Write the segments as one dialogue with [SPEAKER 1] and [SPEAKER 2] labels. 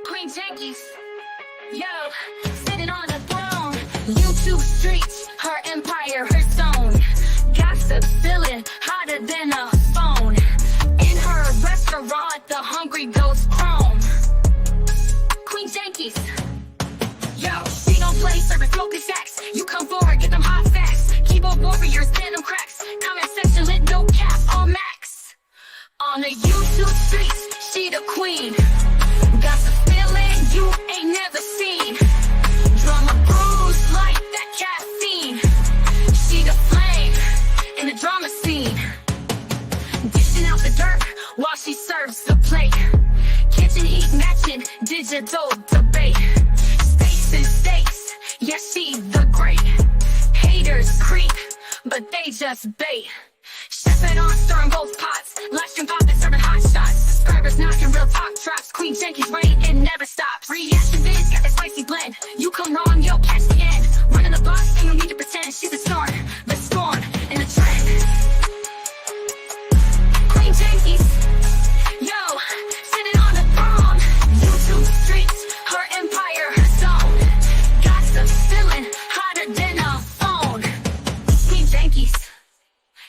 [SPEAKER 1] Queen Jenkies, yo, sitting on the throne. YouTube streets, her empire, her zone. Gossip spilling hotter than a phone. In her restaurant, the hungry ghost chrome. Queen Jenkies, yo, she don't play, serving smoking sacks. You come forward, get them hot facts. Keyboard warriors, get them cracks. Comment section lit, no cap, all max. On the YouTube streets, she the queen. Gossip feeling you ain't never seen. Drama brews like that caffeine. She the flame in the drama scene. Dishing out the dirt while she serves the plate. Kitchen heat matching digital debate. Steaks and steaks, yeah, she the great. Haters creep, but they just bait. Chef it on, stirring both pots. Live stream poppin', serving hot shots. Subscribers knocking, real talk drops. Queen Jenkies reign, it never stops. Reaction vids, got that spicy blend. You come wrong, you'll catch the end. Running the box, ain't no need to pretend. She's the snort, the scorn, and the trend. Queen Jenkies, yo, sitting on the throne. YouTube streets, her empire, her zone. Gossip spilling hotter than a phone. Queen Jenkies,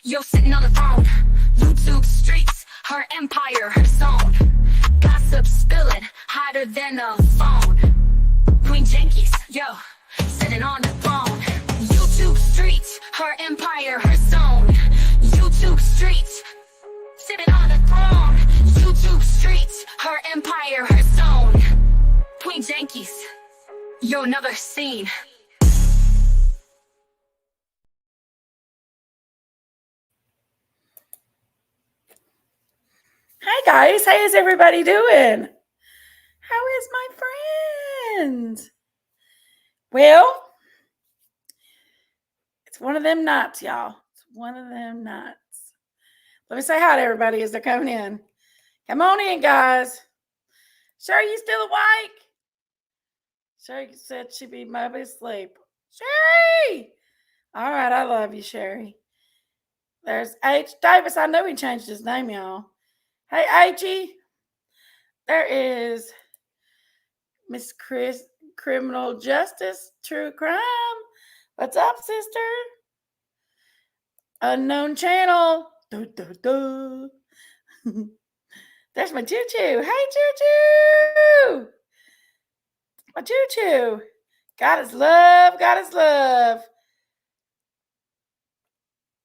[SPEAKER 1] yo, sitting on the throne. YouTube streets, her empire, her zone. Gossip spilling hotter than a phone. Queen Jenkies, yo, sitting on the throne. YouTube streets, her empire, her zone. YouTube streets, sitting on the throne. YouTube streets, her empire, her zone. Queen Jenkies, yo, another scene.
[SPEAKER 2] Hi guys, how is everybody doing? How is my friend? Well, it's one of them nights, y'all. It's one of them nights. Let me say hi to everybody as they're coming in. Come on in, guys. Sherry, you still awake? Sherry said she'd be maybe asleep. Sherry! All right, I love you, Sherry. There's H. Davis. I knew he changed his name, y'all. Hey, H.E. There is Miss Chris, Criminal Justice, True Crime. What's up, sister? Unknown Channel. Duh, duh, duh. There's my choo-choo. Hey, choo-choo. My choo-choo. God is love. God is love.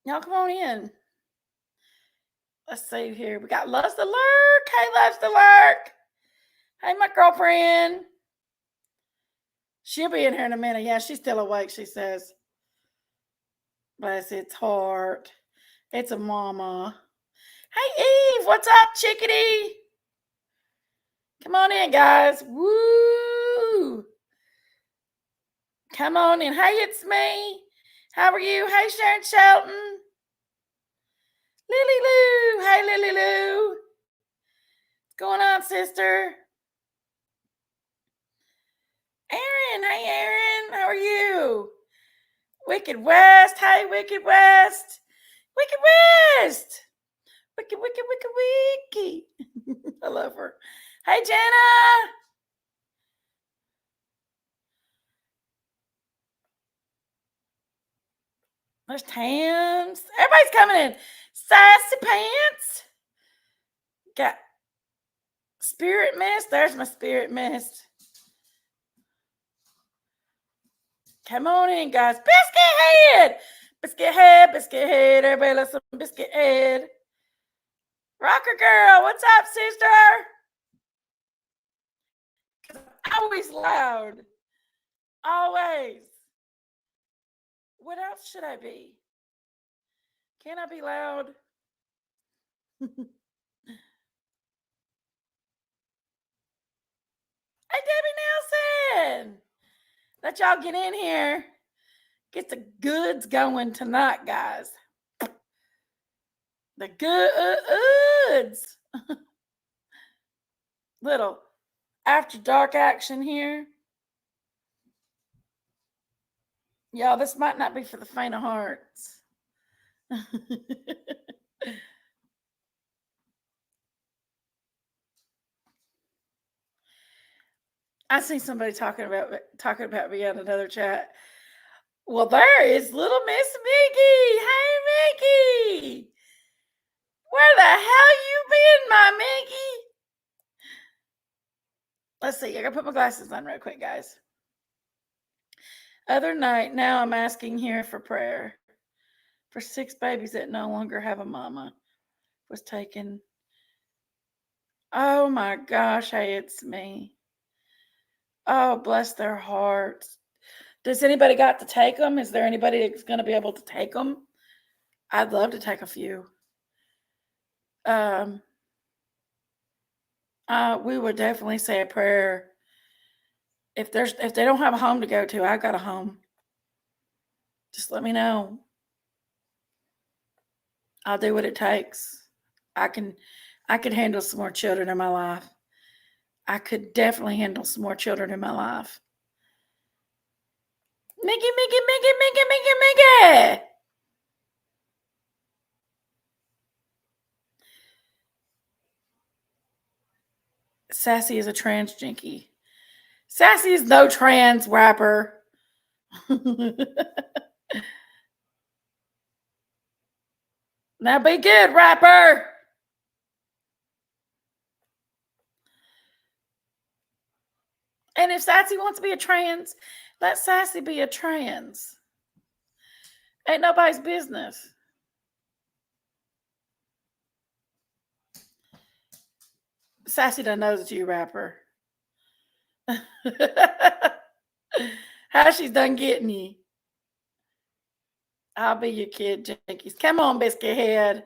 [SPEAKER 2] Y'all come on in. Let's see here. We got Loves the Lurk. Hey, Loves the Lurk. Hey, my girlfriend. She'll be in here in a minute. Yeah, she's still awake, she says. Bless its heart. It's a mama. Hey, Eve. What's up, chickadee? Come on in, guys. Woo. Come on in. Hey, it's me. How are you? Hey, Sharon Shelton. Lily Lou. Hey, Lily Lou. What's going on, sister? Aaron. Hey, Aaron. How are you? Wicked West. Hey, Wicked West. Wicked West. Wicked, wicked, wicked, wicked. I love her. Hey, Jenna. There's Tams. Everybody's coming in. Sassy Pants. Got Spirit Mist. There's my Spirit Mist. Come on in, guys. Biscuit Head. Biscuit Head. Biscuit Head. Everybody loves some Biscuit Head. Rocker Girl. What's up, sister? Always loud. Always. What else should I be? Can I be loud? Hey, Debbie Nelson. Let y'all get in here. Get the goods going tonight, guys. The goods. Little after dark action here. Y'all, this might not be for the faint of hearts. I see somebody talking about me on another chat. Well, there is little Miss Mickey. Hey, Mickey. Where the hell you been, my Mickey? Let's see. I gotta put my glasses on real quick, guys. Other night, now I'm asking here for prayer for 6 babies that no longer have a mama. Was taken. Oh my gosh, hey, it's me. Oh, bless their hearts. Does anybody got to take them? Is there anybody that's going to be able to take them? I'd love to take a few. We would definitely say a prayer. If they don't have a home to go to, I got a home. Just let me know. I'll do what it takes. I can handle some more children in my life. I could definitely handle some more children in my life. Mickey, Mickey, Mickey, Mickey, Mickey, Mickey. Sassy is a trans Jenky. Sassy is no trans rapper. Now be good, rapper. And if Sassy wants to be a trans, let Sassy be a trans. Ain't nobody's business. Sassy done knows it's you, rapper. How she's done getting you. I'll be your kid, Jenkies. Come on, biscuit head.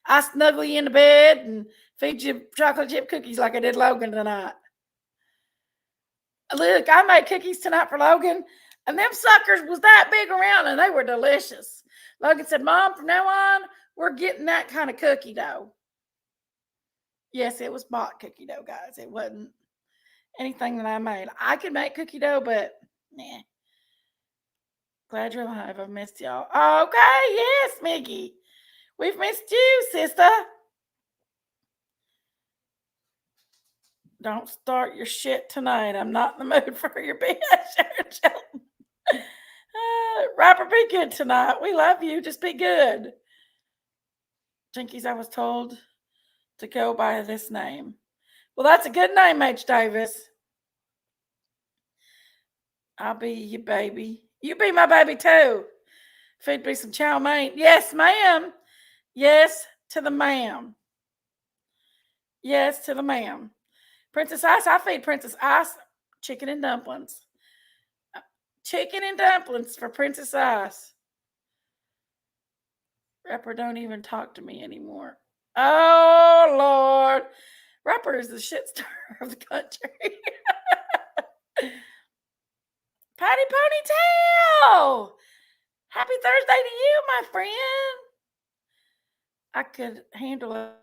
[SPEAKER 2] I snuggle you in the bed and feed you chocolate chip cookies like I did Logan tonight. Look, I made cookies tonight for Logan, and them suckers was that big around, and they were delicious. Logan said, Mom, from now on, we're getting that kind of cookie dough. Yes, it was bought cookie dough, guys. It wasn't anything that I made. I could make cookie dough, but nah. Glad you're alive. I've missed y'all. Okay, yes, Mickey. We've missed you, sister. Don't start your shit tonight. I'm not in the mood for your BS. Rapper, be good tonight. We love you. Just be good. Jinkies, I was told to go by this name. Well, that's a good name, H. Davis. I'll be your baby. You be my baby too. Feed me some chow mein. Yes, ma'am. Yes to the ma'am. Yes to the ma'am. Princess Ice, I feed Princess Ice chicken and dumplings. Chicken and dumplings for Princess Ice. Rapper don't even talk to me anymore. Oh, Lord. Rapper is the shit star of the country. Patty Ponytail. Happy Thursday to you, my friend. I could handle a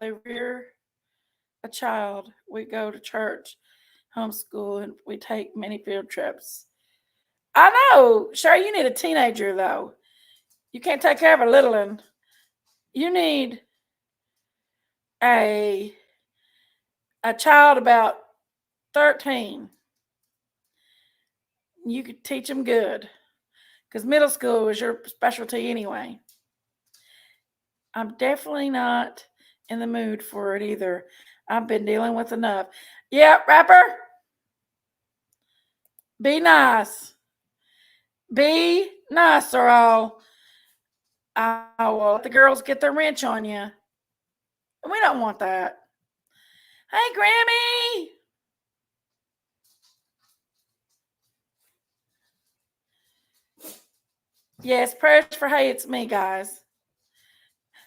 [SPEAKER 2] child. We go to church, homeschool, and we take many field trips. I know. Sure, you need a teenager, though. You can't take care of a little one. You need a child about 13. You could teach them good, because middle school is your specialty anyway. I'm definitely not in the mood for it either. I've been dealing with enough. Yeah, rapper. Be nice. Be nice, or I will let the girls get their wrench on you. We don't want that. Hey, Grammy. Yes, prayers for hey, it's me, guys.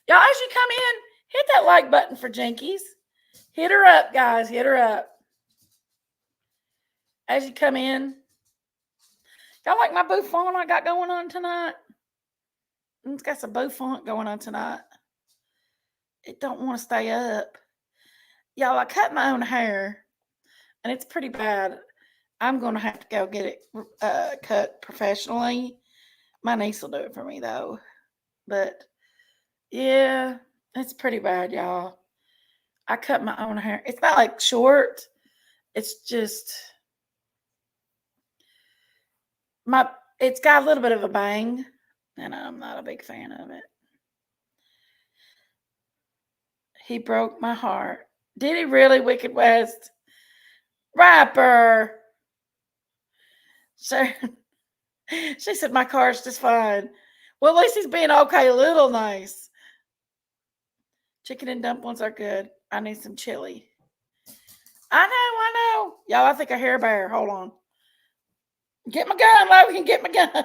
[SPEAKER 2] Y'all, as you come in, hit that like button for Jenkies. Hit her up, guys. Hit her up. As you come in. Y'all like my bouffant I got going on tonight? It's got some bouffant going on tonight. It don't want to stay up. Y'all, I cut my own hair, and it's pretty bad. I'm going to have to go get it cut professionally. My niece will do it for me, though. But, yeah, it's pretty bad, y'all. I cut my own hair. It's not like short. It's just, It's got a little bit of a bang, and I'm not a big fan of it. He broke my heart. Did he really, Wicked West? Rapper. So she said my car's just fine. Well, at least he's being okay, a little nice. Chicken and dumplings are good. I need some chili. I know. Y'all, I think I hear a bear. Hold on. Get my gun, Logan. Get my gun.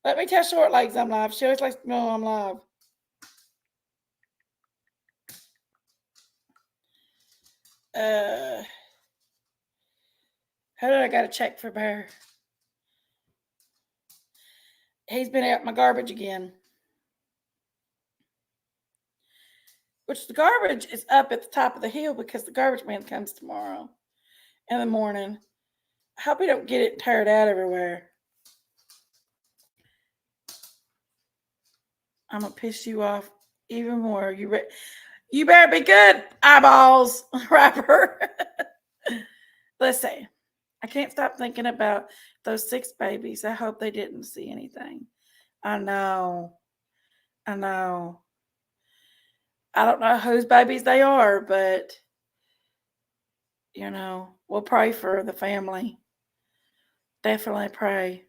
[SPEAKER 2] Let me tell Short Legs I'm live. She always likes to know I'm live. How did I got to check for bear? He's been out my garbage again. Which the garbage is up at the top of the hill because the garbage man comes tomorrow in the morning. I hope he don't get it and tear it out everywhere. I'm gonna piss you off even more. You better be good, eyeballs, rapper. Let's see. I can't stop thinking about those 6 babies. I hope they didn't see anything. I know. I don't know whose babies they are, but we'll pray for the family. Definitely pray.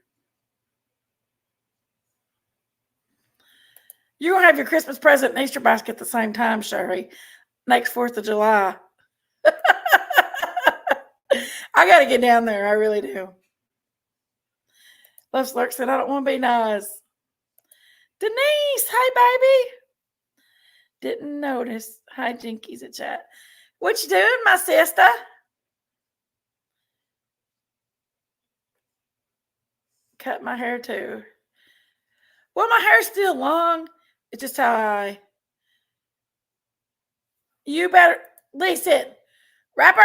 [SPEAKER 2] You're gonna have your Christmas present and Easter basket at the same time, Sherry. Next 4th of July. I gotta get down there. I really do. Love Slurk said, I don't want to be nice. Denise, hey baby. Didn't notice. Hi, Jenkies at chat. What you doing, my sister? Cut my hair too. Well, my hair's still long. It's just how you better listen. Rapper,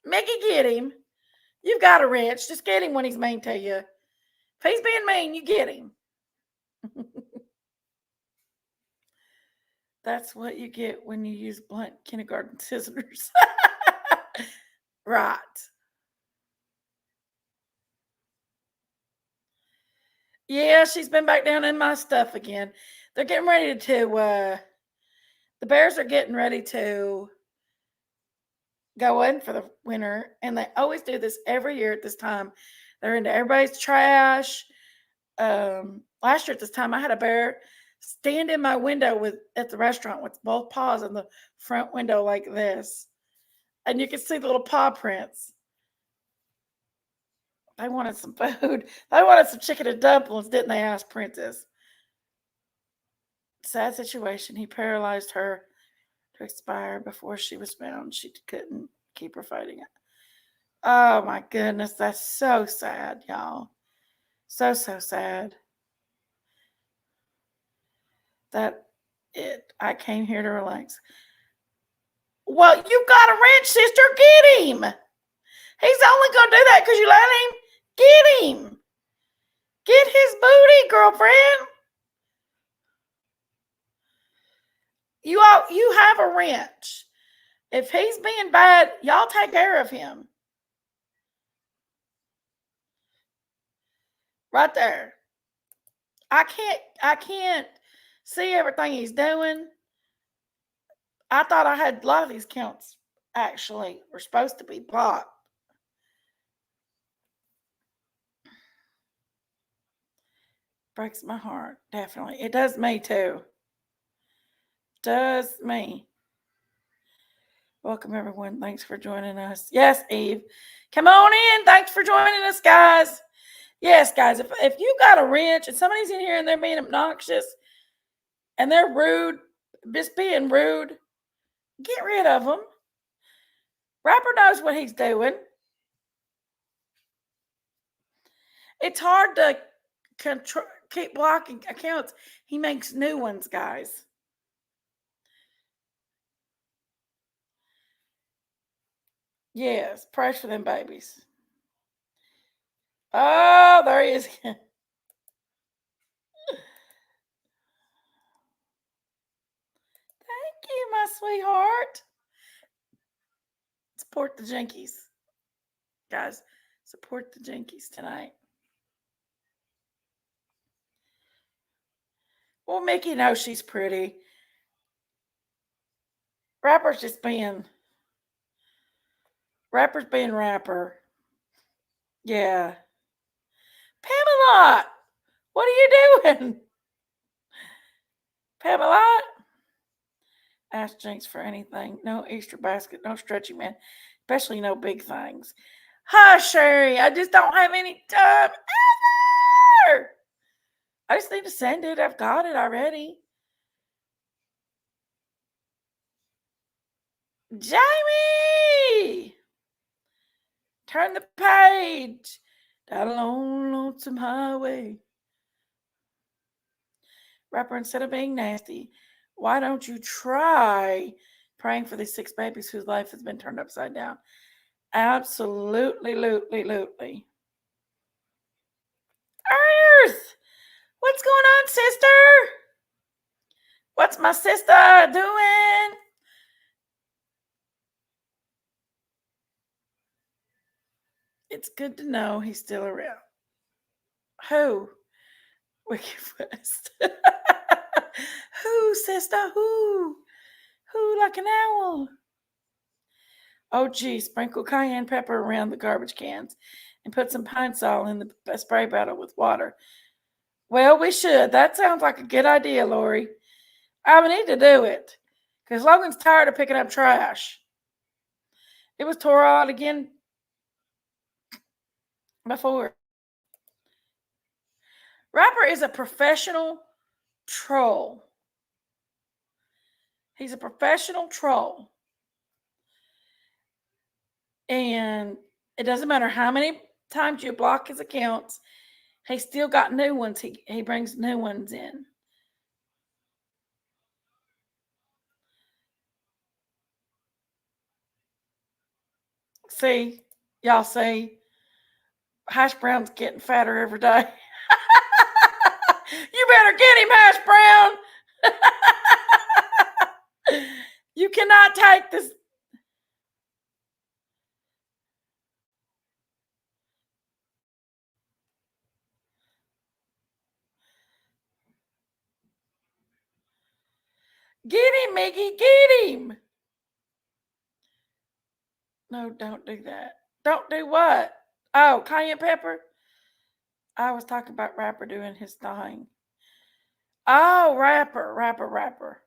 [SPEAKER 2] Mickey, get him. You've got a wrench. Just get him when he's mean to you. If he's being mean, you get him. That's what you get when you use blunt kindergarten scissors. Right. Yeah, she's been back down in my stuff again. They're getting ready to the bears are getting ready to go in for the winter, and they always do this every year at this time. They're into everybody's trash. Last year at this time, I had a bear stand in my window at the restaurant with both paws in the front window like this, and you can see the little paw prints. They wanted some food. They wanted some chicken and dumplings, didn't they? Asked Princess. Sad situation. He paralyzed her to expire before she was found. She couldn't keep her fighting it. Oh my goodness, that's so sad, y'all. So sad. I came here to relax. Well, you got a wrench, sister. Get him. He's only gonna do that because you let him. Get him. Get his booty, girlfriend. You have a wrench. If he's being bad, y'all take care of him. Right there. I can't see everything he's doing. I thought I had a lot of these counts actually were supposed to be blocked. Breaks my heart, definitely. It does me too. Does me. Welcome everyone. Thanks for joining us. Yes, Eve. Come on in. Thanks for joining us, guys. Yes, guys. If you got a wrench and somebody's in here and they're being obnoxious and they're rude, just being rude, get rid of them. Rapper knows what he's doing. It's hard to keep blocking accounts. He makes new ones, guys. Yes, praise for them babies. Oh, there he is. Thank you, my sweetheart. Support the Jenkies. Guys, Support the Jenkies tonight. Well, Mickey knows she's pretty. Rapper's being rapper. Yeah. Pamela, what are you doing? Pamela? Ask Jinx for anything. No Easter basket, no stretchy man, especially no big things. Hi, Sherry. I just don't have any time ever. I just need to send it. I've got it already. Jamie! Turn the page. Down a long, lonesome highway. Rapper, instead of being nasty, why don't you try praying for these 6 babies whose life has been turned upside down? Absolutely, lootly. Earth! What's going on, sister? What's my sister doing? It's good to know he's still around. Who? Wicked West. Who, sister? Who? Who like an owl? Oh, gee, sprinkle cayenne pepper around the garbage cans and put some pine sol in the spray bottle with water. Well, we should. That sounds like a good idea, Lori. I would need to do it because Logan's tired of picking up trash. It was tore out again before. Rapper is a professional troll. He's a professional troll. And it doesn't matter how many times you block his accounts, he's still got new ones. He brings new ones in. See, y'all see, hash brown's getting fatter every day. You better get him, hash brown. You cannot take this. Get him, Mickey, get him. No, don't do that. Don't do what? Oh, cayenne pepper? I was talking about Rapper doing his thing. Oh, Rapper.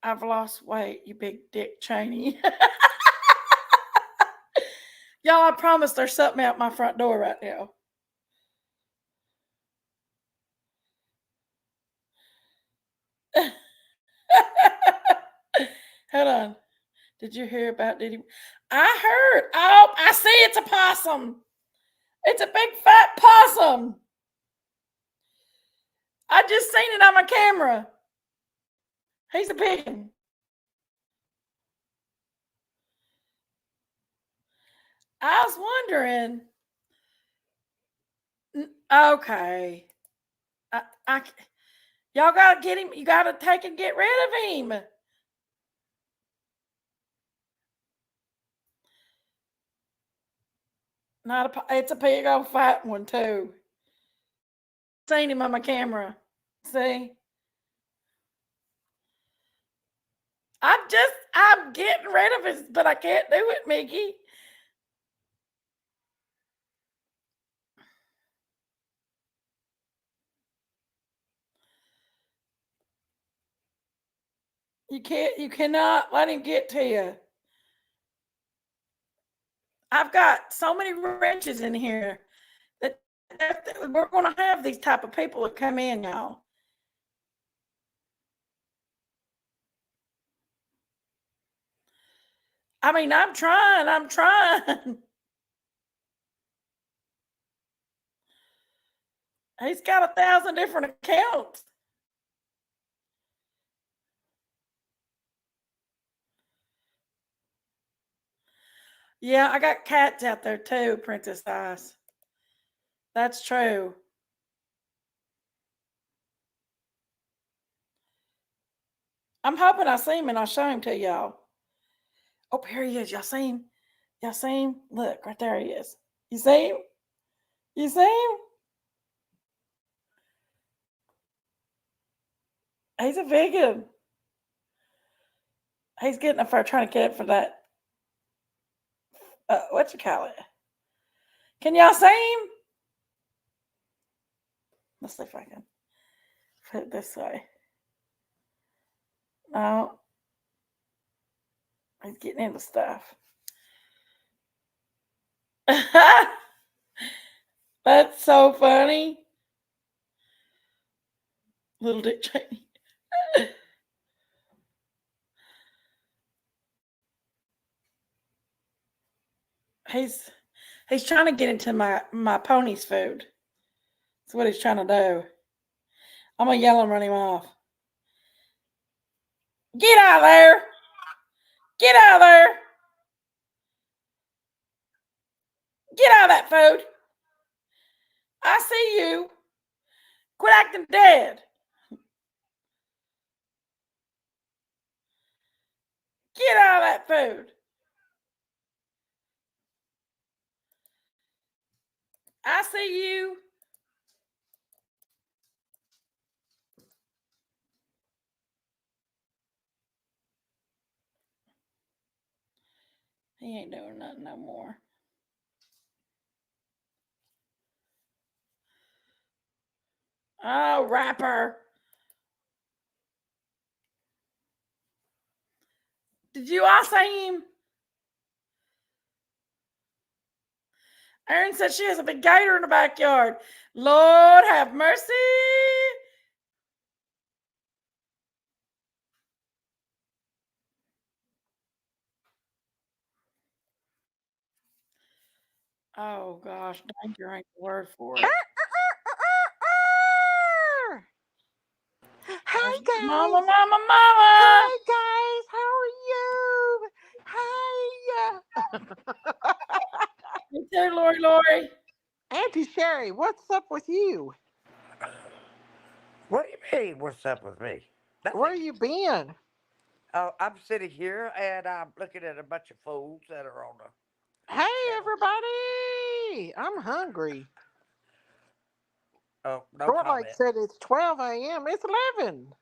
[SPEAKER 2] I've lost weight, you big dick Cheney. Y'all, I promise there's something out my front door right now. Hold on. Did you hear about Diddy? I heard. Oh, I see it's a possum. It's a big fat possum. I just seen it on my camera. He's a big one. I was wondering. Okay. I y'all gotta get him. You gotta take and get rid of him. Not a. It's a big old fat one too. Seen him on my camera. See. I'm getting rid of it, but I can't do it, Mickey. You cannot let him get to you. I've got so many wrenches in here that we're going to have these type of people that come in, y'all. I mean, I'm trying. He's got 1,000 different accounts. Yeah, I got cats out there too, Princess Ice. That's true. I'm hoping I see him and I'll show him to y'all. Oh, here he is. Y'all see him? Y'all see him? Look, right there he is. You see him? You see him? He's a big one. He's getting up there trying to get it for that. What you call it? Can y'all see him? Let's see if I can put it this way. No. He's getting into stuff. That's so funny. Little Dick Cheney. He's trying to get into my pony's food. That's what he's trying to do. I'm gonna yell and run him off. Get out of there! Get out of there! Get out of that food! I see you. Quit acting dead. Get out of that food. I see you. He ain't doing nothing no more. Oh, rapper. Did you all see him? Erin said she has a big gator in the backyard. Lord have mercy. Oh gosh, danger ain't the word for it.
[SPEAKER 3] Hi guys.
[SPEAKER 2] Mama.
[SPEAKER 3] Hi guys. How are you? Hi.
[SPEAKER 2] Me too, Lori.
[SPEAKER 3] Auntie Sherry, what's up with you?
[SPEAKER 4] What do you mean, what's up with me?
[SPEAKER 3] Where
[SPEAKER 4] Nothing.
[SPEAKER 3] you been?
[SPEAKER 4] Oh, I'm sitting here and I'm looking at a bunch of fools that are on the
[SPEAKER 3] Hey
[SPEAKER 4] channel.
[SPEAKER 3] everybody. I'm hungry.
[SPEAKER 4] Oh, no
[SPEAKER 3] Short
[SPEAKER 4] comment.
[SPEAKER 3] Lake said it's 12 a.m. It's 11.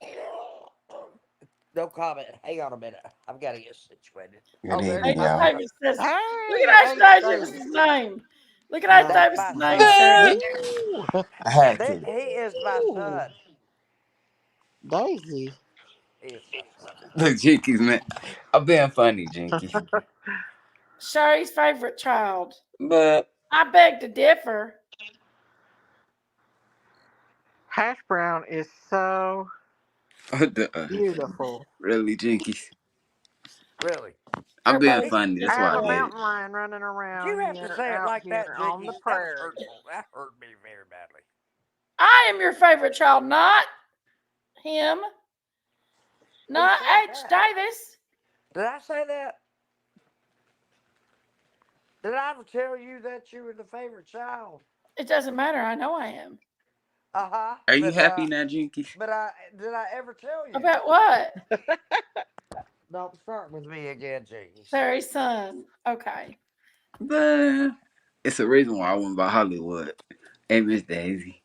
[SPEAKER 4] No comment. Hang on a minute. I've got to get situated.
[SPEAKER 5] Good
[SPEAKER 3] There
[SPEAKER 5] evening,
[SPEAKER 3] you
[SPEAKER 2] Ace
[SPEAKER 3] go.
[SPEAKER 5] y'all.
[SPEAKER 2] Davis says, look
[SPEAKER 3] Hey,
[SPEAKER 2] at Ace
[SPEAKER 3] Ace
[SPEAKER 2] Davis's
[SPEAKER 3] Davis.
[SPEAKER 2] name. Look at Ace
[SPEAKER 4] That's
[SPEAKER 2] Davis's
[SPEAKER 4] my
[SPEAKER 2] name,
[SPEAKER 4] son.
[SPEAKER 2] Sherry.
[SPEAKER 3] Ooh.
[SPEAKER 5] I had to.
[SPEAKER 4] He is my
[SPEAKER 3] Ooh.
[SPEAKER 4] son.
[SPEAKER 3] Daisy.
[SPEAKER 4] He is my son.
[SPEAKER 5] Look, Jenkies, man. I'm being funny, Jenkies.
[SPEAKER 2] Sherry's favorite child.
[SPEAKER 5] But,
[SPEAKER 2] I beg to differ.
[SPEAKER 3] Hash brown is so beautiful.
[SPEAKER 5] really, Jenkies.
[SPEAKER 4] Really.
[SPEAKER 5] I'm being
[SPEAKER 3] There's
[SPEAKER 4] He,
[SPEAKER 5] funny. That's
[SPEAKER 3] I
[SPEAKER 5] why
[SPEAKER 3] have
[SPEAKER 5] I
[SPEAKER 3] a
[SPEAKER 5] did it.
[SPEAKER 3] mountain lion running
[SPEAKER 4] you
[SPEAKER 3] around
[SPEAKER 4] have to
[SPEAKER 3] here,
[SPEAKER 4] say it
[SPEAKER 3] out
[SPEAKER 4] like that,
[SPEAKER 3] here on the
[SPEAKER 4] Jinkies. That was
[SPEAKER 3] prairie.
[SPEAKER 4] hurtful. That hurt me very badly.
[SPEAKER 2] I am your favorite child, not him,
[SPEAKER 4] Who
[SPEAKER 2] not
[SPEAKER 4] said
[SPEAKER 2] H.
[SPEAKER 4] that?
[SPEAKER 2] Davis.
[SPEAKER 4] Did I say that? Did I ever tell you that you were the favorite child?
[SPEAKER 2] It doesn't matter. I know I am.
[SPEAKER 4] Uh-huh.
[SPEAKER 5] Are you happy now, Jenkies?
[SPEAKER 4] But did I ever tell you?
[SPEAKER 2] About what?
[SPEAKER 4] Don't start with me again, Jinkies.
[SPEAKER 2] Terry's son. Okay.
[SPEAKER 5] But it's a reason why I went by Hollywood. Hey, Miss Daisy.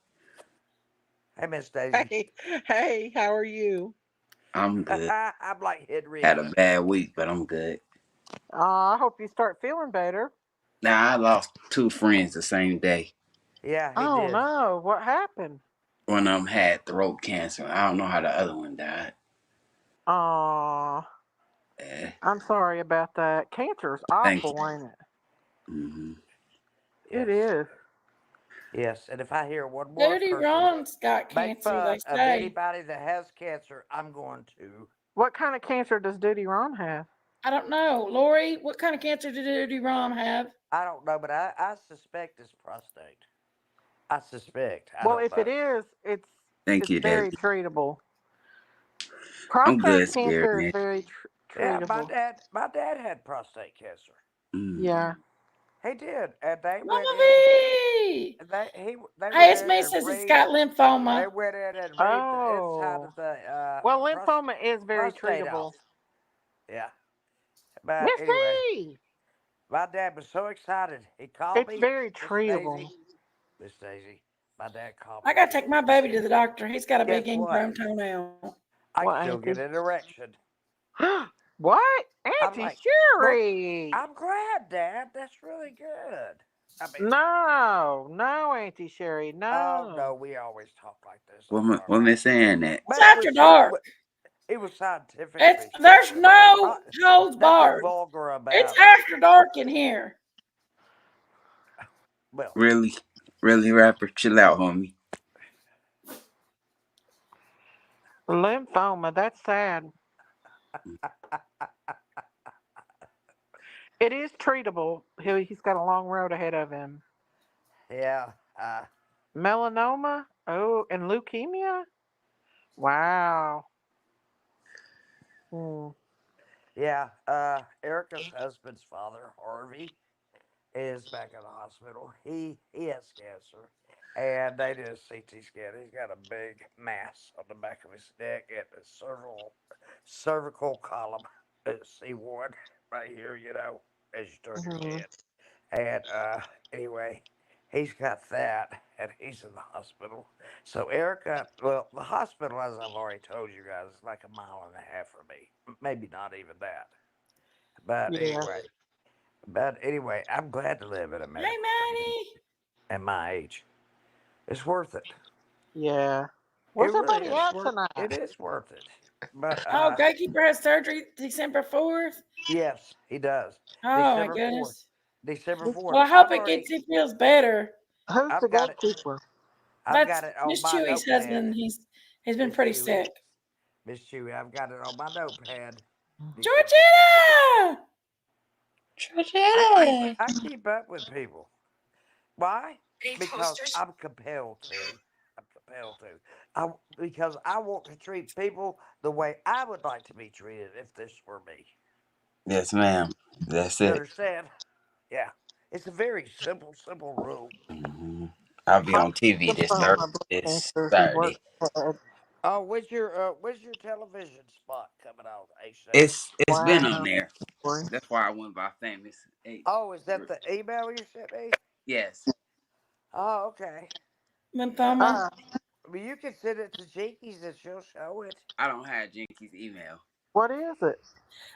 [SPEAKER 4] Hey, Miss Daisy.
[SPEAKER 3] Hey, how are you?
[SPEAKER 5] I'm good.
[SPEAKER 4] I'm like
[SPEAKER 5] Had a
[SPEAKER 4] Henrietta.
[SPEAKER 5] bad week, but I'm good.
[SPEAKER 3] I hope you start feeling better.
[SPEAKER 5] Now, I lost 2 friends the same day.
[SPEAKER 4] Yeah, he
[SPEAKER 3] Oh
[SPEAKER 4] did.
[SPEAKER 3] no, what happened?
[SPEAKER 5] One of them had throat cancer. I don't know how the other one died.
[SPEAKER 3] Aw,
[SPEAKER 5] Eh,
[SPEAKER 3] I'm sorry about that. Cancer's
[SPEAKER 5] thank you.
[SPEAKER 3] awful, ain't it?
[SPEAKER 5] Hmm.
[SPEAKER 3] It
[SPEAKER 4] Yes.
[SPEAKER 3] is.
[SPEAKER 4] Yes. And if I hear one more
[SPEAKER 2] Duty
[SPEAKER 4] person
[SPEAKER 2] Ron's got
[SPEAKER 4] make
[SPEAKER 2] cancer,
[SPEAKER 4] fun
[SPEAKER 2] they
[SPEAKER 4] of
[SPEAKER 2] say.
[SPEAKER 4] anybody that has cancer, I'm going to.
[SPEAKER 3] What kind of cancer does Duty Ron have?
[SPEAKER 2] I don't know. Lori, what kind of cancer did Duty Ron have?
[SPEAKER 4] I don't know, but I suspect it's prostate. I suspect. I
[SPEAKER 3] Well,
[SPEAKER 4] don't
[SPEAKER 3] if it
[SPEAKER 4] know.
[SPEAKER 3] is,
[SPEAKER 5] Thank
[SPEAKER 3] it's
[SPEAKER 5] you,
[SPEAKER 3] very
[SPEAKER 5] Daisy.
[SPEAKER 3] treatable.
[SPEAKER 5] I'm
[SPEAKER 3] Prostate
[SPEAKER 5] good, Spirit
[SPEAKER 3] cancer is
[SPEAKER 5] Man.
[SPEAKER 3] very
[SPEAKER 4] Yeah,
[SPEAKER 3] treatable.
[SPEAKER 4] my dad had prostate cancer.
[SPEAKER 5] Mm.
[SPEAKER 3] Yeah.
[SPEAKER 4] He did, and they went
[SPEAKER 2] Mama
[SPEAKER 4] in.
[SPEAKER 2] V!
[SPEAKER 4] They
[SPEAKER 2] Hey,
[SPEAKER 4] went
[SPEAKER 2] it's
[SPEAKER 4] in
[SPEAKER 2] me
[SPEAKER 4] and
[SPEAKER 2] says it's got
[SPEAKER 4] read. They
[SPEAKER 2] lymphoma.
[SPEAKER 4] went in and read the inside
[SPEAKER 3] Oh.
[SPEAKER 4] of the
[SPEAKER 3] Well, lymphoma is very
[SPEAKER 4] prostate off.
[SPEAKER 3] treatable.
[SPEAKER 4] Yeah, but anyway,
[SPEAKER 3] Missy!
[SPEAKER 4] My dad was so excited. He called
[SPEAKER 3] It's
[SPEAKER 4] me,
[SPEAKER 3] very
[SPEAKER 4] Miss
[SPEAKER 3] treatable.
[SPEAKER 4] Daisy. Miss Daisy. My dad called
[SPEAKER 2] I
[SPEAKER 4] me.
[SPEAKER 2] got to take my baby to the doctor. He's got a big
[SPEAKER 4] Guess what?
[SPEAKER 2] ingrown toenail.
[SPEAKER 4] I can
[SPEAKER 3] What,
[SPEAKER 4] still get
[SPEAKER 3] Auntie?
[SPEAKER 4] an erection.
[SPEAKER 3] What?
[SPEAKER 4] I'm
[SPEAKER 3] Auntie
[SPEAKER 4] like, well,
[SPEAKER 3] Sherry!
[SPEAKER 4] I'm glad, Dad. That's really good. I mean,
[SPEAKER 3] No, no, Auntie Sherry,
[SPEAKER 4] oh no,
[SPEAKER 3] no.
[SPEAKER 4] we always talk like this
[SPEAKER 5] What
[SPEAKER 4] on
[SPEAKER 5] am,
[SPEAKER 4] our
[SPEAKER 5] what am I
[SPEAKER 4] line.
[SPEAKER 5] saying that?
[SPEAKER 2] It's
[SPEAKER 4] But
[SPEAKER 2] after dark.
[SPEAKER 4] it was scientific
[SPEAKER 2] It's
[SPEAKER 4] research.
[SPEAKER 2] there's no
[SPEAKER 4] Not
[SPEAKER 2] holds
[SPEAKER 4] nothing
[SPEAKER 2] barred.
[SPEAKER 4] vulgar
[SPEAKER 2] It's
[SPEAKER 4] about it.
[SPEAKER 2] after dark in here.
[SPEAKER 4] Well,
[SPEAKER 5] Really? Really, rapper? Chill out, homie.
[SPEAKER 3] Lymphoma, that's sad. It is treatable. He's got a long road ahead of him.
[SPEAKER 4] yeah,
[SPEAKER 3] Melanoma? Oh, and leukemia? Wow. Hmm.
[SPEAKER 4] yeah. Erica's husband's father, Harvey, is back in the hospital. He has cancer, and they did a CT scan. He's got a big mass on the back of his neck and the cervical column, C1, right here. You know, as you turn your
[SPEAKER 3] Mhm.
[SPEAKER 4] head. And anyway, he's got that, and he's in the hospital. So Erica, well, the hospital, as I've already told you guys, is like a mile and a half from me. Maybe not even that. But
[SPEAKER 3] Yeah,
[SPEAKER 4] anyway, I'm glad to live in
[SPEAKER 2] Hey,
[SPEAKER 4] America
[SPEAKER 2] Maddie.
[SPEAKER 4] at my age. It's worth it.
[SPEAKER 3] yeah.
[SPEAKER 4] It
[SPEAKER 3] Where's
[SPEAKER 4] really
[SPEAKER 3] everybody
[SPEAKER 4] is
[SPEAKER 3] at
[SPEAKER 4] worth.
[SPEAKER 3] tonight?
[SPEAKER 4] It is worth it. But
[SPEAKER 2] Oh, Gatekeeper has surgery December 4th.
[SPEAKER 4] yes, he does.
[SPEAKER 2] Oh my
[SPEAKER 4] December 4th.
[SPEAKER 2] goodness.
[SPEAKER 4] December
[SPEAKER 3] Who's
[SPEAKER 4] 4th.
[SPEAKER 2] Well, I hope it gets he feels better.
[SPEAKER 3] the
[SPEAKER 4] I've got it.
[SPEAKER 3] gatekeeper?
[SPEAKER 4] I've
[SPEAKER 2] That's
[SPEAKER 4] got it on
[SPEAKER 2] Miss
[SPEAKER 4] my
[SPEAKER 2] Chewy's
[SPEAKER 4] notepad.
[SPEAKER 2] husband. He's been
[SPEAKER 4] Miss
[SPEAKER 2] pretty
[SPEAKER 4] Chewy.
[SPEAKER 2] sick.
[SPEAKER 4] Miss Chewy, I've got it on my notepad. December 4th.
[SPEAKER 2] Georgina!
[SPEAKER 5] Georgette.
[SPEAKER 4] I keep up with people. Why? Because I'm compelled to. I'm compelled to. Because I want to treat people the way I would like to be treated if this were me.
[SPEAKER 5] Yes, ma'am. That's
[SPEAKER 4] You
[SPEAKER 5] it.
[SPEAKER 4] understand? Yeah. It's a very simple rule.
[SPEAKER 5] hmm I'll be
[SPEAKER 3] Mine
[SPEAKER 5] on TV
[SPEAKER 3] lymphoma, blood
[SPEAKER 5] this
[SPEAKER 3] cancer. He
[SPEAKER 5] Saturday.
[SPEAKER 3] works at.
[SPEAKER 4] Oh, where's your television spot coming on, H Davis?
[SPEAKER 5] It's been on
[SPEAKER 3] Wow.
[SPEAKER 5] there.
[SPEAKER 3] Boy.
[SPEAKER 5] That's why I went by Famous H.
[SPEAKER 4] Oh, is that the email you sent me?
[SPEAKER 5] Yes,
[SPEAKER 4] Oh, okay.
[SPEAKER 2] Lymphoma.
[SPEAKER 3] Uh,
[SPEAKER 4] Well, you can send it to Jenkies and she'll show it.
[SPEAKER 5] I don't have Jenkies' email.
[SPEAKER 3] what is it?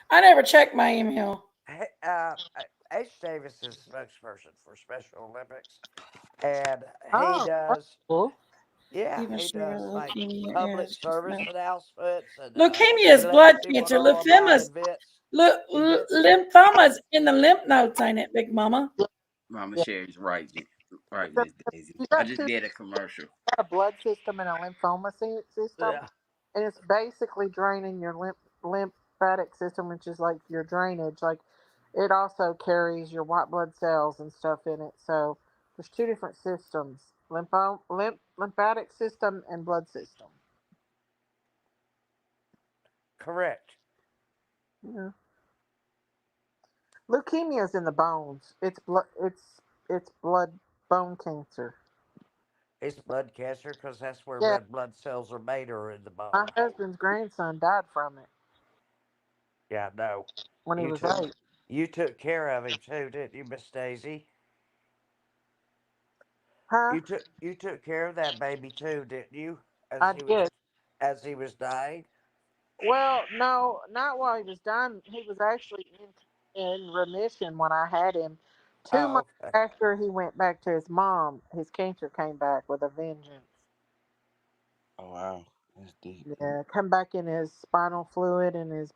[SPEAKER 2] I never checked my email.
[SPEAKER 4] Hey, H. Davis is spokesperson for Special Olympics, and he
[SPEAKER 3] Oh, that's
[SPEAKER 4] does,
[SPEAKER 3] cool.
[SPEAKER 4] yeah,
[SPEAKER 2] Even
[SPEAKER 4] he
[SPEAKER 2] sure
[SPEAKER 4] does like
[SPEAKER 2] leukemia
[SPEAKER 4] public
[SPEAKER 2] is just
[SPEAKER 4] service
[SPEAKER 2] no.
[SPEAKER 4] announcements, and
[SPEAKER 2] Leukemia
[SPEAKER 4] he
[SPEAKER 2] is
[SPEAKER 4] lets
[SPEAKER 2] blood
[SPEAKER 4] people
[SPEAKER 2] cancer.
[SPEAKER 4] know about
[SPEAKER 2] Lymphomas.
[SPEAKER 4] events.
[SPEAKER 2] Lymphomas in the lymph nodes, ain't it, Big Mama?
[SPEAKER 5] Mama
[SPEAKER 3] Yeah.
[SPEAKER 5] Sherry's right, right,
[SPEAKER 3] So
[SPEAKER 5] Miss Daisy.
[SPEAKER 3] you
[SPEAKER 5] I
[SPEAKER 3] got
[SPEAKER 5] just
[SPEAKER 3] two,
[SPEAKER 5] did a commercial.
[SPEAKER 3] got a blood system and a lymphoma system,
[SPEAKER 4] Yeah,
[SPEAKER 3] and it's basically draining your lymphatic system, which is like your drainage. Like it also carries your white blood cells and stuff in it. So there's two different systems: lymphatic system and blood system.
[SPEAKER 4] correct.
[SPEAKER 3] Yeah. Leukemia is in the bones. It's blood. It's blood bone cancer.
[SPEAKER 4] It's blood cancer because that's where
[SPEAKER 3] Yeah,
[SPEAKER 4] red blood cells are made, or in the
[SPEAKER 3] my
[SPEAKER 4] bone.
[SPEAKER 3] husband's grandson died from it
[SPEAKER 4] Yeah, no,
[SPEAKER 3] when he
[SPEAKER 4] you
[SPEAKER 3] was
[SPEAKER 4] took
[SPEAKER 3] 8.
[SPEAKER 4] you took care of him too, didn't you, Miss Daisy?
[SPEAKER 3] Huh?
[SPEAKER 4] You took care of that baby too, didn't you? As
[SPEAKER 3] I
[SPEAKER 4] he was
[SPEAKER 3] did.
[SPEAKER 4] as he was dying.
[SPEAKER 3] Well, no, not while he was dying. He was actually in remission when I had him. 2 months
[SPEAKER 4] Oh, okay.
[SPEAKER 3] after he went back to his mom, his cancer came back with a vengeance.
[SPEAKER 5] Oh wow, that's deep.
[SPEAKER 3] Yeah, come back in his spinal fluid and his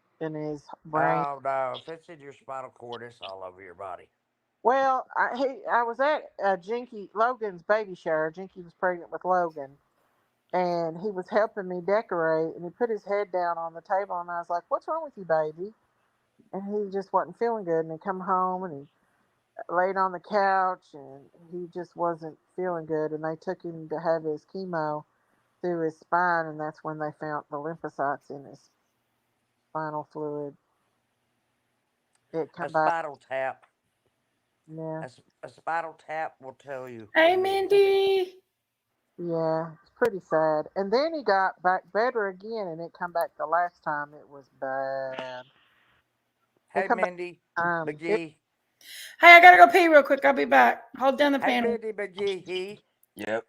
[SPEAKER 3] brain.
[SPEAKER 4] Oh no, if it's in your spinal cord, it's all over your body.
[SPEAKER 3] Well, I was at Logan's baby shower. Jinky was pregnant with Logan, and he was helping me decorate. And he put his head down on the table, and I was like, "What's wrong with you, baby?" And he just wasn't feeling good. And he come home and he laid on the couch, and he just wasn't feeling good. And they took him to have his chemo through his spine, and that's when they found the lymphocytes in his spinal fluid. It
[SPEAKER 4] A
[SPEAKER 3] come back.
[SPEAKER 4] spinal tap.
[SPEAKER 3] Yeah,
[SPEAKER 4] A spinal tap will tell you
[SPEAKER 2] Hey,
[SPEAKER 4] immediately.
[SPEAKER 2] Mindy.
[SPEAKER 3] yeah, it's pretty sad. And then he got back better again, and it come back the last time. It was bad. It
[SPEAKER 4] Hey,
[SPEAKER 3] come back
[SPEAKER 4] Mindy
[SPEAKER 3] time.
[SPEAKER 4] McGee.
[SPEAKER 2] Hey, I gotta go pee real quick. I'll be back. Hold down the
[SPEAKER 4] Hey,
[SPEAKER 2] panel.
[SPEAKER 4] Mindy McGee.
[SPEAKER 5] Yep.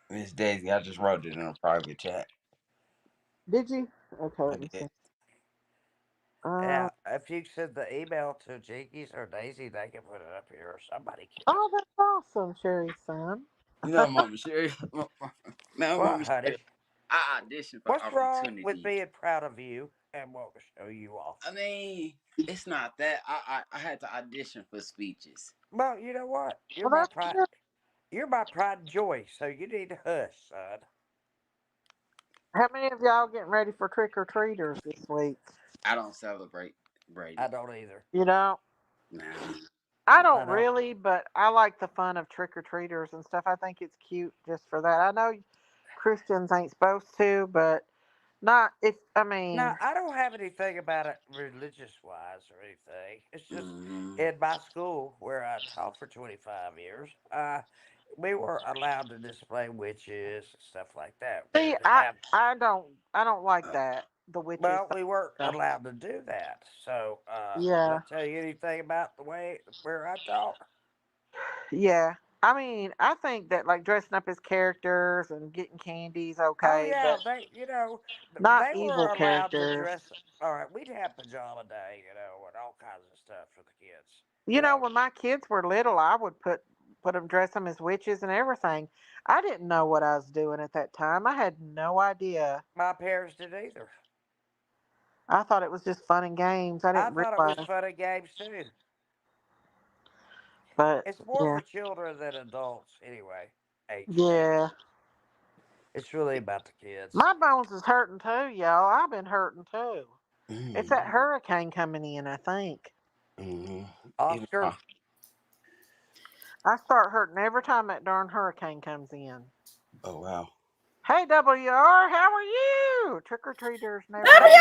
[SPEAKER 5] Miss Daisy, I just wrote it in a private chat.
[SPEAKER 3] Did you? Okay,
[SPEAKER 5] I
[SPEAKER 3] let me
[SPEAKER 5] did.
[SPEAKER 3] see. Uh,
[SPEAKER 4] Yeah, if you send the email to Jenkies or Daisy, they can put it up here, or somebody can.
[SPEAKER 3] oh, that's awesome, Sherry's son.
[SPEAKER 5] You know, Mama Sherry. Now,
[SPEAKER 4] What,
[SPEAKER 5] Mama
[SPEAKER 4] honey?
[SPEAKER 5] Sherry, I auditioned for
[SPEAKER 4] What's wrong with
[SPEAKER 5] opportunities.
[SPEAKER 4] being proud of you and want to show you off?
[SPEAKER 5] I mean, it's not that. I had to audition for speeches.
[SPEAKER 4] Well, you know what?
[SPEAKER 3] Well, that's good.
[SPEAKER 4] You're my pride and joy, so you need to hush, son.
[SPEAKER 3] How many of y'all getting ready for trick or treaters this week?
[SPEAKER 5] I don't celebrate
[SPEAKER 4] I
[SPEAKER 5] Brady.
[SPEAKER 4] don't either.
[SPEAKER 3] You know,
[SPEAKER 5] Nah.
[SPEAKER 3] I
[SPEAKER 4] I
[SPEAKER 3] don't
[SPEAKER 4] don't.
[SPEAKER 3] really, but I like the fun of trick or treaters and stuff. I think it's cute just for that. I know Christians ain't supposed to, but not if, I
[SPEAKER 4] Now,
[SPEAKER 3] mean,
[SPEAKER 4] I don't have anything about it religious wise or anything. It's just
[SPEAKER 5] Mm-hmm.
[SPEAKER 4] in my school where I taught for 25 years, we were allowed to display witches and stuff like that. We
[SPEAKER 3] see,
[SPEAKER 4] didn't have,
[SPEAKER 3] I don't like
[SPEAKER 5] Uh,
[SPEAKER 3] that. The witches
[SPEAKER 4] well, we weren't
[SPEAKER 3] stuff.
[SPEAKER 4] allowed to do that. So, did I
[SPEAKER 3] Yeah.
[SPEAKER 4] tell you anything about the way where I taught?
[SPEAKER 3] Yeah. I mean, I think that like dressing up as characters and getting candies
[SPEAKER 4] Oh
[SPEAKER 3] okay,
[SPEAKER 4] yeah,
[SPEAKER 3] but not
[SPEAKER 4] they
[SPEAKER 3] evil
[SPEAKER 4] were allowed to
[SPEAKER 3] characters.
[SPEAKER 4] dress. All right, we'd have pajama day, and all kinds of stuff for the kids.
[SPEAKER 3] You know, when my kids were little, I would put them dress them as witches and everything. I didn't know what I was doing at that time. I had no idea.
[SPEAKER 4] My parents did either.
[SPEAKER 3] I thought it was just fun and games. I
[SPEAKER 4] I
[SPEAKER 3] didn't
[SPEAKER 4] thought it was
[SPEAKER 3] realize,
[SPEAKER 4] fun and games too.
[SPEAKER 3] but
[SPEAKER 4] It's more
[SPEAKER 3] yeah,
[SPEAKER 4] for children than adults, anyway.
[SPEAKER 3] yeah.
[SPEAKER 4] Age. It's really about the kids.
[SPEAKER 3] My bones is hurting too, y'all. I've been hurting too. It's that
[SPEAKER 5] mm-hmm.
[SPEAKER 3] hurricane coming in, I think.
[SPEAKER 5] Mm-hmm. Even
[SPEAKER 4] Oscar,
[SPEAKER 3] I start hurting every time that darn hurricane comes in.
[SPEAKER 5] oh wow.
[SPEAKER 3] Hey, WR, how are you? Trick or treaters never
[SPEAKER 4] Daisy,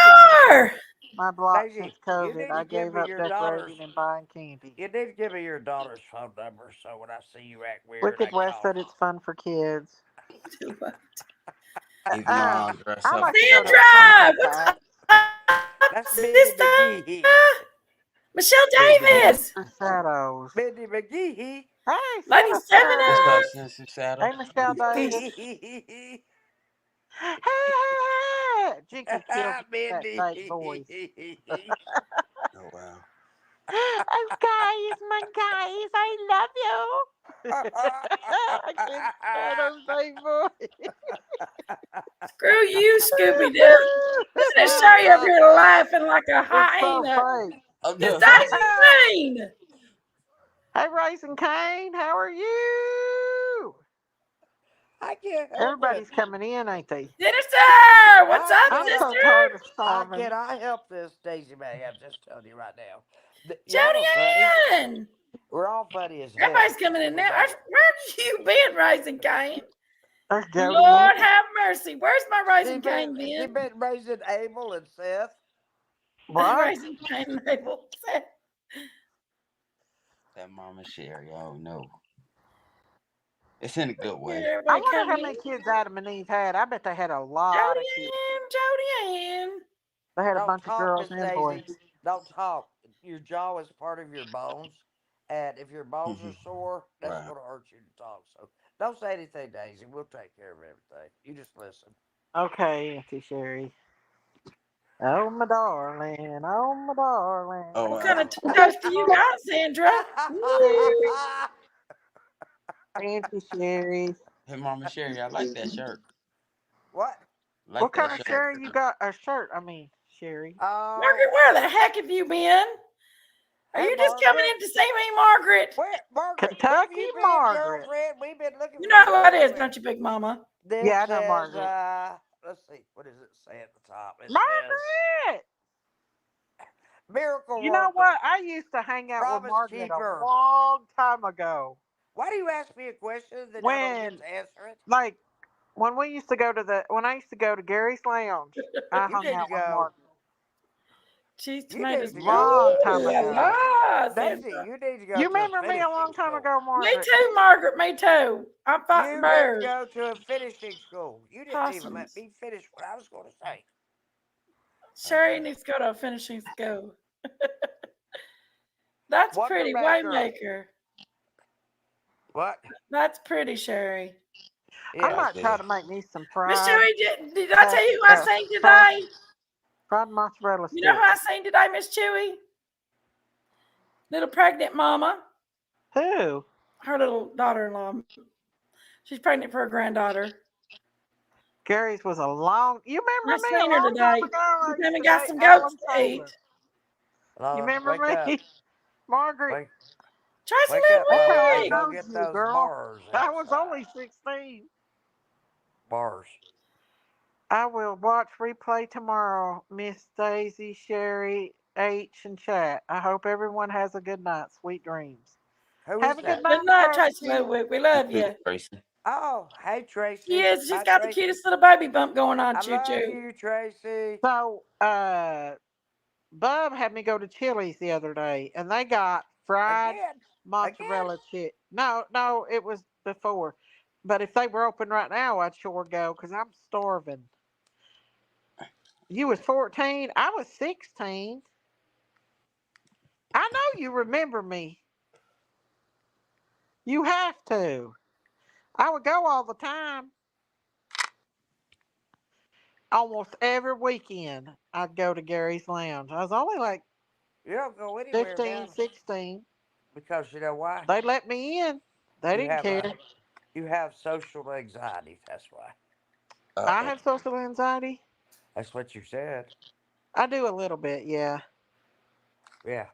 [SPEAKER 3] leaving
[SPEAKER 2] WR!
[SPEAKER 3] my block since
[SPEAKER 4] Daisy, you
[SPEAKER 3] COVID.
[SPEAKER 4] need to
[SPEAKER 3] I
[SPEAKER 4] give
[SPEAKER 3] gave
[SPEAKER 4] me
[SPEAKER 3] up
[SPEAKER 4] your daughter's.
[SPEAKER 3] decorating and buying candy.
[SPEAKER 4] You need to give me your daughter's phone number so when I see you act weird,
[SPEAKER 3] Wicked
[SPEAKER 4] I
[SPEAKER 3] West
[SPEAKER 4] call.
[SPEAKER 3] said it's fun for kids.
[SPEAKER 5] Even though I
[SPEAKER 3] Uh-uh.
[SPEAKER 5] don't dress
[SPEAKER 3] I
[SPEAKER 5] up
[SPEAKER 3] like to go to a
[SPEAKER 2] Sandra!
[SPEAKER 3] pumpkin
[SPEAKER 2] What's
[SPEAKER 3] patch.
[SPEAKER 2] up,
[SPEAKER 4] That's Mindy
[SPEAKER 2] sister?
[SPEAKER 4] McGee.
[SPEAKER 2] Michelle
[SPEAKER 5] Mindy McGee.
[SPEAKER 2] Davis!
[SPEAKER 3] Sinister Shadows.
[SPEAKER 4] Mindy McGee.
[SPEAKER 3] Hey,
[SPEAKER 2] Lady
[SPEAKER 3] Sinister.
[SPEAKER 5] What's up,
[SPEAKER 2] 7
[SPEAKER 5] Sister Shadow?
[SPEAKER 3] Hey, Michelle Davis. Hey, hey, hey. Jinkies kills me with that
[SPEAKER 4] Mindy.
[SPEAKER 3] fake voice.
[SPEAKER 5] Oh wow.
[SPEAKER 3] Oh, guys, my guys, I love you. I can't stand those fake voice.
[SPEAKER 2] Screw you, Scooby Doo. Listen to Sherry up here laughing like a
[SPEAKER 3] It's so
[SPEAKER 2] hyena.
[SPEAKER 3] fake.
[SPEAKER 5] Oh
[SPEAKER 2] It's
[SPEAKER 5] no.
[SPEAKER 2] Daisy mean.
[SPEAKER 3] Hey, Raisin Kane, how are you?
[SPEAKER 4] I can't help it.
[SPEAKER 3] Everybody's coming in, ain't they?
[SPEAKER 2] Sinister! What's
[SPEAKER 4] I
[SPEAKER 2] up,
[SPEAKER 3] I'm
[SPEAKER 4] cannot.
[SPEAKER 3] so
[SPEAKER 2] sister?
[SPEAKER 3] tired of
[SPEAKER 4] I
[SPEAKER 3] starving.
[SPEAKER 4] cannot help this, Daisy Mae. I'm just telling you right now. Y'all are funny.
[SPEAKER 2] Jody Ann!
[SPEAKER 4] We're all funny as
[SPEAKER 2] Everybody's
[SPEAKER 4] hell.
[SPEAKER 2] coming in
[SPEAKER 4] We
[SPEAKER 2] now.
[SPEAKER 4] know it.
[SPEAKER 2] Where have you been, Rising Cane?
[SPEAKER 3] There's Jody
[SPEAKER 2] Lord
[SPEAKER 3] in.
[SPEAKER 2] have mercy. Where's my Rising Cane
[SPEAKER 4] She
[SPEAKER 2] been?
[SPEAKER 4] been raising Abel and Seth.
[SPEAKER 3] What?
[SPEAKER 2] Rising Cane label.
[SPEAKER 5] That Mama Sherry. Oh no. It's in a good
[SPEAKER 2] Here,
[SPEAKER 5] way.
[SPEAKER 3] I
[SPEAKER 2] everybody
[SPEAKER 3] wonder
[SPEAKER 2] come
[SPEAKER 3] how
[SPEAKER 2] in.
[SPEAKER 3] many kids Adam and Eve had. I bet they had a lot
[SPEAKER 2] Jody
[SPEAKER 3] of kids.
[SPEAKER 2] Ann, Jody Ann.
[SPEAKER 3] They had a
[SPEAKER 4] Don't
[SPEAKER 3] bunch of
[SPEAKER 4] talk,
[SPEAKER 3] girls
[SPEAKER 4] Miss
[SPEAKER 3] and boys.
[SPEAKER 4] Daisy. Don't talk. Your jaw is part of your bones. And if your bones are sore, that's
[SPEAKER 5] Wow.
[SPEAKER 4] going to hurt you to talk. So don't say anything, Daisy. We'll take care of everything. You just listen.
[SPEAKER 3] Okay, Auntie Sherry. Oh, my darling. Oh, my
[SPEAKER 5] Oh
[SPEAKER 2] What
[SPEAKER 3] darling.
[SPEAKER 2] kind
[SPEAKER 5] wow.
[SPEAKER 2] of toast do you got, Sandra? Woo.
[SPEAKER 3] Auntie Sherry.
[SPEAKER 5] Hey Mama Sherry, I like that shirt.
[SPEAKER 4] What?
[SPEAKER 5] Like
[SPEAKER 3] What
[SPEAKER 5] that
[SPEAKER 3] kind of
[SPEAKER 5] shirt.
[SPEAKER 3] Sherry you got? A shirt, I mean, Sherry.
[SPEAKER 4] Oh,
[SPEAKER 2] Margaret, where the heck have you been? Are
[SPEAKER 4] hey,
[SPEAKER 2] you just coming
[SPEAKER 4] Margaret.
[SPEAKER 2] in to see me, Margaret?
[SPEAKER 4] Where have
[SPEAKER 3] Kentucky
[SPEAKER 4] you been,
[SPEAKER 3] Margaret.
[SPEAKER 4] girlfriend? We've been looking
[SPEAKER 2] You
[SPEAKER 4] for
[SPEAKER 2] know
[SPEAKER 4] you
[SPEAKER 2] who that is,
[SPEAKER 4] everywhere.
[SPEAKER 2] don't you, Big Mama?
[SPEAKER 4] This
[SPEAKER 3] Yeah, I know
[SPEAKER 4] says,
[SPEAKER 3] Margaret.
[SPEAKER 4] let's see, what does it say at the top? It says,
[SPEAKER 3] Margaret!
[SPEAKER 4] Miracle
[SPEAKER 3] You know what?
[SPEAKER 4] Worker,
[SPEAKER 3] I used to hang out with
[SPEAKER 4] Promise
[SPEAKER 3] Margaret a
[SPEAKER 4] Keeper.
[SPEAKER 3] long time ago.
[SPEAKER 4] Why do you ask me a question that I don't get
[SPEAKER 3] When,
[SPEAKER 4] to answer it?
[SPEAKER 3] like, when I used to go to Gary's Lounge, I
[SPEAKER 4] You
[SPEAKER 3] hung
[SPEAKER 4] need to
[SPEAKER 3] out with
[SPEAKER 4] go.
[SPEAKER 3] Margaret.
[SPEAKER 2] Cheese,
[SPEAKER 4] You
[SPEAKER 2] tomatoes.
[SPEAKER 4] need to go
[SPEAKER 3] Long
[SPEAKER 4] to
[SPEAKER 3] time
[SPEAKER 2] Ooh, la
[SPEAKER 3] ago.
[SPEAKER 2] la,
[SPEAKER 4] Daisy.
[SPEAKER 2] Sandra.
[SPEAKER 4] You need to go
[SPEAKER 3] You
[SPEAKER 4] to a
[SPEAKER 3] remember me a long
[SPEAKER 4] finishing
[SPEAKER 3] time
[SPEAKER 4] school.
[SPEAKER 3] ago,
[SPEAKER 2] Me
[SPEAKER 3] Margaret?
[SPEAKER 2] too, Margaret. Me too. I'm fighting
[SPEAKER 4] You need to
[SPEAKER 2] birds.
[SPEAKER 4] go to a finishing school. You didn't even let
[SPEAKER 2] Possums.
[SPEAKER 4] me finish what I was going to say.
[SPEAKER 2] Sherry needs to go to a finishing school. That's
[SPEAKER 4] Wonder
[SPEAKER 2] pretty.
[SPEAKER 4] Maker.
[SPEAKER 2] Waymaker.
[SPEAKER 4] What?
[SPEAKER 2] That's pretty, Sherry.
[SPEAKER 3] I
[SPEAKER 4] Yeah.
[SPEAKER 3] might try
[SPEAKER 5] Okay.
[SPEAKER 3] to make me some
[SPEAKER 2] Miss
[SPEAKER 3] fried
[SPEAKER 2] Chewy, did I tell you who I seen
[SPEAKER 3] fried,
[SPEAKER 2] today?
[SPEAKER 3] fried mozzarella
[SPEAKER 2] You know who
[SPEAKER 3] sticks.
[SPEAKER 2] I seen today, Miss Chewy? Little pregnant mama.
[SPEAKER 3] Who?
[SPEAKER 2] Her little daughter-in-law. She's pregnant for her granddaughter.
[SPEAKER 3] Gary's was a long. You
[SPEAKER 2] I
[SPEAKER 3] remember me a
[SPEAKER 2] seen her
[SPEAKER 3] long time
[SPEAKER 2] today.
[SPEAKER 3] ago?
[SPEAKER 2] She
[SPEAKER 3] I
[SPEAKER 2] came
[SPEAKER 3] used
[SPEAKER 2] and
[SPEAKER 3] to
[SPEAKER 2] got
[SPEAKER 3] date
[SPEAKER 2] some goats
[SPEAKER 3] Alan
[SPEAKER 2] to eat.
[SPEAKER 3] Taylor. You remember
[SPEAKER 4] Wake up.
[SPEAKER 3] me, Margaret?
[SPEAKER 4] Wake,
[SPEAKER 2] Tracy
[SPEAKER 4] wake up,
[SPEAKER 3] That's
[SPEAKER 4] Mama,
[SPEAKER 3] how I
[SPEAKER 4] and
[SPEAKER 2] little
[SPEAKER 4] go
[SPEAKER 2] wig.
[SPEAKER 3] know
[SPEAKER 4] get
[SPEAKER 3] you,
[SPEAKER 4] those
[SPEAKER 3] girl.
[SPEAKER 4] bars
[SPEAKER 3] I was only
[SPEAKER 4] outside.
[SPEAKER 3] 16.
[SPEAKER 4] Bars.
[SPEAKER 3] I will watch replay tomorrow, Miss Daisy, Sherry, H, and chat. I hope everyone has a good night. Sweet dreams.
[SPEAKER 4] Who
[SPEAKER 3] Have
[SPEAKER 4] is
[SPEAKER 3] a good
[SPEAKER 4] that?
[SPEAKER 2] Good
[SPEAKER 3] night,
[SPEAKER 2] night, Tracy
[SPEAKER 3] Tracy.
[SPEAKER 2] little wig. We
[SPEAKER 5] You
[SPEAKER 2] love
[SPEAKER 5] too,
[SPEAKER 2] you.
[SPEAKER 5] Tracy.
[SPEAKER 4] Oh, hey,
[SPEAKER 2] She
[SPEAKER 4] Tracy.
[SPEAKER 2] is. She's
[SPEAKER 4] Bye,
[SPEAKER 2] got the
[SPEAKER 4] Tracy.
[SPEAKER 2] cutest little baby bump going on,
[SPEAKER 4] I
[SPEAKER 2] Choo
[SPEAKER 4] love
[SPEAKER 2] Choo.
[SPEAKER 4] you, Tracy.
[SPEAKER 3] So, Bub had me go to Chili's the other day, and they got fried
[SPEAKER 4] Again. Again.
[SPEAKER 3] mozzarella chick. No, it was before. But if they were open right now, I'd sure go because I'm starving. You was 14. I was 16. I know you remember me. You have to. I would go all the time. Almost every weekend, I'd go to Gary's Lounge. I was only like
[SPEAKER 4] You don't go anywhere
[SPEAKER 3] 15,
[SPEAKER 4] now
[SPEAKER 3] 16.
[SPEAKER 4] because you know why?
[SPEAKER 3] They let me in. They
[SPEAKER 4] You
[SPEAKER 3] didn't
[SPEAKER 4] have
[SPEAKER 3] care.
[SPEAKER 4] you have social anxiety. That's why.
[SPEAKER 3] I
[SPEAKER 5] Uh-oh.
[SPEAKER 3] have social anxiety.
[SPEAKER 4] That's what you said.
[SPEAKER 3] I do a little bit, yeah.
[SPEAKER 4] Yeah.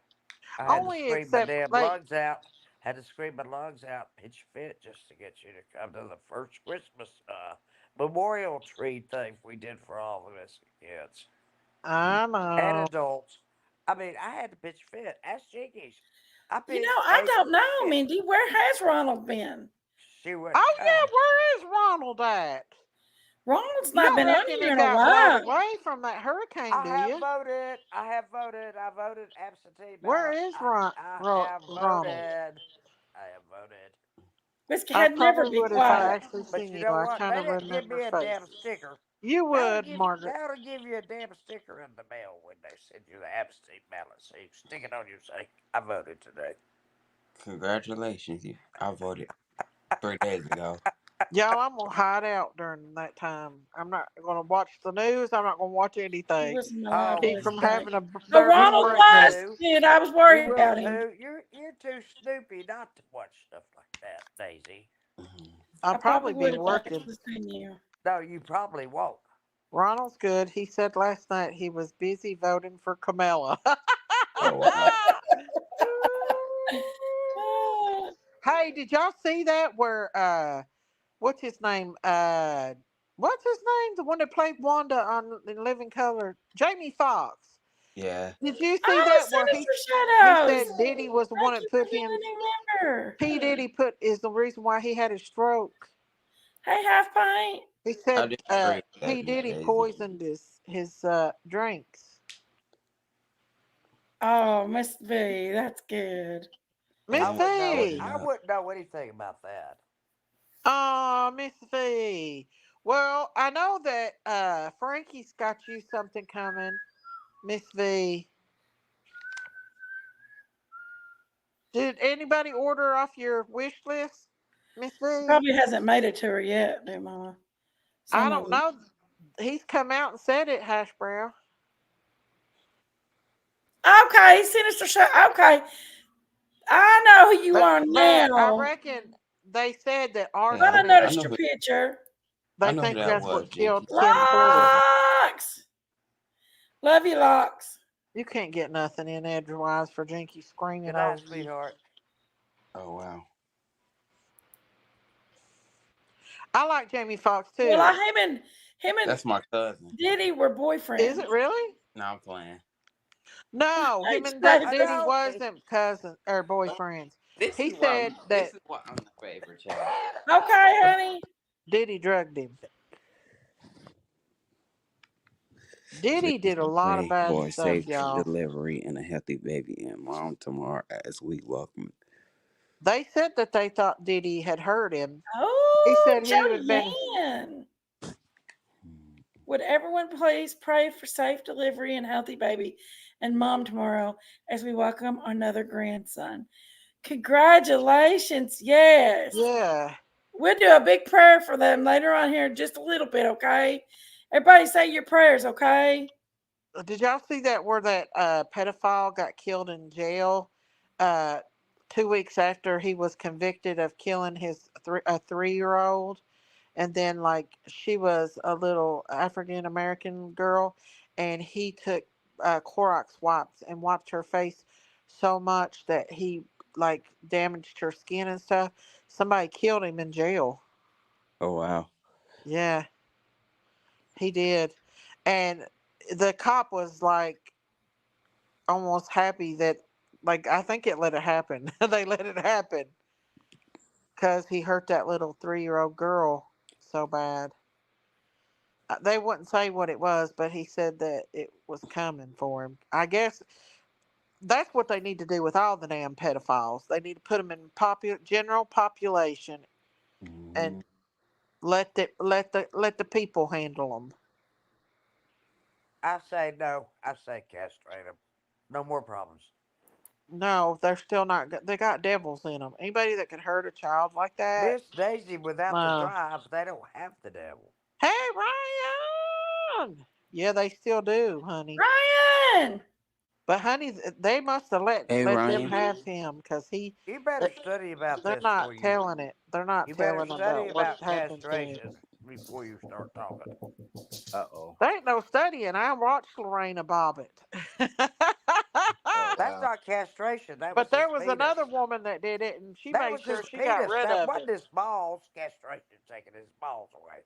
[SPEAKER 4] I had to
[SPEAKER 3] Only
[SPEAKER 4] scream my
[SPEAKER 3] except
[SPEAKER 4] damn
[SPEAKER 3] like
[SPEAKER 4] lungs out. Had to scream my lungs out, pitch fit, just to get you to come to the first Christmas memorial tree thing we did for all the missing kids
[SPEAKER 3] I
[SPEAKER 4] and
[SPEAKER 3] know.
[SPEAKER 4] adults. I mean, I had to pitch fit. Ask Jenkies. I
[SPEAKER 2] You know,
[SPEAKER 4] pitched
[SPEAKER 2] I
[SPEAKER 4] a
[SPEAKER 2] don't know,
[SPEAKER 4] fit.
[SPEAKER 2] Mindy. Where has Ronald been?
[SPEAKER 4] She wouldn't
[SPEAKER 3] Oh
[SPEAKER 4] come.
[SPEAKER 3] yeah, where is Ronald at?
[SPEAKER 2] Ronald's
[SPEAKER 3] You
[SPEAKER 2] not
[SPEAKER 3] don't
[SPEAKER 2] been on
[SPEAKER 3] reckon
[SPEAKER 2] here
[SPEAKER 3] he
[SPEAKER 2] in a
[SPEAKER 3] got blowed
[SPEAKER 2] while.
[SPEAKER 3] away from that hurricane,
[SPEAKER 4] I
[SPEAKER 3] do
[SPEAKER 4] have
[SPEAKER 3] you?
[SPEAKER 4] voted. I have voted. I voted absentee
[SPEAKER 3] Where
[SPEAKER 4] ballot.
[SPEAKER 3] is
[SPEAKER 4] I have
[SPEAKER 3] Ronald?
[SPEAKER 4] voted. I have voted.
[SPEAKER 2] Whiskey
[SPEAKER 3] I
[SPEAKER 2] had never
[SPEAKER 3] probably
[SPEAKER 2] be
[SPEAKER 3] would if I
[SPEAKER 2] quiet.
[SPEAKER 3] actually
[SPEAKER 4] But
[SPEAKER 3] seen
[SPEAKER 4] you
[SPEAKER 3] you.
[SPEAKER 4] know
[SPEAKER 3] I
[SPEAKER 4] what?
[SPEAKER 3] kind
[SPEAKER 4] They
[SPEAKER 3] of
[SPEAKER 4] didn't give
[SPEAKER 3] remember
[SPEAKER 4] me a damn
[SPEAKER 3] faces.
[SPEAKER 4] sticker.
[SPEAKER 3] You would, Margaret.
[SPEAKER 4] They ought to give you a damn sticker in the mail when they send you the absentee ballot. So you stick it on your say, I voted today.
[SPEAKER 5] Congratulations. I voted 3 days ago.
[SPEAKER 3] Y'all, I'm gonna hide out during that time. I'm not gonna watch the news. I'm not gonna watch
[SPEAKER 2] He
[SPEAKER 3] anything.
[SPEAKER 2] was in my
[SPEAKER 4] Oh,
[SPEAKER 3] Keep
[SPEAKER 2] voice
[SPEAKER 3] from
[SPEAKER 2] today.
[SPEAKER 3] having a
[SPEAKER 2] No,
[SPEAKER 3] nervous
[SPEAKER 4] you
[SPEAKER 2] Ronald
[SPEAKER 4] will
[SPEAKER 3] breakdown.
[SPEAKER 2] was,
[SPEAKER 4] too.
[SPEAKER 2] dude. I was
[SPEAKER 4] You
[SPEAKER 2] worried
[SPEAKER 4] will
[SPEAKER 2] about him.
[SPEAKER 4] too. You're too snoopy not to watch stuff like that, Daisy.
[SPEAKER 5] Mhm.
[SPEAKER 3] I'll
[SPEAKER 2] I probably
[SPEAKER 3] probably be
[SPEAKER 2] would if I could
[SPEAKER 3] working.
[SPEAKER 2] have seen you.
[SPEAKER 4] No, you probably won't.
[SPEAKER 3] Ronald's good. He said last night he was busy voting for Kamala.
[SPEAKER 5] Oh, wow.
[SPEAKER 3] Hey, did y'all see that where what's his name? What's his name? The one that played Wanda on In Living Color? Jamie Foxx.
[SPEAKER 5] Yeah.
[SPEAKER 3] Did you see
[SPEAKER 2] Oh,
[SPEAKER 3] that where
[SPEAKER 2] Sinister
[SPEAKER 3] he
[SPEAKER 2] Shadows.
[SPEAKER 3] said Diddy was the one
[SPEAKER 2] Thank
[SPEAKER 3] that
[SPEAKER 2] you for
[SPEAKER 3] put
[SPEAKER 2] being
[SPEAKER 3] him
[SPEAKER 2] a new member.
[SPEAKER 3] P. Diddy put is the reason why he had a stroke.
[SPEAKER 2] Hey, Half Pint.
[SPEAKER 3] He
[SPEAKER 5] I
[SPEAKER 3] said
[SPEAKER 5] didn't agree with that,
[SPEAKER 3] P.
[SPEAKER 5] Miss
[SPEAKER 3] Diddy
[SPEAKER 5] Daisy.
[SPEAKER 3] poisoned his drinks.
[SPEAKER 2] Oh, Miss V. That's good.
[SPEAKER 3] Miss
[SPEAKER 4] I
[SPEAKER 5] Yeah,
[SPEAKER 4] wouldn't know.
[SPEAKER 5] voted
[SPEAKER 3] V.
[SPEAKER 4] I
[SPEAKER 5] up.
[SPEAKER 4] wouldn't know anything about that.
[SPEAKER 3] Oh, Miss V. Well, I know that Frankie's got you something coming, Miss V. Did anybody order off your wish list, Miss
[SPEAKER 2] He
[SPEAKER 3] V?
[SPEAKER 2] probably hasn't made it to her yet, dear Mama.
[SPEAKER 3] I
[SPEAKER 2] Some of
[SPEAKER 3] don't
[SPEAKER 2] them.
[SPEAKER 3] know. He's come out and said it, Hash Brown.
[SPEAKER 2] Okay, Sinister Shadow. Okay. I know who you are
[SPEAKER 3] But I
[SPEAKER 2] now.
[SPEAKER 3] reckon they said that ours
[SPEAKER 2] But
[SPEAKER 3] will
[SPEAKER 2] I
[SPEAKER 5] Yeah,
[SPEAKER 3] be
[SPEAKER 5] I
[SPEAKER 2] noticed
[SPEAKER 5] know
[SPEAKER 2] your
[SPEAKER 5] who
[SPEAKER 2] picture.
[SPEAKER 5] I
[SPEAKER 3] they
[SPEAKER 5] know who
[SPEAKER 3] think
[SPEAKER 5] that
[SPEAKER 3] that's
[SPEAKER 5] was,
[SPEAKER 3] what killed
[SPEAKER 5] Jenkies.
[SPEAKER 3] Tim Pool.
[SPEAKER 2] Locks. Love you, Locks.
[SPEAKER 3] You can't get nothing in edgewise for Jinky screaming
[SPEAKER 4] Good night,
[SPEAKER 3] over you.
[SPEAKER 4] sweetheart.
[SPEAKER 5] Oh, wow.
[SPEAKER 3] I like Jamie Foxx
[SPEAKER 2] Well,
[SPEAKER 3] too.
[SPEAKER 2] him and
[SPEAKER 5] That's my cousin.
[SPEAKER 2] Diddy were
[SPEAKER 3] Is
[SPEAKER 2] boyfriends.
[SPEAKER 3] it really?
[SPEAKER 5] No, I'm playing.
[SPEAKER 3] No,
[SPEAKER 2] Hey,
[SPEAKER 3] him and
[SPEAKER 4] I
[SPEAKER 2] Tracy.
[SPEAKER 3] Diddy
[SPEAKER 4] know.
[SPEAKER 3] wasn't cousins or boyfriends.
[SPEAKER 5] This
[SPEAKER 3] He
[SPEAKER 5] is why
[SPEAKER 3] said that
[SPEAKER 5] I'm the favorite child.
[SPEAKER 2] Okay, honey.
[SPEAKER 3] Diddy drugged him.
[SPEAKER 5] Please
[SPEAKER 3] Diddy did a lot of
[SPEAKER 5] pray
[SPEAKER 3] bad
[SPEAKER 5] for a
[SPEAKER 3] stuff,
[SPEAKER 5] safe
[SPEAKER 3] y'all.
[SPEAKER 5] delivery and a healthy baby and mom tomorrow as we welcome.
[SPEAKER 3] They said that they thought Diddy had hurt him. He
[SPEAKER 2] Oh,
[SPEAKER 3] said he had been.
[SPEAKER 2] Joanne. Would everyone please pray for safe delivery and healthy baby? and mom tomorrow as we welcome another grandson. Congratulations. Yes.
[SPEAKER 3] Yeah.
[SPEAKER 2] We'll do a big prayer for them later on here in just a little bit, okay? Everybody say your prayers, okay?
[SPEAKER 3] Did y'all see that where that pedophile got killed in jail? Uh, 2 weeks after he was convicted of killing his a 3 year old, and then like she was a little African American girl, and he took Clorox wipes and wiped her face so much that he like damaged her skin and stuff. Somebody killed him in jail.
[SPEAKER 5] Oh wow.
[SPEAKER 3] Yeah, he did, and the cop was like almost happy that like I think it let it happen. They let it happen because he hurt that little 3 year old girl so bad. They wouldn't say what it was, but he said that it was coming for him. I guess that's what they need to do with all the damn pedophiles. They need to put them in general population
[SPEAKER 5] Mhm.
[SPEAKER 3] and let the people handle them.
[SPEAKER 4] I say no. I say castrate them. No more problems.
[SPEAKER 3] No, they're still not. They got devils in them. Anybody that can hurt a child like that,
[SPEAKER 4] Miss Daisy, without the
[SPEAKER 3] no.
[SPEAKER 4] drive, they don't have the devil.
[SPEAKER 3] Hey, Ryan! Yeah, they still do, honey.
[SPEAKER 2] Ryan!
[SPEAKER 3] But honey, they must have
[SPEAKER 5] Hey
[SPEAKER 3] let them
[SPEAKER 5] Ryan.
[SPEAKER 3] have him because
[SPEAKER 4] You better study about
[SPEAKER 3] they're
[SPEAKER 4] this before
[SPEAKER 3] not
[SPEAKER 4] you.
[SPEAKER 3] telling it. They're not
[SPEAKER 4] You better
[SPEAKER 3] telling
[SPEAKER 4] study
[SPEAKER 3] about what
[SPEAKER 4] about
[SPEAKER 3] happened to him.
[SPEAKER 4] castration before you start talking.
[SPEAKER 5] Uh-oh.
[SPEAKER 3] There ain't no studying. I watched Lorena Bobbitt.
[SPEAKER 5] Oh
[SPEAKER 4] That's
[SPEAKER 5] wow.
[SPEAKER 4] not castration. That was
[SPEAKER 3] But there
[SPEAKER 4] his
[SPEAKER 3] was
[SPEAKER 4] penis.
[SPEAKER 3] another woman that did it, and she
[SPEAKER 4] That
[SPEAKER 3] made
[SPEAKER 4] was
[SPEAKER 3] sure
[SPEAKER 4] his
[SPEAKER 3] she got
[SPEAKER 4] penis.
[SPEAKER 3] rid
[SPEAKER 4] That
[SPEAKER 3] of
[SPEAKER 4] wasn't
[SPEAKER 3] it.
[SPEAKER 4] his balls. Castration taking his balls away.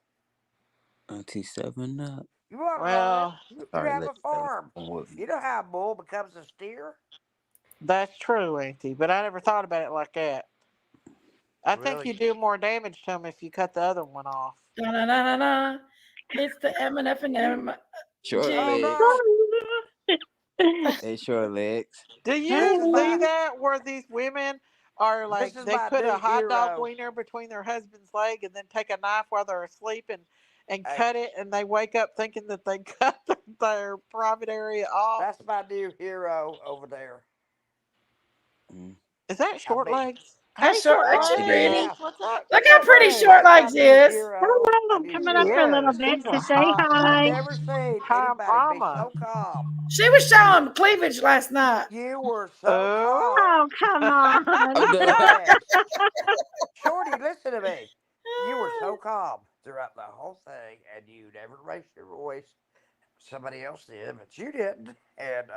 [SPEAKER 5] Auntie 7 up.
[SPEAKER 4] You want to learn?
[SPEAKER 3] Well,
[SPEAKER 4] You
[SPEAKER 5] Sorry,
[SPEAKER 4] have
[SPEAKER 5] Lady
[SPEAKER 4] a
[SPEAKER 5] 7.
[SPEAKER 4] farm.
[SPEAKER 5] Come with me.
[SPEAKER 4] You know how a bull becomes a steer?
[SPEAKER 3] that's true, Auntie. But I never thought about it like that. I think you
[SPEAKER 4] Really?
[SPEAKER 3] do more damage to them if you cut the other one off.
[SPEAKER 2] Da na na na na. It's the M and F and M
[SPEAKER 5] Short
[SPEAKER 4] Oh
[SPEAKER 2] G.
[SPEAKER 5] legs.
[SPEAKER 4] no!
[SPEAKER 5] They short legs.
[SPEAKER 3] Do
[SPEAKER 4] This
[SPEAKER 3] you
[SPEAKER 4] is
[SPEAKER 3] see
[SPEAKER 4] my
[SPEAKER 3] that where these women are
[SPEAKER 4] this
[SPEAKER 3] like
[SPEAKER 4] is
[SPEAKER 3] they
[SPEAKER 4] my
[SPEAKER 3] put a
[SPEAKER 4] new
[SPEAKER 3] hot dog
[SPEAKER 4] hero.
[SPEAKER 3] wiener between their husband's leg and then take a knife while they're asleep and
[SPEAKER 4] Hey,
[SPEAKER 3] cut it and they wake up thinking that they cut their private area off?
[SPEAKER 4] that's my new hero over there.
[SPEAKER 5] Mm.
[SPEAKER 3] Is that
[SPEAKER 4] I
[SPEAKER 3] short
[SPEAKER 4] mean,
[SPEAKER 3] legs?
[SPEAKER 2] That's
[SPEAKER 3] Hey,
[SPEAKER 2] short
[SPEAKER 3] short
[SPEAKER 2] legs,
[SPEAKER 5] It
[SPEAKER 2] Granny.
[SPEAKER 4] yeah,
[SPEAKER 3] legs. What's up,
[SPEAKER 2] Look how
[SPEAKER 3] short
[SPEAKER 2] pretty
[SPEAKER 4] that's
[SPEAKER 2] short
[SPEAKER 3] legs?
[SPEAKER 4] my
[SPEAKER 2] legs
[SPEAKER 4] new
[SPEAKER 2] is.
[SPEAKER 4] hero. My
[SPEAKER 6] Hello, I'm
[SPEAKER 4] new
[SPEAKER 6] coming up for a
[SPEAKER 4] hero.
[SPEAKER 6] little
[SPEAKER 3] Yes,
[SPEAKER 6] bit
[SPEAKER 3] she's a
[SPEAKER 6] to say
[SPEAKER 3] hot
[SPEAKER 4] I've
[SPEAKER 6] hi.
[SPEAKER 4] never seen
[SPEAKER 3] hi
[SPEAKER 4] anybody be
[SPEAKER 3] mama.
[SPEAKER 4] so calm.
[SPEAKER 2] She was showing cleavage last night.
[SPEAKER 4] You were so
[SPEAKER 3] Oh.
[SPEAKER 4] calm.
[SPEAKER 6] Oh, come on.
[SPEAKER 5] I'm done.
[SPEAKER 4] Yes. Shorty, listen to me. You were so calm throughout the whole thing, and you never raised your voice. Somebody else did, but you didn't. And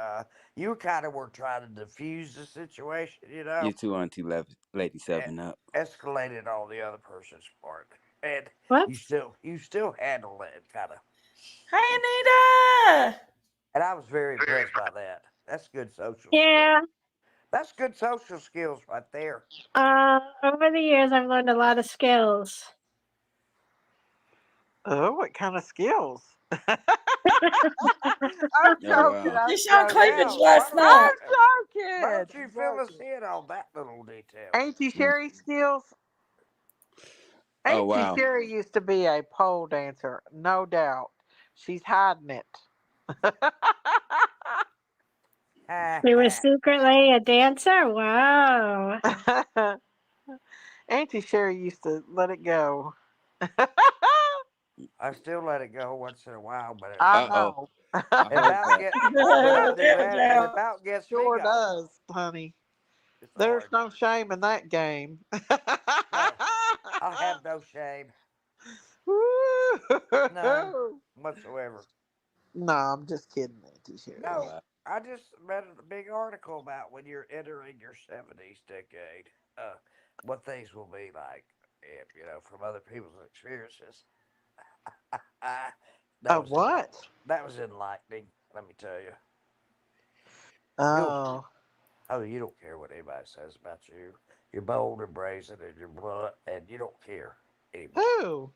[SPEAKER 4] you kind of were trying to diffuse the situation,
[SPEAKER 5] You too, Auntie Lady
[SPEAKER 4] and
[SPEAKER 5] 7 up.
[SPEAKER 4] escalated on the other person's part. And
[SPEAKER 6] Whoops.
[SPEAKER 4] you still handled it, kind of.
[SPEAKER 2] Hey, Anita.
[SPEAKER 4] And I was very impressed by that. That's good social skills.
[SPEAKER 6] Yeah,
[SPEAKER 4] That's good social skills right there.
[SPEAKER 6] over the years, I've learned a lot of skills.
[SPEAKER 3] Oh, what kind of skills? I'm
[SPEAKER 5] Oh
[SPEAKER 3] joking.
[SPEAKER 5] wow.
[SPEAKER 3] I'm
[SPEAKER 2] She showing
[SPEAKER 3] joking.
[SPEAKER 2] cleavage
[SPEAKER 4] Now,
[SPEAKER 2] last night.
[SPEAKER 4] why
[SPEAKER 3] I'm
[SPEAKER 4] don't you fill us
[SPEAKER 3] joking.
[SPEAKER 4] in on that little detail?
[SPEAKER 3] Auntie
[SPEAKER 5] Mm.
[SPEAKER 3] Sherry skills.
[SPEAKER 5] Oh
[SPEAKER 3] Auntie
[SPEAKER 5] wow.
[SPEAKER 3] Sherry used to be a pole dancer, no doubt. She's hiding it.
[SPEAKER 6] He was secretly a dancer? Wow.
[SPEAKER 3] Auntie Sherry used to let it go.
[SPEAKER 4] I still let it go once in a while, but
[SPEAKER 3] I
[SPEAKER 5] Uh-oh.
[SPEAKER 3] know.
[SPEAKER 5] I
[SPEAKER 4] it
[SPEAKER 5] heard
[SPEAKER 4] about
[SPEAKER 5] that.
[SPEAKER 4] get but I do
[SPEAKER 2] There we
[SPEAKER 4] that and it
[SPEAKER 2] go.
[SPEAKER 4] about gets me
[SPEAKER 3] Sure
[SPEAKER 4] going.
[SPEAKER 3] does, honey.
[SPEAKER 4] It's a
[SPEAKER 3] There's
[SPEAKER 4] hard
[SPEAKER 3] no shame in that game.
[SPEAKER 4] no. I have no shame, none
[SPEAKER 3] Woo.
[SPEAKER 4] whatsoever.
[SPEAKER 3] No, I'm just kidding, Auntie
[SPEAKER 5] Oh
[SPEAKER 3] Sherry.
[SPEAKER 4] No,
[SPEAKER 5] wow.
[SPEAKER 4] I just read a big article about when you're entering your 70s decade, what things will be like, and from other people's experiences. I, that was
[SPEAKER 3] What?
[SPEAKER 4] that was enlightening. Let me tell you. You'll
[SPEAKER 3] Oh.
[SPEAKER 4] you don't care what anybody says about you. You're bold and brazen, and you're blunt, and you don't care anymore.
[SPEAKER 3] Who?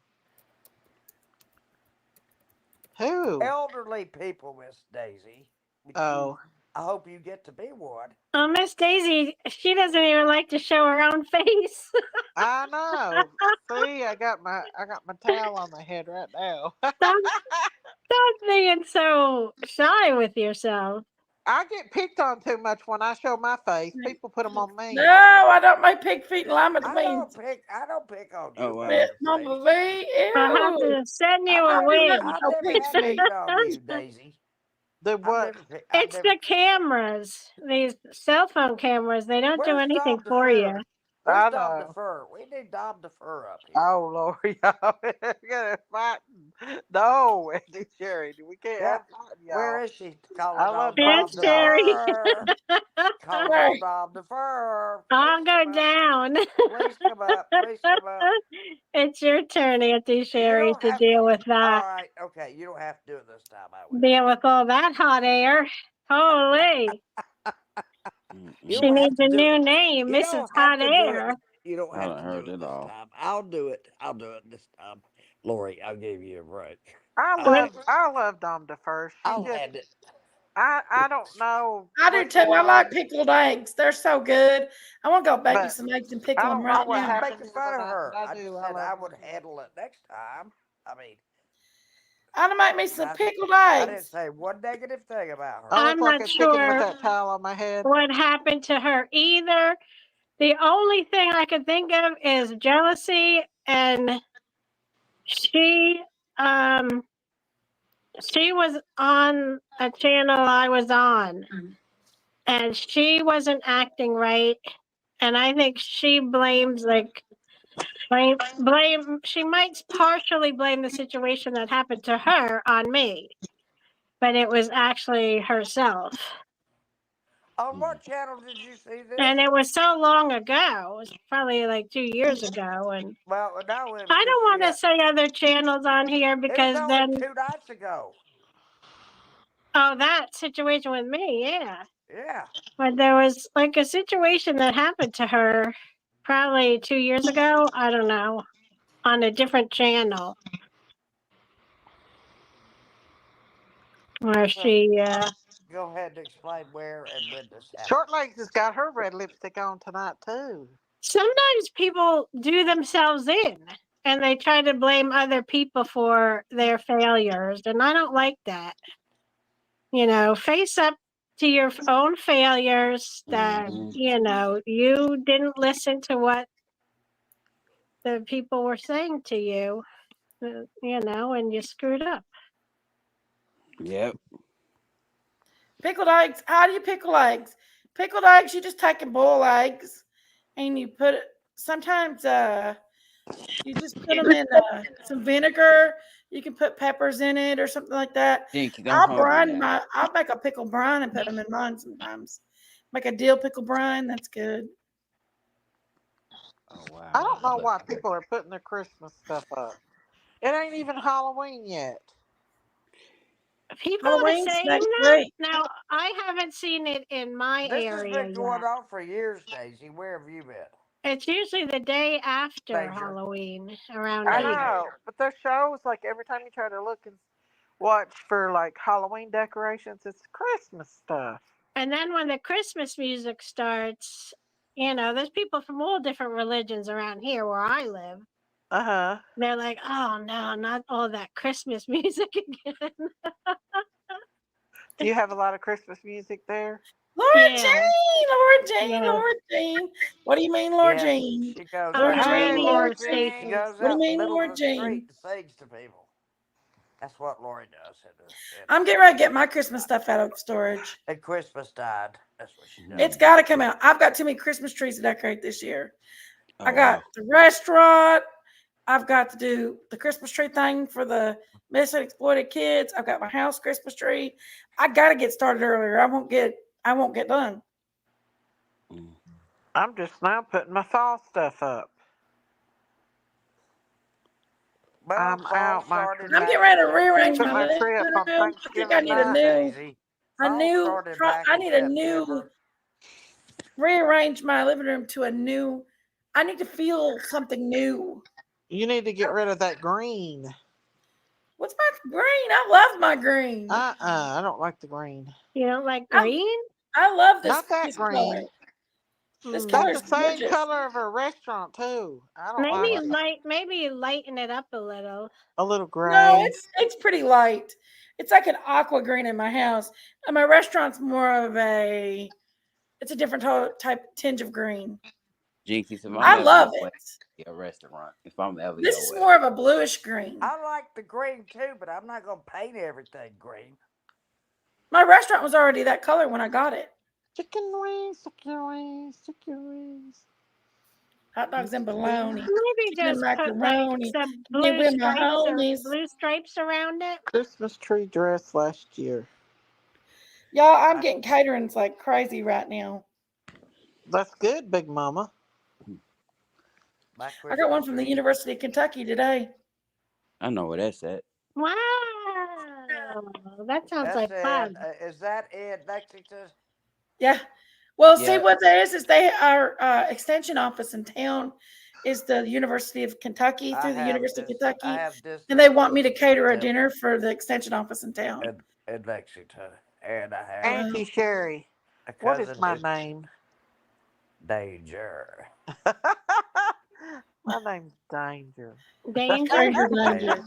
[SPEAKER 3] Who?
[SPEAKER 4] Elderly people, Miss Daisy, which
[SPEAKER 3] Oh.
[SPEAKER 4] I hope you get to be one.
[SPEAKER 6] Oh, Miss Daisy, she doesn't even like to show her own face.
[SPEAKER 3] I know. See, I got my towel on my head right now.
[SPEAKER 6] Stop, stop being so shy with yourself.
[SPEAKER 3] I get picked on too much when I show my face. People put them on me.
[SPEAKER 2] No, I don't make pig feet and lima beans.
[SPEAKER 4] I don't pick on
[SPEAKER 5] Oh
[SPEAKER 4] you about
[SPEAKER 5] wow.
[SPEAKER 4] your face.
[SPEAKER 2] Mama V,
[SPEAKER 6] I'll have
[SPEAKER 2] ew.
[SPEAKER 6] to send
[SPEAKER 4] I
[SPEAKER 6] you a
[SPEAKER 2] I
[SPEAKER 4] never,
[SPEAKER 2] do nothing
[SPEAKER 6] wig.
[SPEAKER 2] with
[SPEAKER 4] I
[SPEAKER 2] no
[SPEAKER 4] never
[SPEAKER 2] pig's
[SPEAKER 4] have
[SPEAKER 2] feet.
[SPEAKER 4] picked on you, Daisy.
[SPEAKER 3] The
[SPEAKER 4] I've
[SPEAKER 3] what?
[SPEAKER 4] never, I've
[SPEAKER 6] It's
[SPEAKER 4] never
[SPEAKER 6] the
[SPEAKER 4] picked on you.
[SPEAKER 6] cameras, these cell phone cameras. They don't do
[SPEAKER 4] Where's
[SPEAKER 6] anything
[SPEAKER 4] Dom
[SPEAKER 6] for you.
[SPEAKER 4] DeFur? Where's
[SPEAKER 3] I
[SPEAKER 4] Dom
[SPEAKER 3] know.
[SPEAKER 4] DeFur? We need Dom DeFur up here.
[SPEAKER 3] Oh Lord, y'all, we're gonna fight. No, Auntie Sherry, we can't
[SPEAKER 4] Yeah.
[SPEAKER 3] have fighting,
[SPEAKER 4] Where
[SPEAKER 3] y'all.
[SPEAKER 4] is she? Calling
[SPEAKER 3] I love
[SPEAKER 4] on
[SPEAKER 3] both
[SPEAKER 6] Yes,
[SPEAKER 4] Dom
[SPEAKER 3] y'all.
[SPEAKER 6] Sherry.
[SPEAKER 4] DeFur. Calling on
[SPEAKER 2] Right.
[SPEAKER 4] Dom DeFur.
[SPEAKER 6] I'll
[SPEAKER 4] Please
[SPEAKER 6] go
[SPEAKER 4] come up.
[SPEAKER 6] down.
[SPEAKER 4] Please come up. Please come up.
[SPEAKER 6] It's your turn, Auntie
[SPEAKER 4] You
[SPEAKER 6] Sherry,
[SPEAKER 4] don't
[SPEAKER 6] to
[SPEAKER 4] have.
[SPEAKER 6] deal with
[SPEAKER 4] All
[SPEAKER 6] that.
[SPEAKER 4] right. Okay. You don't have to do it this time. I will.
[SPEAKER 6] Deal with all that hot air. Holy.
[SPEAKER 4] You
[SPEAKER 6] She
[SPEAKER 4] don't have
[SPEAKER 6] needs
[SPEAKER 4] to
[SPEAKER 6] a
[SPEAKER 4] do
[SPEAKER 6] new
[SPEAKER 4] it.
[SPEAKER 6] name,
[SPEAKER 4] You
[SPEAKER 6] Mrs.
[SPEAKER 4] don't have
[SPEAKER 6] Hot
[SPEAKER 4] to do it.
[SPEAKER 6] Air.
[SPEAKER 4] You don't
[SPEAKER 5] I
[SPEAKER 4] have
[SPEAKER 5] done
[SPEAKER 4] to do
[SPEAKER 5] heard
[SPEAKER 4] it
[SPEAKER 5] it
[SPEAKER 4] this
[SPEAKER 5] all.
[SPEAKER 4] time. I'll do it. I'll do it this time. Lori, I'll give you a break. I'll,
[SPEAKER 6] Li-
[SPEAKER 3] I love Dom DeFur. She
[SPEAKER 4] I'll
[SPEAKER 3] just
[SPEAKER 4] hand it.
[SPEAKER 3] I don't know
[SPEAKER 2] I do
[SPEAKER 3] what's
[SPEAKER 2] too.
[SPEAKER 3] going
[SPEAKER 2] I like
[SPEAKER 3] on,
[SPEAKER 2] pickled eggs. They're so good. I want to go bake me
[SPEAKER 3] but
[SPEAKER 2] some eggs and pickle
[SPEAKER 3] I
[SPEAKER 2] them
[SPEAKER 3] don't know
[SPEAKER 2] right
[SPEAKER 4] I'm
[SPEAKER 3] what
[SPEAKER 2] now.
[SPEAKER 4] not
[SPEAKER 3] happened
[SPEAKER 4] making
[SPEAKER 3] the other
[SPEAKER 4] fun of
[SPEAKER 3] night.
[SPEAKER 4] her.
[SPEAKER 3] But I
[SPEAKER 4] I
[SPEAKER 3] do.
[SPEAKER 4] just
[SPEAKER 3] I
[SPEAKER 4] said
[SPEAKER 3] love
[SPEAKER 4] I
[SPEAKER 3] them
[SPEAKER 4] would
[SPEAKER 3] too.
[SPEAKER 4] handle it next time. I mean,
[SPEAKER 2] I want to make me some
[SPEAKER 4] I,
[SPEAKER 2] pickled
[SPEAKER 4] I didn't
[SPEAKER 2] eggs.
[SPEAKER 4] say one negative thing about
[SPEAKER 3] I
[SPEAKER 4] her.
[SPEAKER 3] look
[SPEAKER 6] I'm
[SPEAKER 3] like
[SPEAKER 6] not
[SPEAKER 3] a chicken with
[SPEAKER 6] sure
[SPEAKER 3] that towel on my head.
[SPEAKER 6] what happened to her either. The only thing I could think of is jealousy, and she um she was on a channel I was on, and she wasn't acting right, and I think she blames blame she might partially blame the situation that happened to her on me, but it was actually herself.
[SPEAKER 4] On what channel did you see this?
[SPEAKER 6] And it was so long ago. It was probably like 2 years ago. And
[SPEAKER 4] Well, no, it was
[SPEAKER 6] I
[SPEAKER 4] just
[SPEAKER 6] don't want to say other channels on here
[SPEAKER 4] it was
[SPEAKER 6] because
[SPEAKER 4] only
[SPEAKER 6] then,
[SPEAKER 4] 2 nights ago.
[SPEAKER 6] oh, that situation with me, yeah.
[SPEAKER 4] Yeah.
[SPEAKER 6] But there was like a situation that happened to her probably 2 years ago. I don't know, on a different channel where
[SPEAKER 4] Well,
[SPEAKER 6] she,
[SPEAKER 4] go ahead and explain where and when this happened.
[SPEAKER 3] Short Legs has got her red lipstick on tonight too.
[SPEAKER 6] sometimes people do themselves in and they try to blame other people for their failures. And I don't like that. You know, face up to your own failures that,
[SPEAKER 5] Mm-hmm.
[SPEAKER 6] you didn't listen to what the people were saying to you, and you screwed up.
[SPEAKER 5] Yep.
[SPEAKER 2] Pickled eggs. How do you pickle eggs? Pickled eggs, you just take and boil eggs and you put it, sometimes you just put them in some vinegar. You can put peppers in it or something like that.
[SPEAKER 5] Jenkies, I'm hungry now.
[SPEAKER 2] I'll make a pickle brine and put them in mine sometimes. Make a dill pickle brine. That's good.
[SPEAKER 5] Oh wow.
[SPEAKER 3] I don't know
[SPEAKER 5] Look.
[SPEAKER 3] why people are putting their Christmas stuff up. It ain't even Halloween yet.
[SPEAKER 6] People are
[SPEAKER 2] Halloween's
[SPEAKER 6] saying
[SPEAKER 2] next
[SPEAKER 6] that.
[SPEAKER 2] week.
[SPEAKER 6] Now, I haven't seen it in my
[SPEAKER 4] This has
[SPEAKER 6] area
[SPEAKER 4] been going
[SPEAKER 6] yet.
[SPEAKER 4] on for years, Daisy. Where have you been?
[SPEAKER 6] It's usually the day after
[SPEAKER 4] Danger.
[SPEAKER 6] Halloween around
[SPEAKER 3] I
[SPEAKER 4] Danger.
[SPEAKER 6] here.
[SPEAKER 3] know, but their shows like every time you try to look and watch for like Halloween decorations, it's Christmas stuff.
[SPEAKER 6] And then when the Christmas music starts, there's people from all different religions around here where I live.
[SPEAKER 3] Uh huh.
[SPEAKER 6] They're like, oh no, not all that Christmas music again.
[SPEAKER 3] Do you have a lot of Christmas music there?
[SPEAKER 2] Lord
[SPEAKER 6] Yeah,
[SPEAKER 2] Jean, Lord Jean,
[SPEAKER 6] yeah.
[SPEAKER 2] Lord Jean. What do you mean, Lord
[SPEAKER 4] Yes,
[SPEAKER 2] Jean?
[SPEAKER 4] she goes
[SPEAKER 6] On
[SPEAKER 2] Lord
[SPEAKER 6] the
[SPEAKER 4] out in the
[SPEAKER 2] Jean,
[SPEAKER 4] middle.
[SPEAKER 6] radio
[SPEAKER 2] Lord
[SPEAKER 3] Hey,
[SPEAKER 4] She
[SPEAKER 2] Jean.
[SPEAKER 6] station.
[SPEAKER 4] goes
[SPEAKER 2] What do you
[SPEAKER 4] out in the
[SPEAKER 2] mean,
[SPEAKER 4] middle of
[SPEAKER 2] Lord
[SPEAKER 4] the street
[SPEAKER 2] Jean?
[SPEAKER 4] and sings to people. That's what Lori does
[SPEAKER 2] I'm getting ready to get my Christmas stuff out of storage.
[SPEAKER 4] at Christmas tide. That's what she does.
[SPEAKER 2] It's got to come out. I've got too many Christmas trees to decorate this year. I
[SPEAKER 5] Oh
[SPEAKER 2] got
[SPEAKER 5] wow.
[SPEAKER 2] the restaurant. I've got to do the Christmas tree thing for the missing exploited kids. I've got my house Christmas tree. I got to get started earlier. I won't get done.
[SPEAKER 5] Mm.
[SPEAKER 3] I'm just now putting my fall stuff up.
[SPEAKER 4] Well,
[SPEAKER 3] I'm
[SPEAKER 4] fall
[SPEAKER 3] out my
[SPEAKER 4] started
[SPEAKER 2] I'm
[SPEAKER 3] tree.
[SPEAKER 2] getting
[SPEAKER 4] back in
[SPEAKER 2] ready to rearrange
[SPEAKER 3] Put
[SPEAKER 2] my
[SPEAKER 3] my
[SPEAKER 4] September.
[SPEAKER 3] tree up
[SPEAKER 2] living
[SPEAKER 3] on
[SPEAKER 2] room. I think I
[SPEAKER 3] Thanksgiving
[SPEAKER 2] need a
[SPEAKER 4] Listen,
[SPEAKER 3] night.
[SPEAKER 4] Daisy. Fall started back
[SPEAKER 2] I
[SPEAKER 4] in
[SPEAKER 2] need a new
[SPEAKER 4] September.
[SPEAKER 2] rearrange my living room to a new. I need to feel something new.
[SPEAKER 3] You need to get rid of that green.
[SPEAKER 2] What's my green? I love my green.
[SPEAKER 3] I don't like the green.
[SPEAKER 6] You don't like
[SPEAKER 2] I
[SPEAKER 6] green?
[SPEAKER 2] I love
[SPEAKER 3] Not that
[SPEAKER 2] this color.
[SPEAKER 3] green.
[SPEAKER 2] This
[SPEAKER 6] Hmm.
[SPEAKER 2] color
[SPEAKER 3] That's
[SPEAKER 2] is
[SPEAKER 3] the same
[SPEAKER 2] gorgeous.
[SPEAKER 3] color of a restaurant too. I don't
[SPEAKER 6] Maybe
[SPEAKER 3] like it.
[SPEAKER 6] maybe lighten it up a little.
[SPEAKER 3] A little
[SPEAKER 2] No,
[SPEAKER 3] gray.
[SPEAKER 2] it's pretty light. It's like an aqua green in my house, and my restaurant's more of a. It's a different type tinge of green.
[SPEAKER 5] Jinkies, if I'm
[SPEAKER 2] I
[SPEAKER 5] ever
[SPEAKER 2] love
[SPEAKER 5] your way,
[SPEAKER 2] it.
[SPEAKER 5] a restaurant. If I'm ever
[SPEAKER 2] This
[SPEAKER 5] your
[SPEAKER 2] is
[SPEAKER 5] way.
[SPEAKER 2] more of a bluish green.
[SPEAKER 4] I like the green too, but I'm not gonna paint everything green.
[SPEAKER 2] My restaurant was already that color when I got it.
[SPEAKER 3] Chicken wings, chicken wings, chicken wings.
[SPEAKER 2] Hot dogs and bologna,
[SPEAKER 6] Maybe
[SPEAKER 2] chicken and
[SPEAKER 6] just put like
[SPEAKER 2] macaroni.
[SPEAKER 6] some
[SPEAKER 2] Me with my homies.
[SPEAKER 6] blue stripes around it.
[SPEAKER 3] Christmas tree dress last year.
[SPEAKER 2] Y'all, I'm getting caterings like crazy right now.
[SPEAKER 3] That's good, Big Mama.
[SPEAKER 4] My
[SPEAKER 2] I got one
[SPEAKER 4] Christmas
[SPEAKER 2] from the
[SPEAKER 4] tree.
[SPEAKER 2] University of Kentucky today.
[SPEAKER 5] I know where that's at.
[SPEAKER 6] Wow, that sounds
[SPEAKER 4] That's
[SPEAKER 6] like fun.
[SPEAKER 4] is that in Lexington?
[SPEAKER 2] Yeah. Well, see
[SPEAKER 5] Yeah.
[SPEAKER 2] what there is they our extension office in town is the University of Kentucky
[SPEAKER 4] I
[SPEAKER 2] through the
[SPEAKER 4] have
[SPEAKER 2] University of
[SPEAKER 4] this. I
[SPEAKER 2] Kentucky,
[SPEAKER 4] have
[SPEAKER 2] and they
[SPEAKER 4] district
[SPEAKER 2] want me to cater a
[SPEAKER 4] in,
[SPEAKER 2] dinner for the extension office in town.
[SPEAKER 4] in Lexington, and I have
[SPEAKER 2] Wow.
[SPEAKER 3] Auntie Sherry.
[SPEAKER 4] a
[SPEAKER 3] What is
[SPEAKER 4] cousin
[SPEAKER 3] my
[SPEAKER 4] in
[SPEAKER 3] name?
[SPEAKER 4] Danger.
[SPEAKER 3] My name's Danger.
[SPEAKER 6] Danger.
[SPEAKER 2] Stranger danger.
[SPEAKER 4] Stranger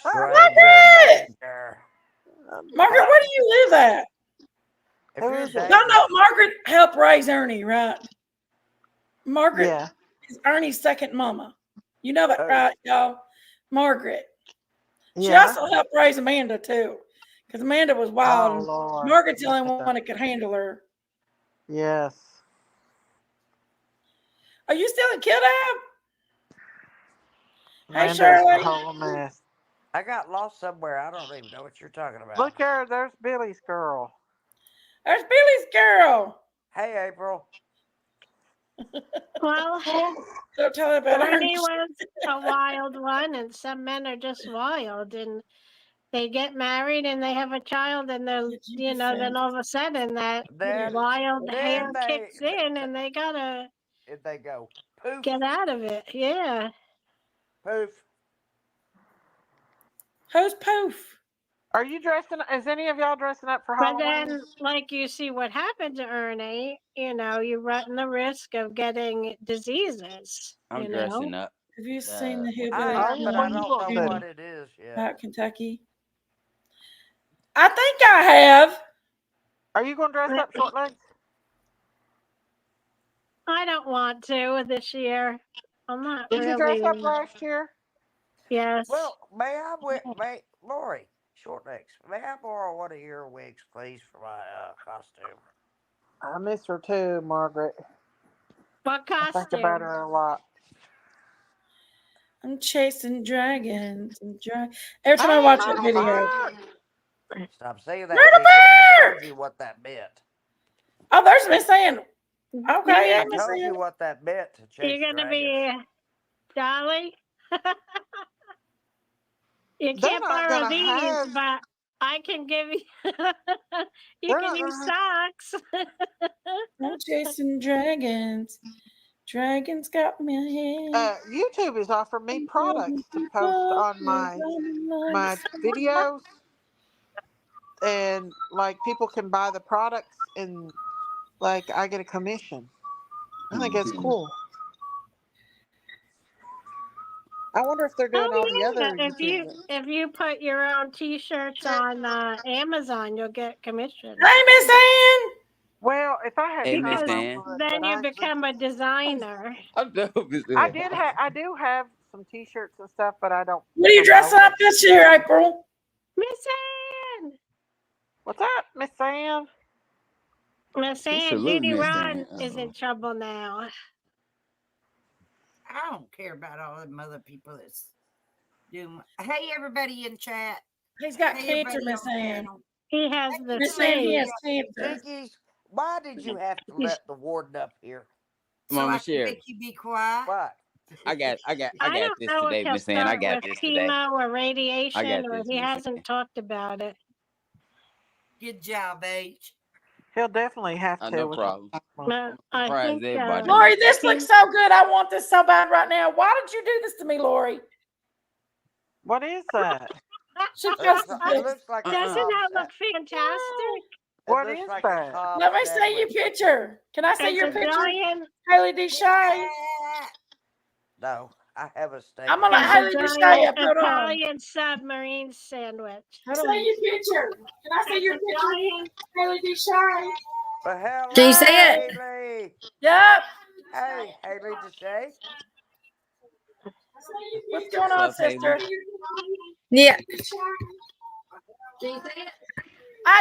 [SPEAKER 2] Margaret!
[SPEAKER 4] danger.
[SPEAKER 2] Margaret, where do you live at?
[SPEAKER 4] If
[SPEAKER 3] Who
[SPEAKER 4] you're
[SPEAKER 3] is it?
[SPEAKER 2] Y'all know
[SPEAKER 4] dangerous,
[SPEAKER 2] Margaret helped raise Ernie, right? Margaret
[SPEAKER 3] Yeah.
[SPEAKER 2] is Ernie's second mama. You know that,
[SPEAKER 4] oh,
[SPEAKER 2] right, y'all? Margaret. She
[SPEAKER 3] Yeah.
[SPEAKER 2] also helped raise Amanda, too, because Amanda was wild,
[SPEAKER 3] Oh
[SPEAKER 2] and
[SPEAKER 3] Lord.
[SPEAKER 2] Margaret's the only one that could handle her.
[SPEAKER 3] Yes.
[SPEAKER 2] Are you still in Kildab? Hey,
[SPEAKER 3] Amanda's a
[SPEAKER 2] Shirley.
[SPEAKER 3] whole mess.
[SPEAKER 4] I got lost somewhere. I don't even know what you're talking about.
[SPEAKER 3] Look there, there's Billy's girl.
[SPEAKER 2] There's Billy's girl.
[SPEAKER 4] Hey, April.
[SPEAKER 6] Well,
[SPEAKER 2] Don't tell her about
[SPEAKER 6] Ernie
[SPEAKER 2] Ernie.
[SPEAKER 6] was a wild one, and some men are just wild, and they get married and they have a child, and they're, you know, then all of a sudden that
[SPEAKER 4] Then,
[SPEAKER 6] wild hair
[SPEAKER 4] then they,
[SPEAKER 6] kicks in, and they gotta
[SPEAKER 4] they go poof,
[SPEAKER 6] get out of it. Yeah.
[SPEAKER 4] poof.
[SPEAKER 2] Who's Poof?
[SPEAKER 3] Are you dressing? Is any of y'all dressing up for
[SPEAKER 6] But
[SPEAKER 3] Halloween?
[SPEAKER 6] then, like you see what happened to Ernie, you know, you run the risk of getting diseases.
[SPEAKER 5] I'm
[SPEAKER 6] you
[SPEAKER 5] dressing
[SPEAKER 6] know,
[SPEAKER 5] up.
[SPEAKER 2] Have you seen the
[SPEAKER 4] I
[SPEAKER 2] hillbilly
[SPEAKER 4] am, but I
[SPEAKER 3] What you
[SPEAKER 4] don't
[SPEAKER 3] gonna
[SPEAKER 4] know
[SPEAKER 3] do?
[SPEAKER 4] what it is yet.
[SPEAKER 2] about Kentucky? I think I have.
[SPEAKER 3] Are you going to dress up short legs?
[SPEAKER 6] I don't want to this year. I'm not
[SPEAKER 3] Did you dress up
[SPEAKER 6] really.
[SPEAKER 3] last year?
[SPEAKER 6] Yes.
[SPEAKER 4] Well, may Lori, short legs. May I borrow one of your wigs, please, for my costume?
[SPEAKER 3] I miss her too, Margaret.
[SPEAKER 6] What
[SPEAKER 3] I think about
[SPEAKER 6] costume?
[SPEAKER 3] her a lot.
[SPEAKER 2] I'm chasing dragons and every time I watch that video.
[SPEAKER 4] Stop saying that,
[SPEAKER 2] Murder
[SPEAKER 4] Jenkins. I
[SPEAKER 2] Bear!
[SPEAKER 4] told you what that meant.
[SPEAKER 2] Oh, there's Miss Ann. Okay, yeah,
[SPEAKER 4] I
[SPEAKER 2] Miss
[SPEAKER 4] told you
[SPEAKER 2] Ann.
[SPEAKER 4] what that meant to chase
[SPEAKER 6] You're gonna
[SPEAKER 4] dragons.
[SPEAKER 6] be Dolly. You
[SPEAKER 3] They're
[SPEAKER 6] can't
[SPEAKER 3] not
[SPEAKER 6] borrow
[SPEAKER 3] gonna
[SPEAKER 6] these,
[SPEAKER 3] have.
[SPEAKER 6] but I can give you. You
[SPEAKER 3] They're
[SPEAKER 6] can
[SPEAKER 3] not
[SPEAKER 6] use
[SPEAKER 3] gonna have.
[SPEAKER 6] socks.
[SPEAKER 2] I'm chasing dragons. Dragons got me ahead.
[SPEAKER 3] YouTube has offered me products to post on my videos, and like people can buy the products, and like I get a commission. I think that's cool. I wonder if they're doing all the
[SPEAKER 6] Oh
[SPEAKER 3] other
[SPEAKER 6] yeah,
[SPEAKER 3] YouTube.
[SPEAKER 6] if you put your own T-shirts on Amazon, you'll get commission.
[SPEAKER 2] Hey, Miss Ann.
[SPEAKER 3] Well, if I had
[SPEAKER 5] Hey,
[SPEAKER 3] time,
[SPEAKER 5] Miss
[SPEAKER 6] Because
[SPEAKER 3] I
[SPEAKER 5] Dan.
[SPEAKER 3] would.
[SPEAKER 6] then
[SPEAKER 3] But
[SPEAKER 6] you become a designer.
[SPEAKER 5] I'm dope as
[SPEAKER 3] I
[SPEAKER 5] hell.
[SPEAKER 3] did have. I do have some T-shirts and stuff, but I don't.
[SPEAKER 2] What are you dressing
[SPEAKER 3] promote
[SPEAKER 2] up
[SPEAKER 3] it.
[SPEAKER 2] this year, April?
[SPEAKER 6] Miss Ann,
[SPEAKER 3] What's up, Miss Sam?
[SPEAKER 6] Miss
[SPEAKER 5] He
[SPEAKER 6] Ann,
[SPEAKER 5] salute
[SPEAKER 6] Judy
[SPEAKER 5] Miss
[SPEAKER 6] Ron
[SPEAKER 5] Dan.
[SPEAKER 6] is in trouble now.
[SPEAKER 7] I don't care about all them other people that's doing. Hey, everybody in chat.
[SPEAKER 2] He's got
[SPEAKER 7] Hey,
[SPEAKER 2] cancer,
[SPEAKER 7] everybody
[SPEAKER 2] Miss
[SPEAKER 7] on the
[SPEAKER 2] Ann.
[SPEAKER 7] panel.
[SPEAKER 6] He has
[SPEAKER 7] Thank
[SPEAKER 6] the
[SPEAKER 7] you
[SPEAKER 2] Miss
[SPEAKER 7] for letting
[SPEAKER 2] Ann, he
[SPEAKER 7] me
[SPEAKER 2] has
[SPEAKER 6] flu.
[SPEAKER 2] cancer.
[SPEAKER 4] Jinkies, why did you have to let the warden up here?
[SPEAKER 7] so
[SPEAKER 5] Mama
[SPEAKER 7] I can
[SPEAKER 5] Sherry.
[SPEAKER 7] make you be quiet.
[SPEAKER 4] What?
[SPEAKER 5] I got
[SPEAKER 6] I
[SPEAKER 5] this
[SPEAKER 6] don't know if
[SPEAKER 5] today,
[SPEAKER 6] he'll
[SPEAKER 5] Miss Ann. I
[SPEAKER 6] start
[SPEAKER 5] got
[SPEAKER 6] with
[SPEAKER 5] this today.
[SPEAKER 6] chemo or
[SPEAKER 5] I
[SPEAKER 6] radiation,
[SPEAKER 5] got
[SPEAKER 6] or
[SPEAKER 5] this,
[SPEAKER 6] he
[SPEAKER 5] Miss Ann.
[SPEAKER 6] hasn't talked about it.
[SPEAKER 7] Good job, H.
[SPEAKER 3] He'll definitely have to.
[SPEAKER 5] No
[SPEAKER 3] with
[SPEAKER 5] problem.
[SPEAKER 6] But I
[SPEAKER 5] Surprise
[SPEAKER 6] think
[SPEAKER 5] everybody.
[SPEAKER 2] Lori, this
[SPEAKER 6] he-
[SPEAKER 2] looks so good. I want this so bad right now. Why did you do this to me, Lori?
[SPEAKER 3] What is that?
[SPEAKER 2] She
[SPEAKER 4] It
[SPEAKER 2] posted
[SPEAKER 4] looks, it
[SPEAKER 2] this.
[SPEAKER 4] looks like a
[SPEAKER 6] doesn't
[SPEAKER 4] Cobb
[SPEAKER 6] that
[SPEAKER 4] set.
[SPEAKER 6] look fantastic?
[SPEAKER 4] It
[SPEAKER 3] What
[SPEAKER 4] looks
[SPEAKER 3] is
[SPEAKER 4] like
[SPEAKER 3] that?
[SPEAKER 4] a Cobb
[SPEAKER 2] Let me
[SPEAKER 4] set
[SPEAKER 2] see your
[SPEAKER 4] with-
[SPEAKER 2] picture. Can I see
[SPEAKER 6] It's
[SPEAKER 2] your
[SPEAKER 6] a
[SPEAKER 2] picture?
[SPEAKER 6] giant.
[SPEAKER 2] Haley D. Shay.
[SPEAKER 4] No, I have a steak.
[SPEAKER 2] I'm gonna let
[SPEAKER 6] It's
[SPEAKER 2] Haley
[SPEAKER 6] a
[SPEAKER 2] just
[SPEAKER 6] giant
[SPEAKER 2] say it. Hold on.
[SPEAKER 6] Italian submarine sandwich.
[SPEAKER 2] Hold on. Say your picture. Can I see your picture? Haley, be shy.
[SPEAKER 4] But hello,
[SPEAKER 8] Can you see it?
[SPEAKER 4] Haley.
[SPEAKER 2] Yep.
[SPEAKER 4] Hey, Haley Deshay.
[SPEAKER 2] What's going on,
[SPEAKER 5] What's up, Haley?
[SPEAKER 2] sister?
[SPEAKER 8] Yeah.
[SPEAKER 2] Hey,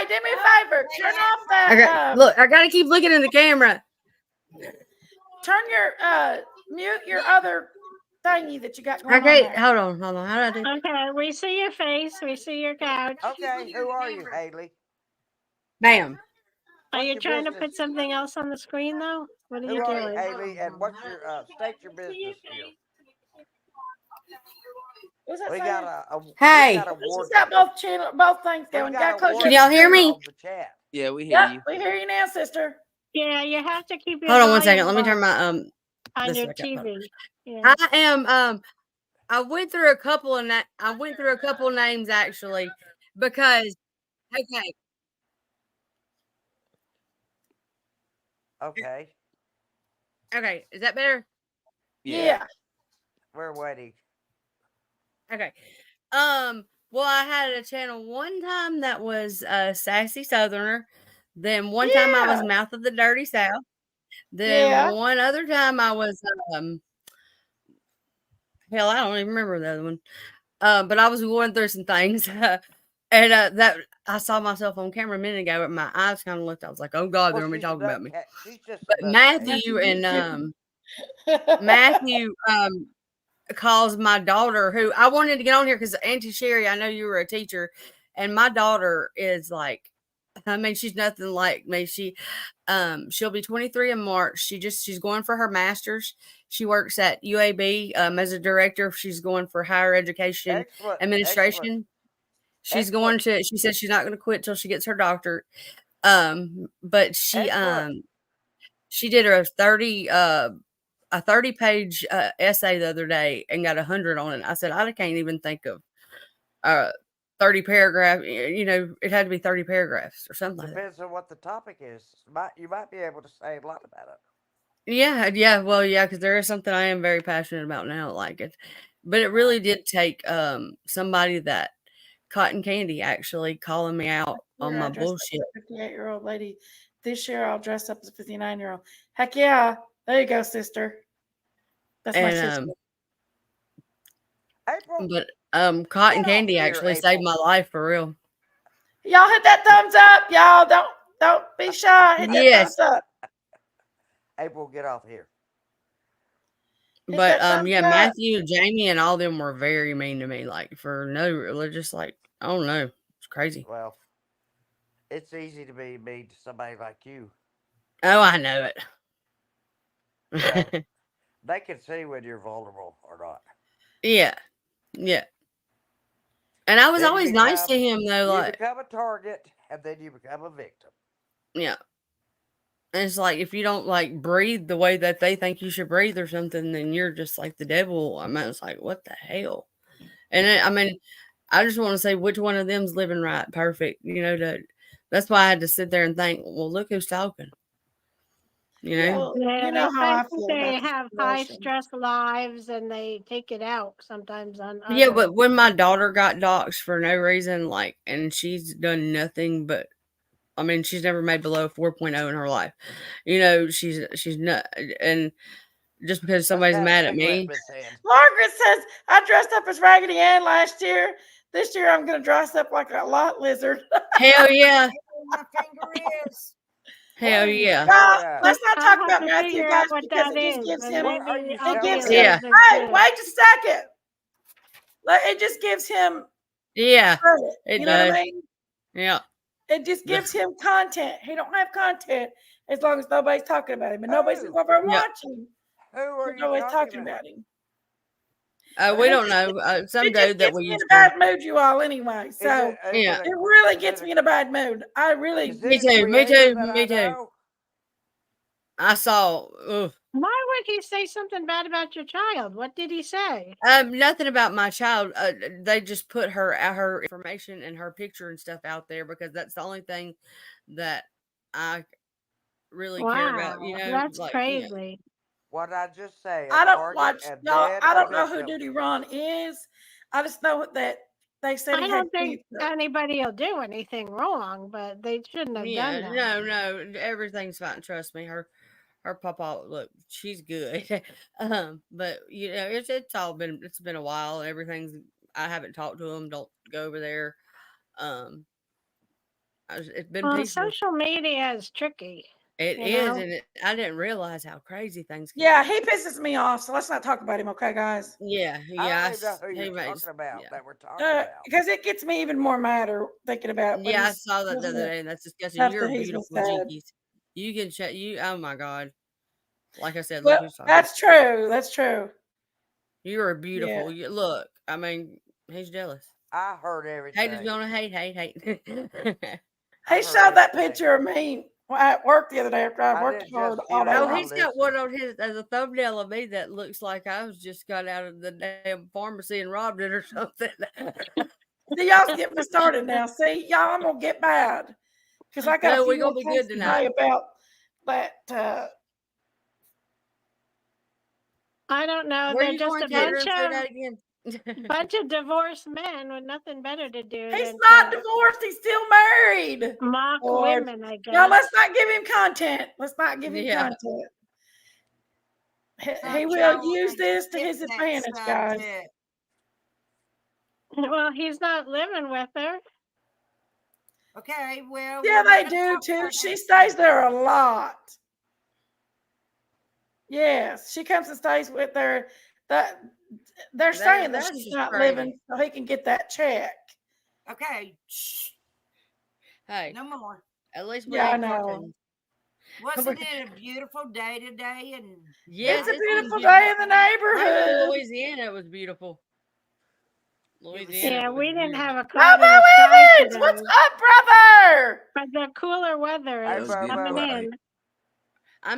[SPEAKER 2] do me a favor. Turn off that.
[SPEAKER 8] Okay. Look, I gotta keep looking in the camera.
[SPEAKER 2] Turn your mute your other thingy that you got going on
[SPEAKER 8] Okay,
[SPEAKER 2] there.
[SPEAKER 8] hold on. How do I do?
[SPEAKER 6] Okay, we see your face. We see your couch.
[SPEAKER 4] Okay, who are you, Haley?
[SPEAKER 8] Bam.
[SPEAKER 6] Are
[SPEAKER 4] What's
[SPEAKER 6] you
[SPEAKER 4] your
[SPEAKER 6] trying to
[SPEAKER 4] business?
[SPEAKER 6] put something else on the screen though? What are
[SPEAKER 4] Who
[SPEAKER 6] you
[SPEAKER 4] are you,
[SPEAKER 6] doing?
[SPEAKER 4] Haley? And what's your state your business here?
[SPEAKER 2] What's that
[SPEAKER 4] We
[SPEAKER 2] saying?
[SPEAKER 4] got a
[SPEAKER 8] Hey.
[SPEAKER 4] we got a
[SPEAKER 2] She's
[SPEAKER 4] ward.
[SPEAKER 2] got both both things
[SPEAKER 4] We
[SPEAKER 2] going. You
[SPEAKER 4] got
[SPEAKER 2] gotta
[SPEAKER 4] a
[SPEAKER 2] close
[SPEAKER 8] Can
[SPEAKER 2] your.
[SPEAKER 8] y'all hear
[SPEAKER 4] warden
[SPEAKER 8] me?
[SPEAKER 4] on the chat.
[SPEAKER 5] Yeah, we hear
[SPEAKER 2] Yep,
[SPEAKER 5] you.
[SPEAKER 2] we hear you now, sister.
[SPEAKER 6] Yeah, you have to keep your
[SPEAKER 8] Hold on one
[SPEAKER 6] volume
[SPEAKER 8] second. Let me turn my
[SPEAKER 6] on
[SPEAKER 8] this
[SPEAKER 6] your
[SPEAKER 8] back up.
[SPEAKER 6] TV. Yeah.
[SPEAKER 8] I am I went through a couple of names actually because okay.
[SPEAKER 4] Okay,
[SPEAKER 8] Okay, is that better?
[SPEAKER 2] Yeah.
[SPEAKER 4] we're waiting.
[SPEAKER 8] Okay. Well, I had a channel one time that was Sassy Southerner. Then one time I was
[SPEAKER 2] Yeah.
[SPEAKER 8] Mouth of the Dirty South. Then
[SPEAKER 2] Yeah.
[SPEAKER 8] one other time I was hell, I don't even remember the other one. But I was going through some things. And that I saw myself on camera a minute ago, and my eyes kind of looked. I was like, "Oh God, they're
[SPEAKER 4] Well,
[SPEAKER 8] gonna be
[SPEAKER 4] she's a
[SPEAKER 8] talking about me."
[SPEAKER 4] nutcase. She's just
[SPEAKER 8] But
[SPEAKER 4] a nutcase.
[SPEAKER 8] Matthew calls my daughter, who I wanted to get on here because Auntie Sherry, I know you were a teacher, and my daughter is like, I mean, she's nothing like me. She'll be 23 in March. She's going for her master's. She works at UAB as a director. She's going for higher education
[SPEAKER 4] Excellent,
[SPEAKER 8] administration. She's going
[SPEAKER 4] excellent.
[SPEAKER 8] to. She says she's not going to quit till she gets her doctorate. But
[SPEAKER 4] Excellent.
[SPEAKER 8] she did a 30-page essay the other day and got 100 on it. I said I can't even think of 30 paragraph. You know, it had to be 30 paragraphs or something like that.
[SPEAKER 4] Depends on what the topic is. You might be able to say a lot about it.
[SPEAKER 8] Yeah. Well, yeah, because there is something I am very passionate about now, like it. But it really did take somebody that Cotton Candy actually calling me out on
[SPEAKER 2] Year
[SPEAKER 8] my
[SPEAKER 2] I dressed up
[SPEAKER 8] bullshit.
[SPEAKER 2] as a 58-year-old lady. This year I'll dress up as a 59-year-old. Heck yeah. There you go, sister. That's my sister.
[SPEAKER 8] And
[SPEAKER 4] April,
[SPEAKER 8] but Cotton
[SPEAKER 4] get off
[SPEAKER 8] Candy
[SPEAKER 4] here,
[SPEAKER 8] actually saved
[SPEAKER 4] April.
[SPEAKER 8] my life for real.
[SPEAKER 2] Y'all hit that thumbs up. Y'all don't be shy. Hit that
[SPEAKER 8] Yes.
[SPEAKER 2] thumbs up.
[SPEAKER 4] April, get off here.
[SPEAKER 2] Hit
[SPEAKER 8] But
[SPEAKER 2] that thumbs
[SPEAKER 8] yeah,
[SPEAKER 2] up.
[SPEAKER 8] Matthew, Jamie, and all them were very mean to me, like for no, just like I don't know, it's crazy.
[SPEAKER 4] Well, it's easy to be mean to somebody like you.
[SPEAKER 8] Oh, I know it.
[SPEAKER 4] Well, they can see when you're vulnerable or not.
[SPEAKER 8] Yeah. And I was
[SPEAKER 4] Then you
[SPEAKER 8] always nice to
[SPEAKER 4] become
[SPEAKER 8] him though,
[SPEAKER 4] you
[SPEAKER 8] like
[SPEAKER 4] become a target, and then you become a victim.
[SPEAKER 8] yeah. And it's like if you don't like breathe the way that they think you should breathe or something, then you're just like the devil. I mean, it's like what the hell? And I mean, I just want to say which one of them's living right, perfect. You know, that's why I had to sit there and think. Well, look who's talking. You know.
[SPEAKER 2] Well,
[SPEAKER 6] Yeah,
[SPEAKER 2] you know how
[SPEAKER 6] I
[SPEAKER 2] I
[SPEAKER 6] think
[SPEAKER 2] feel
[SPEAKER 6] they
[SPEAKER 2] about the
[SPEAKER 6] have high
[SPEAKER 2] situation.
[SPEAKER 6] stress lives and they take it out sometimes on
[SPEAKER 8] Yeah,
[SPEAKER 6] others.
[SPEAKER 8] but when my daughter got doxxed for no reason, like, and she's done nothing but, I mean, she's never made below a 4.0 in her life. You know, she's not, and just because
[SPEAKER 4] Let's
[SPEAKER 8] somebody's
[SPEAKER 4] have a
[SPEAKER 8] mad at
[SPEAKER 4] cigarette,
[SPEAKER 8] me,
[SPEAKER 4] Miss Ann.
[SPEAKER 2] Margaret says, I dressed up as Raggedy Ann last year. This year I'm going to dress up like a lot lizard.
[SPEAKER 8] hell yeah,
[SPEAKER 7] My finger is.
[SPEAKER 8] hell
[SPEAKER 4] What are you
[SPEAKER 8] yeah,
[SPEAKER 2] Guys,
[SPEAKER 4] showing us?
[SPEAKER 2] let's not
[SPEAKER 6] I'll
[SPEAKER 2] talk
[SPEAKER 6] have
[SPEAKER 2] about
[SPEAKER 6] to
[SPEAKER 2] Matthew,
[SPEAKER 6] figure
[SPEAKER 2] guys,
[SPEAKER 6] out what
[SPEAKER 2] because
[SPEAKER 6] that
[SPEAKER 2] it just
[SPEAKER 6] is,
[SPEAKER 2] gives
[SPEAKER 6] and
[SPEAKER 2] him,
[SPEAKER 4] What are
[SPEAKER 6] maybe
[SPEAKER 4] you
[SPEAKER 6] I'll
[SPEAKER 2] it
[SPEAKER 6] be
[SPEAKER 2] gives
[SPEAKER 4] showing
[SPEAKER 2] him,
[SPEAKER 8] yeah,
[SPEAKER 6] able to
[SPEAKER 2] hey,
[SPEAKER 6] do.
[SPEAKER 2] wait just a second. It just gives him
[SPEAKER 8] yeah,
[SPEAKER 2] credit.
[SPEAKER 8] it
[SPEAKER 2] You know what
[SPEAKER 8] does,
[SPEAKER 2] I mean?
[SPEAKER 8] yeah,
[SPEAKER 2] It just gives him content. He don't have content as long as nobody's talking about him. And nobody's
[SPEAKER 4] Who?
[SPEAKER 2] over
[SPEAKER 8] yeah.
[SPEAKER 2] watching.
[SPEAKER 4] Who are you
[SPEAKER 2] Nobody's
[SPEAKER 4] talking
[SPEAKER 2] talking
[SPEAKER 4] about?
[SPEAKER 2] about him.
[SPEAKER 8] We
[SPEAKER 2] It
[SPEAKER 8] don't
[SPEAKER 2] just,
[SPEAKER 8] know. Some
[SPEAKER 2] it just
[SPEAKER 8] dude that
[SPEAKER 2] gets
[SPEAKER 8] we
[SPEAKER 2] me in
[SPEAKER 8] used
[SPEAKER 2] a
[SPEAKER 8] to.
[SPEAKER 2] bad mood, you all, anyway. So
[SPEAKER 8] Yeah,
[SPEAKER 2] it really
[SPEAKER 4] Is
[SPEAKER 2] gets
[SPEAKER 4] it
[SPEAKER 2] me in a bad mood. I really,
[SPEAKER 4] is
[SPEAKER 8] me
[SPEAKER 4] it a
[SPEAKER 8] too, me
[SPEAKER 4] creator
[SPEAKER 8] too,
[SPEAKER 4] that
[SPEAKER 8] me
[SPEAKER 4] I
[SPEAKER 8] too.
[SPEAKER 4] know?
[SPEAKER 8] I saw. Ugh.
[SPEAKER 6] Why would he say something bad about your child? What did he say?
[SPEAKER 8] Nothing about my child. They just put her information and her picture and stuff out there because that's the only thing that I really care about. You
[SPEAKER 6] Wow,
[SPEAKER 8] know,
[SPEAKER 6] that's
[SPEAKER 8] like yeah,
[SPEAKER 6] crazy.
[SPEAKER 4] What I just say, a
[SPEAKER 2] I don't
[SPEAKER 4] target
[SPEAKER 2] watch
[SPEAKER 4] and
[SPEAKER 2] y'all.
[SPEAKER 4] then
[SPEAKER 2] I
[SPEAKER 4] a
[SPEAKER 2] don't know who
[SPEAKER 4] victim.
[SPEAKER 2] Duty Ron is. I just know that they said
[SPEAKER 6] I
[SPEAKER 2] he had
[SPEAKER 6] don't think
[SPEAKER 2] cancer.
[SPEAKER 6] anybody will do anything wrong, but they shouldn't have
[SPEAKER 8] Yeah,
[SPEAKER 6] done that.
[SPEAKER 8] no, everything's fine. Trust me. Her papa, look, she's good. But it's been a while. Everything's. I haven't talked to him. Don't go over there. Um, it's been peaceful.
[SPEAKER 6] Social media is tricky.
[SPEAKER 8] It
[SPEAKER 6] You
[SPEAKER 8] is,
[SPEAKER 6] know?
[SPEAKER 8] and I didn't realize how crazy things can
[SPEAKER 2] Yeah,
[SPEAKER 8] get.
[SPEAKER 2] he pisses me off. So let's not talk about him, okay, guys?
[SPEAKER 8] Yeah,
[SPEAKER 4] I
[SPEAKER 8] yeah.
[SPEAKER 4] don't even know who
[SPEAKER 8] He
[SPEAKER 4] you're
[SPEAKER 8] makes.
[SPEAKER 4] talking about.
[SPEAKER 8] Yeah,
[SPEAKER 4] That we're talking about.
[SPEAKER 2] Because it gets me even more madder thinking about what
[SPEAKER 8] yeah. I
[SPEAKER 2] he's
[SPEAKER 8] saw that the other day, and that's disgusting.
[SPEAKER 2] stuff
[SPEAKER 8] You're
[SPEAKER 2] that he's
[SPEAKER 8] beautiful,
[SPEAKER 2] said.
[SPEAKER 8] Jinkies. You can check you. Oh my God! Like I said, look
[SPEAKER 2] Well,
[SPEAKER 8] who's talking.
[SPEAKER 2] that's true. That's true.
[SPEAKER 8] You are
[SPEAKER 2] Yeah.
[SPEAKER 8] beautiful. Look, I mean, he's jealous.
[SPEAKER 4] I heard
[SPEAKER 8] Haters
[SPEAKER 4] everything.
[SPEAKER 8] gonna hate.
[SPEAKER 4] I
[SPEAKER 2] He
[SPEAKER 4] heard
[SPEAKER 2] showed that
[SPEAKER 4] everything.
[SPEAKER 2] picture of me at work the other day after I
[SPEAKER 4] I
[SPEAKER 2] worked
[SPEAKER 4] didn't
[SPEAKER 2] hard
[SPEAKER 4] just
[SPEAKER 2] all
[SPEAKER 4] hear
[SPEAKER 2] day
[SPEAKER 4] it.
[SPEAKER 8] Oh,
[SPEAKER 4] I
[SPEAKER 2] long.
[SPEAKER 8] he's got
[SPEAKER 4] listened.
[SPEAKER 8] one on his as a thumbnail of me that looks like I was just got out of the damn pharmacy and robbed it or something.
[SPEAKER 2] See, y'all's getting me started now. See, y'all, I'm gonna get bad because I got a
[SPEAKER 8] No,
[SPEAKER 2] few
[SPEAKER 8] we're
[SPEAKER 2] more
[SPEAKER 8] gonna be
[SPEAKER 2] things
[SPEAKER 8] good
[SPEAKER 2] to
[SPEAKER 8] tonight.
[SPEAKER 2] say about that.
[SPEAKER 6] I don't know.
[SPEAKER 8] Where
[SPEAKER 6] They're
[SPEAKER 8] you
[SPEAKER 6] just
[SPEAKER 8] going,
[SPEAKER 6] a
[SPEAKER 8] Tater? Say that again.
[SPEAKER 6] bunch of divorced men with nothing better to do
[SPEAKER 2] He's
[SPEAKER 6] than
[SPEAKER 2] not
[SPEAKER 6] to
[SPEAKER 2] divorced. He's still married.
[SPEAKER 6] mock
[SPEAKER 2] Lord,
[SPEAKER 6] women, I
[SPEAKER 2] y'all,
[SPEAKER 6] guess.
[SPEAKER 2] let's not give him content. Let's not give him
[SPEAKER 8] Yeah.
[SPEAKER 2] content. He
[SPEAKER 7] Thought
[SPEAKER 2] will
[SPEAKER 7] y'all
[SPEAKER 2] use
[SPEAKER 7] wanted to
[SPEAKER 2] this to
[SPEAKER 7] skip
[SPEAKER 2] his
[SPEAKER 7] that
[SPEAKER 2] advantage, guys.
[SPEAKER 7] subject.
[SPEAKER 6] Well, he's not living with her.
[SPEAKER 7] Okay, well,
[SPEAKER 2] Yeah,
[SPEAKER 7] we're not
[SPEAKER 2] they
[SPEAKER 7] gonna
[SPEAKER 2] do
[SPEAKER 7] talk
[SPEAKER 2] too.
[SPEAKER 7] about
[SPEAKER 2] She
[SPEAKER 7] that
[SPEAKER 2] stays
[SPEAKER 7] subject.
[SPEAKER 2] there a lot. Yes, she comes and stays with her. That they're saying that
[SPEAKER 8] That's
[SPEAKER 2] she's
[SPEAKER 8] just
[SPEAKER 2] not
[SPEAKER 8] crazy.
[SPEAKER 2] living so he can get that check.
[SPEAKER 7] Okay, shh,
[SPEAKER 8] Hey,
[SPEAKER 7] no more.
[SPEAKER 8] at least we
[SPEAKER 2] Yeah, I
[SPEAKER 8] ain't
[SPEAKER 2] know.
[SPEAKER 8] cartoons.
[SPEAKER 7] Wasn't it a beautiful day today? And
[SPEAKER 8] Yes,
[SPEAKER 2] It's a
[SPEAKER 8] it's been
[SPEAKER 2] beautiful
[SPEAKER 8] beautiful.
[SPEAKER 2] day in the
[SPEAKER 8] I know
[SPEAKER 2] neighborhood.
[SPEAKER 8] Louisiana. It was beautiful. Louisiana
[SPEAKER 6] Yeah,
[SPEAKER 8] was
[SPEAKER 6] we didn't
[SPEAKER 8] beautiful.
[SPEAKER 6] have a
[SPEAKER 2] Oh,
[SPEAKER 6] cloud in the sky
[SPEAKER 2] Bo Evans, what's
[SPEAKER 6] today,
[SPEAKER 2] up, brother?
[SPEAKER 6] but the cooler weather
[SPEAKER 4] Hey,
[SPEAKER 5] It was
[SPEAKER 6] is
[SPEAKER 5] a beautiful
[SPEAKER 6] coming
[SPEAKER 4] Bobo.
[SPEAKER 5] day.
[SPEAKER 6] in.
[SPEAKER 8] I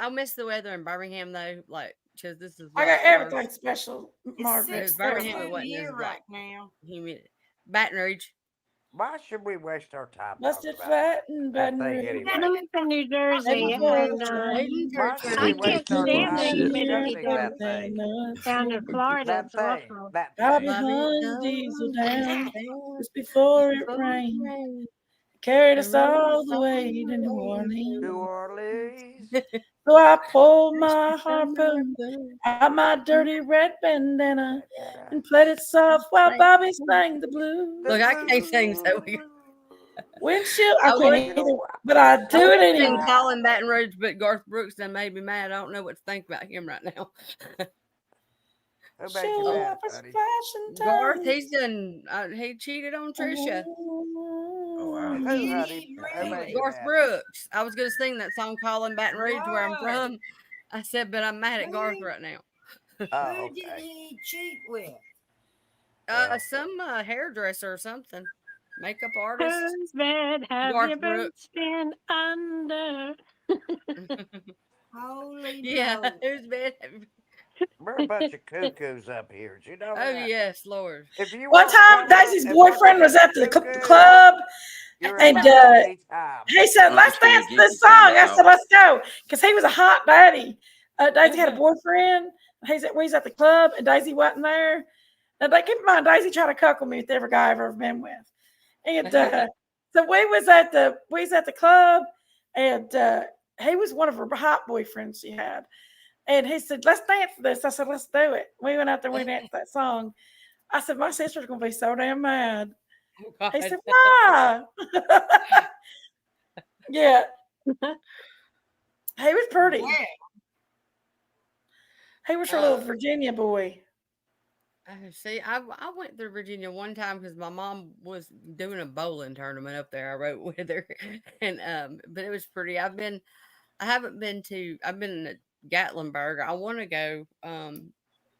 [SPEAKER 8] miss the weather in Birmingham though, like because this is
[SPEAKER 2] I
[SPEAKER 8] like
[SPEAKER 2] got
[SPEAKER 8] worse.
[SPEAKER 2] everything special,
[SPEAKER 7] it's
[SPEAKER 2] Margaret.
[SPEAKER 8] Because Birmingham, it
[SPEAKER 7] 62
[SPEAKER 8] wasn't
[SPEAKER 7] here
[SPEAKER 8] as
[SPEAKER 7] right
[SPEAKER 8] like
[SPEAKER 7] now.
[SPEAKER 8] humid. Baton Rouge.
[SPEAKER 4] Why should we waste our time talking
[SPEAKER 2] Busted
[SPEAKER 4] about
[SPEAKER 2] flat in
[SPEAKER 4] that
[SPEAKER 2] Baton
[SPEAKER 4] thing
[SPEAKER 2] Rouge.
[SPEAKER 6] I
[SPEAKER 4] anyway?
[SPEAKER 6] live in New
[SPEAKER 2] Heading
[SPEAKER 6] Jersey,
[SPEAKER 2] for
[SPEAKER 6] and
[SPEAKER 2] the
[SPEAKER 8] Hayden
[SPEAKER 2] train.
[SPEAKER 4] Why
[SPEAKER 8] Church
[SPEAKER 4] should
[SPEAKER 6] I
[SPEAKER 4] we
[SPEAKER 8] Church.
[SPEAKER 6] can't
[SPEAKER 4] waste our
[SPEAKER 2] Looking
[SPEAKER 6] stand the
[SPEAKER 4] time
[SPEAKER 2] at
[SPEAKER 6] humidity
[SPEAKER 4] discussing
[SPEAKER 2] everything
[SPEAKER 4] that
[SPEAKER 6] down
[SPEAKER 4] thing?
[SPEAKER 2] nuts.
[SPEAKER 6] down in Florida.
[SPEAKER 4] That
[SPEAKER 6] It's
[SPEAKER 4] thing.
[SPEAKER 6] awful.
[SPEAKER 4] That
[SPEAKER 2] Bobby
[SPEAKER 4] thing.
[SPEAKER 2] Hunt's diesel down
[SPEAKER 8] down
[SPEAKER 2] just before it
[SPEAKER 8] before the
[SPEAKER 2] rained.
[SPEAKER 8] rain.
[SPEAKER 2] Carried us
[SPEAKER 8] And rain
[SPEAKER 2] all
[SPEAKER 8] is
[SPEAKER 2] the
[SPEAKER 8] all
[SPEAKER 2] way to New
[SPEAKER 8] the
[SPEAKER 4] New
[SPEAKER 2] Orleans.
[SPEAKER 4] Orleans.
[SPEAKER 2] So I pulled
[SPEAKER 8] way.
[SPEAKER 2] my harpoon out my dirty red bandana and played it soft while
[SPEAKER 8] Like,
[SPEAKER 2] Bobby sang the blues.
[SPEAKER 4] The
[SPEAKER 8] look, I can't sing, so
[SPEAKER 4] blue.
[SPEAKER 2] Windshield, I
[SPEAKER 8] I
[SPEAKER 2] can't
[SPEAKER 8] would
[SPEAKER 4] You
[SPEAKER 2] either,
[SPEAKER 4] know,
[SPEAKER 2] but I
[SPEAKER 8] I
[SPEAKER 2] do
[SPEAKER 8] would
[SPEAKER 2] it
[SPEAKER 8] sing
[SPEAKER 2] anyway.
[SPEAKER 8] Colin Baton Rouge, but Garth Brooks done made me mad. I don't know what to think about him right now.
[SPEAKER 4] who made you
[SPEAKER 2] Show
[SPEAKER 8] Oh,
[SPEAKER 4] mad,
[SPEAKER 2] up a
[SPEAKER 4] buddy?
[SPEAKER 2] splashing
[SPEAKER 8] Garth,
[SPEAKER 2] time.
[SPEAKER 8] he's done. He cheated on Trisha.
[SPEAKER 5] Oh wow.
[SPEAKER 4] Who, honey?
[SPEAKER 7] Did
[SPEAKER 4] Who made you
[SPEAKER 7] really?
[SPEAKER 8] Garth
[SPEAKER 4] mad?
[SPEAKER 8] Brooks. I was gonna sing that song "Calling Baton Rouge," where I'm
[SPEAKER 7] Whoa.
[SPEAKER 8] from. I said, but I'm mad at Garth
[SPEAKER 7] Who,
[SPEAKER 8] right now.
[SPEAKER 4] Oh,
[SPEAKER 7] who did
[SPEAKER 4] okay.
[SPEAKER 7] he cheat with?
[SPEAKER 4] Well,
[SPEAKER 8] Some hairdresser or something, makeup artist.
[SPEAKER 6] Whose bed have you
[SPEAKER 8] Garth
[SPEAKER 6] been
[SPEAKER 8] Brooks.
[SPEAKER 6] spin under?
[SPEAKER 7] Holy
[SPEAKER 8] Yeah,
[SPEAKER 7] moly.
[SPEAKER 8] who's bad?
[SPEAKER 4] we're a bunch of cuckoos up here. Did you know
[SPEAKER 8] Oh
[SPEAKER 4] that?
[SPEAKER 8] yes, Lord.
[SPEAKER 4] If you
[SPEAKER 2] One
[SPEAKER 4] weren't
[SPEAKER 2] time,
[SPEAKER 4] cuddling
[SPEAKER 2] Daisy's
[SPEAKER 4] and looking
[SPEAKER 2] boyfriend was
[SPEAKER 4] at the
[SPEAKER 2] at the
[SPEAKER 4] cuckoo,
[SPEAKER 2] club,
[SPEAKER 4] you're
[SPEAKER 2] and
[SPEAKER 4] having a great time.
[SPEAKER 2] he said,
[SPEAKER 5] Don't
[SPEAKER 2] "Let's
[SPEAKER 5] disturb
[SPEAKER 2] dance this
[SPEAKER 5] Jenkies
[SPEAKER 2] song."
[SPEAKER 5] time to
[SPEAKER 2] I said,
[SPEAKER 5] talk.
[SPEAKER 2] "Let's go," because he was a hot daddy. Daisy had a boyfriend. We was at the club, and Daisy wasn't there. Now, keep in mind, Daisy tried to cuckold me with every guy I've ever been with, and so we was at the club, and he was one of her hot boyfriends she had. And he said, "Let's dance this." I said, "Let's do it." We went out there, we danced that song. I said, "My sister's gonna be so damn mad."
[SPEAKER 8] Oh,
[SPEAKER 2] He
[SPEAKER 8] God.
[SPEAKER 2] said, "Why?" Yeah, he was pretty.
[SPEAKER 7] Yeah.
[SPEAKER 2] He was her little
[SPEAKER 8] Uh,
[SPEAKER 2] Virginia boy.
[SPEAKER 8] See, I went through Virginia one time because my mom was doing a bowling tournament up there. I wrote with her, and but it was pretty. I haven't been to. I've been to Gatlinburg. I want to go to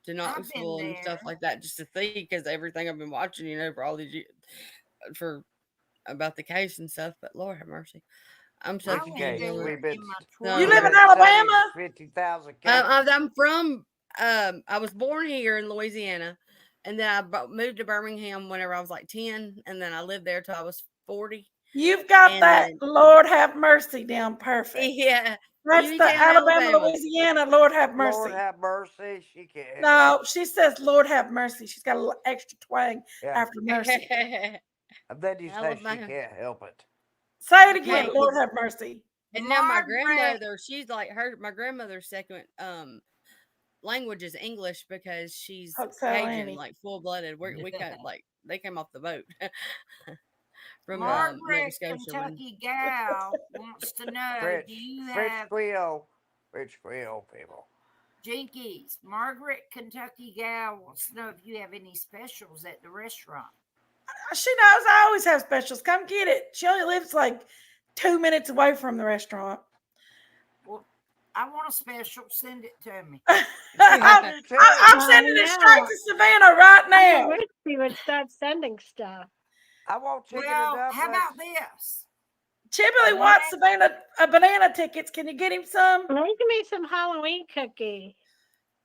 [SPEAKER 7] I've been
[SPEAKER 8] Knoxville and stuff
[SPEAKER 7] there.
[SPEAKER 8] like that just to see because everything I've been watching, for all these years, for about the case and stuff. But Lord have mercy, I'm so
[SPEAKER 7] I
[SPEAKER 4] Which
[SPEAKER 7] went
[SPEAKER 8] confused
[SPEAKER 4] case
[SPEAKER 8] on
[SPEAKER 7] there
[SPEAKER 8] it.
[SPEAKER 4] we've been
[SPEAKER 7] in my
[SPEAKER 2] You
[SPEAKER 4] we've
[SPEAKER 2] live in
[SPEAKER 7] 20s.
[SPEAKER 4] been studying
[SPEAKER 2] Alabama?
[SPEAKER 4] 50,000 cases.
[SPEAKER 8] I'm from. I was born here in Louisiana, and then moved to Birmingham whenever I was like 10, and then I lived there till I was 40.
[SPEAKER 2] You've got
[SPEAKER 8] And
[SPEAKER 2] that
[SPEAKER 8] then
[SPEAKER 2] Lord have mercy down perfect.
[SPEAKER 8] yeah,
[SPEAKER 2] That's the
[SPEAKER 8] Uniontown,
[SPEAKER 2] Alabama,
[SPEAKER 8] Alabama.
[SPEAKER 2] Louisiana. Lord have mercy.
[SPEAKER 4] Lord have mercy. She can't help
[SPEAKER 2] No, she says, Lord have mercy. She's got a little extra twang
[SPEAKER 4] it. Yeah.
[SPEAKER 2] after mercy.
[SPEAKER 4] And then you say she
[SPEAKER 8] Alabama.
[SPEAKER 4] can't help it.
[SPEAKER 2] Say it again,
[SPEAKER 8] Hey,
[SPEAKER 2] Lord have mercy.
[SPEAKER 8] and now my
[SPEAKER 7] Margaret.
[SPEAKER 8] grandmother, she's like my grandmother's second language is English because she's
[SPEAKER 2] Hope so,
[SPEAKER 8] Cajun,
[SPEAKER 2] Annie.
[SPEAKER 8] like full blooded. We got like they came off the boat from Nova
[SPEAKER 7] Margaret,
[SPEAKER 8] Scotia when
[SPEAKER 7] Kentucky gal wants to know,
[SPEAKER 4] French,
[SPEAKER 7] do you
[SPEAKER 4] French
[SPEAKER 7] have
[SPEAKER 4] Creole, French Creole people.
[SPEAKER 7] Jenkies? Margaret, Kentucky gal wants to know if you have any specials at the restaurant.
[SPEAKER 2] She knows I always have specials. Come get it. She only lives like 2 minutes away from the restaurant.
[SPEAKER 7] Well, I want a special. Send it to me.
[SPEAKER 2] I'm
[SPEAKER 4] I do too.
[SPEAKER 2] sending it straight to Savannah right
[SPEAKER 6] I
[SPEAKER 2] now.
[SPEAKER 6] wish we would start sending stuff.
[SPEAKER 4] I want chicken
[SPEAKER 7] Well,
[SPEAKER 4] and
[SPEAKER 7] how
[SPEAKER 4] dumplings.
[SPEAKER 7] about this?
[SPEAKER 2] Chibley
[SPEAKER 7] What?
[SPEAKER 2] wants Savannah banana tickets. Can you get him some?
[SPEAKER 6] Make me some Halloween cookie.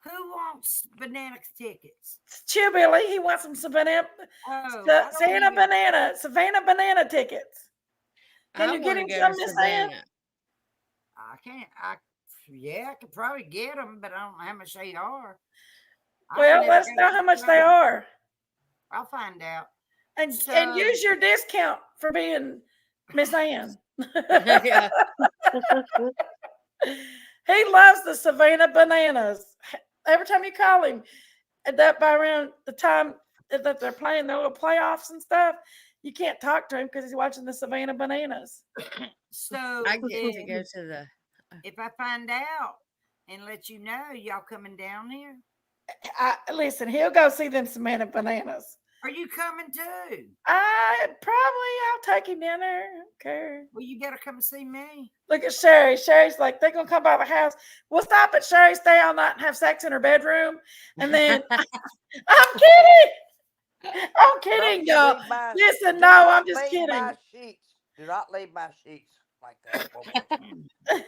[SPEAKER 7] Who wants banana tickets?
[SPEAKER 2] Chibley, he wants some Savannah,
[SPEAKER 7] Oh, I don't
[SPEAKER 2] Savannah
[SPEAKER 7] even.
[SPEAKER 2] Savannah banana tickets. Can
[SPEAKER 8] I
[SPEAKER 2] you get
[SPEAKER 8] want to
[SPEAKER 2] him
[SPEAKER 8] go
[SPEAKER 2] some,
[SPEAKER 8] to
[SPEAKER 2] Miss Ann?
[SPEAKER 8] Savannah.
[SPEAKER 7] I can't. Yeah, I could probably get them, but I don't know how much they are. I've
[SPEAKER 2] Well,
[SPEAKER 7] never
[SPEAKER 2] let's
[SPEAKER 7] got
[SPEAKER 2] know
[SPEAKER 7] to
[SPEAKER 2] how much they
[SPEAKER 7] try 'em.
[SPEAKER 2] are.
[SPEAKER 7] I'll find out.
[SPEAKER 2] And
[SPEAKER 7] So-
[SPEAKER 2] use your discount for being Miss Ann.
[SPEAKER 8] Yeah.
[SPEAKER 2] He loves the Savannah bananas. Every time you call him, and that by around the time that they're playing their little playoffs and stuff, you can't talk to him because he's watching the Savannah bananas.
[SPEAKER 7] So
[SPEAKER 8] I get to
[SPEAKER 7] then,
[SPEAKER 8] go to the.
[SPEAKER 7] if I find out and let you know, y'all coming down here?
[SPEAKER 2] Listen, he'll go see them Savannah bananas.
[SPEAKER 7] Are you coming too?
[SPEAKER 2] I'll take him down there. I don't care.
[SPEAKER 7] Well, you better come see me.
[SPEAKER 2] Look at Sherry. Sherry's like, they're gonna come by the house. We'll stop at Sherry's, stay all night and have sex in her bedroom. And then I'm kidding. I'm kidding, y'all. Listen, no, I'm just kidding.
[SPEAKER 4] My sheets. Do not leave my sheets like that. One more time.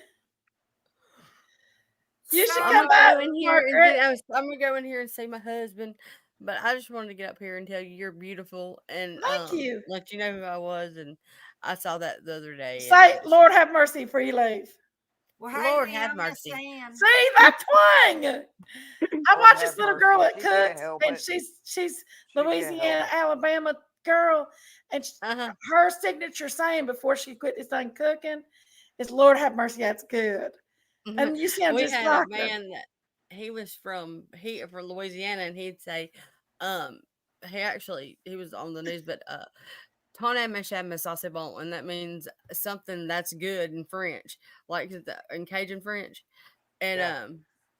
[SPEAKER 2] You should
[SPEAKER 7] So-
[SPEAKER 2] come back,
[SPEAKER 8] Go in here
[SPEAKER 2] Margaret.
[SPEAKER 8] I'm gonna go in here and see my husband, but I just wanted to get up here and tell you you're beautiful and
[SPEAKER 2] Thank you.
[SPEAKER 8] let you know who I was, and I saw that the other day.
[SPEAKER 2] Say, Lord have mercy before you leave.
[SPEAKER 7] Well,
[SPEAKER 8] Lord
[SPEAKER 7] hey,
[SPEAKER 8] have
[SPEAKER 7] I'm Miss
[SPEAKER 8] mercy.
[SPEAKER 7] Ann.
[SPEAKER 2] See that twang? I watch this
[SPEAKER 4] have
[SPEAKER 2] little
[SPEAKER 4] mercy.
[SPEAKER 2] girl that
[SPEAKER 4] She can't
[SPEAKER 2] cooks,
[SPEAKER 4] help
[SPEAKER 2] and
[SPEAKER 4] it.
[SPEAKER 2] she's
[SPEAKER 4] She can't
[SPEAKER 2] Louisiana,
[SPEAKER 4] help it.
[SPEAKER 2] Alabama girl, and
[SPEAKER 8] Uh-huh.
[SPEAKER 2] her signature saying before she quit this thing cooking is "Lord have mercy, that's good." And you sound
[SPEAKER 8] We
[SPEAKER 2] just
[SPEAKER 8] had
[SPEAKER 2] like
[SPEAKER 8] a
[SPEAKER 2] her.
[SPEAKER 8] man that he was from Louisiana, and he'd say, he was on the news, but ton aime ça c'est bon, and that means something that's good in French, like in Cajun French, and
[SPEAKER 4] Yeah.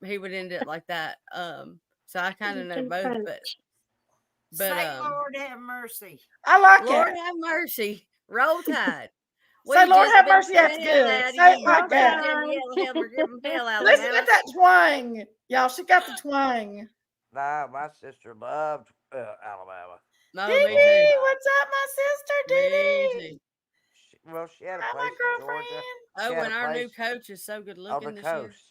[SPEAKER 8] he would end it like that. So I kind of know both, but
[SPEAKER 7] Say, Lord have mercy.
[SPEAKER 2] I like
[SPEAKER 8] Lord
[SPEAKER 2] it.
[SPEAKER 8] have mercy, roll tide.
[SPEAKER 2] Say, Lord
[SPEAKER 8] just
[SPEAKER 2] have
[SPEAKER 8] beat
[SPEAKER 2] mercy,
[SPEAKER 8] the
[SPEAKER 2] that's
[SPEAKER 8] hell
[SPEAKER 2] good.
[SPEAKER 8] out of
[SPEAKER 2] Say it
[SPEAKER 8] you.
[SPEAKER 2] like that.
[SPEAKER 8] Hell,
[SPEAKER 2] Listen
[SPEAKER 8] Alabama.
[SPEAKER 2] at that twang, y'all. She got the twang.
[SPEAKER 4] Nah, my sister loved Alabama.
[SPEAKER 8] No,
[SPEAKER 2] Dee
[SPEAKER 8] me
[SPEAKER 2] Dee,
[SPEAKER 8] too.
[SPEAKER 2] what's up, my sister? Dee
[SPEAKER 8] Me
[SPEAKER 2] Dee.
[SPEAKER 8] too.
[SPEAKER 4] She had a
[SPEAKER 2] Hi, my
[SPEAKER 4] place in Georgia.
[SPEAKER 2] girlfriend.
[SPEAKER 8] Oh,
[SPEAKER 4] She had
[SPEAKER 8] and
[SPEAKER 4] a
[SPEAKER 8] our new
[SPEAKER 4] place
[SPEAKER 8] coach is so good
[SPEAKER 4] on
[SPEAKER 8] looking
[SPEAKER 4] the
[SPEAKER 8] this year.
[SPEAKER 4] coast.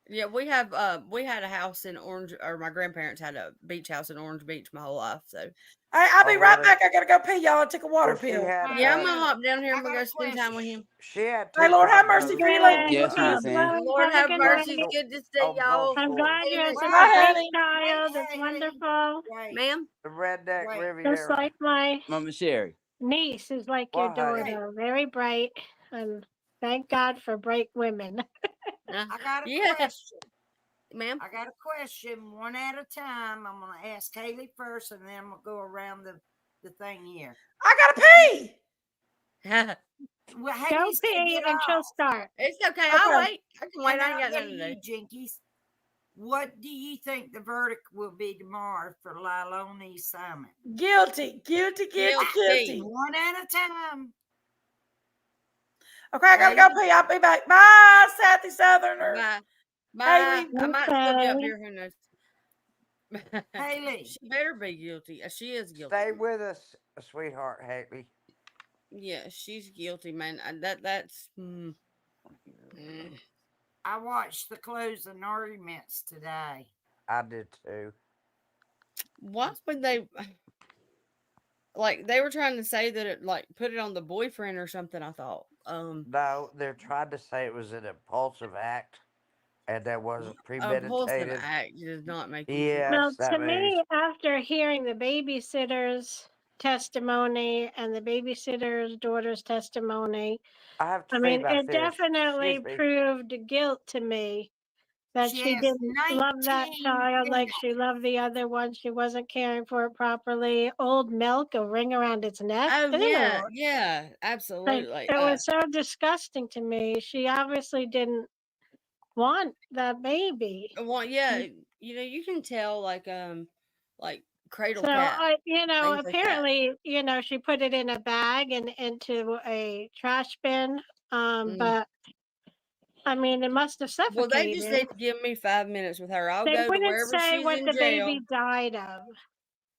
[SPEAKER 8] Yeah, we had a house in Orange, or my grandparents had a beach house in Orange Beach my whole life. So
[SPEAKER 2] Hey, I'll be
[SPEAKER 4] Oh,
[SPEAKER 2] right
[SPEAKER 4] really?
[SPEAKER 2] back. I gotta go pee, y'all. I took a water
[SPEAKER 4] Well, she
[SPEAKER 2] pill.
[SPEAKER 4] had.
[SPEAKER 8] yeah, I'm gonna
[SPEAKER 7] Uh,
[SPEAKER 8] hop down here
[SPEAKER 7] I
[SPEAKER 8] and we're
[SPEAKER 7] got
[SPEAKER 8] gonna
[SPEAKER 7] a
[SPEAKER 8] spend time with
[SPEAKER 7] question.
[SPEAKER 8] him.
[SPEAKER 4] She had
[SPEAKER 2] Hey,
[SPEAKER 4] two
[SPEAKER 2] Lord have
[SPEAKER 4] condos.
[SPEAKER 2] mercy before you leave.
[SPEAKER 6] Good.
[SPEAKER 5] Yes,
[SPEAKER 2] Come
[SPEAKER 5] Miss
[SPEAKER 2] on.
[SPEAKER 5] Ann.
[SPEAKER 8] Lord
[SPEAKER 6] Have a
[SPEAKER 8] have
[SPEAKER 6] good
[SPEAKER 8] mercy.
[SPEAKER 6] night.
[SPEAKER 8] It's good to see
[SPEAKER 4] On both
[SPEAKER 8] y'all.
[SPEAKER 6] I'm
[SPEAKER 4] floors.
[SPEAKER 6] glad you're
[SPEAKER 8] Anyway,
[SPEAKER 6] such
[SPEAKER 2] Bye,
[SPEAKER 6] a great
[SPEAKER 2] honey.
[SPEAKER 6] child.
[SPEAKER 7] Hey,
[SPEAKER 6] It's
[SPEAKER 7] hey,
[SPEAKER 6] wonderful.
[SPEAKER 7] Wait.
[SPEAKER 8] ma'am.
[SPEAKER 4] The redneck
[SPEAKER 7] Wait.
[SPEAKER 6] Just
[SPEAKER 4] Riviera.
[SPEAKER 6] like my
[SPEAKER 5] Mama Sherry.
[SPEAKER 6] niece is like your
[SPEAKER 4] Well, hey,
[SPEAKER 6] daughter, very bright, and thank God for bright women.
[SPEAKER 7] I got a
[SPEAKER 8] Yeah,
[SPEAKER 7] question.
[SPEAKER 8] ma'am.
[SPEAKER 7] I got a question, one at a time. I'm gonna ask Haley first, and then I'm gonna go around the thing here.
[SPEAKER 2] I gotta pee.
[SPEAKER 7] Well,
[SPEAKER 6] Go
[SPEAKER 7] Haley said
[SPEAKER 6] pee
[SPEAKER 7] get
[SPEAKER 6] and she'll
[SPEAKER 7] off.
[SPEAKER 6] start.
[SPEAKER 8] It's okay. I'll
[SPEAKER 2] Okay.
[SPEAKER 8] wait. I can wait.
[SPEAKER 7] And
[SPEAKER 8] I ain't
[SPEAKER 7] I'll
[SPEAKER 8] got
[SPEAKER 7] go
[SPEAKER 8] nothing
[SPEAKER 7] to
[SPEAKER 8] to
[SPEAKER 7] you,
[SPEAKER 8] do.
[SPEAKER 7] Jinkies. What do you think the verdict will be tomorrow for Liloni Simon?
[SPEAKER 2] Guilty, guilty, guilty, guilty.
[SPEAKER 7] One at a time.
[SPEAKER 2] Okay, I gotta go pee. I'll be back. Bye, Southie Southerner.
[SPEAKER 8] Bye. Bye.
[SPEAKER 2] Haley.
[SPEAKER 8] I might still be up
[SPEAKER 6] Okay.
[SPEAKER 8] here. Who knows?
[SPEAKER 7] Haley.
[SPEAKER 8] She better be guilty. She is guilty.
[SPEAKER 4] stay with us, sweetheart, Haley.
[SPEAKER 8] Yeah, she's guilty, man. That's.
[SPEAKER 7] I watched the closing arguments today.
[SPEAKER 4] I did too.
[SPEAKER 8] Why would they? Like they were trying to say that it like put it on the boyfriend or something. I thought
[SPEAKER 4] No, they're trying to say it was an impulsive act and that wasn't
[SPEAKER 8] impulsive
[SPEAKER 4] premeditated.
[SPEAKER 8] act does not make you.
[SPEAKER 6] Well,
[SPEAKER 4] Yes,
[SPEAKER 6] to
[SPEAKER 4] that means
[SPEAKER 6] me, after hearing the babysitter's testimony and the babysitter's daughter's testimony,
[SPEAKER 4] I have to
[SPEAKER 6] I
[SPEAKER 4] feed
[SPEAKER 6] mean,
[SPEAKER 4] my
[SPEAKER 6] it
[SPEAKER 4] fish.
[SPEAKER 6] definitely
[SPEAKER 4] Excuse me.
[SPEAKER 6] proved guilt to me that
[SPEAKER 7] She
[SPEAKER 6] she
[SPEAKER 7] has
[SPEAKER 6] didn't love that
[SPEAKER 7] 19
[SPEAKER 6] child like
[SPEAKER 7] minutes.
[SPEAKER 6] she loved the other one. She wasn't caring for it properly. Old milk, a ring around its neck.
[SPEAKER 8] Oh yeah,
[SPEAKER 6] Ew.
[SPEAKER 8] yeah,
[SPEAKER 6] Like,
[SPEAKER 8] absolutely.
[SPEAKER 6] it was so disgusting to me. She obviously didn't want that baby.
[SPEAKER 8] Well, yeah, you can tell like cradle
[SPEAKER 6] So
[SPEAKER 8] cap, things like that.
[SPEAKER 6] apparently, she put it in a bag and into a trash bin.
[SPEAKER 8] Mm.
[SPEAKER 6] But I mean, it must have
[SPEAKER 8] Well, they just
[SPEAKER 6] suffocated.
[SPEAKER 8] need to give me 5 minutes with her. I'll
[SPEAKER 6] They
[SPEAKER 8] go to
[SPEAKER 6] wouldn't
[SPEAKER 8] wherever
[SPEAKER 6] say
[SPEAKER 8] she's
[SPEAKER 6] what
[SPEAKER 8] in
[SPEAKER 6] the baby
[SPEAKER 8] jail.
[SPEAKER 6] died of,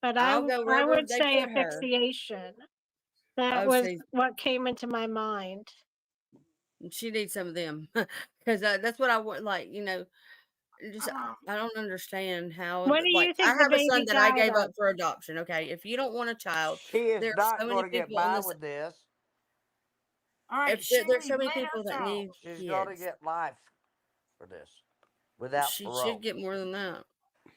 [SPEAKER 6] but
[SPEAKER 8] I'll go
[SPEAKER 6] I
[SPEAKER 8] wherever
[SPEAKER 6] would
[SPEAKER 8] they
[SPEAKER 6] say
[SPEAKER 8] put her.
[SPEAKER 6] asphyxiation. That
[SPEAKER 8] Oh,
[SPEAKER 6] was
[SPEAKER 8] see,
[SPEAKER 6] what came into my mind.
[SPEAKER 8] she needs some of them because that's what I want. Like, just
[SPEAKER 7] Uh,
[SPEAKER 8] I don't understand how.
[SPEAKER 6] What do
[SPEAKER 8] Like,
[SPEAKER 6] you
[SPEAKER 8] I
[SPEAKER 6] think the
[SPEAKER 8] have a son
[SPEAKER 6] baby
[SPEAKER 8] that I
[SPEAKER 6] died
[SPEAKER 8] gave up
[SPEAKER 6] of?
[SPEAKER 8] for adoption. Okay, if you don't want a child,
[SPEAKER 4] She is
[SPEAKER 8] there are
[SPEAKER 4] not
[SPEAKER 8] so
[SPEAKER 4] going
[SPEAKER 8] many
[SPEAKER 4] to get
[SPEAKER 8] people on
[SPEAKER 4] by
[SPEAKER 8] this.
[SPEAKER 4] with this.
[SPEAKER 7] all right,
[SPEAKER 8] If there's
[SPEAKER 7] Sherry,
[SPEAKER 8] so many
[SPEAKER 7] let her
[SPEAKER 8] people that
[SPEAKER 7] talk.
[SPEAKER 8] need
[SPEAKER 4] She's going to
[SPEAKER 8] kids,
[SPEAKER 4] get life for this without
[SPEAKER 8] she
[SPEAKER 4] parole.
[SPEAKER 8] should get more than that.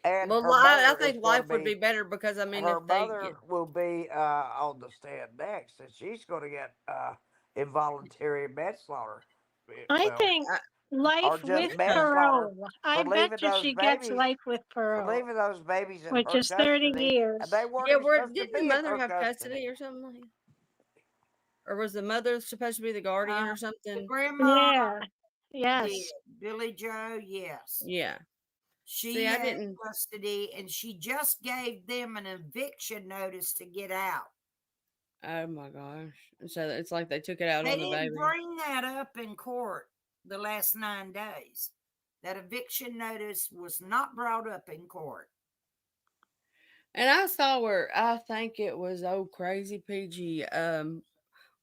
[SPEAKER 4] And
[SPEAKER 8] Well,
[SPEAKER 4] her
[SPEAKER 8] I
[SPEAKER 4] mother is
[SPEAKER 8] think
[SPEAKER 4] going to
[SPEAKER 8] life would be
[SPEAKER 4] be,
[SPEAKER 8] better because I mean,
[SPEAKER 4] her
[SPEAKER 8] if they get
[SPEAKER 4] mother will be on the stand next, and she's going to get involuntary manslaughter.
[SPEAKER 6] I
[SPEAKER 4] Well,
[SPEAKER 6] think
[SPEAKER 8] I,
[SPEAKER 6] life
[SPEAKER 4] or just
[SPEAKER 6] with
[SPEAKER 4] manslaughter
[SPEAKER 6] parole. I
[SPEAKER 4] for
[SPEAKER 6] bet
[SPEAKER 4] leaving
[SPEAKER 6] you
[SPEAKER 4] those
[SPEAKER 6] she gets
[SPEAKER 4] babies,
[SPEAKER 6] life with parole,
[SPEAKER 4] in
[SPEAKER 6] which
[SPEAKER 4] her
[SPEAKER 6] is 30
[SPEAKER 4] custody, and
[SPEAKER 6] years.
[SPEAKER 4] they weren't
[SPEAKER 8] yeah,
[SPEAKER 4] even
[SPEAKER 8] where
[SPEAKER 4] supposed to
[SPEAKER 8] didn't the
[SPEAKER 4] be in
[SPEAKER 8] mother
[SPEAKER 4] her
[SPEAKER 8] have
[SPEAKER 4] custody.
[SPEAKER 8] custody or something like that? Or was the mother supposed to be the guardian or
[SPEAKER 7] The
[SPEAKER 8] something?
[SPEAKER 7] grandma
[SPEAKER 6] Yeah.
[SPEAKER 7] did.
[SPEAKER 6] Yes.
[SPEAKER 7] Billy Joe, yes.
[SPEAKER 8] Yeah. See,
[SPEAKER 7] She
[SPEAKER 8] I
[SPEAKER 7] had
[SPEAKER 8] didn't.
[SPEAKER 7] custody and she just gave them an eviction notice to get out.
[SPEAKER 8] Oh my gosh! So it's like they took it out
[SPEAKER 7] They
[SPEAKER 8] on the
[SPEAKER 7] didn't
[SPEAKER 8] baby.
[SPEAKER 7] bring that up in court the last 9 days. That eviction notice was not brought up in court.
[SPEAKER 8] And I saw where I think it was old crazy PG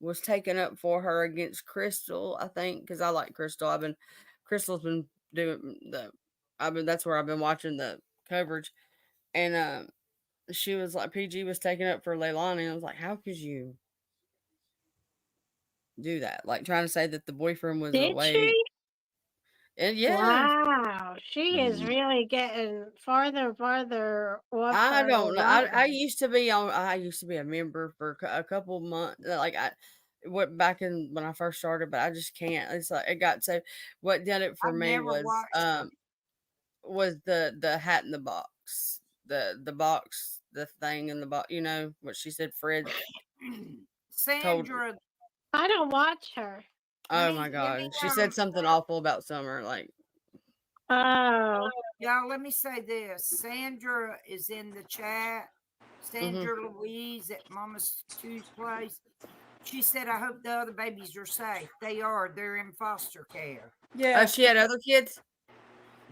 [SPEAKER 8] was taken up for her against Crystal. I think because I like Crystal. Crystal's been doing the. That's where I've been watching the coverage, and she was like PG was taken up for Leilani. And I was like, how could you do that? Like trying to say that the boyfriend was
[SPEAKER 6] Did
[SPEAKER 8] away.
[SPEAKER 6] she?
[SPEAKER 8] And yeah,
[SPEAKER 6] Wow. She is
[SPEAKER 5] Mm.
[SPEAKER 6] really getting farther and farther off
[SPEAKER 8] I
[SPEAKER 6] her
[SPEAKER 8] don't know. I
[SPEAKER 6] rocker.
[SPEAKER 8] used to be on. I used to be a member for a couple months. Like I went back in when I first started, but I just can't. It's like it got so. What did it for
[SPEAKER 7] I've
[SPEAKER 8] me
[SPEAKER 7] never watched her.
[SPEAKER 8] was the hat in the box, the box, the thing in the box. You know what she said. Fred told.
[SPEAKER 7] Sandra,
[SPEAKER 6] I don't watch her.
[SPEAKER 8] Oh my god, she said something awful about Summer. Like
[SPEAKER 6] Oh.
[SPEAKER 7] y'all, let me say this. Sandra is in the chat. Sandra Louise at Mama's Two's place. She said, I hope the other babies are safe. They are. They're in foster care.
[SPEAKER 2] Yeah.
[SPEAKER 8] she had other kids.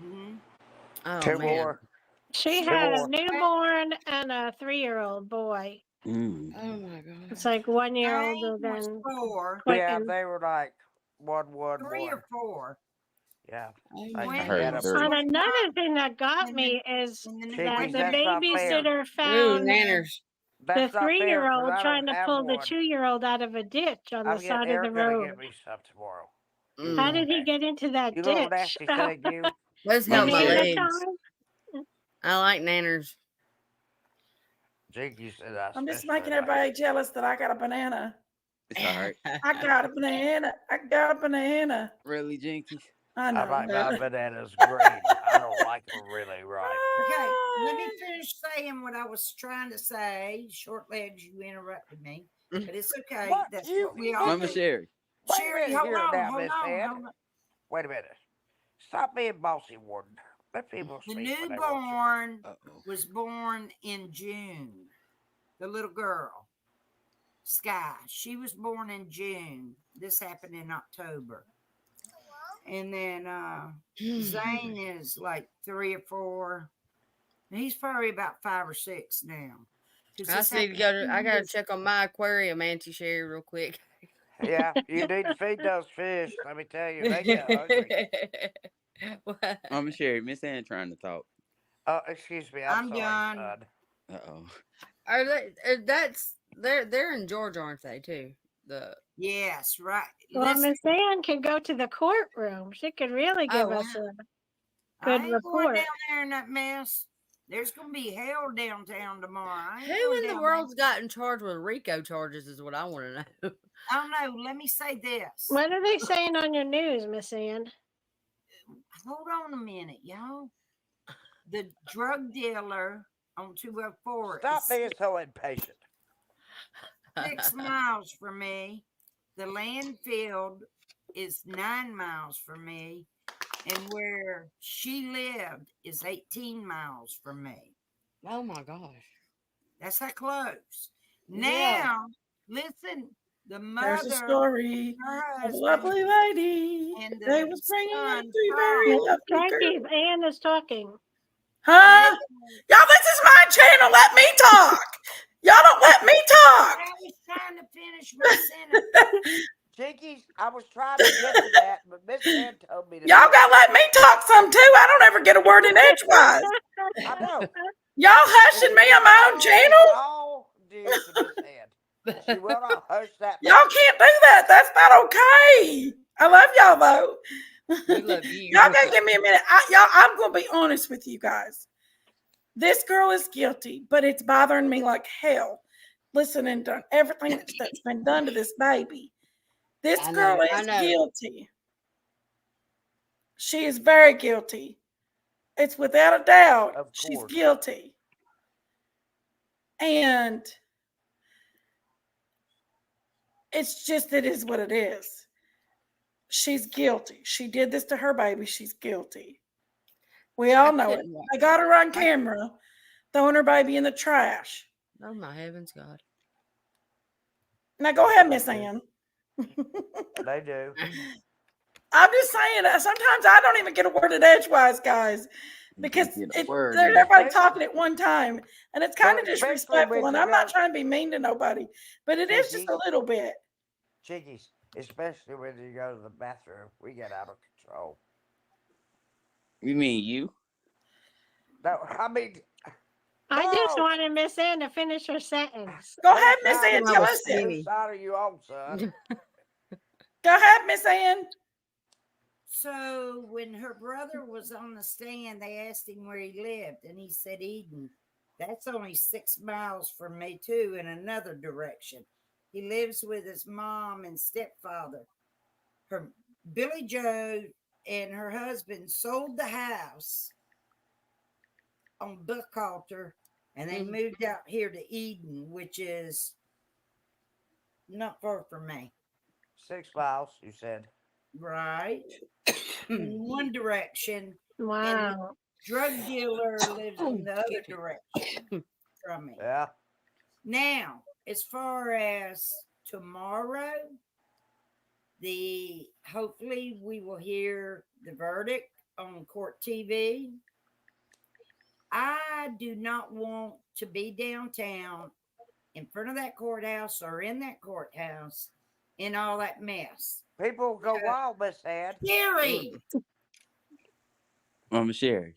[SPEAKER 7] Mm-hmm.
[SPEAKER 8] Oh
[SPEAKER 4] Two
[SPEAKER 8] man.
[SPEAKER 4] more.
[SPEAKER 6] She
[SPEAKER 4] Two
[SPEAKER 6] had a
[SPEAKER 4] more.
[SPEAKER 6] newborn and a 3-year-old boy.
[SPEAKER 5] Mm.
[SPEAKER 8] Oh my god.
[SPEAKER 6] It's like 1 year
[SPEAKER 7] Jane
[SPEAKER 6] older
[SPEAKER 7] was
[SPEAKER 6] than
[SPEAKER 7] 4,
[SPEAKER 4] Yeah,
[SPEAKER 6] Quentin.
[SPEAKER 4] they were like 1, 1,
[SPEAKER 7] 3
[SPEAKER 4] 1.
[SPEAKER 7] or 4.
[SPEAKER 4] Yeah.
[SPEAKER 8] Oh
[SPEAKER 4] Like
[SPEAKER 8] my
[SPEAKER 5] I
[SPEAKER 4] he
[SPEAKER 5] heard
[SPEAKER 4] had
[SPEAKER 8] god.
[SPEAKER 4] a
[SPEAKER 5] three.
[SPEAKER 6] And
[SPEAKER 4] pre.
[SPEAKER 6] another thing that got
[SPEAKER 7] And
[SPEAKER 6] me is
[SPEAKER 7] the new
[SPEAKER 6] that
[SPEAKER 4] Jinkies,
[SPEAKER 6] the
[SPEAKER 4] that's not fair.
[SPEAKER 6] babysitter
[SPEAKER 8] Ooh,
[SPEAKER 6] found
[SPEAKER 8] nanners.
[SPEAKER 6] the
[SPEAKER 4] That's not fair because
[SPEAKER 6] 3-year-old
[SPEAKER 4] I
[SPEAKER 6] trying
[SPEAKER 4] don't
[SPEAKER 6] to
[SPEAKER 4] have
[SPEAKER 6] pull the
[SPEAKER 4] one.
[SPEAKER 6] 2-year-old out of a ditch on the
[SPEAKER 4] I'm getting
[SPEAKER 6] side of the
[SPEAKER 4] Eric gonna
[SPEAKER 6] road.
[SPEAKER 4] get me some tomorrow. You
[SPEAKER 6] How
[SPEAKER 4] little
[SPEAKER 6] did he
[SPEAKER 4] nasty.
[SPEAKER 6] get into that
[SPEAKER 4] You little
[SPEAKER 6] ditch?
[SPEAKER 4] nasty thing, you.
[SPEAKER 8] Those help
[SPEAKER 6] In
[SPEAKER 5] Mama
[SPEAKER 6] the
[SPEAKER 8] my
[SPEAKER 5] Sherry.
[SPEAKER 8] legs.
[SPEAKER 6] wintertime?
[SPEAKER 8] I like nanners.
[SPEAKER 4] Jinkies said I
[SPEAKER 2] I'm just
[SPEAKER 4] especially
[SPEAKER 2] making
[SPEAKER 4] like.
[SPEAKER 2] everybody jealous that I got a banana.
[SPEAKER 5] It's all right.
[SPEAKER 2] I got a banana. I got a banana.
[SPEAKER 5] Really, Jinkies?
[SPEAKER 2] I
[SPEAKER 4] I
[SPEAKER 2] know.
[SPEAKER 4] like my
[SPEAKER 2] Really.
[SPEAKER 4] bananas green. I don't like them really ripe.
[SPEAKER 7] Okay, let me finish saying what I was trying to say. Short legs, you interrupted me, but it's okay.
[SPEAKER 4] What?
[SPEAKER 7] That's
[SPEAKER 4] You
[SPEAKER 7] what we
[SPEAKER 4] get
[SPEAKER 7] all
[SPEAKER 5] Mama
[SPEAKER 7] do.
[SPEAKER 5] Sherry.
[SPEAKER 4] Wait a
[SPEAKER 7] Sherry,
[SPEAKER 4] minute
[SPEAKER 7] hold
[SPEAKER 4] here
[SPEAKER 7] on,
[SPEAKER 4] now,
[SPEAKER 7] hold
[SPEAKER 4] Miss
[SPEAKER 7] on,
[SPEAKER 4] Ann.
[SPEAKER 7] hold on.
[SPEAKER 4] Wait a minute. Stop being bossy, Warden. Let people
[SPEAKER 7] The
[SPEAKER 4] speak when they want to.
[SPEAKER 7] newborn
[SPEAKER 5] Uh-oh.
[SPEAKER 7] was born in June. The little girl, Sky, she was born in June. This happened in October. And then Zane is like 3 or 4. And he's probably about 5 or 6 now. 'Cause
[SPEAKER 8] I
[SPEAKER 7] this
[SPEAKER 8] just need to
[SPEAKER 7] happened
[SPEAKER 8] go to.
[SPEAKER 7] 2
[SPEAKER 8] I gotta
[SPEAKER 7] years.
[SPEAKER 8] check on my aquarium, Auntie Sherry, real quick.
[SPEAKER 4] Yeah, you need to feed those fish. Let me tell you, they get hungry.
[SPEAKER 8] What?
[SPEAKER 5] Mama Sherry, Miss Ann trying to talk.
[SPEAKER 4] Oh, excuse me. I'm
[SPEAKER 7] I'm
[SPEAKER 4] sorry,
[SPEAKER 7] done.
[SPEAKER 4] son.
[SPEAKER 5] Uh-oh.
[SPEAKER 8] Are they? That's they're in Georgia, aren't they? Too the
[SPEAKER 7] Yes, right.
[SPEAKER 6] Well,
[SPEAKER 7] listen,
[SPEAKER 6] Miss Ann could go to the courtroom. She could really give
[SPEAKER 8] Oh,
[SPEAKER 6] us a
[SPEAKER 7] I
[SPEAKER 6] good
[SPEAKER 7] ain't going
[SPEAKER 6] report.
[SPEAKER 7] down there in that mess. There's gonna be hell downtown tomorrow. I ain't
[SPEAKER 8] who
[SPEAKER 7] going
[SPEAKER 8] in the
[SPEAKER 7] down
[SPEAKER 8] world's gotten charged with RICO charges is what I want to know.
[SPEAKER 7] there. I don't know. Let me say this.
[SPEAKER 6] What are they saying on your news, Miss Ann?
[SPEAKER 7] Hold on a minute, y'all. The drug dealer on 204
[SPEAKER 4] Stop
[SPEAKER 7] is
[SPEAKER 4] being so impatient.
[SPEAKER 7] 6 miles from me. The landfill is 9 miles from me. And where she lived is 18 miles from me.
[SPEAKER 8] Oh my gosh.
[SPEAKER 7] That's how close.
[SPEAKER 8] Yeah.
[SPEAKER 7] Now, listen, the
[SPEAKER 2] There's a
[SPEAKER 7] mother,
[SPEAKER 2] story
[SPEAKER 7] her
[SPEAKER 2] of a
[SPEAKER 7] husband,
[SPEAKER 2] lovely lady.
[SPEAKER 7] and
[SPEAKER 2] They
[SPEAKER 7] the
[SPEAKER 2] was bringing up
[SPEAKER 7] son,
[SPEAKER 2] three very
[SPEAKER 6] Miss
[SPEAKER 2] lovely
[SPEAKER 6] Jenkies,
[SPEAKER 2] girls.
[SPEAKER 6] Ann is talking.
[SPEAKER 2] Huh? Y'all, this is my channel. Let me talk. Y'all don't let me talk.
[SPEAKER 7] I was trying to finish my sentence.
[SPEAKER 4] Jinkies, I was trying to get to that, but Miss Ann told me to.
[SPEAKER 2] Y'all gotta let me talk some too. I don't ever get a word in edgewise.
[SPEAKER 4] I know.
[SPEAKER 2] Y'all hushing me on my own
[SPEAKER 4] It's
[SPEAKER 2] channel?
[SPEAKER 4] all due to Miss Ann. She will not hush that.
[SPEAKER 2] Y'all can't do that. That's not okay. I love y'all though.
[SPEAKER 8] We love you.
[SPEAKER 2] Y'all gotta give me a minute. I'm gonna be honest with you guys. This girl is guilty, but it's bothering me like hell. Listening to everything that's been done to this baby. This
[SPEAKER 8] I
[SPEAKER 2] girl
[SPEAKER 8] know, I
[SPEAKER 2] is
[SPEAKER 8] know.
[SPEAKER 2] guilty. She is very guilty. It's without a doubt
[SPEAKER 4] Of
[SPEAKER 2] she's
[SPEAKER 4] course.
[SPEAKER 2] guilty. And it's just, it is what it is. She's guilty. She did this to her baby. She's guilty. We all know it.
[SPEAKER 8] couldn't watch
[SPEAKER 2] I got her on camera throwing her baby in the trash.
[SPEAKER 8] Oh my heavens, God.
[SPEAKER 2] Now go ahead, Miss Ann.
[SPEAKER 4] They do.
[SPEAKER 2] I'm just saying, sometimes I don't even get a word in edgewise, guys, because
[SPEAKER 5] Get a word
[SPEAKER 2] there's
[SPEAKER 5] in.
[SPEAKER 2] everybody talking at one time, and it's kind
[SPEAKER 4] Well,
[SPEAKER 2] of
[SPEAKER 4] especially
[SPEAKER 2] disrespectful.
[SPEAKER 4] when
[SPEAKER 2] And
[SPEAKER 4] you
[SPEAKER 2] I'm not
[SPEAKER 4] go-
[SPEAKER 2] trying to be mean to nobody, but it is just a
[SPEAKER 4] Jinkies.
[SPEAKER 2] little bit.
[SPEAKER 4] Jinkies, especially when you go to the bathroom, we get out of control.
[SPEAKER 5] You mean you?
[SPEAKER 4] No, I mean,
[SPEAKER 6] I just
[SPEAKER 4] no.
[SPEAKER 6] wanted Miss Ann to finish her sentence.
[SPEAKER 2] Go
[SPEAKER 4] Whose
[SPEAKER 2] ahead, Miss
[SPEAKER 4] side
[SPEAKER 2] Ann.
[SPEAKER 8] I
[SPEAKER 2] Tell
[SPEAKER 8] was
[SPEAKER 2] us it.
[SPEAKER 8] skinny.
[SPEAKER 4] Whose side are you on, son?
[SPEAKER 2] Go ahead, Miss Ann.
[SPEAKER 7] So when her brother was on the stand, they asked him where he lived, and he said Eden. That's only 6 miles from me too, in another direction. He lives with his mom and stepfather. Her Billy Joe and her husband sold the house on Buckhalter, and they moved out here to Eden, which is not far from me.
[SPEAKER 4] 6 miles, you said.
[SPEAKER 7] Right. In one direction, and the
[SPEAKER 6] Wow.
[SPEAKER 7] drug dealer lives in the other direction from me.
[SPEAKER 4] Yeah.
[SPEAKER 7] Now, as far as tomorrow, hopefully we will hear the verdict on court TV. I do not want to be downtown in front of that courthouse or in that courthouse in all that mess.
[SPEAKER 4] People go wild, Miss Ann.
[SPEAKER 7] Gary,
[SPEAKER 5] Mama Sherry.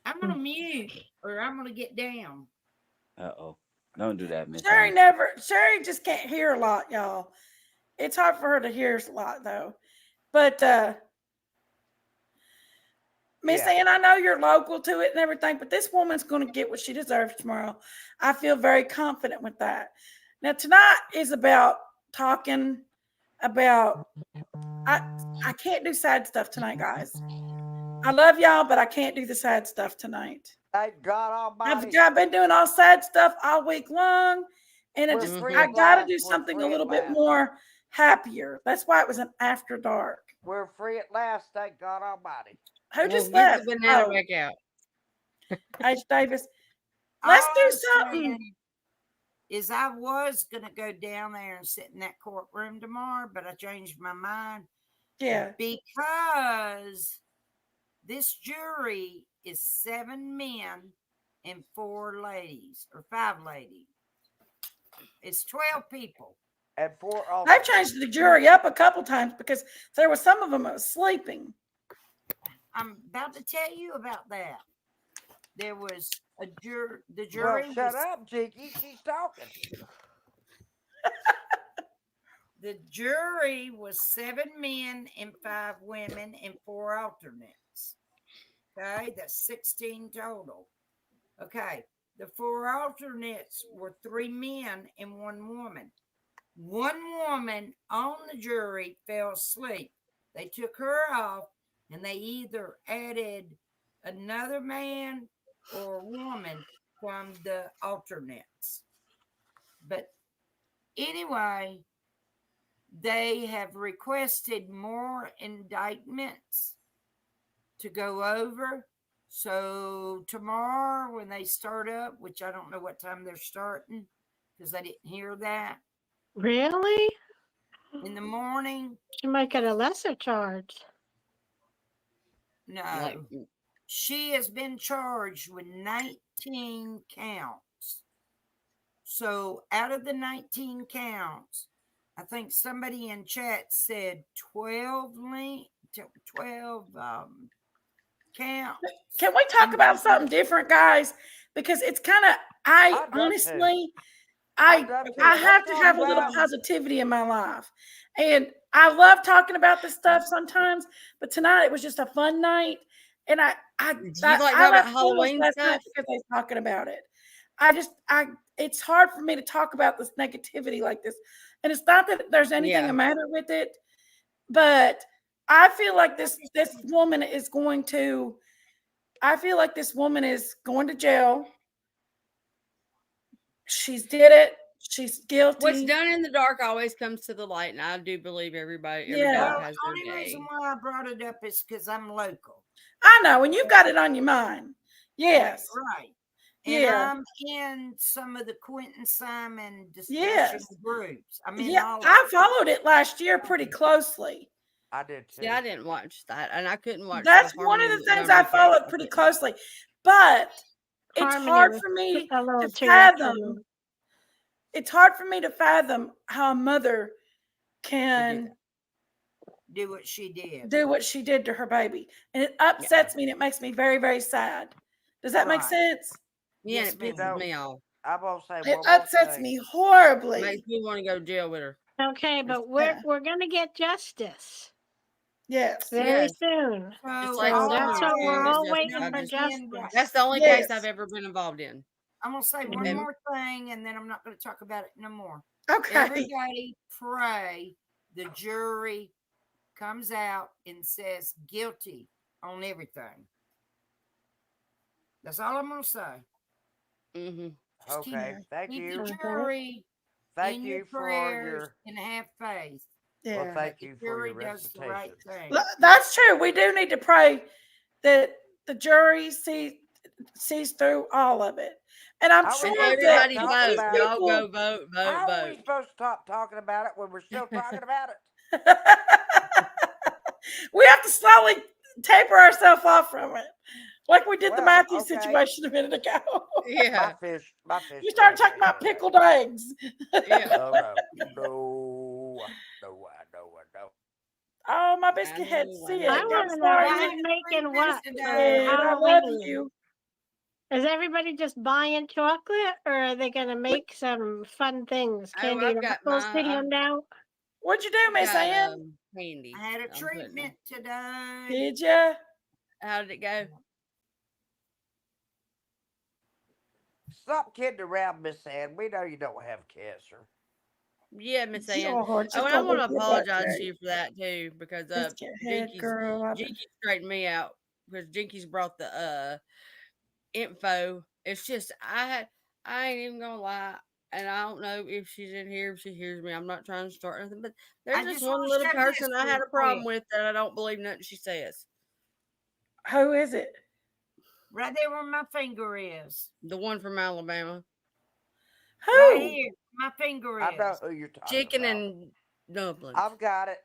[SPEAKER 7] I'm gonna mute or I'm gonna get down.
[SPEAKER 5] Uh-oh. Don't do that, Miss
[SPEAKER 2] Sherry
[SPEAKER 5] Ann.
[SPEAKER 2] Sherry just can't hear a lot, y'all. It's hard for her to hear a lot though. But Miss Ann, I know you're local to it and everything, but this woman's going to get what she deserves tomorrow. I feel very confident with that. Now, tonight is about talking about, I can't do sad stuff tonight, guys. I love y'all, but I can't do the sad stuff tonight.
[SPEAKER 4] Thank God Almighty.
[SPEAKER 2] I've been doing all sad stuff all week long, and I got to do
[SPEAKER 4] We're
[SPEAKER 2] something
[SPEAKER 4] free
[SPEAKER 2] a
[SPEAKER 4] at
[SPEAKER 2] little bit
[SPEAKER 4] last.
[SPEAKER 2] more happier. That's why it was an after dark.
[SPEAKER 4] We're free at last, thank God Almighty.
[SPEAKER 2] Who just
[SPEAKER 8] Get
[SPEAKER 2] left?
[SPEAKER 8] the banana
[SPEAKER 2] Oh,
[SPEAKER 8] back out.
[SPEAKER 2] H. Davis. Let's
[SPEAKER 7] All
[SPEAKER 2] do
[SPEAKER 7] I'm
[SPEAKER 2] something.
[SPEAKER 7] saying is I was gonna go down there and sit in that courtroom tomorrow, but I changed my mind.
[SPEAKER 2] Yeah.
[SPEAKER 7] Because this jury is 7 men and 4 ladies, or 5 ladies. It's 12 people.
[SPEAKER 4] And 4 also.
[SPEAKER 2] They've changed the jury up a couple times because there were some of them that was sleeping.
[SPEAKER 7] I'm about to tell you about that. There was the jury.
[SPEAKER 4] Well, shut up, Jinky. She's talking.
[SPEAKER 7] The jury was 7 men and 5 women and 4 alternates. Okay, that's 16 total. Okay, the 4 alternates were 3 men and 1 woman. One woman on the jury fell asleep. They took her off and they either added another man or woman from the alternates. But anyway, they have requested more indictments to go over. So tomorrow when they start up, which I don't know what time they're starting because I didn't hear that,
[SPEAKER 6] Really?
[SPEAKER 7] in the morning,
[SPEAKER 6] She might get a lesser charge.
[SPEAKER 7] no.
[SPEAKER 8] Like,
[SPEAKER 7] She has been charged with 19 counts. So out of the 19 counts, I think somebody in chat said 12 counts.
[SPEAKER 2] Can we talk about something different, guys? Because it's kind of,
[SPEAKER 4] I'd love to.
[SPEAKER 2] honestly,
[SPEAKER 4] I'd love to.
[SPEAKER 2] I
[SPEAKER 4] Let's
[SPEAKER 2] have to
[SPEAKER 4] talk
[SPEAKER 2] have a little
[SPEAKER 4] about-
[SPEAKER 2] positivity in my life. And I love talking about this stuff sometimes, but tonight it was just a fun night. And I
[SPEAKER 8] Do you like talking about
[SPEAKER 2] left feelings
[SPEAKER 8] Halloween
[SPEAKER 2] last night
[SPEAKER 8] stuff?
[SPEAKER 2] because they was talking about it. It's hard for me to talk about this negativity like this. And it's not that there's anything
[SPEAKER 8] Yeah.
[SPEAKER 2] the matter with it, but I feel like this woman is going to, I feel like this woman is going to jail. She's did it. She's guilty.
[SPEAKER 8] What's done in the dark always comes to the light, and I do believe every
[SPEAKER 2] Yeah.
[SPEAKER 8] dog
[SPEAKER 7] Well,
[SPEAKER 8] has
[SPEAKER 7] the
[SPEAKER 8] their
[SPEAKER 7] only
[SPEAKER 8] day.
[SPEAKER 7] reason why I brought it up is because I'm local.
[SPEAKER 2] I know, and you've got it on your mind. Yes.
[SPEAKER 7] Right. And
[SPEAKER 2] Yeah.
[SPEAKER 7] I'm in some of the Quentin Simon discussion
[SPEAKER 2] Yes.
[SPEAKER 7] groups. I'm in
[SPEAKER 2] Yeah,
[SPEAKER 7] all of
[SPEAKER 2] I
[SPEAKER 7] them.
[SPEAKER 2] followed it last year pretty closely.
[SPEAKER 4] I did too.
[SPEAKER 8] See, I didn't watch that, and I couldn't watch.
[SPEAKER 2] That's
[SPEAKER 8] the
[SPEAKER 2] one of
[SPEAKER 8] Harmony
[SPEAKER 2] the things
[SPEAKER 8] no
[SPEAKER 2] I
[SPEAKER 8] recap.
[SPEAKER 2] followed pretty closely. But it's
[SPEAKER 6] Harmony
[SPEAKER 2] hard
[SPEAKER 6] was
[SPEAKER 2] for me
[SPEAKER 6] a little
[SPEAKER 2] to
[SPEAKER 6] too much for
[SPEAKER 2] fathom.
[SPEAKER 6] me.
[SPEAKER 2] It's hard for me to fathom how a mother
[SPEAKER 8] To do
[SPEAKER 2] can
[SPEAKER 8] that.
[SPEAKER 7] Do what she did.
[SPEAKER 2] do what she did to her baby. And it upsets me and it makes me very, very sad. Does that make
[SPEAKER 7] Right.
[SPEAKER 2] sense?
[SPEAKER 8] Yeah,
[SPEAKER 7] Yes,
[SPEAKER 8] and it pisses
[SPEAKER 7] ma'am.
[SPEAKER 8] me off.
[SPEAKER 4] I'm gonna say
[SPEAKER 2] It
[SPEAKER 4] one more
[SPEAKER 2] upsets
[SPEAKER 4] thing.
[SPEAKER 2] me horribly.
[SPEAKER 8] Makes me want to go to jail with her.
[SPEAKER 6] Okay, but
[SPEAKER 2] Yeah.
[SPEAKER 6] we're gonna get justice
[SPEAKER 2] Yes.
[SPEAKER 6] very
[SPEAKER 8] Yes.
[SPEAKER 6] soon.
[SPEAKER 8] Just
[SPEAKER 7] So
[SPEAKER 8] like
[SPEAKER 6] So
[SPEAKER 7] all
[SPEAKER 6] that's
[SPEAKER 8] Summer
[SPEAKER 6] what
[SPEAKER 7] I
[SPEAKER 6] we're
[SPEAKER 8] is
[SPEAKER 7] ask
[SPEAKER 6] all
[SPEAKER 8] just-
[SPEAKER 6] waiting
[SPEAKER 8] I
[SPEAKER 6] for
[SPEAKER 8] just-
[SPEAKER 6] justice.
[SPEAKER 8] That's the only
[SPEAKER 2] Yes.
[SPEAKER 8] case I've ever been involved in.
[SPEAKER 7] I'm gonna say one
[SPEAKER 6] Mhm.
[SPEAKER 7] more thing and then I'm not gonna talk about it no more.
[SPEAKER 2] Okay.
[SPEAKER 7] Everybody pray the jury comes out and says guilty on everything. That's all I'm gonna say.
[SPEAKER 8] Mm-hmm.
[SPEAKER 7] Just keep-
[SPEAKER 4] Okay, thank
[SPEAKER 7] keep
[SPEAKER 4] you.
[SPEAKER 7] the
[SPEAKER 6] Okay.
[SPEAKER 7] jury
[SPEAKER 4] Thank
[SPEAKER 7] in
[SPEAKER 4] you
[SPEAKER 7] your
[SPEAKER 4] for
[SPEAKER 7] prayers
[SPEAKER 4] your.
[SPEAKER 7] and have faith.
[SPEAKER 2] Yeah.
[SPEAKER 4] Well, thank
[SPEAKER 7] The
[SPEAKER 4] you for your
[SPEAKER 7] jury does the right
[SPEAKER 4] recitation.
[SPEAKER 7] thing.
[SPEAKER 2] That's true. We do need to pray that the jury sees through all of it. And I'm
[SPEAKER 4] How
[SPEAKER 2] sure
[SPEAKER 4] we
[SPEAKER 8] And
[SPEAKER 4] gonna
[SPEAKER 2] that
[SPEAKER 8] everybody
[SPEAKER 4] talk
[SPEAKER 8] vote.
[SPEAKER 2] these
[SPEAKER 4] about it?
[SPEAKER 8] Y'all go
[SPEAKER 2] people,
[SPEAKER 8] vote, vote,
[SPEAKER 4] How are we
[SPEAKER 8] vote.
[SPEAKER 4] supposed to stop talking about it when we're still talking about it?
[SPEAKER 2] we have to slowly taper ourselves off from it, like we did the
[SPEAKER 4] Well,
[SPEAKER 2] Matthew
[SPEAKER 4] okay.
[SPEAKER 2] situation a minute ago.
[SPEAKER 8] Yeah.
[SPEAKER 4] My fish.
[SPEAKER 2] You started
[SPEAKER 4] fry
[SPEAKER 2] talking about
[SPEAKER 4] anyway.
[SPEAKER 2] pickled eggs.
[SPEAKER 8] Yeah.
[SPEAKER 4] Oh no.
[SPEAKER 2] Oh, my biscuit had to
[SPEAKER 8] know,
[SPEAKER 2] see
[SPEAKER 8] I
[SPEAKER 2] it.
[SPEAKER 6] I
[SPEAKER 8] know.
[SPEAKER 2] I'm
[SPEAKER 6] want to know
[SPEAKER 2] sorry.
[SPEAKER 6] who's making what for
[SPEAKER 2] Ed, I love
[SPEAKER 6] Halloween.
[SPEAKER 2] you.
[SPEAKER 6] Is everybody just buying chocolate, or are they gonna make some fun things?
[SPEAKER 8] Oh,
[SPEAKER 6] Candy
[SPEAKER 8] I've
[SPEAKER 6] and
[SPEAKER 8] got
[SPEAKER 6] apples to
[SPEAKER 8] my-
[SPEAKER 6] hand out?
[SPEAKER 2] What'd you do, Miss
[SPEAKER 8] Got,
[SPEAKER 2] Ann?
[SPEAKER 8] candy.
[SPEAKER 7] I had a
[SPEAKER 8] I'm putting them.
[SPEAKER 7] treatment today.
[SPEAKER 2] Did ya?
[SPEAKER 8] How did it go?
[SPEAKER 4] Stop kidding around, Miss Ann. We know you don't have cancer.
[SPEAKER 8] Yeah, Miss Ann.
[SPEAKER 2] Lord, just
[SPEAKER 8] Oh, and I
[SPEAKER 2] don't
[SPEAKER 8] want to
[SPEAKER 2] look at that
[SPEAKER 8] apologize to
[SPEAKER 2] thing.
[SPEAKER 8] you for that too, because
[SPEAKER 2] Biscuit head
[SPEAKER 8] Jenkies
[SPEAKER 2] girl.
[SPEAKER 8] Jenkies straightened me out because Jenkies brought the info. It's just I ain't even gonna lie, and I don't know if she's in here, if she hears me. I'm not trying to start nothing, but there's
[SPEAKER 7] I
[SPEAKER 8] just
[SPEAKER 7] just
[SPEAKER 8] one
[SPEAKER 7] wanna
[SPEAKER 8] little
[SPEAKER 7] share this
[SPEAKER 8] person I had
[SPEAKER 7] real
[SPEAKER 8] a problem
[SPEAKER 7] quick.
[SPEAKER 8] with that I don't believe nothing she says.
[SPEAKER 2] Who is it?
[SPEAKER 7] Right there where my finger is.
[SPEAKER 8] The one from Alabama,
[SPEAKER 2] Who?
[SPEAKER 7] Right here. My finger is.
[SPEAKER 4] I know who you're talking
[SPEAKER 8] chicken
[SPEAKER 4] about.
[SPEAKER 8] and dumplings.
[SPEAKER 4] I've got it,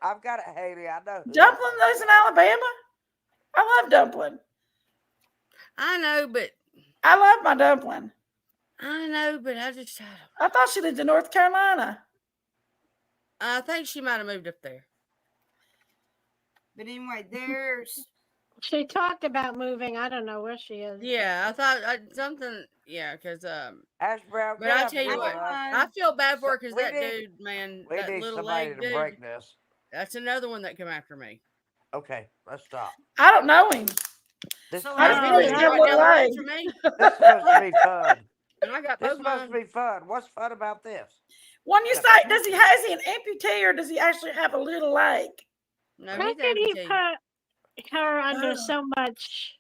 [SPEAKER 4] Haley. I know. Who you're
[SPEAKER 2] Dumpling
[SPEAKER 4] talking
[SPEAKER 2] lives in
[SPEAKER 4] about.
[SPEAKER 2] Alabama? I love dumpling.
[SPEAKER 8] I know, but
[SPEAKER 2] I love my dumpling.
[SPEAKER 8] I just
[SPEAKER 2] I thought she lived in North Carolina.
[SPEAKER 8] I think she might have moved up there.
[SPEAKER 7] But anyway, there's
[SPEAKER 6] She talked about moving. I don't know where she is.
[SPEAKER 8] Yeah, I thought something. Yeah, because
[SPEAKER 4] Ash Brown,
[SPEAKER 8] but
[SPEAKER 4] get
[SPEAKER 8] I
[SPEAKER 4] up
[SPEAKER 8] tell
[SPEAKER 4] and
[SPEAKER 8] you
[SPEAKER 4] join
[SPEAKER 8] what,
[SPEAKER 4] us.
[SPEAKER 8] I feel bad for
[SPEAKER 4] So,
[SPEAKER 8] her because that dude, man,
[SPEAKER 4] we
[SPEAKER 8] that
[SPEAKER 4] need
[SPEAKER 8] little
[SPEAKER 4] somebody
[SPEAKER 8] leg
[SPEAKER 4] to break
[SPEAKER 8] dude,
[SPEAKER 4] this.
[SPEAKER 8] that's another one that come after me.
[SPEAKER 4] Okay, let's stop.
[SPEAKER 2] I don't know him.
[SPEAKER 4] This
[SPEAKER 7] So
[SPEAKER 2] I
[SPEAKER 4] supposed
[SPEAKER 2] just
[SPEAKER 4] to
[SPEAKER 2] know
[SPEAKER 6] Oh,
[SPEAKER 2] he's
[SPEAKER 4] be
[SPEAKER 8] He's
[SPEAKER 2] got a
[SPEAKER 6] that's
[SPEAKER 8] right
[SPEAKER 2] little
[SPEAKER 8] down the
[SPEAKER 6] good.
[SPEAKER 8] road
[SPEAKER 2] leg.
[SPEAKER 8] from me,
[SPEAKER 4] this supposed to be fun.
[SPEAKER 8] and I got
[SPEAKER 4] This
[SPEAKER 8] both
[SPEAKER 4] supposed to
[SPEAKER 8] mine.
[SPEAKER 4] be fun. What's fun about this?
[SPEAKER 2] When you
[SPEAKER 4] Got
[SPEAKER 2] say, has he an amputee or does he actually have a little leg?
[SPEAKER 8] No,
[SPEAKER 6] How
[SPEAKER 8] he's
[SPEAKER 6] could he
[SPEAKER 8] amputee
[SPEAKER 6] put her under
[SPEAKER 2] Oh,
[SPEAKER 6] so much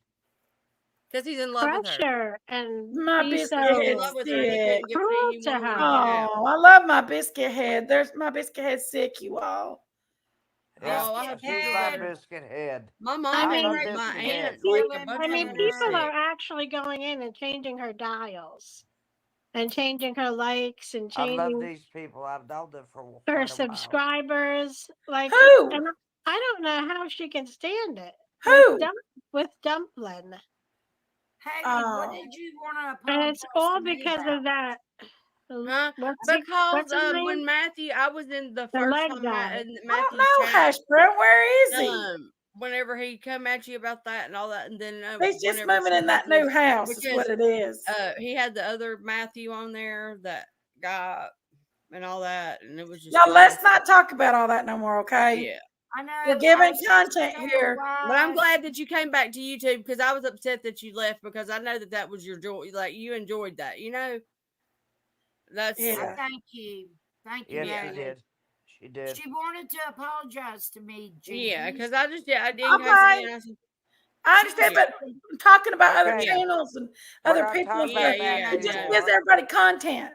[SPEAKER 8] because he's in love with her.
[SPEAKER 6] pressure and
[SPEAKER 2] my
[SPEAKER 6] be
[SPEAKER 2] biscuit
[SPEAKER 8] He's in
[SPEAKER 2] head
[SPEAKER 8] love
[SPEAKER 6] so
[SPEAKER 8] with her, and he
[SPEAKER 2] sick.
[SPEAKER 8] couldn't get
[SPEAKER 6] cruel
[SPEAKER 8] he
[SPEAKER 6] to
[SPEAKER 8] won't let her get
[SPEAKER 6] her?
[SPEAKER 8] out.
[SPEAKER 2] Oh, I love my biscuit head. There's my biscuit head sick, you all.
[SPEAKER 4] Yeah,
[SPEAKER 8] Oh, I
[SPEAKER 7] Biscuit
[SPEAKER 8] hope she
[SPEAKER 4] she's
[SPEAKER 8] feels
[SPEAKER 4] my
[SPEAKER 7] head.
[SPEAKER 8] better.
[SPEAKER 4] biscuit head.
[SPEAKER 8] My
[SPEAKER 6] I
[SPEAKER 8] mom
[SPEAKER 4] I'm
[SPEAKER 8] and
[SPEAKER 4] a
[SPEAKER 6] mean,
[SPEAKER 8] my
[SPEAKER 4] biscuit head.
[SPEAKER 8] aunt, like a
[SPEAKER 7] Feeling
[SPEAKER 8] bunch
[SPEAKER 6] I
[SPEAKER 8] of
[SPEAKER 6] mean,
[SPEAKER 8] them are
[SPEAKER 6] people
[SPEAKER 7] better.
[SPEAKER 6] are
[SPEAKER 8] sick.
[SPEAKER 6] actually going in and changing her dials and changing her likes and
[SPEAKER 4] I love
[SPEAKER 6] changing
[SPEAKER 4] these people. I've known them for
[SPEAKER 6] her
[SPEAKER 4] quite a while.
[SPEAKER 6] subscribers. Like,
[SPEAKER 2] Who?
[SPEAKER 6] and I don't know how she can stand it
[SPEAKER 2] Who?
[SPEAKER 6] with Dumplin'.
[SPEAKER 7] Haley, what
[SPEAKER 2] Oh,
[SPEAKER 7] did you want to
[SPEAKER 6] And it's
[SPEAKER 7] apologize to
[SPEAKER 6] all
[SPEAKER 7] me
[SPEAKER 6] because
[SPEAKER 7] about?
[SPEAKER 6] of that.
[SPEAKER 8] Huh? Because
[SPEAKER 6] What's his name?
[SPEAKER 8] when Matthew, I was in the
[SPEAKER 6] The
[SPEAKER 8] first
[SPEAKER 6] leg
[SPEAKER 8] time
[SPEAKER 6] guy.
[SPEAKER 8] in
[SPEAKER 2] I don't
[SPEAKER 8] Matthew's
[SPEAKER 2] know,
[SPEAKER 8] chat.
[SPEAKER 2] Hash Brown. Where is he?
[SPEAKER 8] Whenever he come at you about that and all that, and then
[SPEAKER 2] He's just
[SPEAKER 8] whenever
[SPEAKER 2] moving
[SPEAKER 8] she
[SPEAKER 2] in that
[SPEAKER 8] posted
[SPEAKER 2] new house, is what
[SPEAKER 8] because
[SPEAKER 2] it is.
[SPEAKER 8] he had the other Matthew on there, that guy, and all that, and it was just
[SPEAKER 2] Y'all,
[SPEAKER 8] too much.
[SPEAKER 2] let's not talk about all that no more, okay?
[SPEAKER 8] Yeah.
[SPEAKER 7] I know.
[SPEAKER 2] We're
[SPEAKER 7] I
[SPEAKER 2] giving
[SPEAKER 7] was
[SPEAKER 2] content
[SPEAKER 7] trying
[SPEAKER 2] here.
[SPEAKER 8] But I'm
[SPEAKER 7] to
[SPEAKER 8] glad that you came back to YouTube because I was upset that you left because I know that that was your joy. Like you enjoyed that, you know. That's
[SPEAKER 2] Yeah.
[SPEAKER 7] thank you. Thank you,
[SPEAKER 4] Yes,
[SPEAKER 8] yeah,
[SPEAKER 4] she
[SPEAKER 7] Haley.
[SPEAKER 4] did. She did.
[SPEAKER 7] She wanted to apologize to me,
[SPEAKER 8] yeah.
[SPEAKER 7] Jinkies.
[SPEAKER 8] Because I just in case
[SPEAKER 2] Okay.
[SPEAKER 8] again, I said,
[SPEAKER 2] I
[SPEAKER 7] She was
[SPEAKER 2] understand,
[SPEAKER 8] yeah,
[SPEAKER 2] but I'm talking about other
[SPEAKER 4] Okay,
[SPEAKER 8] yeah,
[SPEAKER 2] channels and
[SPEAKER 4] we're
[SPEAKER 2] other
[SPEAKER 4] not
[SPEAKER 2] people and
[SPEAKER 4] talking
[SPEAKER 8] yeah,
[SPEAKER 2] stuff.
[SPEAKER 4] about
[SPEAKER 8] yeah,
[SPEAKER 4] that
[SPEAKER 2] It just
[SPEAKER 8] yeah,
[SPEAKER 2] gives
[SPEAKER 4] anymore.
[SPEAKER 2] everybody content.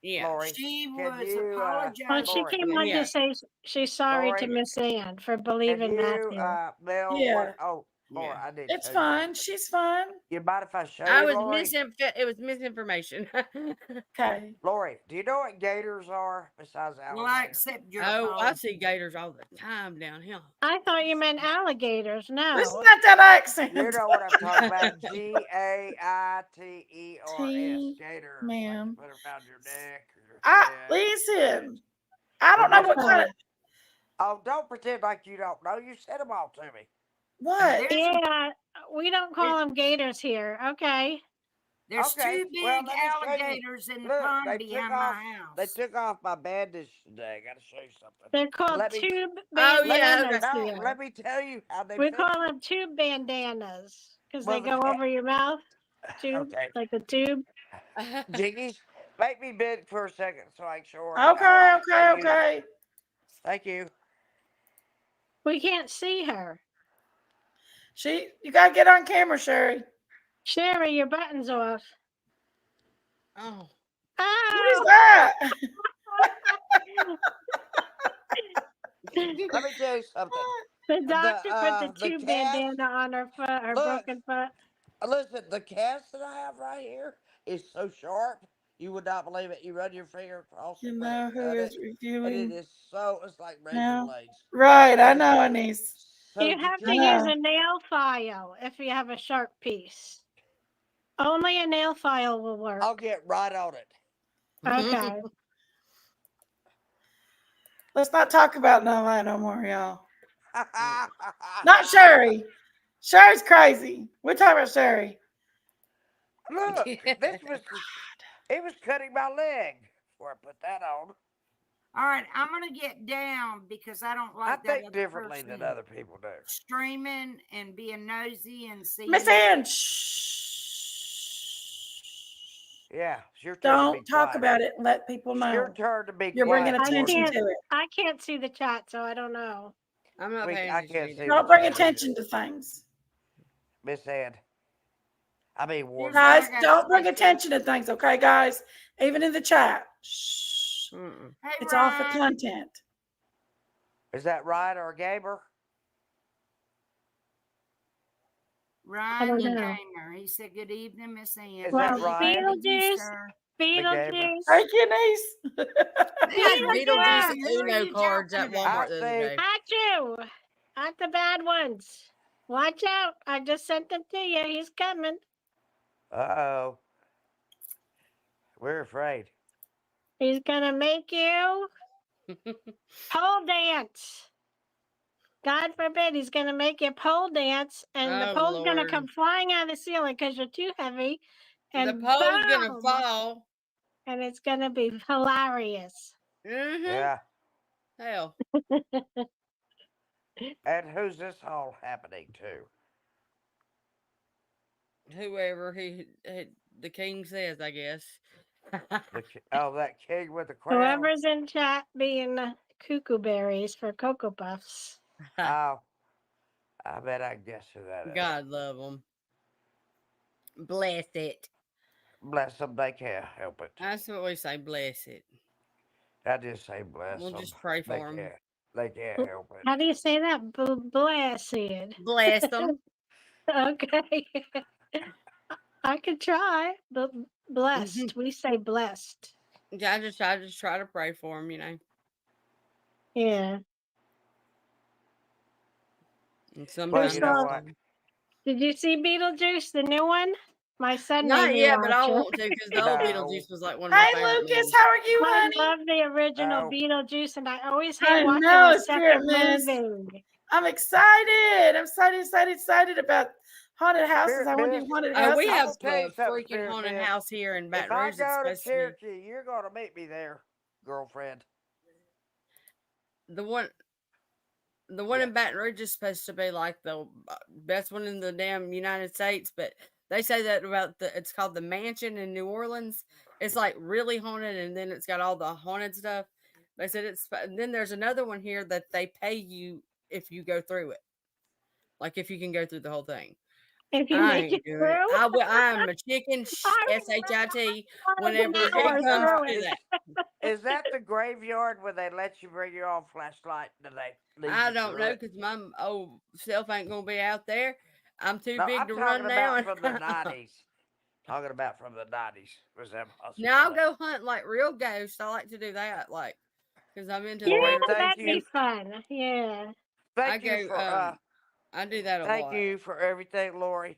[SPEAKER 8] yeah,
[SPEAKER 4] Lori,
[SPEAKER 7] she
[SPEAKER 4] can
[SPEAKER 7] was
[SPEAKER 4] you,
[SPEAKER 6] Well,
[SPEAKER 7] apologizing.
[SPEAKER 6] she
[SPEAKER 4] Lori,
[SPEAKER 6] came on
[SPEAKER 8] yeah.
[SPEAKER 6] to say she's sorry to
[SPEAKER 4] Lori,
[SPEAKER 6] Miss Ann for
[SPEAKER 4] can
[SPEAKER 6] believing
[SPEAKER 4] you,
[SPEAKER 6] Matthew.
[SPEAKER 4] mail
[SPEAKER 2] Yeah,
[SPEAKER 4] what? Oh, Laura,
[SPEAKER 8] Yeah.
[SPEAKER 4] I need to
[SPEAKER 2] it's
[SPEAKER 4] show you
[SPEAKER 2] fine.
[SPEAKER 4] something.
[SPEAKER 2] She's fine.
[SPEAKER 4] You mind if I show
[SPEAKER 8] I
[SPEAKER 4] you,
[SPEAKER 8] was
[SPEAKER 4] Lori?
[SPEAKER 8] It was misinformation.
[SPEAKER 2] Okay.
[SPEAKER 4] Lori, do you know what gators are besides
[SPEAKER 7] Well, I
[SPEAKER 4] alligators?
[SPEAKER 7] accept your
[SPEAKER 8] Oh, I
[SPEAKER 7] apology.
[SPEAKER 8] see gators all the time down here.
[SPEAKER 6] I thought you meant alligators.
[SPEAKER 2] Listen
[SPEAKER 6] No.
[SPEAKER 2] at that accent.
[SPEAKER 4] You know what I'm talking about? Gaiters.
[SPEAKER 2] T,
[SPEAKER 4] Gators, like you
[SPEAKER 2] ma'am.
[SPEAKER 4] put around your neck or your
[SPEAKER 2] I
[SPEAKER 4] head.
[SPEAKER 2] listen. I
[SPEAKER 4] We
[SPEAKER 2] don't know
[SPEAKER 4] just
[SPEAKER 2] what
[SPEAKER 4] call.
[SPEAKER 2] kind
[SPEAKER 6] Okay.
[SPEAKER 2] of
[SPEAKER 4] Oh, don't pretend like you don't know. You said them all to me.
[SPEAKER 2] what.
[SPEAKER 7] There's
[SPEAKER 6] Yeah, we don't
[SPEAKER 4] You,
[SPEAKER 6] call them gators here. Okay.
[SPEAKER 7] there's
[SPEAKER 4] okay,
[SPEAKER 7] two
[SPEAKER 4] well,
[SPEAKER 7] big
[SPEAKER 4] let me show you.
[SPEAKER 7] alligators in the
[SPEAKER 4] Look,
[SPEAKER 7] pond behind my
[SPEAKER 4] They
[SPEAKER 7] house.
[SPEAKER 4] took off my bandage today. I got to show you something.
[SPEAKER 6] They're called
[SPEAKER 4] Let me,
[SPEAKER 6] tube
[SPEAKER 8] Oh
[SPEAKER 4] let me,
[SPEAKER 8] yeah, okay.
[SPEAKER 6] bandanas
[SPEAKER 4] no,
[SPEAKER 6] here.
[SPEAKER 4] let me tell you how they
[SPEAKER 6] We
[SPEAKER 4] fix
[SPEAKER 6] call
[SPEAKER 4] them.
[SPEAKER 6] them tube bandanas because they
[SPEAKER 4] Well, the
[SPEAKER 6] go
[SPEAKER 4] cat.
[SPEAKER 6] over your mouth. Tube,
[SPEAKER 4] Okay,
[SPEAKER 6] like a tube.
[SPEAKER 4] Jiggies, make me big for a second so I can show her how
[SPEAKER 2] Okay,
[SPEAKER 4] they
[SPEAKER 2] okay,
[SPEAKER 4] use it.
[SPEAKER 2] okay.
[SPEAKER 4] Thank you.
[SPEAKER 6] We can't see her.
[SPEAKER 2] You gotta get on camera, Sherry.
[SPEAKER 6] Sherry, your button's off.
[SPEAKER 8] Oh.
[SPEAKER 2] What is
[SPEAKER 6] Oh!
[SPEAKER 2] that?
[SPEAKER 4] Let me tell you something.
[SPEAKER 6] The doctor put the
[SPEAKER 4] The
[SPEAKER 6] tube
[SPEAKER 4] cast.
[SPEAKER 6] bandana on her foot, her
[SPEAKER 4] Look,
[SPEAKER 6] broken foot.
[SPEAKER 4] listen. The cast that I have right here is so sharp, you would not believe it. You run your finger across
[SPEAKER 2] You
[SPEAKER 4] it when
[SPEAKER 2] know
[SPEAKER 4] it
[SPEAKER 2] who
[SPEAKER 4] cut it,
[SPEAKER 2] is
[SPEAKER 4] and it
[SPEAKER 2] reviewing
[SPEAKER 4] is so. It's like razor
[SPEAKER 2] now?
[SPEAKER 4] blades.
[SPEAKER 2] Right, I
[SPEAKER 4] And
[SPEAKER 2] know, Anise.
[SPEAKER 4] so
[SPEAKER 6] You
[SPEAKER 4] did
[SPEAKER 6] have
[SPEAKER 2] I
[SPEAKER 6] to
[SPEAKER 4] you?
[SPEAKER 6] use
[SPEAKER 2] know.
[SPEAKER 6] a nail file if you have a sharp piece. Only a nail file will work.
[SPEAKER 4] I'll get right on it.
[SPEAKER 6] Okay.
[SPEAKER 2] Let's not talk about none of that no more, y'all. Not Sherry. Sherry's crazy. We're talking about Sherry.
[SPEAKER 4] Look, this was. It was cutting my leg before I put that on.
[SPEAKER 7] All right, I'm gonna get down because I don't
[SPEAKER 4] I
[SPEAKER 7] like that
[SPEAKER 4] think
[SPEAKER 7] other
[SPEAKER 4] differently than
[SPEAKER 7] person
[SPEAKER 4] other people do.
[SPEAKER 7] streaming and being nosy and
[SPEAKER 2] Miss
[SPEAKER 7] seeing.
[SPEAKER 2] Ann, shh.
[SPEAKER 4] Yeah, it's your turn to be
[SPEAKER 2] Don't talk
[SPEAKER 4] quiet.
[SPEAKER 2] about it and let people
[SPEAKER 4] It's your
[SPEAKER 2] know.
[SPEAKER 4] turn to be
[SPEAKER 2] You're bringing
[SPEAKER 4] quiet for
[SPEAKER 2] attention
[SPEAKER 4] me.
[SPEAKER 2] to it.
[SPEAKER 6] I can't see the chat, so I don't know.
[SPEAKER 8] I'm not paying
[SPEAKER 4] I
[SPEAKER 8] attention
[SPEAKER 4] can't see
[SPEAKER 8] either.
[SPEAKER 4] the
[SPEAKER 2] Don't bring
[SPEAKER 4] chat either.
[SPEAKER 2] attention to things.
[SPEAKER 4] Miss Ann. I mean,
[SPEAKER 7] Here's
[SPEAKER 4] Warden.
[SPEAKER 7] what I
[SPEAKER 2] Guys,
[SPEAKER 7] got
[SPEAKER 2] don't
[SPEAKER 7] to
[SPEAKER 2] bring
[SPEAKER 7] say.
[SPEAKER 2] attention to things, okay, guys? Even in the chat. Shh.
[SPEAKER 8] Mm-mm.
[SPEAKER 7] Hey,
[SPEAKER 2] It's off the
[SPEAKER 7] Ryan.
[SPEAKER 2] content.
[SPEAKER 4] Is that right or a gamer?
[SPEAKER 7] Ryan
[SPEAKER 6] don't
[SPEAKER 7] the
[SPEAKER 6] know.
[SPEAKER 7] gamer. He said, "Good evening, Miss Ann.
[SPEAKER 4] Is
[SPEAKER 7] Good
[SPEAKER 4] that
[SPEAKER 6] Well,
[SPEAKER 7] evening
[SPEAKER 4] Ryan?
[SPEAKER 7] to you,
[SPEAKER 6] Beetlejuice,
[SPEAKER 7] sir."
[SPEAKER 4] The gamer.
[SPEAKER 6] Beetlejuice,
[SPEAKER 2] Thank you, niece.
[SPEAKER 8] He had Beetlejuice
[SPEAKER 7] Ryan,
[SPEAKER 8] and
[SPEAKER 7] who are
[SPEAKER 8] Uno
[SPEAKER 7] you
[SPEAKER 8] cards
[SPEAKER 7] talking
[SPEAKER 8] at
[SPEAKER 7] about?
[SPEAKER 8] Walmart
[SPEAKER 4] I
[SPEAKER 8] the other
[SPEAKER 4] see.
[SPEAKER 8] day.
[SPEAKER 6] at you, at the bad ones. Watch out! I just sent them to you. He's coming.
[SPEAKER 4] Uh-oh. We're afraid.
[SPEAKER 6] He's gonna make you pole dance. God forbid he's going to make you pole dance, and the
[SPEAKER 8] Oh,
[SPEAKER 6] pole's going to
[SPEAKER 8] Lord.
[SPEAKER 6] come flying out of the ceiling because you're too heavy,
[SPEAKER 8] The
[SPEAKER 6] and
[SPEAKER 8] pole's gonna
[SPEAKER 6] boom,
[SPEAKER 8] fall.
[SPEAKER 6] and it's going to be hilarious.
[SPEAKER 8] Mm-hmm.
[SPEAKER 4] Yeah.
[SPEAKER 8] Hell.
[SPEAKER 4] And who's this all happening to?
[SPEAKER 8] Whoever the king says, I guess.
[SPEAKER 4] That king with the crown.
[SPEAKER 6] Whoever's in chat being cuckoo berries for Cocoa Puffs.
[SPEAKER 4] Oh, I bet I guess who that is.
[SPEAKER 8] God love them. Bless it.
[SPEAKER 4] Bless them, they can't help it.
[SPEAKER 8] That's what we say. Bless it.
[SPEAKER 4] I just say bless
[SPEAKER 8] We'll
[SPEAKER 4] them.
[SPEAKER 8] just pray for them.
[SPEAKER 4] They can't help it.
[SPEAKER 6] How do you say that? Blessed.
[SPEAKER 8] Bless them.
[SPEAKER 6] Okay. I could try, but blessed. We say blessed.
[SPEAKER 8] I just try to pray for them, you know.
[SPEAKER 6] Yeah.
[SPEAKER 8] And
[SPEAKER 4] Well,
[SPEAKER 8] sometimes
[SPEAKER 4] you know what?
[SPEAKER 6] Did you see Beetlejuice, the new one? My son made
[SPEAKER 8] not
[SPEAKER 6] me
[SPEAKER 8] yet,
[SPEAKER 6] watch
[SPEAKER 8] but I
[SPEAKER 6] it.
[SPEAKER 8] want to because the old
[SPEAKER 4] No.
[SPEAKER 8] Beetlejuice was like one of my
[SPEAKER 2] Hey,
[SPEAKER 8] favorite
[SPEAKER 2] Lucas,
[SPEAKER 8] movies.
[SPEAKER 2] how are you,
[SPEAKER 6] I
[SPEAKER 2] honey?
[SPEAKER 6] love the original
[SPEAKER 4] Oh.
[SPEAKER 6] Beetlejuice, and I always
[SPEAKER 2] I
[SPEAKER 6] hate watching
[SPEAKER 2] know,
[SPEAKER 6] the
[SPEAKER 2] Spirit
[SPEAKER 6] second
[SPEAKER 2] Miss.
[SPEAKER 6] movie.
[SPEAKER 2] I'm excited. I'm excited about haunted houses.
[SPEAKER 4] Spirit
[SPEAKER 2] I want to
[SPEAKER 4] Miss.
[SPEAKER 2] do haunted houses.
[SPEAKER 8] We
[SPEAKER 4] I'm
[SPEAKER 8] have
[SPEAKER 4] gonna tell you
[SPEAKER 8] a
[SPEAKER 4] something,
[SPEAKER 8] freaking
[SPEAKER 4] Spirit
[SPEAKER 8] haunted
[SPEAKER 4] Miss.
[SPEAKER 8] house here in
[SPEAKER 4] If
[SPEAKER 8] Baton
[SPEAKER 4] I
[SPEAKER 8] Rouge. It's
[SPEAKER 4] go to
[SPEAKER 8] supposed to be
[SPEAKER 4] Cherokee, you're gonna meet me there, girlfriend.
[SPEAKER 8] the one
[SPEAKER 4] Yeah.
[SPEAKER 8] in Baton Rouge is supposed to be like the best one in the damn United States, but they say that about it's called the Mansion in New Orleans. It's like really haunted, and then it's got all the haunted stuff. They said and then there's another one here that they pay you if you go through it, like if you can go through the whole thing.
[SPEAKER 6] If you
[SPEAKER 8] I
[SPEAKER 6] make it
[SPEAKER 8] ain't doing it.
[SPEAKER 6] through,
[SPEAKER 8] I'm a chicken
[SPEAKER 6] I
[SPEAKER 8] shit whenever
[SPEAKER 6] would
[SPEAKER 8] it
[SPEAKER 6] never
[SPEAKER 8] comes
[SPEAKER 6] through
[SPEAKER 8] to
[SPEAKER 6] it.
[SPEAKER 8] that.
[SPEAKER 4] Is that the graveyard where they let you bring your own flashlight and they lead
[SPEAKER 8] I
[SPEAKER 4] you
[SPEAKER 8] don't
[SPEAKER 4] through
[SPEAKER 8] know
[SPEAKER 4] it?
[SPEAKER 8] because my old self ain't gonna be out there. I'm too
[SPEAKER 4] No,
[SPEAKER 8] big
[SPEAKER 4] I'm
[SPEAKER 8] to
[SPEAKER 4] talking
[SPEAKER 8] run
[SPEAKER 4] about
[SPEAKER 8] now.
[SPEAKER 4] from the 90s. Talking about from the 90s. Was them
[SPEAKER 8] Now I'll
[SPEAKER 4] hospital?
[SPEAKER 8] go hunt like real ghosts. I like to do that, like because I'm into
[SPEAKER 6] Yeah,
[SPEAKER 4] Lori,
[SPEAKER 8] spirit.
[SPEAKER 4] thank
[SPEAKER 6] that'd
[SPEAKER 4] you.
[SPEAKER 6] be fun. Yeah.
[SPEAKER 8] I
[SPEAKER 4] Thank you
[SPEAKER 8] go.
[SPEAKER 4] for
[SPEAKER 8] I do that a
[SPEAKER 4] thank
[SPEAKER 8] lot.
[SPEAKER 4] you for everything, Lori.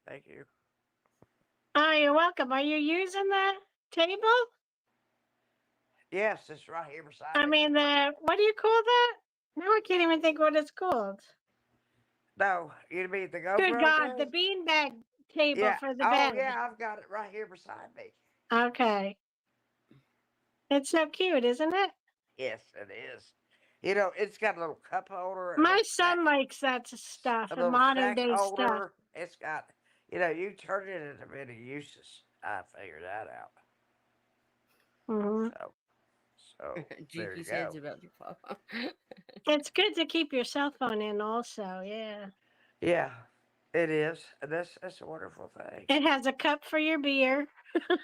[SPEAKER 4] Thank you.
[SPEAKER 6] Oh, you're welcome. Are you using the table?
[SPEAKER 4] Yes, it's right here beside
[SPEAKER 6] I
[SPEAKER 4] me.
[SPEAKER 6] mean, what do you call that? Now I can't even think what it's called.
[SPEAKER 4] No, you mean the
[SPEAKER 6] Good
[SPEAKER 4] GoPro
[SPEAKER 6] God, the
[SPEAKER 4] thing?
[SPEAKER 6] beanbag table
[SPEAKER 4] Yeah.
[SPEAKER 6] for the
[SPEAKER 4] Oh
[SPEAKER 6] bed.
[SPEAKER 4] yeah, I've got it right here beside me.
[SPEAKER 6] Okay. It's so cute, isn't it?
[SPEAKER 4] Yes, it is. You know, it's got a little cup holder and a
[SPEAKER 6] My
[SPEAKER 4] little
[SPEAKER 6] son
[SPEAKER 4] snack,
[SPEAKER 6] likes that stuff,
[SPEAKER 4] a
[SPEAKER 6] the
[SPEAKER 4] little
[SPEAKER 6] modern
[SPEAKER 4] snack
[SPEAKER 6] day stuff.
[SPEAKER 4] holder. It's got, you know, you turn it into many uses. I figured that out.
[SPEAKER 6] Hmm.
[SPEAKER 4] So there you
[SPEAKER 8] Jinky says
[SPEAKER 4] go.
[SPEAKER 8] about your papa.
[SPEAKER 6] It's good to keep your cell phone in, also. Yeah.
[SPEAKER 4] Yeah, it is. And that's a wonderful thing.
[SPEAKER 6] It has a cup for your beer,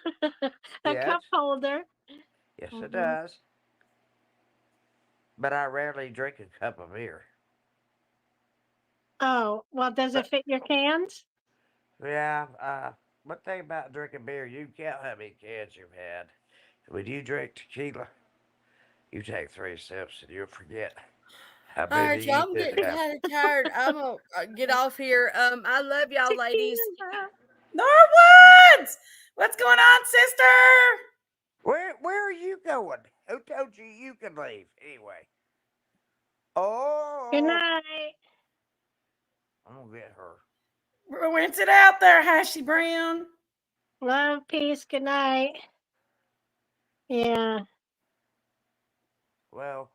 [SPEAKER 6] a
[SPEAKER 4] Yes,
[SPEAKER 6] cup holder.
[SPEAKER 4] yes, it
[SPEAKER 6] Mhm.
[SPEAKER 4] does. But I rarely drink a cup of beer.
[SPEAKER 6] Oh, well, does it
[SPEAKER 4] But
[SPEAKER 6] fit your cans?
[SPEAKER 4] yeah, one thing about drinking beer, you count how many cans you've had. When you drink tequila, you take 3 sips and you'll forget how
[SPEAKER 8] All right,
[SPEAKER 4] many
[SPEAKER 8] y'all.
[SPEAKER 4] you
[SPEAKER 8] I'm
[SPEAKER 4] did
[SPEAKER 8] getting
[SPEAKER 4] have.
[SPEAKER 8] kind of tired. I'm gonna get off here. I love y'all, ladies.
[SPEAKER 6] Tequila.
[SPEAKER 2] Norwoods! What's going on, sister?
[SPEAKER 4] Where are you going? Who told you you can leave anyway? Oh,
[SPEAKER 6] Good night.
[SPEAKER 4] I'm gonna get her.
[SPEAKER 2] Rinse it out there, Hashy Brown.
[SPEAKER 6] Love, peace, good night. Yeah,
[SPEAKER 4] Well,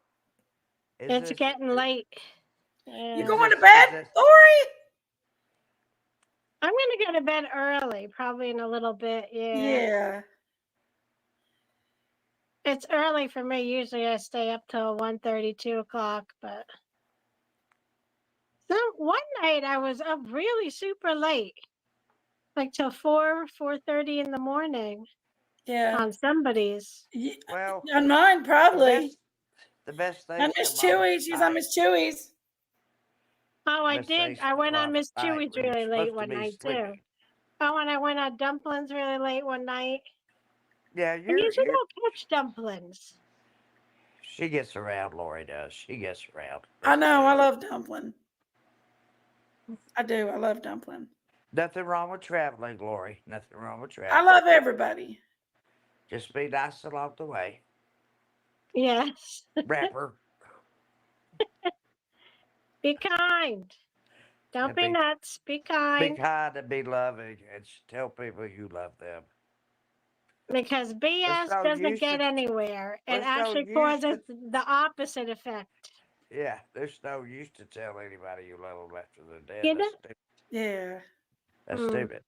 [SPEAKER 6] it's getting late.
[SPEAKER 2] You
[SPEAKER 6] Yeah.
[SPEAKER 2] going to bed, Lori?
[SPEAKER 6] I'm going to go to bed early, probably in a little bit. Yeah.
[SPEAKER 2] Yeah.
[SPEAKER 6] It's early for me. Usually I stay up till 1:30, 2 o'clock. But so one night I was up really super late, like till 4:30 in the morning
[SPEAKER 2] Yeah.
[SPEAKER 6] on somebody's.
[SPEAKER 2] Yeah.
[SPEAKER 4] Well,
[SPEAKER 2] On mine, probably.
[SPEAKER 4] the best thing.
[SPEAKER 2] On Miss Chewy's. She's on Miss Chewy's.
[SPEAKER 6] Oh, I did. I went on Miss Chewy's really late one night too. Oh, and I went on dumplings really late one night.
[SPEAKER 4] Yeah,
[SPEAKER 6] And you should go catch dumplings.
[SPEAKER 4] She gets around. Lori does. She gets around.
[SPEAKER 2] I know. I love dumpling. I do. I love dumpling.
[SPEAKER 4] Nothing wrong with traveling, Lori. Nothing wrong with
[SPEAKER 2] I
[SPEAKER 4] traveling.
[SPEAKER 2] love everybody.
[SPEAKER 4] Just be nice along the way.
[SPEAKER 6] Yes.
[SPEAKER 4] Rapper.
[SPEAKER 6] Be kind. Don't
[SPEAKER 4] And
[SPEAKER 6] be nuts. Be kind.
[SPEAKER 4] kind and be loving, and tell people you love them.
[SPEAKER 6] Because
[SPEAKER 4] There's
[SPEAKER 6] BS
[SPEAKER 4] no
[SPEAKER 6] doesn't
[SPEAKER 4] use
[SPEAKER 6] get
[SPEAKER 4] to.
[SPEAKER 6] anywhere. It
[SPEAKER 4] There's no
[SPEAKER 6] actually
[SPEAKER 4] use
[SPEAKER 6] causes
[SPEAKER 4] to.
[SPEAKER 6] the opposite effect.
[SPEAKER 4] Yeah, there's no use to tell anybody you love them after they're dead.
[SPEAKER 6] You know?
[SPEAKER 4] That's stupid.
[SPEAKER 2] Yeah.
[SPEAKER 4] That's
[SPEAKER 6] Mm.
[SPEAKER 4] stupid.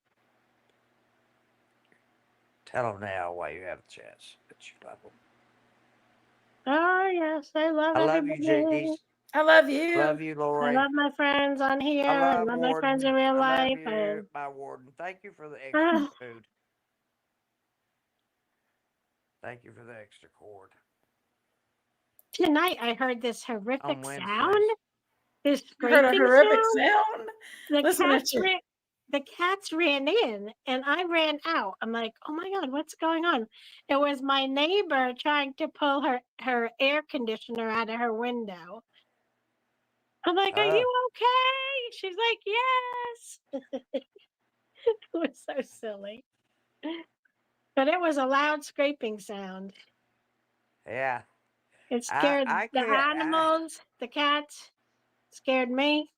[SPEAKER 4] Tell them now while you have a chance that you love them.
[SPEAKER 6] Oh, yes. I love
[SPEAKER 4] I love you,
[SPEAKER 6] everybody.
[SPEAKER 4] Jinkies.
[SPEAKER 2] I love you.
[SPEAKER 4] Love you,
[SPEAKER 6] I
[SPEAKER 4] Lori.
[SPEAKER 6] love my friends on here.
[SPEAKER 4] I
[SPEAKER 6] I
[SPEAKER 4] love
[SPEAKER 6] love my friends
[SPEAKER 4] Warden.
[SPEAKER 6] in real
[SPEAKER 4] I love
[SPEAKER 6] life.
[SPEAKER 4] you, my Warden. Thank you for the extra
[SPEAKER 6] Uh,
[SPEAKER 4] food. Thank you for the extra cord
[SPEAKER 6] tonight, I heard this
[SPEAKER 4] on
[SPEAKER 6] horrific
[SPEAKER 4] Wednesdays.
[SPEAKER 6] sound. This
[SPEAKER 2] You heard a
[SPEAKER 6] scraping
[SPEAKER 2] horrific
[SPEAKER 6] sound.
[SPEAKER 2] sound?
[SPEAKER 6] The
[SPEAKER 2] Listen
[SPEAKER 6] cats
[SPEAKER 2] at you.
[SPEAKER 6] ran. The cats ran in, and I ran out. I'm like, oh my god, what's going on? It was my neighbor trying to pull her air conditioner out of her window. I'm like, are
[SPEAKER 4] Oh,
[SPEAKER 6] you okay? She's like, yes. It was so silly. But it was a loud scraping sound.
[SPEAKER 4] yeah.
[SPEAKER 6] It
[SPEAKER 4] I
[SPEAKER 6] scared
[SPEAKER 4] I
[SPEAKER 6] the
[SPEAKER 4] can't.
[SPEAKER 6] animals, the cats, scared me.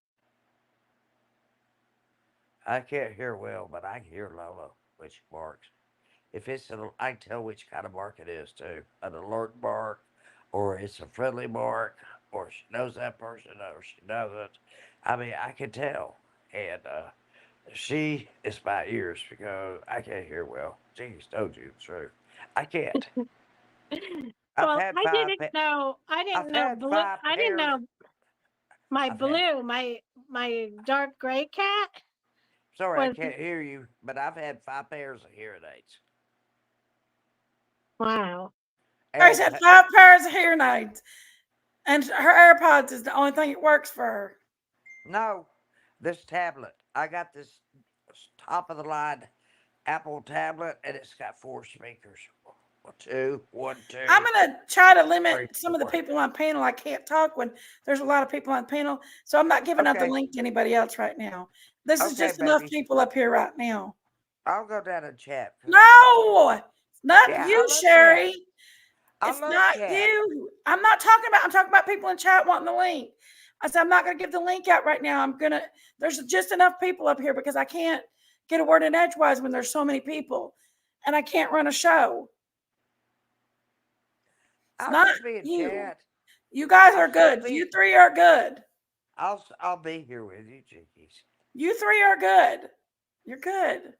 [SPEAKER 4] I can't hear well, but I can hear Lola when she barks. If it's I can tell which kind of bark it is too. An alert bark, or it's a friendly bark, or she knows that person, or she doesn't. I mean, I can tell, and she is my ears because I can't hear well. Jeez, told you the truth. I can't. I've
[SPEAKER 6] Well,
[SPEAKER 4] had five.
[SPEAKER 6] I didn't
[SPEAKER 4] I've
[SPEAKER 6] know
[SPEAKER 4] had
[SPEAKER 6] blue.
[SPEAKER 4] five
[SPEAKER 6] I didn't
[SPEAKER 4] pairs.
[SPEAKER 6] know my
[SPEAKER 4] I've had.
[SPEAKER 6] blue, my dark gray cat
[SPEAKER 4] Sorry, I
[SPEAKER 6] was
[SPEAKER 4] can't hear you, but I've had five pairs of hearing aids.
[SPEAKER 6] wow.
[SPEAKER 2] Grace
[SPEAKER 4] And
[SPEAKER 2] had 5 pairs of hearing aids, and her AirPods is the only thing that works for her.
[SPEAKER 4] no, this tablet. I got this top of the line Apple tablet, and it's got four speakers. One,
[SPEAKER 2] I'm
[SPEAKER 4] two,
[SPEAKER 2] gonna try to limit
[SPEAKER 4] three,
[SPEAKER 2] some of the
[SPEAKER 4] four.
[SPEAKER 2] people on panel. I can't talk when there's a lot of people on panel, so I'm not giving out the
[SPEAKER 4] Okay,
[SPEAKER 2] link to anybody else right now. This is
[SPEAKER 4] okay,
[SPEAKER 2] just enough
[SPEAKER 4] baby.
[SPEAKER 2] people up here right now.
[SPEAKER 4] I'll go down and chat because I love chat.
[SPEAKER 2] No, it's not
[SPEAKER 4] Yeah, I
[SPEAKER 2] you,
[SPEAKER 4] love chat.
[SPEAKER 2] Sherry.
[SPEAKER 4] I
[SPEAKER 2] It's
[SPEAKER 4] love
[SPEAKER 2] not
[SPEAKER 4] chat.
[SPEAKER 2] you. I'm talking about people in chat wanting the link. I said, I'm not going to give the link out right now. There's just enough people up here because I can't get a word in edgewise when there's so many people and I can't run a show. It's
[SPEAKER 4] I'll
[SPEAKER 2] not
[SPEAKER 4] just be in
[SPEAKER 2] you.
[SPEAKER 4] chat.
[SPEAKER 2] You guys
[SPEAKER 4] I'll
[SPEAKER 2] are
[SPEAKER 4] still
[SPEAKER 2] good.
[SPEAKER 4] be.
[SPEAKER 2] You three are good.
[SPEAKER 4] I'll be here with you, Jinkies.
[SPEAKER 2] You three are good. You're good.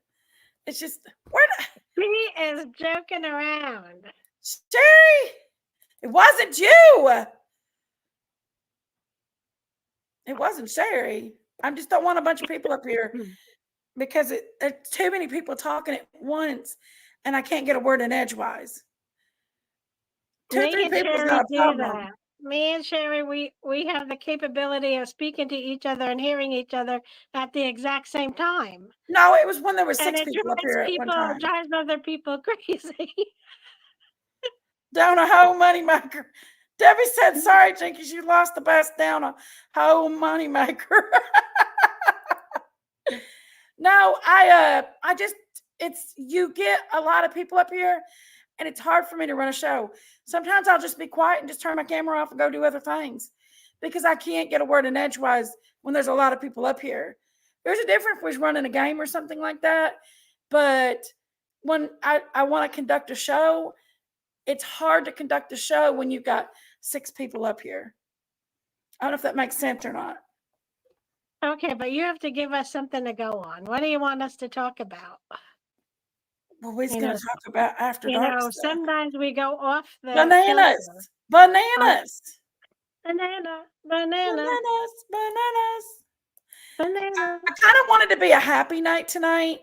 [SPEAKER 2] It's just, where
[SPEAKER 6] He is joking around.
[SPEAKER 2] Sherry, it wasn't you. It wasn't Sherry. I just don't want a bunch of people up here because there's too many people talking at once and I can't get a word in edgewise. Two,
[SPEAKER 6] Me
[SPEAKER 2] three
[SPEAKER 6] and
[SPEAKER 2] people's
[SPEAKER 6] Sherry
[SPEAKER 2] not a
[SPEAKER 6] do
[SPEAKER 2] problem.
[SPEAKER 6] that. Me and Sherry, we have the capability of speaking to each other and hearing each other at the exact same time.
[SPEAKER 2] No, it was when there were
[SPEAKER 6] And
[SPEAKER 2] 6 people up here at one time.
[SPEAKER 6] drives other people crazy.
[SPEAKER 2] Down a whole money maker. Debbie said, sorry, Jinkies, you lost the best down a whole money maker. No, I just, you get a lot of people up here and it's hard for me to run a show. Sometimes I'll just be quiet and just turn my camera off and go do other things because I can't get a word in edgewise when there's a lot of people up here. There's a difference if we're running a game or something like that. But when I want to conduct a show, it's hard to conduct a show when you've got 6 people up here. I don't know if that makes sense or not.
[SPEAKER 6] Okay, but you have to give us something to go on. What do you want us to talk about?
[SPEAKER 2] Well, we're
[SPEAKER 6] You
[SPEAKER 2] going
[SPEAKER 6] know,
[SPEAKER 2] to talk about after dark stuff.
[SPEAKER 6] sometimes we go off the kilter.
[SPEAKER 2] Bananas. Bananas.
[SPEAKER 6] Banana.
[SPEAKER 2] Bananas.
[SPEAKER 6] Banana.
[SPEAKER 2] I kind of wanted to be a happy night tonight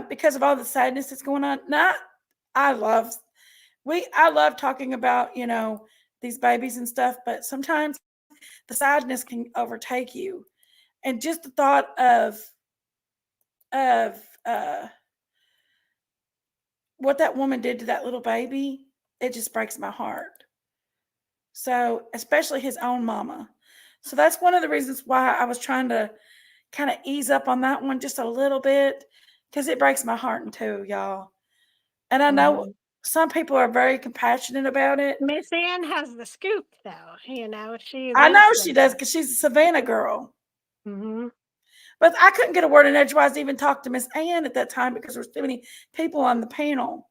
[SPEAKER 2] because of all the sadness that's going on. I love talking about, these babies and stuff, but sometimes the sadness can overtake you. And just the thought of what that woman did to that little baby, it just breaks my heart. So, especially his own mama. So that's one of the reasons why I was trying to kind of ease up on that one just a little bit because it breaks my heart in two, y'all. And I know some people are very compassionate about it.
[SPEAKER 6] Miss Ann has the scoop, though. You know, she
[SPEAKER 2] I know
[SPEAKER 6] lives
[SPEAKER 2] she
[SPEAKER 6] there.
[SPEAKER 2] does because she's a Savannah girl.
[SPEAKER 6] Mm-hmm.
[SPEAKER 2] But I couldn't get a word in edgewise to even talk to Miss Ann at that time because there was too many people on the panel.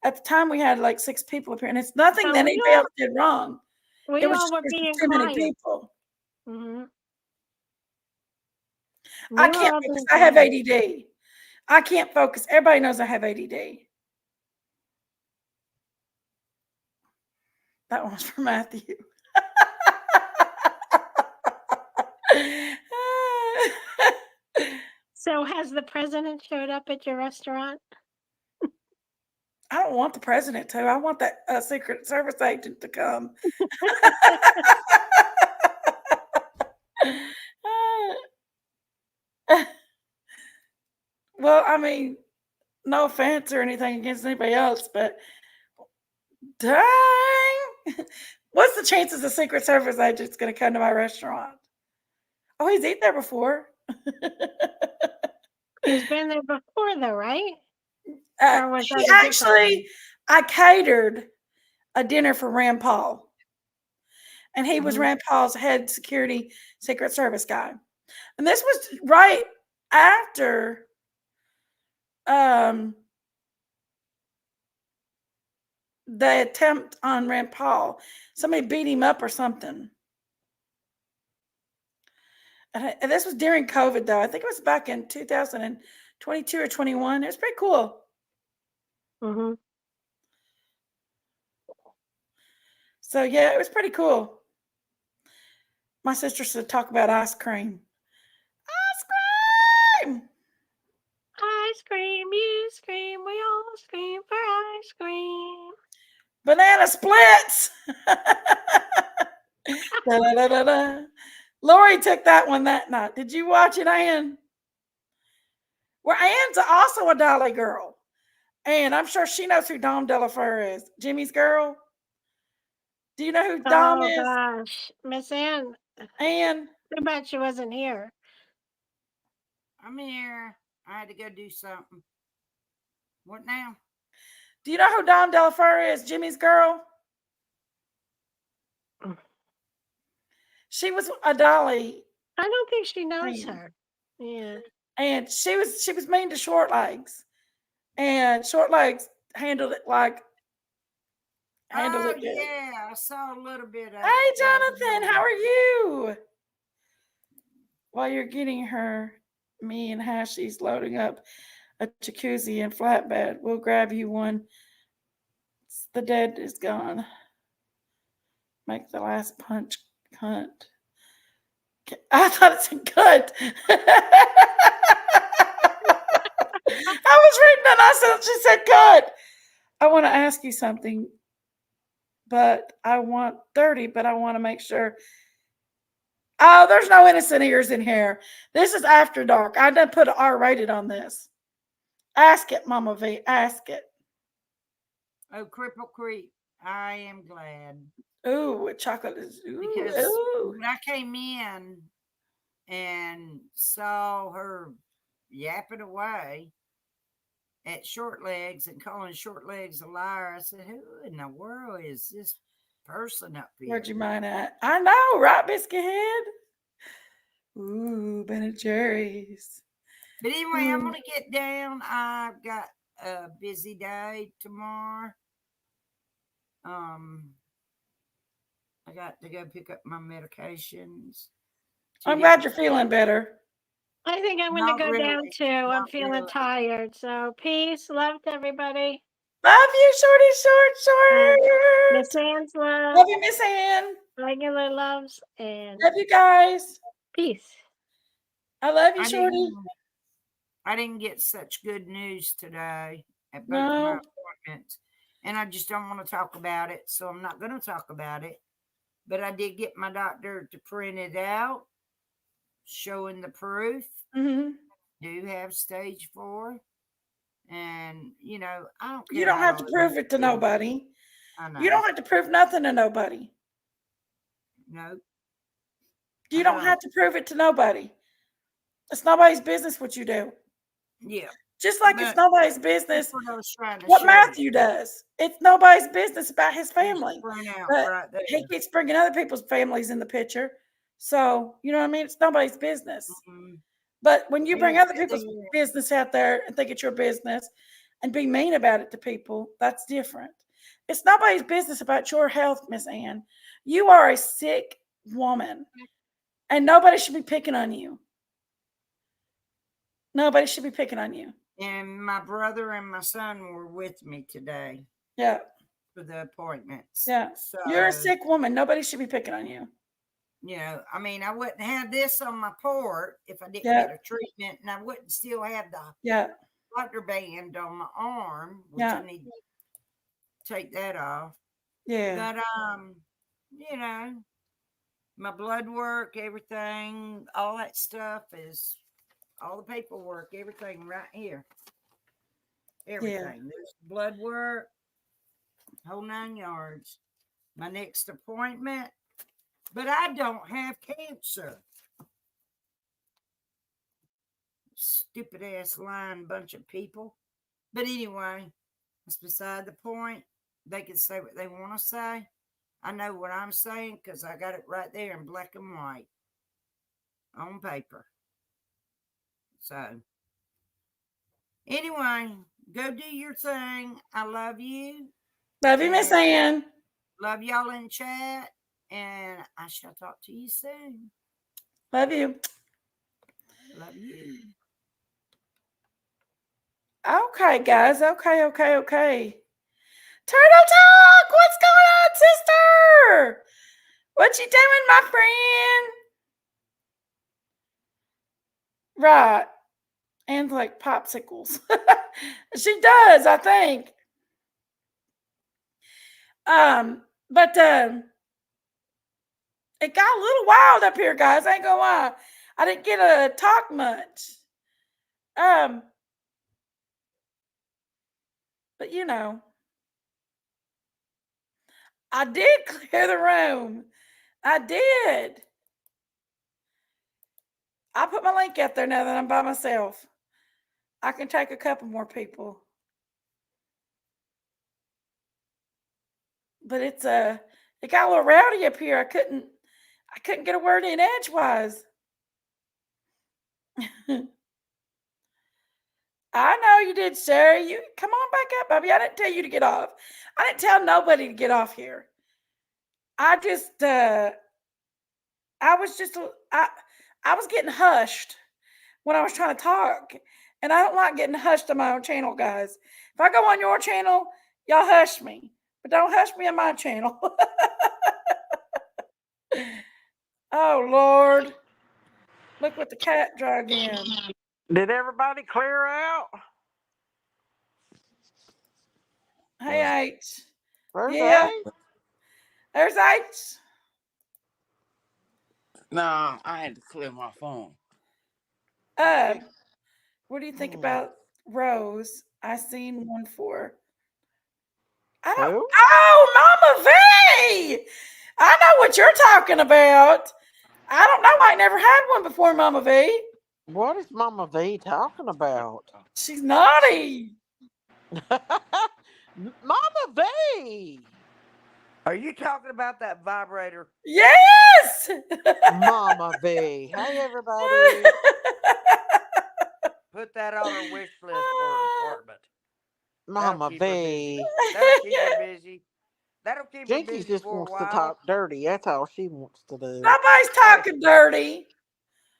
[SPEAKER 2] At the time, we had like 6 people up here, and it's nothing
[SPEAKER 6] So
[SPEAKER 2] that
[SPEAKER 6] we
[SPEAKER 2] anybody
[SPEAKER 6] all
[SPEAKER 2] else did wrong. It
[SPEAKER 6] we
[SPEAKER 2] was
[SPEAKER 6] all
[SPEAKER 2] just
[SPEAKER 6] were
[SPEAKER 2] there's
[SPEAKER 6] being
[SPEAKER 2] too many
[SPEAKER 6] quiet.
[SPEAKER 2] people.
[SPEAKER 6] Mm-hmm.
[SPEAKER 2] I
[SPEAKER 6] We were
[SPEAKER 2] can't
[SPEAKER 6] all
[SPEAKER 2] focus.
[SPEAKER 6] being
[SPEAKER 2] I have
[SPEAKER 6] quiet.
[SPEAKER 2] ADD. I can't focus. Everybody knows I have ADD. That one's for Matthew.
[SPEAKER 6] So has the president showed up at your restaurant?
[SPEAKER 2] I don't want the president to. I want that Secret Service agent to come. Well, I mean, no offense or anything against anybody else, but dang, what's the chances a Secret Service agent's going to come to my restaurant? Oh, he's eaten there before.
[SPEAKER 6] He's been there before, though, right? Or was
[SPEAKER 2] He
[SPEAKER 6] that a different
[SPEAKER 2] actually, I catered a dinner for Rand Paul, and he was
[SPEAKER 6] one?
[SPEAKER 2] Rand Paul's head security Secret Service guy. And this was right after the attempt on Rand Paul. Somebody beat him up or something. And this was during COVID, though. I think it was back in 2022 or 21. It was pretty cool.
[SPEAKER 6] Mm-hmm.
[SPEAKER 2] So, yeah, it was pretty cool. My sister said, talk about ice cream. Ice cream!
[SPEAKER 6] Ice cream, you scream, we all scream for ice cream.
[SPEAKER 2] Banana splits! Da, da, da, da. Lori took that one that night. Did you watch it, Ann? Well, Ann's also a Dolly girl. And I'm sure she knows who Dom Delafleur is. Jimmy's girl. Do you know who Dom
[SPEAKER 6] Oh,
[SPEAKER 2] is?
[SPEAKER 6] gosh. Miss Ann,
[SPEAKER 2] Ann?
[SPEAKER 6] too bad she wasn't here.
[SPEAKER 7] I'm here. I had to go do something. What now?
[SPEAKER 2] Do you know who Dom Delafleur is? Jimmy's girl? She was a Dolly.
[SPEAKER 6] I don't think she knows
[SPEAKER 2] fan.
[SPEAKER 6] her. Yeah.
[SPEAKER 2] And she was mean to Short Legs. And Short Legs handled it good.
[SPEAKER 7] Yeah, I saw a little bit of
[SPEAKER 2] Hey,
[SPEAKER 7] it.
[SPEAKER 2] Jonathan, how are you? While you're getting her, me and Hashi's loading up a jacuzzi and flatbed. We'll grab you one. The dead is gone. Make the last punch cunt. I thought it said good. I was reading that. I said she said good. I want to ask you something, but I want 30, but I want to make sure. Oh, there's no innocent ears in here. This is after dark. I done put an R rated on this. Ask it, Mama V. Ask it.
[SPEAKER 7] Oh, Cripple Creek. I am glad.
[SPEAKER 2] Ooh, chocolate is.
[SPEAKER 7] Because
[SPEAKER 2] Ooh.
[SPEAKER 7] when I came in and saw her yapping away at Short Legs and calling Short Legs a liar, I said, who in the world is this person up here?
[SPEAKER 2] Where'd you mind at? I know, right, Biscuit Head? Ooh, Ben & Jerry's.
[SPEAKER 7] But anyway, I'm going to get down. I've got a busy day tomorrow. I got to go pick up my medications.
[SPEAKER 2] I'm glad you're feeling better.
[SPEAKER 6] I think I'm going to
[SPEAKER 7] Not
[SPEAKER 6] go down
[SPEAKER 7] really.
[SPEAKER 6] too. I'm
[SPEAKER 7] Not
[SPEAKER 6] feeling
[SPEAKER 7] really.
[SPEAKER 6] tired. So peace, love to everybody.
[SPEAKER 2] Love you, short.
[SPEAKER 6] Miss Ann's love,
[SPEAKER 2] Love you, Miss Ann.
[SPEAKER 6] regular loves, and
[SPEAKER 2] Love you guys.
[SPEAKER 6] peace.
[SPEAKER 2] I love you,
[SPEAKER 7] I
[SPEAKER 2] Shorty.
[SPEAKER 7] didn't get such good news today at both
[SPEAKER 2] No.
[SPEAKER 7] my appointments. And I just don't want to talk about it. So I'm not going to talk about it. But I did get my doctor to print it out, showing the proof.
[SPEAKER 2] Mm-hmm.
[SPEAKER 7] Do have stage 4. And, you know, I don't care.
[SPEAKER 2] You don't
[SPEAKER 7] how
[SPEAKER 2] have to
[SPEAKER 7] long
[SPEAKER 2] prove it to nobody.
[SPEAKER 7] I know.
[SPEAKER 2] You don't have to prove nothing to nobody.
[SPEAKER 7] No.
[SPEAKER 2] You don't have to prove it to nobody. It's nobody's business what you do.
[SPEAKER 7] Yeah.
[SPEAKER 2] Just like it's
[SPEAKER 7] But
[SPEAKER 2] nobody's
[SPEAKER 7] that's
[SPEAKER 2] business
[SPEAKER 7] what I was trying to
[SPEAKER 2] what
[SPEAKER 7] show
[SPEAKER 2] Matthew
[SPEAKER 7] you.
[SPEAKER 2] does. It's nobody's business about his
[SPEAKER 7] There's
[SPEAKER 2] family.
[SPEAKER 7] print out
[SPEAKER 2] But
[SPEAKER 7] right there.
[SPEAKER 2] he keeps bringing other people's families in the picture. So, you know what I mean? It's nobody's business.
[SPEAKER 7] Mhm.
[SPEAKER 2] But when you
[SPEAKER 7] And
[SPEAKER 2] bring
[SPEAKER 7] it
[SPEAKER 2] other
[SPEAKER 7] said
[SPEAKER 2] people's
[SPEAKER 7] there,
[SPEAKER 2] business out there and think it's your business and be mean about it to people, that's different. It's nobody's business about your health, Miss Ann. You are a sick woman, and nobody should be picking on you. Nobody should be picking on you.
[SPEAKER 7] and my brother and my son were with me today
[SPEAKER 2] Yeah,
[SPEAKER 7] for the appointments.
[SPEAKER 2] yeah. You're a
[SPEAKER 7] So,
[SPEAKER 2] sick woman. Nobody should be picking on you.
[SPEAKER 7] you know, I mean, I wouldn't have this on my port if I didn't
[SPEAKER 2] Yeah,
[SPEAKER 7] get a treatment, and I wouldn't still have the
[SPEAKER 2] yeah,
[SPEAKER 7] doctor band on my arm, which I
[SPEAKER 2] yeah,
[SPEAKER 7] need to take that off.
[SPEAKER 2] yeah,
[SPEAKER 7] But you know, my blood work, everything, all that stuff is all the paperwork, everything right here.
[SPEAKER 2] yeah.
[SPEAKER 7] Everything. There's blood work, whole 9 yards. My next appointment, but I don't have cancer. Stupid ass lying bunch of people. But anyway, that's beside the point. They can say what they want to say. I know what I'm saying because I got it right there in black and white on paper. So, anyway, go do your thing. I love you
[SPEAKER 2] Love you, Miss
[SPEAKER 7] and
[SPEAKER 2] Ann.
[SPEAKER 7] love y'all in chat. And I shall talk to you soon.
[SPEAKER 2] Love you.
[SPEAKER 7] Love you.
[SPEAKER 2] Okay, guys. Okay. Turtle Talk. What's going on, sister? What you doing, my friend? Right. And like popsicles. She does, I think. But it got a little wild up here, guys. I ain't gonna lie. I didn't get to talk much. Um, but you know, I did clear the room. I did. I put my link out there now that I'm by myself. I can take a couple more people. But it got a little rowdy up here. I couldn't get a word in edgewise. I know you did, Sherry. You come on back up, baby. I didn't tell you to get off. I didn't tell nobody to get off here. I just I was just I was getting hushed when I was trying to talk. And I don't like getting hushed on my own channel, guys. If I go on your channel, y'all hush me. But don't hush me on my channel. Oh Lord. Look what the cat dragged in.
[SPEAKER 3] Did everybody clear out?
[SPEAKER 2] Hey H.
[SPEAKER 3] There's
[SPEAKER 2] Yeah,
[SPEAKER 3] eight.
[SPEAKER 2] there's H.
[SPEAKER 5] Nah, I had to clear my phone.
[SPEAKER 2] What do you think about Rose? I seen one for. I don't.
[SPEAKER 3] Who?
[SPEAKER 2] Oh, Mama V! I know what you're talking about. I don't know. I never had one before, Mama V.
[SPEAKER 3] What is Mama V talking about?
[SPEAKER 2] She's naughty.
[SPEAKER 3] Mama V!
[SPEAKER 4] Are you talking about that vibrator?
[SPEAKER 2] Yes.
[SPEAKER 3] Mama V. Hey, everybody.
[SPEAKER 4] Put that on our wish list for an apartment.
[SPEAKER 3] Mama
[SPEAKER 4] Keep her busy.
[SPEAKER 3] V.
[SPEAKER 4] That'll keep her busy. That'll keep her
[SPEAKER 3] Jinkies
[SPEAKER 4] busy
[SPEAKER 3] just
[SPEAKER 4] for a
[SPEAKER 3] wants to
[SPEAKER 4] while.
[SPEAKER 3] talk dirty. That's all she wants to do.
[SPEAKER 2] Nobody's talking dirty.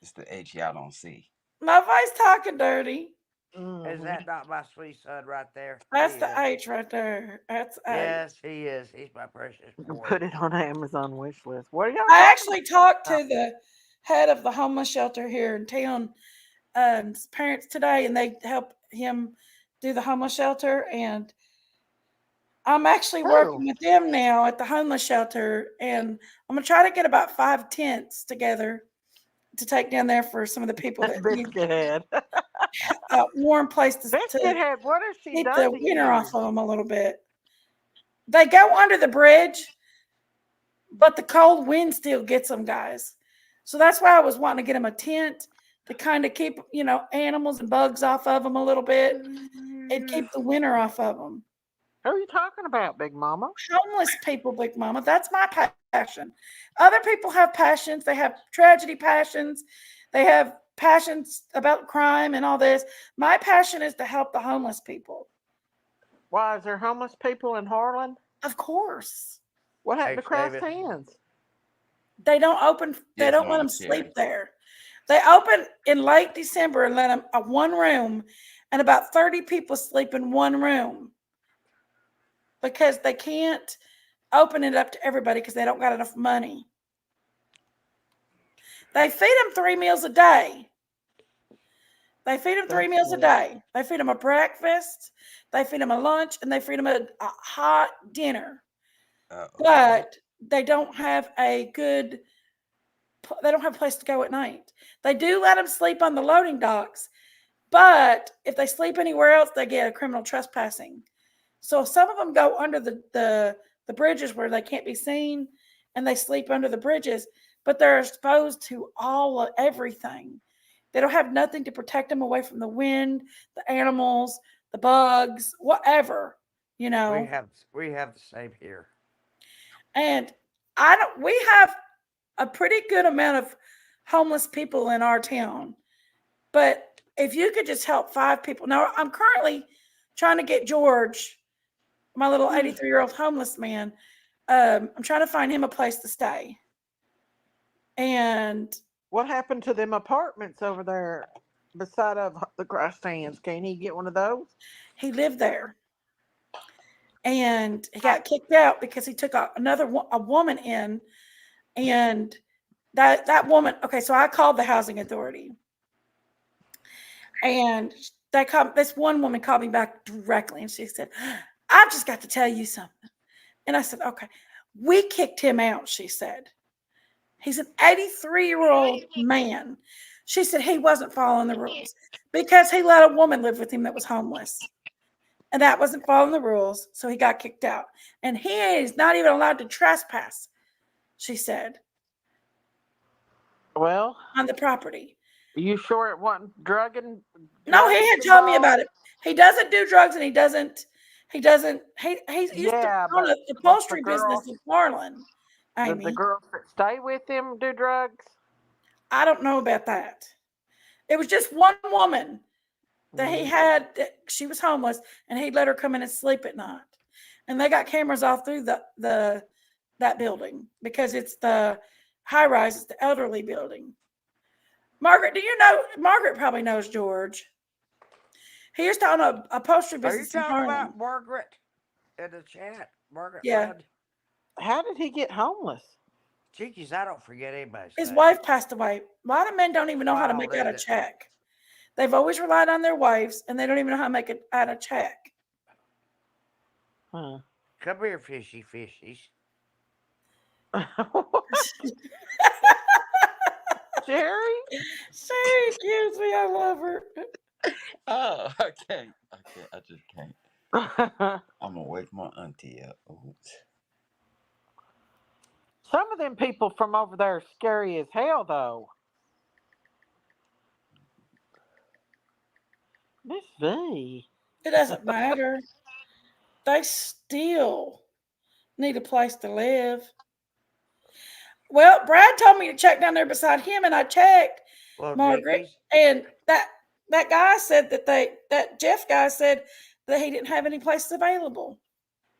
[SPEAKER 5] It's the H y'all don't see.
[SPEAKER 2] Nobody's talking dirty.
[SPEAKER 4] Is that not my sweet son right there?
[SPEAKER 2] That's
[SPEAKER 4] He
[SPEAKER 2] the
[SPEAKER 4] is.
[SPEAKER 2] H right there. That's H.
[SPEAKER 4] Yes, he is. He's my precious boy.
[SPEAKER 3] Put it on Amazon wish list. What are y'all
[SPEAKER 2] I
[SPEAKER 3] talking
[SPEAKER 2] actually talked to the head of the homeless shelter here in town, his parents today, and they help him do the homeless shelter. And I'm actually working with them now at the homeless shelter, and I'm gonna try to get about 5 tents together to take down there for some of the people that need
[SPEAKER 3] Biscuit Head.
[SPEAKER 2] a warm place
[SPEAKER 3] Biscuit
[SPEAKER 2] to
[SPEAKER 3] Head, what has she
[SPEAKER 2] keep
[SPEAKER 3] done
[SPEAKER 2] the
[SPEAKER 3] to
[SPEAKER 2] winter
[SPEAKER 3] you?
[SPEAKER 2] off of them a little bit. They go under the bridge, but the cold wind still gets them, guys. So that's why I was wanting to get them a tent to kind of keep, animals and bugs off of them a little bit and keep the winter off of them.
[SPEAKER 3] Who are you talking about, Big Mama?
[SPEAKER 2] Homeless people, Big Mama. That's my passion. Other people have passions. They have tragedy passions. They have passions about crime and all this. My passion is to help the homeless people.
[SPEAKER 3] Why, is there homeless people in Harlan?
[SPEAKER 2] Of course.
[SPEAKER 3] What happened to
[SPEAKER 4] Thanks,
[SPEAKER 3] Cross
[SPEAKER 4] David.
[SPEAKER 3] Hands?
[SPEAKER 2] They don't open. They
[SPEAKER 5] Yes,
[SPEAKER 2] don't let
[SPEAKER 5] Mama
[SPEAKER 2] them
[SPEAKER 5] Sherry.
[SPEAKER 2] sleep there. They open in late December and let them a one room, and about 30 people sleep in one room because they can't open it up to everybody because they don't got enough money. They feed them 3 meals a day. They feed them 3
[SPEAKER 3] That's
[SPEAKER 2] meals a
[SPEAKER 3] good.
[SPEAKER 2] day. They feed them a breakfast, they feed them a lunch, and they feed them a hot dinner.
[SPEAKER 5] Uh-oh.
[SPEAKER 2] But they don't have a good. They don't have a place to go at night. They do let them sleep on the loading docks, but if they sleep anywhere else, they get a criminal trespassing. So some of them go under the bridges where they can't be seen, and they sleep under the bridges, but they're exposed to everything. They don't have nothing to protect them away from the wind, the animals, the bugs, whatever, you know.
[SPEAKER 4] We have the same here.
[SPEAKER 2] And we have a pretty good amount of homeless people in our town. But if you could just help 5 people. Now, I'm currently trying to get George, my little 83-year-old homeless man, I'm trying to find him a place to stay. And
[SPEAKER 3] What happened to them apartments over there beside of the Cross Hands? Can he get one of those?
[SPEAKER 2] he lived there. And he got kicked out because he took a woman in. And that woman, okay, so I called the housing authority. And this one woman called me back directly, and she said, "I've just got to tell you something." And I said, "Okay." We kicked him out, she said. He's an 83-year-old man. She said he wasn't following the rules because he let a woman live with him that was homeless. And that wasn't following the rules, so he got kicked out. And he is not even allowed to trespass, she said,
[SPEAKER 3] Well,
[SPEAKER 2] on the property.
[SPEAKER 3] are you sure it wasn't drugging?
[SPEAKER 2] No, he had told me about it. He doesn't do drugs, and he used to
[SPEAKER 3] Yeah,
[SPEAKER 2] own
[SPEAKER 3] but
[SPEAKER 2] an
[SPEAKER 3] the
[SPEAKER 2] upholstery business
[SPEAKER 3] girls,
[SPEAKER 2] in Harlan,
[SPEAKER 3] the
[SPEAKER 2] Amy.
[SPEAKER 3] girls that stay with him do drugs?
[SPEAKER 2] I don't know about that. It was just one woman that he had. She was homeless, and he'd let her come in and sleep at night. And they got cameras all through that building because it's the high rise. It's the elderly building. Margaret, do you know? Margaret probably knows George. He used to own a upholstery
[SPEAKER 4] Are you
[SPEAKER 2] business in
[SPEAKER 4] talking
[SPEAKER 2] Harlan.
[SPEAKER 4] about Margaret in the chat? Margaret
[SPEAKER 2] Yeah.
[SPEAKER 4] Lund?
[SPEAKER 3] How did he get homeless?
[SPEAKER 4] Jinkies, I don't forget anybody's
[SPEAKER 2] His
[SPEAKER 4] name.
[SPEAKER 2] wife passed away. A lot of men don't even know how to
[SPEAKER 4] Wow,
[SPEAKER 2] make out a
[SPEAKER 4] isn't it?
[SPEAKER 2] check. They've always relied on their wives, and they don't even know how to make out a check.
[SPEAKER 3] Huh.
[SPEAKER 4] Come here, fishy fishies.
[SPEAKER 3] Jerry?
[SPEAKER 2] She accused me. I love her.
[SPEAKER 5] Oh, I can't. I just can't. I'm gonna wake my auntie up. Oops.
[SPEAKER 3] Some of them people from over there are scary as hell, though. Miss V.
[SPEAKER 2] It doesn't matter. They still need a place to live. Well, Brad told me to check down there beside him, and I checked,
[SPEAKER 4] Well,
[SPEAKER 2] Margaret,
[SPEAKER 4] Jinkies,
[SPEAKER 2] and that guy said that Jeff guy said that he didn't have any places available.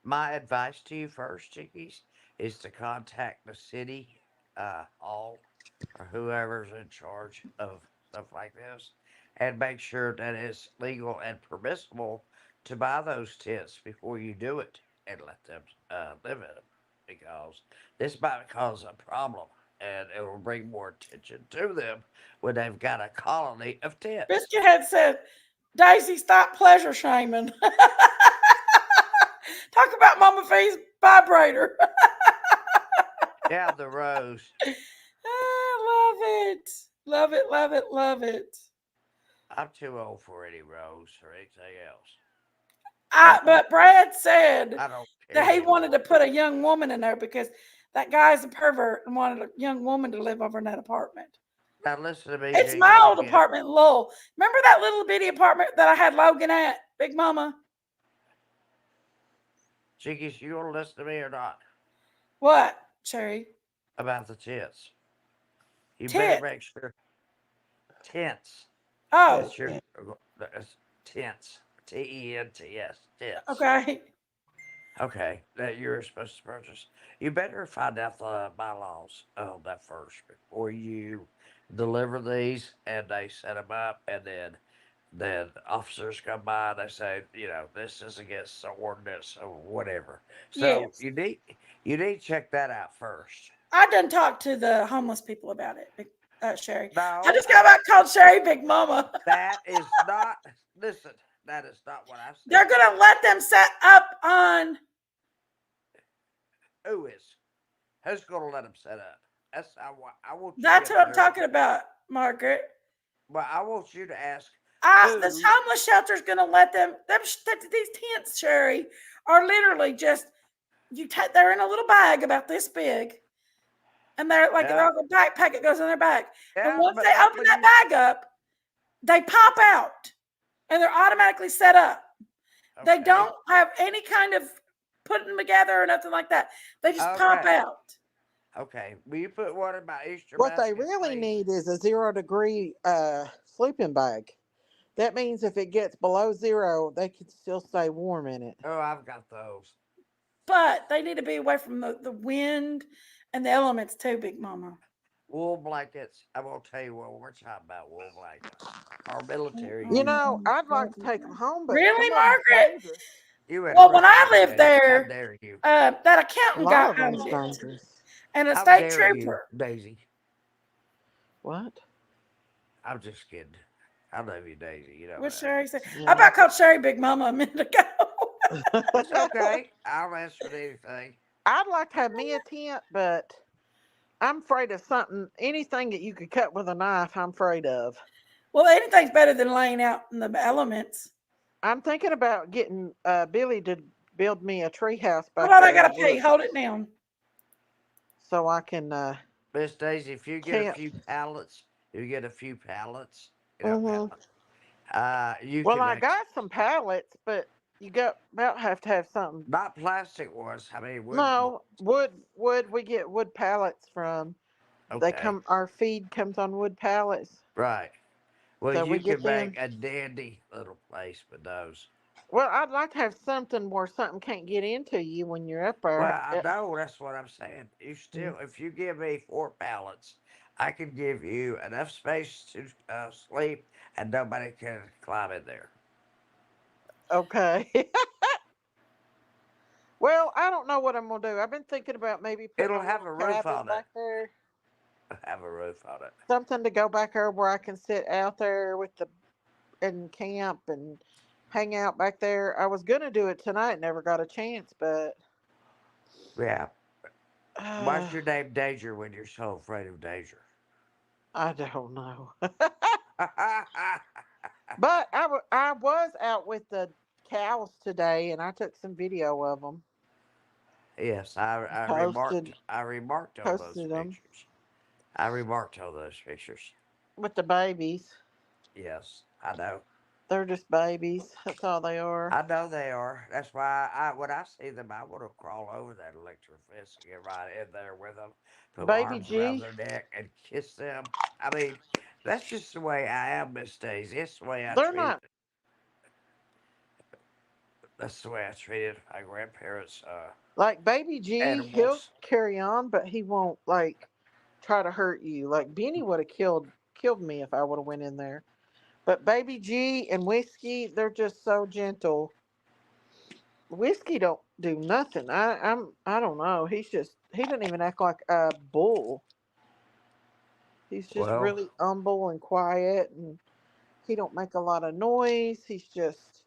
[SPEAKER 4] my advice to you first, Jinkies, is to contact the city hall or whoever's in charge of stuff like this and make sure that it's legal and permissible to buy those tents before you do it and let them live in them, because this might cause a problem and it will bring more attention to them when they've got a colony of tents.
[SPEAKER 2] Biscuit had said, "Daisy, stop pleasure shaming." Talk about Mama V's vibrator.
[SPEAKER 4] Yeah, the rose.
[SPEAKER 2] I love it. Love it, love it, love it.
[SPEAKER 4] I'm too old for any rose or anything else.
[SPEAKER 2] But Brad said
[SPEAKER 4] I don't care
[SPEAKER 2] that he wanted to
[SPEAKER 4] anymore.
[SPEAKER 2] put a young woman in there because that guy's a pervert and wanted a young woman to live over in that apartment.
[SPEAKER 4] Now listen to me,
[SPEAKER 2] It's
[SPEAKER 4] Jinkies.
[SPEAKER 2] my old
[SPEAKER 4] Again.
[SPEAKER 2] apartment in Lowell. Remember that little bitty apartment that I had Logan at, Big Mama?
[SPEAKER 4] Jinkies, you want to listen to me or not
[SPEAKER 2] What, Cherry?
[SPEAKER 4] about the tents? You better
[SPEAKER 2] Tit.
[SPEAKER 4] make sure tents.
[SPEAKER 2] Oh,
[SPEAKER 4] That's your that's tents. Tents. Tents.
[SPEAKER 2] okay.
[SPEAKER 4] Okay, that you're supposed to purchase. You better find out the bylaws on that first before you deliver these, and they set them up, and then officers come by and they say, this is against the ordinance or whatever. So
[SPEAKER 2] Yes.
[SPEAKER 4] you need to check that out first.
[SPEAKER 2] I done talked to the homeless people about it, Sherry. I
[SPEAKER 4] No,
[SPEAKER 2] just got back called Sherry Big Mama.
[SPEAKER 4] that is not. Listen, that is not what I
[SPEAKER 2] They're
[SPEAKER 4] said.
[SPEAKER 2] gonna let them set up on.
[SPEAKER 4] Who is? Who's going to let them set up? I want you to
[SPEAKER 2] That's
[SPEAKER 4] get
[SPEAKER 2] what I'm
[SPEAKER 4] there.
[SPEAKER 2] talking about, Margaret.
[SPEAKER 4] Well, I want you to ask
[SPEAKER 2] This
[SPEAKER 4] who.
[SPEAKER 2] homeless shelter's gonna let them. These tents, Sherry, are literally just they're in a little bag about this big, and they're like
[SPEAKER 4] Yeah,
[SPEAKER 2] a backpack that goes in their back. And
[SPEAKER 4] yeah,
[SPEAKER 2] once
[SPEAKER 4] but
[SPEAKER 2] they
[SPEAKER 4] not
[SPEAKER 2] open
[SPEAKER 4] when
[SPEAKER 2] that
[SPEAKER 4] you.
[SPEAKER 2] bag up, they pop out, and they're automatically set up. They
[SPEAKER 4] Okay,
[SPEAKER 2] don't have any kind of putting them together or nothing like that. They just pop
[SPEAKER 4] okay,
[SPEAKER 2] out.
[SPEAKER 4] okay. Will you put one in my Easter
[SPEAKER 3] What they
[SPEAKER 4] basket,
[SPEAKER 3] really
[SPEAKER 4] please?
[SPEAKER 3] need is a 0 degree sleeping bag. That means if it gets below 0, they can still stay warm in it.
[SPEAKER 4] Oh, I've got those.
[SPEAKER 2] But they need to be away from the wind and the elements too, Big Mama.
[SPEAKER 4] Wool blankets. I'm gonna tell you what we're talking about. Wool blankets. Our military
[SPEAKER 3] You
[SPEAKER 4] uses
[SPEAKER 3] know,
[SPEAKER 4] them.
[SPEAKER 3] I'd like to take them home, but
[SPEAKER 2] Really,
[SPEAKER 3] some of them's
[SPEAKER 2] Margaret?
[SPEAKER 3] dangerous.
[SPEAKER 4] You
[SPEAKER 2] Well, when I
[SPEAKER 4] interrupt me,
[SPEAKER 2] lived
[SPEAKER 4] Daisy. How
[SPEAKER 2] there,
[SPEAKER 4] dare you?
[SPEAKER 2] that
[SPEAKER 3] A
[SPEAKER 2] accountant
[SPEAKER 3] lot
[SPEAKER 2] guy
[SPEAKER 3] of them's
[SPEAKER 2] owned it,
[SPEAKER 3] dangerous.
[SPEAKER 2] and a
[SPEAKER 4] How
[SPEAKER 2] state
[SPEAKER 4] dare you,
[SPEAKER 2] trooper.
[SPEAKER 4] Daisy?
[SPEAKER 3] What?
[SPEAKER 4] I'm just kidding. I love you, Daisy. You know
[SPEAKER 2] What
[SPEAKER 4] that.
[SPEAKER 2] Sherry said. I
[SPEAKER 3] Yeah.
[SPEAKER 2] about called Sherry Big Mama a minute ago.
[SPEAKER 4] It's okay. I'll answer anything.
[SPEAKER 3] I'd like to have me a tent, but I'm afraid of anything that you could cut with a knife, I'm afraid of.
[SPEAKER 2] Well, anything's better than laying out in the elements.
[SPEAKER 3] I'm thinking about getting Billy to build me a tree house
[SPEAKER 2] Hold
[SPEAKER 3] back
[SPEAKER 2] on, I
[SPEAKER 3] there
[SPEAKER 2] gotta pee. Hold it down.
[SPEAKER 3] so I can
[SPEAKER 4] Miss Daisy, if you get a
[SPEAKER 3] camp.
[SPEAKER 4] few pallets, you get a few pallets,
[SPEAKER 3] Hmm.
[SPEAKER 4] pallets. You
[SPEAKER 3] Well,
[SPEAKER 4] can
[SPEAKER 3] I
[SPEAKER 4] actually,
[SPEAKER 3] got some pallets, but you got about have to have something.
[SPEAKER 4] not plastic ones. I mean, wood.
[SPEAKER 3] No, wood. We get wood pallets from. They
[SPEAKER 4] Okay,
[SPEAKER 3] come. Our feed comes on wood pallets,
[SPEAKER 4] right. Well,
[SPEAKER 3] so we
[SPEAKER 4] you
[SPEAKER 3] get
[SPEAKER 4] can make
[SPEAKER 3] them.
[SPEAKER 4] a dandy little place with those.
[SPEAKER 3] Well, I'd like to have something where something can't get into you when you're up
[SPEAKER 4] Well,
[SPEAKER 3] there.
[SPEAKER 4] I know that's what I'm saying. You still, if you give me 4 pallets, I can give you enough space to sleep, and nobody can climb in there.
[SPEAKER 3] Okay. Well, I don't know what I'm gonna do. I've been thinking about maybe putting
[SPEAKER 4] It'll
[SPEAKER 3] a
[SPEAKER 4] have
[SPEAKER 3] little
[SPEAKER 4] a roof
[SPEAKER 3] cabin
[SPEAKER 4] on it.
[SPEAKER 3] back there,
[SPEAKER 4] Have a roof on it.
[SPEAKER 3] something to go back there where I can sit out there with the and camp and hang out back there. I was gonna do it tonight, never got a chance, but
[SPEAKER 4] Yeah.
[SPEAKER 3] uh,
[SPEAKER 4] Why's your name Danger when you're so afraid of danger?
[SPEAKER 3] I don't know. But I was out with the cows today, and I took some video of them,
[SPEAKER 4] Yes, I remarked.
[SPEAKER 3] posted
[SPEAKER 4] I remarked on those
[SPEAKER 3] posted them
[SPEAKER 4] pictures. I remarked on those pictures.
[SPEAKER 3] with the babies.
[SPEAKER 4] Yes, I know.
[SPEAKER 3] They're just babies. That's all they are.
[SPEAKER 4] I know they are. That's why when I see them, I want to crawl over that electric fence and get right in there with them, put my
[SPEAKER 3] Baby
[SPEAKER 4] arms around
[SPEAKER 3] G,
[SPEAKER 4] their neck and kiss them. I mean, that's just the way I am, Miss Daisy. It's the way I
[SPEAKER 3] they're
[SPEAKER 4] treated.
[SPEAKER 3] not
[SPEAKER 4] That's the way I treated my grandparents'
[SPEAKER 3] like Baby G. He'll
[SPEAKER 4] animals.
[SPEAKER 3] carry on, but he won't like try to hurt you. Like Benny would have killed me if I would have went in there. But Baby G and Whiskey, they're just so gentle. Whiskey don't do nothing. I don't know. He doesn't even act like a bull. He's just
[SPEAKER 4] Well,
[SPEAKER 3] really humble and quiet, and he don't make a lot of noise. He's just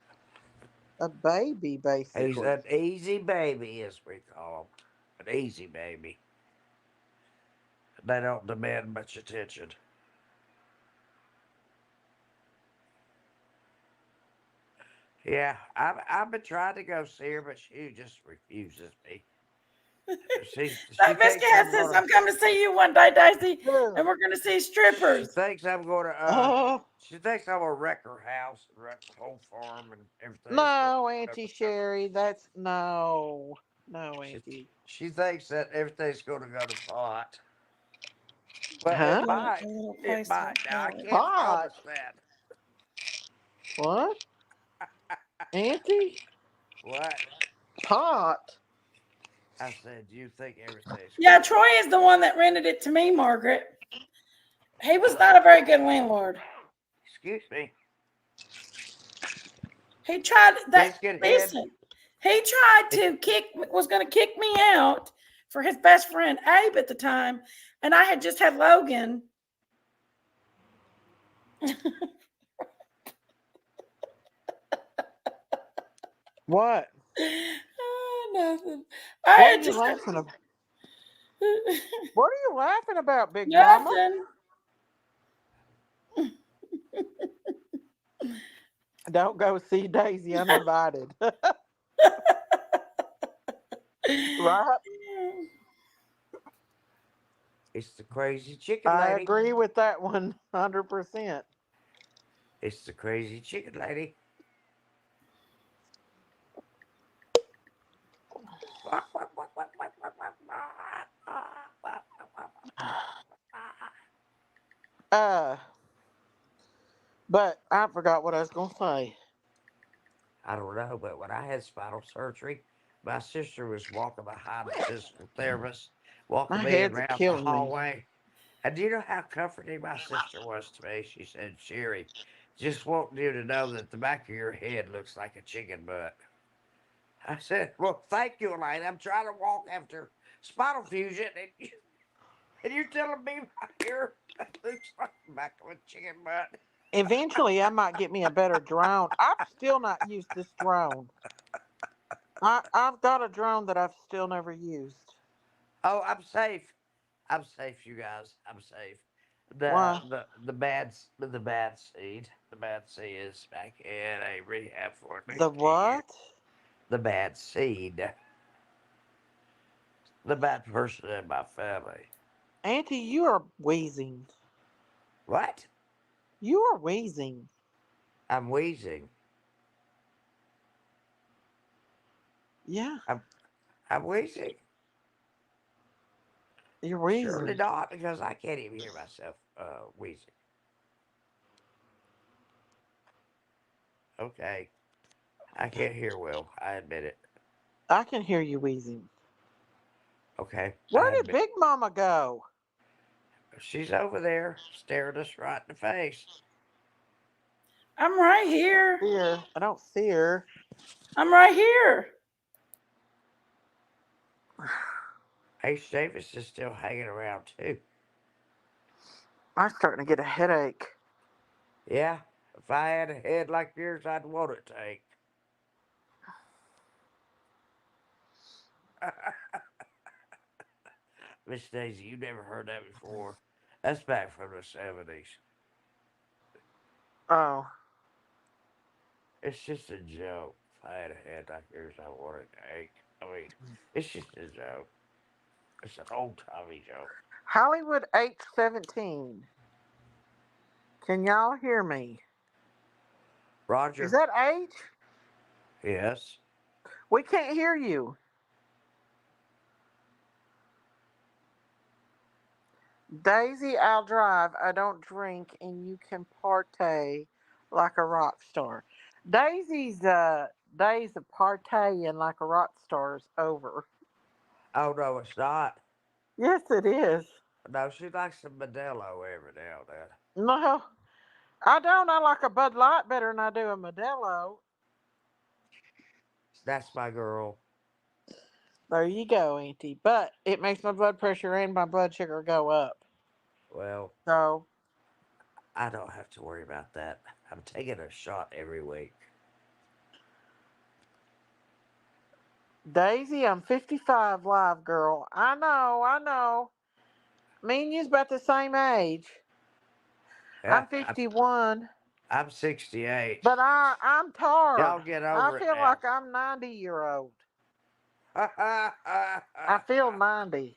[SPEAKER 3] a baby
[SPEAKER 4] he's
[SPEAKER 3] basically.
[SPEAKER 4] an easy baby, as we call him. An easy baby. They don't demand much attention. Yeah, I've been trying to go see her, but she just refuses me. She
[SPEAKER 2] That
[SPEAKER 4] thinks
[SPEAKER 2] biscuit head
[SPEAKER 4] I'm
[SPEAKER 2] says,
[SPEAKER 4] gonna.
[SPEAKER 2] I'm coming to see you one day, Daisy,
[SPEAKER 3] Ugh.
[SPEAKER 2] and we're going to see
[SPEAKER 4] She
[SPEAKER 2] strippers.
[SPEAKER 4] thinks I'm gonna.
[SPEAKER 3] Oh
[SPEAKER 4] She thinks I'm gonna wreck her house and wreck the whole farm and everything's gonna
[SPEAKER 3] no,
[SPEAKER 4] go
[SPEAKER 3] Auntie
[SPEAKER 4] to pot.
[SPEAKER 3] Sherry, that's no, no,
[SPEAKER 4] She
[SPEAKER 3] Auntie.
[SPEAKER 4] she thinks that everything's gonna go to pot. Well,
[SPEAKER 3] Huh?
[SPEAKER 4] it
[SPEAKER 2] Doing
[SPEAKER 4] might.
[SPEAKER 2] a little
[SPEAKER 4] It
[SPEAKER 2] place
[SPEAKER 4] might.
[SPEAKER 2] like
[SPEAKER 4] Now I
[SPEAKER 2] that.
[SPEAKER 4] can't
[SPEAKER 3] Pot?
[SPEAKER 4] promise that.
[SPEAKER 3] What? Auntie?
[SPEAKER 4] What?
[SPEAKER 3] Pot?
[SPEAKER 4] I said, you think everything's
[SPEAKER 2] Yeah,
[SPEAKER 4] gonna
[SPEAKER 2] Troy is the one that rented it to me, Margaret. He was not a very good landlord.
[SPEAKER 4] Excuse me.
[SPEAKER 2] He tried that.
[SPEAKER 4] Biscuit head.
[SPEAKER 2] Listen, he tried
[SPEAKER 4] It's
[SPEAKER 2] to was going to kick me out for his best friend Abe at the time, and I had just had Logan.
[SPEAKER 3] What?
[SPEAKER 2] Nothing. I
[SPEAKER 3] What are
[SPEAKER 2] had
[SPEAKER 3] you
[SPEAKER 2] just
[SPEAKER 3] laughing about? What are you laughing about, Big Mama?
[SPEAKER 2] nothing.
[SPEAKER 3] Don't go see Daisy uninvited. Right?
[SPEAKER 4] it's the crazy chicken
[SPEAKER 3] I
[SPEAKER 4] lady.
[SPEAKER 3] agree with that 100%.
[SPEAKER 4] It's the crazy chicken lady.
[SPEAKER 3] Uh, but I forgot what I was gonna say.
[SPEAKER 4] I don't know, but when I had spinal surgery, my sister was walking behind the physical therapist, walking
[SPEAKER 3] My
[SPEAKER 4] me
[SPEAKER 3] head's
[SPEAKER 4] around the
[SPEAKER 3] killing me.
[SPEAKER 4] hallway. And do you know how comforting my sister was to me? She said, Sherry, just want you to know that the back of your head looks like a chicken butt. I said, well, thank you, Elaine. I'm trying to walk after spinal fusion, and you're telling me my hair looks like the back of a chicken butt.
[SPEAKER 3] Eventually, I might get me a better drone. I've still not used this drone. I've got a drone that I've still never used.
[SPEAKER 4] Oh, I'm safe. I'm safe, you guys. I'm safe.
[SPEAKER 3] Why?
[SPEAKER 4] The bad seed. The bad seed is back in a rehab for at
[SPEAKER 3] The
[SPEAKER 4] least 10 years.
[SPEAKER 3] what?
[SPEAKER 4] The bad seed. The bad person in my family.
[SPEAKER 3] Auntie, you are wheezing.
[SPEAKER 4] What?
[SPEAKER 3] You are wheezing.
[SPEAKER 4] I'm wheezing.
[SPEAKER 3] Yeah,
[SPEAKER 4] I'm I'm wheezing.
[SPEAKER 3] you're
[SPEAKER 4] Surely
[SPEAKER 3] wheezing.
[SPEAKER 4] not, because I can't even hear myself wheezing. Okay. I can't hear well. I admit it.
[SPEAKER 3] I can hear you wheezing.
[SPEAKER 4] Okay.
[SPEAKER 3] Where
[SPEAKER 4] I
[SPEAKER 3] did
[SPEAKER 4] admit
[SPEAKER 3] Big Mama go?
[SPEAKER 4] she's over there staring us right in the face.
[SPEAKER 2] I'm right here.
[SPEAKER 3] Here, I don't see her.
[SPEAKER 2] I'm right here.
[SPEAKER 4] H. Davis is still hanging around too.
[SPEAKER 3] I'm starting to get a headache.
[SPEAKER 4] Yeah. If I had a head like yours, I'd want it to ache. Miss Daisy, you never heard that before. That's back from the 70s.
[SPEAKER 3] Oh,
[SPEAKER 4] It's just a joke. If I had a head like yours, I want it to ache. I mean, it's just a joke. It's an old timey joke.
[SPEAKER 3] Hollywood H17. Can y'all hear me? Is
[SPEAKER 4] Roger.
[SPEAKER 3] that H?
[SPEAKER 4] Yes.
[SPEAKER 3] We can't hear you. Daisy, I'll drive. I don't drink, and you can partay like a rock star. Daisy's days of partying like a rock star is over.
[SPEAKER 4] Oh, no, it's not.
[SPEAKER 3] Yes, it is.
[SPEAKER 4] No, she likes some Modelo every now and then.
[SPEAKER 3] No, I don't. I like a Bud Light better than I do a Modelo.
[SPEAKER 4] That's my girl.
[SPEAKER 3] There you go, Auntie. But it makes my blood pressure and my blood sugar go up.
[SPEAKER 4] Well,
[SPEAKER 3] So,
[SPEAKER 4] I don't have to worry about that. I'm taking a shot every week.
[SPEAKER 3] Daisy, I'm 55 live, girl. I know, I know. Me and you's about the same age.
[SPEAKER 4] Yeah,
[SPEAKER 3] I'm 51,
[SPEAKER 4] I'm 68.
[SPEAKER 3] but I'm tired.
[SPEAKER 4] Y'all get
[SPEAKER 3] I
[SPEAKER 4] over it
[SPEAKER 3] feel
[SPEAKER 4] now.
[SPEAKER 3] like I'm 90-year-old. I feel 90.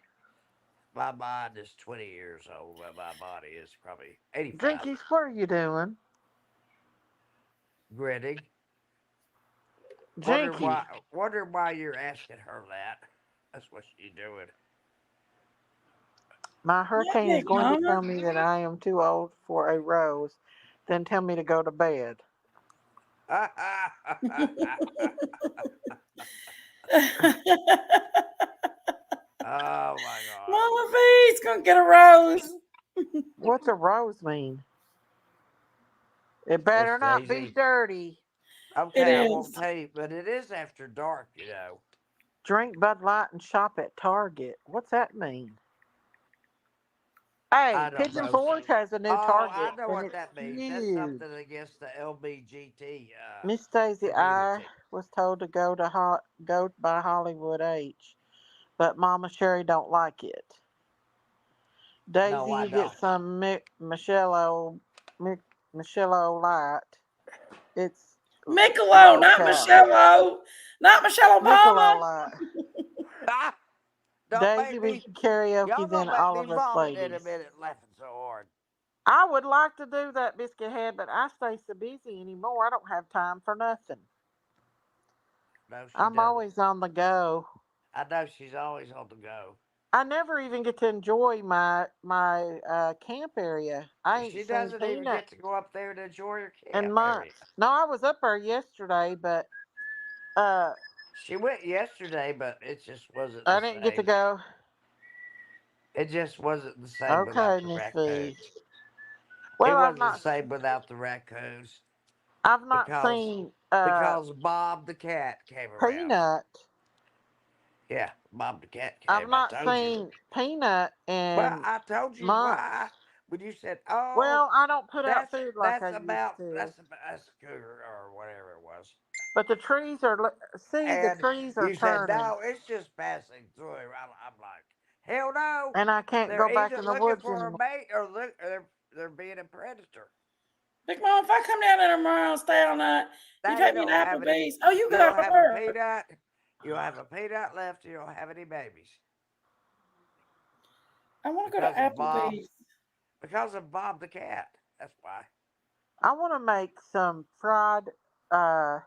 [SPEAKER 4] My mind is 20 years old, but my body is probably 85.
[SPEAKER 3] Jinkies, what are you doing?
[SPEAKER 4] Grinning.
[SPEAKER 3] Jinky,
[SPEAKER 4] Wonder why you're asking her that. That's what she's doing.
[SPEAKER 3] my
[SPEAKER 2] Not
[SPEAKER 3] hurricane is
[SPEAKER 2] Big
[SPEAKER 3] going to
[SPEAKER 2] Mama.
[SPEAKER 3] tell me that I am too old for a rose, then tell me to go to bed.
[SPEAKER 4] Oh my God.
[SPEAKER 2] Mama V's gonna get a rose.
[SPEAKER 3] What's a rose mean? It
[SPEAKER 4] Miss
[SPEAKER 3] better not be
[SPEAKER 4] Daisy.
[SPEAKER 3] dirty.
[SPEAKER 2] It
[SPEAKER 4] Okay, I won't
[SPEAKER 2] is.
[SPEAKER 4] tell you, but it is after dark, you know.
[SPEAKER 3] Drink Bud Light and shop at Target. What's that mean? Hey,
[SPEAKER 4] I don't
[SPEAKER 3] Pigeon
[SPEAKER 4] know.
[SPEAKER 3] Forge has a new
[SPEAKER 4] Oh, I
[SPEAKER 3] Target
[SPEAKER 4] know
[SPEAKER 3] and
[SPEAKER 4] what
[SPEAKER 3] it's
[SPEAKER 4] that means. That's
[SPEAKER 3] huge.
[SPEAKER 4] something against the LBGT
[SPEAKER 3] Miss Daisy, I
[SPEAKER 4] community.
[SPEAKER 3] was told to go by Hollywood H, but Mama Sherry don't like it.
[SPEAKER 4] No,
[SPEAKER 3] Daisy,
[SPEAKER 4] I
[SPEAKER 3] you get
[SPEAKER 4] don't.
[SPEAKER 3] some Michello Light. It's
[SPEAKER 2] Michelob,
[SPEAKER 3] low
[SPEAKER 2] not
[SPEAKER 3] calorie.
[SPEAKER 2] Michelle. Not Michelle
[SPEAKER 3] Michelob
[SPEAKER 2] Obama.
[SPEAKER 3] Light.
[SPEAKER 4] Ah, don't
[SPEAKER 3] Daisy,
[SPEAKER 4] make
[SPEAKER 3] we
[SPEAKER 4] me.
[SPEAKER 3] can karaoke
[SPEAKER 4] Y'all
[SPEAKER 3] then,
[SPEAKER 4] gonna make
[SPEAKER 3] all
[SPEAKER 4] me
[SPEAKER 3] of us
[SPEAKER 4] vomit in a
[SPEAKER 3] ladies.
[SPEAKER 4] minute laughing so hard.
[SPEAKER 3] I would like to do that, Biscuit Head, but I stay so busy anymore. I don't have time for nothing.
[SPEAKER 4] No, she
[SPEAKER 3] I'm
[SPEAKER 4] doesn't.
[SPEAKER 3] always on the go.
[SPEAKER 4] I know she's always on the go.
[SPEAKER 3] I never even get to enjoy my camp area. I ain't
[SPEAKER 4] She
[SPEAKER 3] seen
[SPEAKER 4] doesn't even
[SPEAKER 3] Peanut
[SPEAKER 4] get to go up there and enjoy her
[SPEAKER 3] in
[SPEAKER 4] camp area.
[SPEAKER 3] months. No, I was up there yesterday, but uh,
[SPEAKER 4] She went yesterday, but it just wasn't
[SPEAKER 3] I
[SPEAKER 4] the
[SPEAKER 3] didn't get to
[SPEAKER 4] same.
[SPEAKER 3] go.
[SPEAKER 4] It just wasn't the same without
[SPEAKER 3] Okay,
[SPEAKER 4] the
[SPEAKER 3] Miss V.
[SPEAKER 4] raccoons. It
[SPEAKER 3] Well,
[SPEAKER 4] wasn't the same without the raccoons
[SPEAKER 3] I've not
[SPEAKER 4] because
[SPEAKER 3] seen
[SPEAKER 4] Bob the cat came around.
[SPEAKER 3] Peanut.
[SPEAKER 4] Yeah, Bob the cat
[SPEAKER 3] I've
[SPEAKER 4] came. I
[SPEAKER 3] not
[SPEAKER 4] told you.
[SPEAKER 3] seen Peanut
[SPEAKER 4] Well,
[SPEAKER 3] in
[SPEAKER 4] I told you why
[SPEAKER 3] months.
[SPEAKER 4] when you said, "Oh,
[SPEAKER 3] Well, I don't put out food like I used to.
[SPEAKER 4] that's a cougar or whatever it was,"
[SPEAKER 3] But the trees are see the
[SPEAKER 4] and
[SPEAKER 3] trees are
[SPEAKER 4] you said,
[SPEAKER 3] turning,
[SPEAKER 4] "No, it's just passing through." I'm like, "Hell no!
[SPEAKER 3] and I can't
[SPEAKER 4] They're
[SPEAKER 3] go back
[SPEAKER 4] either
[SPEAKER 3] in the
[SPEAKER 4] looking
[SPEAKER 3] woods
[SPEAKER 4] for a
[SPEAKER 3] anymore.
[SPEAKER 4] mate or they're being a predator."
[SPEAKER 2] Big Mama, if I come down there tomorrow and stay all night, you
[SPEAKER 4] Now
[SPEAKER 2] take me to Applebee's. Oh, you
[SPEAKER 4] you
[SPEAKER 2] got
[SPEAKER 4] don't
[SPEAKER 2] a
[SPEAKER 4] have a
[SPEAKER 2] bird.
[SPEAKER 4] peanut. You don't have a peanut left. You don't have any babies
[SPEAKER 2] I want to go to
[SPEAKER 4] because of
[SPEAKER 2] Applebee's.
[SPEAKER 4] Bob the cat. That's why.
[SPEAKER 3] I want to make some fried uh,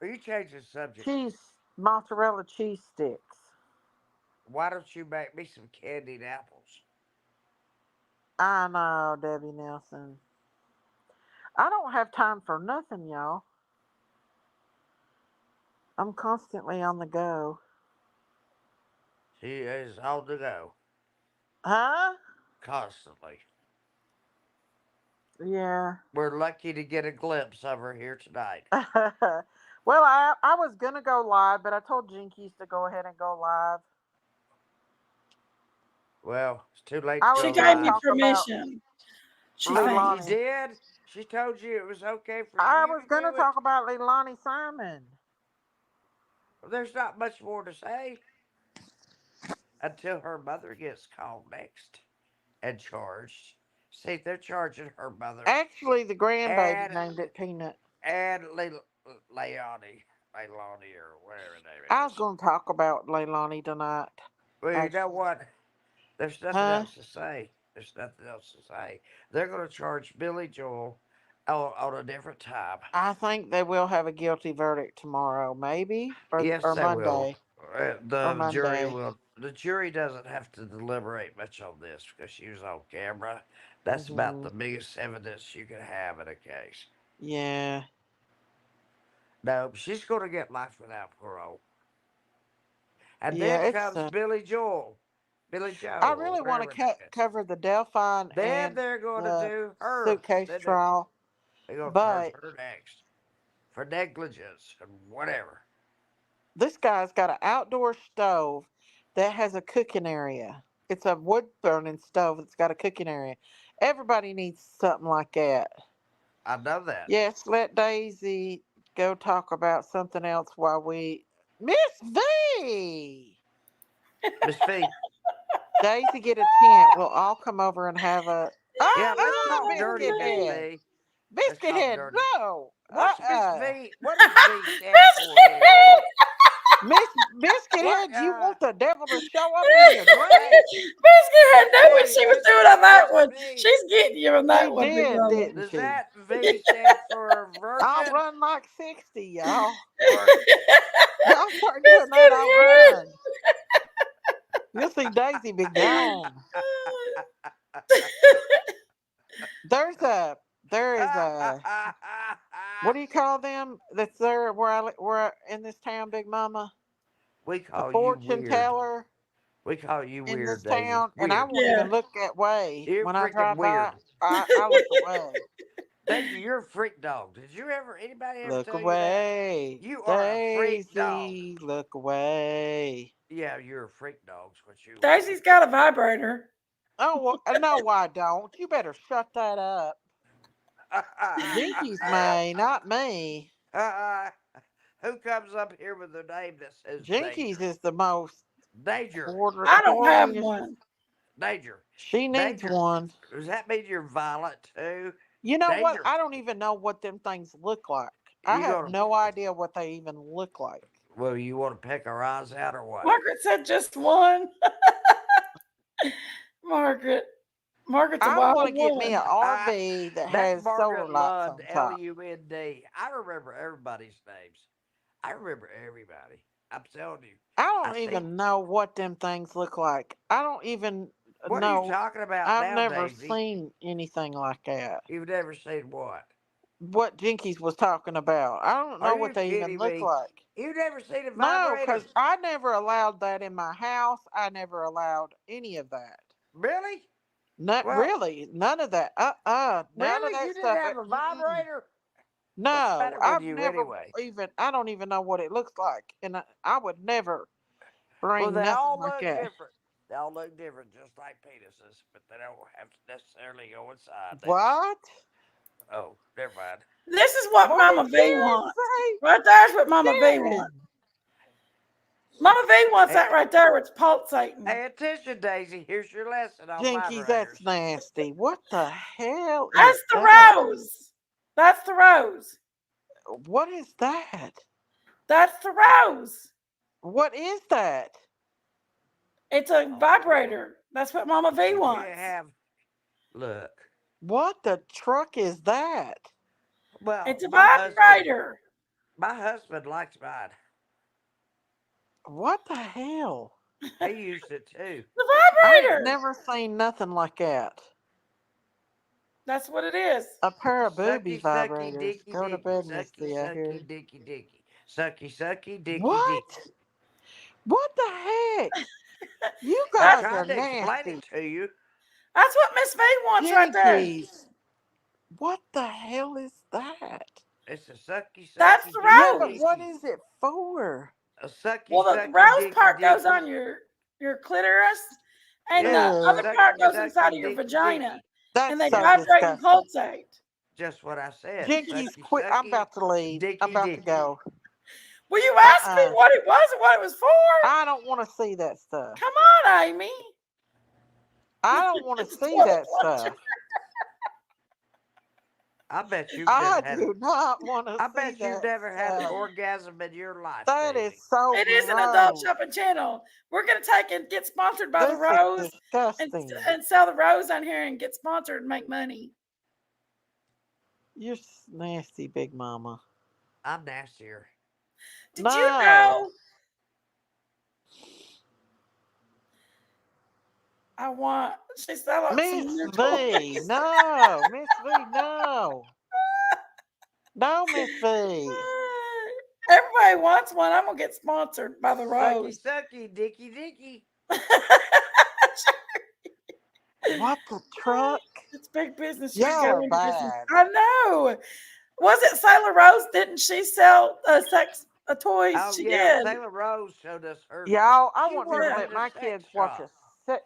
[SPEAKER 4] Are you changing the subject?
[SPEAKER 3] cheese mozzarella cheese sticks.
[SPEAKER 4] Why don't you make me some candied apples?
[SPEAKER 3] I know, Debbie Nelson. I don't have time for nothing, y'all. I'm constantly on the go.
[SPEAKER 4] She is on the go
[SPEAKER 3] Huh?
[SPEAKER 4] constantly.
[SPEAKER 3] Yeah.
[SPEAKER 4] We're lucky to get a glimpse of her here tonight.
[SPEAKER 3] Well, I was gonna go live, but I told Jinkies to go ahead and go live.
[SPEAKER 4] Well, it's too late
[SPEAKER 3] I
[SPEAKER 4] to
[SPEAKER 3] was
[SPEAKER 2] She
[SPEAKER 4] go
[SPEAKER 3] gonna
[SPEAKER 2] gave me
[SPEAKER 4] live.
[SPEAKER 3] talk about
[SPEAKER 2] permission. She
[SPEAKER 4] She
[SPEAKER 2] thinks.
[SPEAKER 3] Leilani.
[SPEAKER 4] did. She told you it was okay for
[SPEAKER 3] I
[SPEAKER 4] you
[SPEAKER 3] was
[SPEAKER 4] to
[SPEAKER 3] gonna
[SPEAKER 4] do it.
[SPEAKER 3] talk about Leilani Simon.
[SPEAKER 4] Well, there's not much more to say until her mother gets called next and charged. See, they're charging her mother
[SPEAKER 3] Actually, the grandbaby
[SPEAKER 4] and
[SPEAKER 3] named it Peanut.
[SPEAKER 4] Leonie, Leilani, or whatever her name
[SPEAKER 3] I was
[SPEAKER 4] is.
[SPEAKER 3] gonna talk about Leilani tonight.
[SPEAKER 4] Well, you know
[SPEAKER 3] Actually,
[SPEAKER 4] what? There's nothing
[SPEAKER 3] huh?
[SPEAKER 4] else to say. There's nothing else to say. They're going to charge Billy Joel on a different time.
[SPEAKER 3] I think they will have a guilty verdict tomorrow, maybe,
[SPEAKER 4] Yes,
[SPEAKER 3] or
[SPEAKER 4] they will.
[SPEAKER 3] Monday,
[SPEAKER 4] The
[SPEAKER 3] or
[SPEAKER 4] jury
[SPEAKER 3] Monday.
[SPEAKER 4] will. The jury doesn't have to deliberate much on this because she was on camera. That's about
[SPEAKER 3] Hmm.
[SPEAKER 4] the biggest evidence you can have in a case.
[SPEAKER 3] Yeah,
[SPEAKER 4] No, she's going to get life without parole. And
[SPEAKER 3] yeah.
[SPEAKER 4] then
[SPEAKER 3] It's.
[SPEAKER 4] comes Billy Joel, Billy
[SPEAKER 3] I
[SPEAKER 4] Joe, or
[SPEAKER 3] really want
[SPEAKER 4] whatever
[SPEAKER 3] to
[SPEAKER 4] his name is.
[SPEAKER 3] cover the Delphine
[SPEAKER 4] Then
[SPEAKER 3] and
[SPEAKER 4] they're going to
[SPEAKER 3] the
[SPEAKER 4] do her.
[SPEAKER 3] suitcase
[SPEAKER 4] Then
[SPEAKER 3] trial,
[SPEAKER 4] they're going to charge
[SPEAKER 3] but
[SPEAKER 4] her next for negligence and whatever.
[SPEAKER 3] this guy's got an outdoor stove that has a cooking area. It's a wood burning stove that's got a cooking area. Everybody needs something like that.
[SPEAKER 4] I know that.
[SPEAKER 3] Yes, let Daisy go talk about something else while we. Miss V!
[SPEAKER 4] Miss Fee.
[SPEAKER 3] Daisy, get a tent. We'll all come over and have a.
[SPEAKER 4] Yeah, let's talk dirty,
[SPEAKER 3] Biscuit
[SPEAKER 4] Miss
[SPEAKER 3] Head!
[SPEAKER 4] V. Let's
[SPEAKER 3] Biscuit
[SPEAKER 4] talk
[SPEAKER 3] Head,
[SPEAKER 4] dirty.
[SPEAKER 3] no!
[SPEAKER 4] What's Miss V? What does V stand for anyway?
[SPEAKER 3] Biscuit
[SPEAKER 4] What,
[SPEAKER 3] Head, you want the devil to show up in your
[SPEAKER 4] hey,
[SPEAKER 3] dreams?
[SPEAKER 2] Biscuit had
[SPEAKER 4] Miss
[SPEAKER 2] knew what she was
[SPEAKER 4] Miss
[SPEAKER 2] doing on that
[SPEAKER 4] Miss
[SPEAKER 2] one.
[SPEAKER 4] V.
[SPEAKER 2] She's getting you on that
[SPEAKER 3] She
[SPEAKER 2] one, Big
[SPEAKER 3] did,
[SPEAKER 2] Mama.
[SPEAKER 3] didn't
[SPEAKER 4] Does
[SPEAKER 3] she?
[SPEAKER 4] that V stand for
[SPEAKER 3] I'll
[SPEAKER 4] virgin
[SPEAKER 3] run like 60, y'all.
[SPEAKER 4] or
[SPEAKER 3] Y'all start doing that,
[SPEAKER 2] Biscuit
[SPEAKER 3] I'll
[SPEAKER 2] Head.
[SPEAKER 3] run. You'll see Daisy be gone. There is a what do you call them that's there where in this town, Big Mama?
[SPEAKER 4] we
[SPEAKER 3] A
[SPEAKER 4] call you
[SPEAKER 3] fortune
[SPEAKER 4] weird.
[SPEAKER 3] teller
[SPEAKER 4] We call you
[SPEAKER 3] in this
[SPEAKER 4] weird, Daisy.
[SPEAKER 3] town, and I
[SPEAKER 4] Weird.
[SPEAKER 3] won't
[SPEAKER 2] Yeah.
[SPEAKER 3] even look that way
[SPEAKER 4] You're
[SPEAKER 3] when I
[SPEAKER 4] freaking
[SPEAKER 3] drive by.
[SPEAKER 4] weird.
[SPEAKER 3] I look away.
[SPEAKER 4] Daisy, you're a freak dog. Did you ever anybody ever
[SPEAKER 3] Look
[SPEAKER 4] tell you that?
[SPEAKER 3] away,
[SPEAKER 4] You are a freak dog.
[SPEAKER 3] Daisy. Look away.
[SPEAKER 4] Yeah, you're a freak dog. Is what you are.
[SPEAKER 2] Daisy's got a vibrator.
[SPEAKER 3] Oh well, no, I don't. You better shut that up. Jinkies may, not me.
[SPEAKER 4] Who comes up here with a name that says
[SPEAKER 3] Jinkies
[SPEAKER 4] Danger?
[SPEAKER 3] is the most
[SPEAKER 4] Danger.
[SPEAKER 2] I don't have
[SPEAKER 3] horniest.
[SPEAKER 2] one.
[SPEAKER 4] Danger.
[SPEAKER 3] She needs
[SPEAKER 4] Danger.
[SPEAKER 3] one.
[SPEAKER 4] Does that mean you're violent too?
[SPEAKER 3] You know what?
[SPEAKER 4] Danger.
[SPEAKER 3] I don't even know what them things look like. I
[SPEAKER 4] You
[SPEAKER 3] have
[SPEAKER 4] gonna
[SPEAKER 3] no idea what they even look like.
[SPEAKER 4] well, you want to pick our eyes out or what?
[SPEAKER 2] Margaret said just one. Margaret's a
[SPEAKER 3] I want
[SPEAKER 2] wild
[SPEAKER 3] to get me an
[SPEAKER 2] one.
[SPEAKER 3] RV that
[SPEAKER 4] That's
[SPEAKER 3] has solar
[SPEAKER 4] Margaret
[SPEAKER 3] lights
[SPEAKER 4] Lund,
[SPEAKER 3] on top.
[SPEAKER 4] LUND. I remember everybody's names. I remember everybody. I'm telling you.
[SPEAKER 3] I
[SPEAKER 4] I
[SPEAKER 3] don't
[SPEAKER 4] see.
[SPEAKER 3] even know what them things look like. I don't even
[SPEAKER 4] What are you
[SPEAKER 3] know.
[SPEAKER 4] talking about
[SPEAKER 3] I've
[SPEAKER 4] now,
[SPEAKER 3] never
[SPEAKER 4] Daisy?
[SPEAKER 3] seen anything like that.
[SPEAKER 4] You've never seen what?
[SPEAKER 3] What Jinkies was talking about. I don't know
[SPEAKER 4] Are
[SPEAKER 3] what
[SPEAKER 4] you
[SPEAKER 3] they even
[SPEAKER 4] kidding
[SPEAKER 3] look
[SPEAKER 4] me?
[SPEAKER 3] like.
[SPEAKER 4] You've never seen a
[SPEAKER 3] No,
[SPEAKER 4] vibrator?
[SPEAKER 3] because I never allowed that in my house. I never allowed any of that.
[SPEAKER 4] Really?
[SPEAKER 3] Not
[SPEAKER 4] Well,
[SPEAKER 3] really. None of that. None of
[SPEAKER 4] really?
[SPEAKER 3] that
[SPEAKER 4] You didn't
[SPEAKER 3] stuff.
[SPEAKER 4] have a vibrator? What's the
[SPEAKER 3] No,
[SPEAKER 4] matter with
[SPEAKER 3] I've
[SPEAKER 4] you
[SPEAKER 3] never
[SPEAKER 4] anyway?
[SPEAKER 3] even. I don't even know what it looks like, and I would never
[SPEAKER 4] Well,
[SPEAKER 3] bring
[SPEAKER 4] they
[SPEAKER 3] nothing
[SPEAKER 4] all
[SPEAKER 3] like
[SPEAKER 4] look
[SPEAKER 3] that.
[SPEAKER 4] different. They all look different, just like penises, but they don't have to necessarily go inside. They just
[SPEAKER 3] What?
[SPEAKER 4] oh, never mind.
[SPEAKER 2] This is what
[SPEAKER 3] What
[SPEAKER 2] Mama
[SPEAKER 3] did
[SPEAKER 2] V
[SPEAKER 3] Sharon
[SPEAKER 2] wants.
[SPEAKER 3] say?
[SPEAKER 2] Right there's what Mama V wants.
[SPEAKER 3] Sharon.
[SPEAKER 2] Mama V wants
[SPEAKER 4] Hey,
[SPEAKER 2] that right there where it's pulsating.
[SPEAKER 4] pay attention, Daisy. Here's your lesson on
[SPEAKER 3] Jinkies, that's
[SPEAKER 4] vibrators.
[SPEAKER 3] nasty. What the hell is
[SPEAKER 2] That's the
[SPEAKER 3] that?
[SPEAKER 2] rose. That's the rose.
[SPEAKER 3] What is that?
[SPEAKER 2] That's the rose.
[SPEAKER 3] What is that?
[SPEAKER 2] It's a vibrator. That's what Mama V
[SPEAKER 4] You
[SPEAKER 2] wants.
[SPEAKER 4] can't have. Look.
[SPEAKER 3] What the truck is that?
[SPEAKER 4] Well,
[SPEAKER 2] It's a
[SPEAKER 4] my
[SPEAKER 2] vibrator.
[SPEAKER 4] husband likes mine.
[SPEAKER 3] What the hell?
[SPEAKER 4] He used it too.
[SPEAKER 2] The
[SPEAKER 3] I ain't
[SPEAKER 2] vibrator.
[SPEAKER 3] never seen nothing like that.
[SPEAKER 2] That's what it is.
[SPEAKER 3] A pair of booby
[SPEAKER 4] Sucky, sucky,
[SPEAKER 3] vibrators.
[SPEAKER 4] dicky,
[SPEAKER 3] Go to
[SPEAKER 4] dicky.
[SPEAKER 3] bed, Miss
[SPEAKER 4] Sucky,
[SPEAKER 3] V, I hear.
[SPEAKER 4] sucky, dicky, dicky. Sucky, sucky, dicky,
[SPEAKER 3] What?
[SPEAKER 4] dicky.
[SPEAKER 3] What the heck? You
[SPEAKER 4] I'm
[SPEAKER 3] guys are
[SPEAKER 4] trying to explain
[SPEAKER 3] nasty.
[SPEAKER 4] it to you.
[SPEAKER 2] That's what Miss V wants right there.
[SPEAKER 3] Jinkies. What the hell is that?
[SPEAKER 4] It's a sucky,
[SPEAKER 2] That's
[SPEAKER 4] sucky,
[SPEAKER 2] the
[SPEAKER 4] dicky,
[SPEAKER 3] Yeah, but
[SPEAKER 2] rose.
[SPEAKER 3] what
[SPEAKER 4] dicky.
[SPEAKER 3] is it for?
[SPEAKER 4] A sucky,
[SPEAKER 2] Well, the
[SPEAKER 4] sucky,
[SPEAKER 2] rose
[SPEAKER 4] dicky,
[SPEAKER 2] part goes
[SPEAKER 4] dicky.
[SPEAKER 2] on your clitoris, and the
[SPEAKER 4] Yeah,
[SPEAKER 2] other
[SPEAKER 3] Ugh,
[SPEAKER 2] part
[SPEAKER 4] sucky,
[SPEAKER 2] goes inside
[SPEAKER 4] sucky,
[SPEAKER 2] of your
[SPEAKER 4] dicky,
[SPEAKER 2] vagina,
[SPEAKER 4] dicky.
[SPEAKER 2] and
[SPEAKER 3] that's
[SPEAKER 2] they
[SPEAKER 3] so
[SPEAKER 4] Yeah,
[SPEAKER 2] vibrate and
[SPEAKER 3] disgusting.
[SPEAKER 2] pulsate.
[SPEAKER 4] just what I said.
[SPEAKER 3] Jinkies,
[SPEAKER 4] Sucky,
[SPEAKER 3] quit. I'm
[SPEAKER 4] sucky,
[SPEAKER 3] about to leave. I'm
[SPEAKER 4] dicky,
[SPEAKER 3] about to
[SPEAKER 4] dicky.
[SPEAKER 3] go.
[SPEAKER 2] Will you ask me what it was and what it was for?
[SPEAKER 3] I don't want to see that stuff.
[SPEAKER 2] Come on, Amy.
[SPEAKER 3] I don't want to
[SPEAKER 2] It's a
[SPEAKER 3] see
[SPEAKER 2] toilet
[SPEAKER 3] that
[SPEAKER 2] flusher.
[SPEAKER 3] stuff.
[SPEAKER 4] I bet you've
[SPEAKER 3] I
[SPEAKER 4] never had.
[SPEAKER 3] do not want to
[SPEAKER 4] I
[SPEAKER 3] see
[SPEAKER 4] bet you've
[SPEAKER 3] that
[SPEAKER 4] never had an
[SPEAKER 3] stuff.
[SPEAKER 4] orgasm in your life,
[SPEAKER 3] That is
[SPEAKER 4] Daisy.
[SPEAKER 3] so
[SPEAKER 2] It is an adult
[SPEAKER 3] gross.
[SPEAKER 2] shopping channel. We're gonna take and get sponsored by the
[SPEAKER 3] This is
[SPEAKER 2] Rose
[SPEAKER 3] disgusting.
[SPEAKER 2] and sell the Rose on here and get sponsored and make money.
[SPEAKER 3] You're nasty, Big Mama.
[SPEAKER 2] Uh,
[SPEAKER 4] I'm nastier.
[SPEAKER 2] Did
[SPEAKER 3] No.
[SPEAKER 2] you know? I want. She said, "I want some
[SPEAKER 3] Miss
[SPEAKER 2] new
[SPEAKER 3] V.
[SPEAKER 2] toys."
[SPEAKER 3] No. Miss V. No. No, Miss V.
[SPEAKER 2] Everybody wants one. I'm gonna get sponsored by the
[SPEAKER 4] Sucky,
[SPEAKER 2] Rose.
[SPEAKER 4] sucky, dicky, dicky.
[SPEAKER 3] What the truck?
[SPEAKER 2] It's big business. You can
[SPEAKER 3] Y'all
[SPEAKER 2] go
[SPEAKER 3] are
[SPEAKER 2] into business.
[SPEAKER 3] bad.
[SPEAKER 2] I know. Was it Sailor Rose? Didn't she sell sex toys?
[SPEAKER 4] Oh
[SPEAKER 2] She
[SPEAKER 4] yeah,
[SPEAKER 2] did.
[SPEAKER 4] Sailor Rose showed us her.
[SPEAKER 3] Y'all, I
[SPEAKER 4] She
[SPEAKER 3] wouldn't even
[SPEAKER 4] worked
[SPEAKER 2] Yeah.
[SPEAKER 3] let
[SPEAKER 4] in a
[SPEAKER 3] my
[SPEAKER 4] sex
[SPEAKER 3] kids watch
[SPEAKER 4] shop.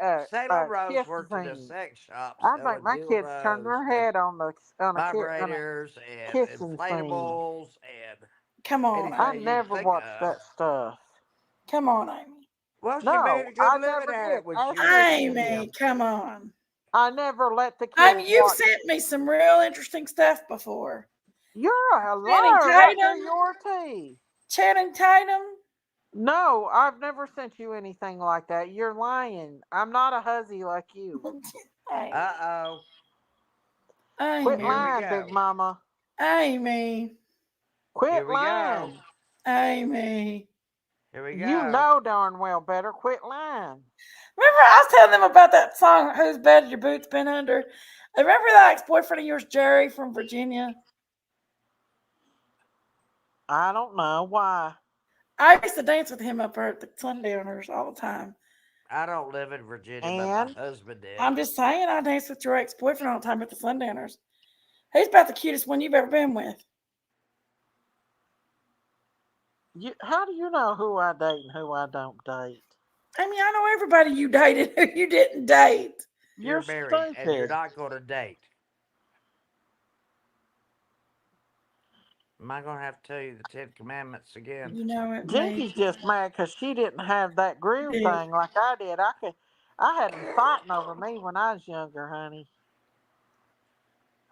[SPEAKER 3] a
[SPEAKER 4] Sailor Rose
[SPEAKER 3] kiss
[SPEAKER 4] worked in a
[SPEAKER 3] scene.
[SPEAKER 4] sex shop
[SPEAKER 3] I'd make
[SPEAKER 4] selling
[SPEAKER 3] my kids turn
[SPEAKER 4] dildos
[SPEAKER 3] their
[SPEAKER 4] and
[SPEAKER 3] head on a
[SPEAKER 4] vibrators and
[SPEAKER 3] kissing scene.
[SPEAKER 4] inflatables and
[SPEAKER 2] Come on,
[SPEAKER 3] I
[SPEAKER 4] anything
[SPEAKER 2] Amy.
[SPEAKER 4] you
[SPEAKER 3] never
[SPEAKER 4] think
[SPEAKER 3] watched
[SPEAKER 4] of.
[SPEAKER 3] that stuff.
[SPEAKER 2] Come on, Amy.
[SPEAKER 4] Well, she made
[SPEAKER 3] No,
[SPEAKER 4] a good
[SPEAKER 3] I
[SPEAKER 4] living
[SPEAKER 3] never
[SPEAKER 4] at
[SPEAKER 3] did.
[SPEAKER 4] it when she
[SPEAKER 3] Ask
[SPEAKER 4] was in the
[SPEAKER 3] Biscuit.
[SPEAKER 2] Amy,
[SPEAKER 4] gym.
[SPEAKER 2] come on.
[SPEAKER 3] I never let the
[SPEAKER 2] Amy,
[SPEAKER 3] kids
[SPEAKER 2] you've
[SPEAKER 3] watch.
[SPEAKER 2] sent me some real interesting stuff before.
[SPEAKER 3] You're a
[SPEAKER 2] Channing
[SPEAKER 3] liar right through
[SPEAKER 2] Tatum.
[SPEAKER 3] your teeth.
[SPEAKER 2] Channing Tatum.
[SPEAKER 3] No, I've never sent you anything like that. You're lying. I'm not a huzzy like you.
[SPEAKER 2] Hey,
[SPEAKER 4] Uh-oh.
[SPEAKER 3] Quit
[SPEAKER 4] Here we
[SPEAKER 2] Amy,
[SPEAKER 3] lying, Big
[SPEAKER 4] go.
[SPEAKER 3] Mama.
[SPEAKER 2] Amy,
[SPEAKER 3] Quit
[SPEAKER 4] Here we go.
[SPEAKER 3] lying.
[SPEAKER 2] Amy.
[SPEAKER 4] Here we
[SPEAKER 3] You
[SPEAKER 4] go.
[SPEAKER 3] know darn well better. Quit lying.
[SPEAKER 2] Remember, I was telling them about that song, "Whose Bed Your Boots Been Under." Remember that ex-boyfriend of yours, Jerry from Virginia?
[SPEAKER 3] I don't know why.
[SPEAKER 2] I used to dance with him up there at the Sundowners all the time.
[SPEAKER 4] I don't live in Virginia, but my
[SPEAKER 3] And
[SPEAKER 4] husband did.
[SPEAKER 2] I'm just saying, I danced with your ex-boyfriend all the time at the Sundowners. He's about the cutest one you've ever been with.
[SPEAKER 3] how do you know who I date and who I don't date?
[SPEAKER 2] I mean, I know everybody you dated who you didn't date.
[SPEAKER 4] You're
[SPEAKER 3] You're
[SPEAKER 4] married and you're
[SPEAKER 3] stupid.
[SPEAKER 4] not going to date. Am I going to have to tell you the 10 Commandments again?
[SPEAKER 2] You know it, me.
[SPEAKER 3] Jinky's just mad because she didn't have that groove
[SPEAKER 2] Did.
[SPEAKER 3] thing like I did. I had them fighting over me when I was younger, honey.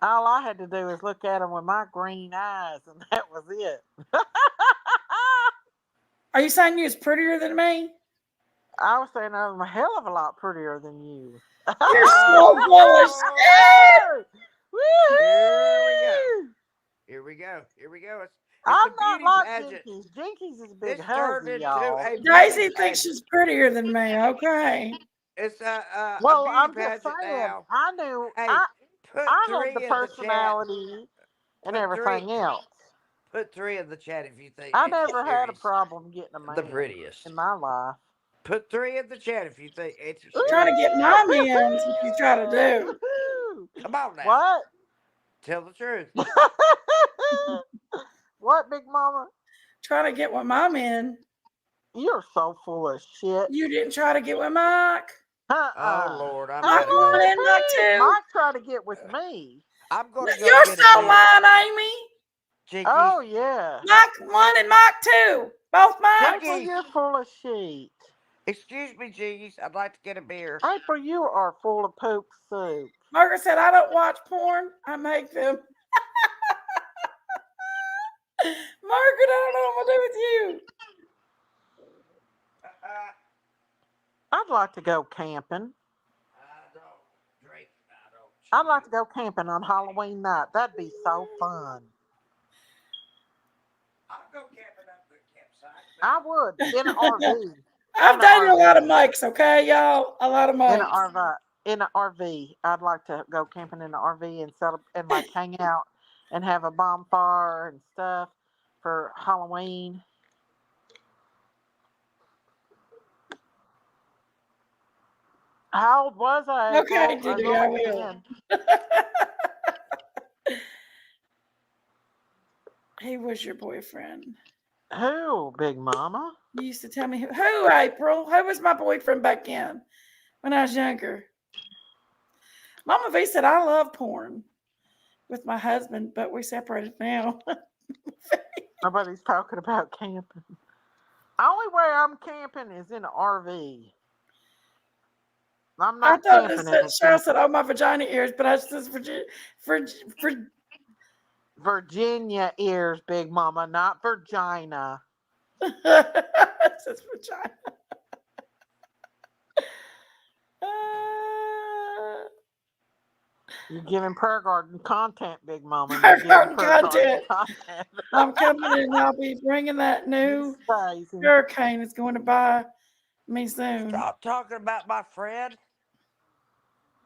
[SPEAKER 3] All I had to do was look at them with my green eyes, and that was it.
[SPEAKER 2] Are you saying you was prettier than me?
[SPEAKER 3] I was saying I'm a hell of a lot prettier than you.
[SPEAKER 2] You're so full of shit.
[SPEAKER 4] Here we go.
[SPEAKER 3] Woo-hoo!
[SPEAKER 4] Here we go. Here we go. It's
[SPEAKER 3] I'm
[SPEAKER 4] a
[SPEAKER 3] not
[SPEAKER 4] beauty
[SPEAKER 3] like
[SPEAKER 4] pageant.
[SPEAKER 3] Jinkies. Jinkies is a big
[SPEAKER 4] This turned
[SPEAKER 3] huzzy,
[SPEAKER 4] into
[SPEAKER 3] y'all.
[SPEAKER 4] a beauty
[SPEAKER 2] Daisy thinks
[SPEAKER 4] pageant.
[SPEAKER 2] she's prettier than me. Okay.
[SPEAKER 4] It's a
[SPEAKER 3] Well,
[SPEAKER 4] beauty
[SPEAKER 3] I'm just
[SPEAKER 4] pageant
[SPEAKER 3] saying.
[SPEAKER 4] now.
[SPEAKER 3] I knew
[SPEAKER 4] Hey, put
[SPEAKER 3] I had the
[SPEAKER 4] 3 in the chat.
[SPEAKER 3] personality and
[SPEAKER 4] Put 3.
[SPEAKER 3] everything else.
[SPEAKER 4] Put 3 in the chat if you think
[SPEAKER 3] I
[SPEAKER 4] Auntie
[SPEAKER 3] never had a
[SPEAKER 4] Sherry's
[SPEAKER 3] problem getting a
[SPEAKER 4] the
[SPEAKER 3] man
[SPEAKER 4] prettiest.
[SPEAKER 3] in my life.
[SPEAKER 4] Put 3 in the chat if you think Auntie
[SPEAKER 2] Trying to
[SPEAKER 4] Sherry's
[SPEAKER 2] get
[SPEAKER 4] the
[SPEAKER 2] my
[SPEAKER 4] prettiest.
[SPEAKER 2] men's, what you try to do.
[SPEAKER 4] Come on now.
[SPEAKER 3] What?
[SPEAKER 4] Tell the truth.
[SPEAKER 3] What, Big Mama?
[SPEAKER 2] Trying to get with my men.
[SPEAKER 3] You're so full of shit.
[SPEAKER 2] You didn't try to get with Mike.
[SPEAKER 4] Oh, Lord, I'm
[SPEAKER 2] Mike
[SPEAKER 4] gonna
[SPEAKER 2] one
[SPEAKER 4] go.
[SPEAKER 2] and Mike two.
[SPEAKER 3] Mike tried to get with me.
[SPEAKER 4] I'm gonna go
[SPEAKER 2] You're
[SPEAKER 4] get
[SPEAKER 2] so
[SPEAKER 4] a beer.
[SPEAKER 2] lying, Amy.
[SPEAKER 4] Jinkies.
[SPEAKER 3] Oh, yeah.
[SPEAKER 2] Mike one and Mike two. Both Mikes.
[SPEAKER 3] April,
[SPEAKER 4] Jinkies.
[SPEAKER 3] you're full of shit.
[SPEAKER 4] Excuse me, Jinkies. I'd like to get a beer.
[SPEAKER 3] April, you are full of poop soup.
[SPEAKER 2] Margaret said, I don't watch porn. I make them. Margaret, I don't know what to do with you.
[SPEAKER 3] I'd like to go camping.
[SPEAKER 4] I don't drink. I don't.
[SPEAKER 3] I'd like to go camping on Halloween night. That'd be so fun.
[SPEAKER 4] I'll go camping up the campsite.
[SPEAKER 3] I would in an RV.
[SPEAKER 2] I've dated a lot of Mikes, okay, y'all? A lot of
[SPEAKER 3] In an
[SPEAKER 2] Mikes.
[SPEAKER 3] RV. In an RV. I'd like to go camping in an RV and and like hang out and have a bonfire and stuff for Halloween. How old was I?
[SPEAKER 2] Okay,
[SPEAKER 3] April? I was
[SPEAKER 2] Diddy, I
[SPEAKER 3] only
[SPEAKER 2] will.
[SPEAKER 3] 10.
[SPEAKER 2] He was your boyfriend.
[SPEAKER 3] Who, Big Mama?
[SPEAKER 2] You used to tell me who April? Who was my boyfriend back then when I was younger? Mama V said I love porn with my husband, but we separated now.
[SPEAKER 3] Nobody's talking about camping. Only way I'm camping is in an RV. I'm
[SPEAKER 2] I
[SPEAKER 3] not
[SPEAKER 2] thought
[SPEAKER 3] camping
[SPEAKER 2] this
[SPEAKER 3] in a
[SPEAKER 2] Cheryl said, "Oh, my vagina ears," but I said for
[SPEAKER 3] Virginia ears, Big Mama, not Virginia.
[SPEAKER 2] it says vagina.
[SPEAKER 3] You're giving Prayer Garden content, Big Mama.
[SPEAKER 2] Prayer
[SPEAKER 3] You're
[SPEAKER 2] Garden
[SPEAKER 3] giving Prayer
[SPEAKER 2] content.
[SPEAKER 3] Garden content.
[SPEAKER 2] I'm coming and I'll be bringing that new
[SPEAKER 3] Crazy.
[SPEAKER 2] hurricane. Is going to buy me soon.
[SPEAKER 4] Stop talking about my friend.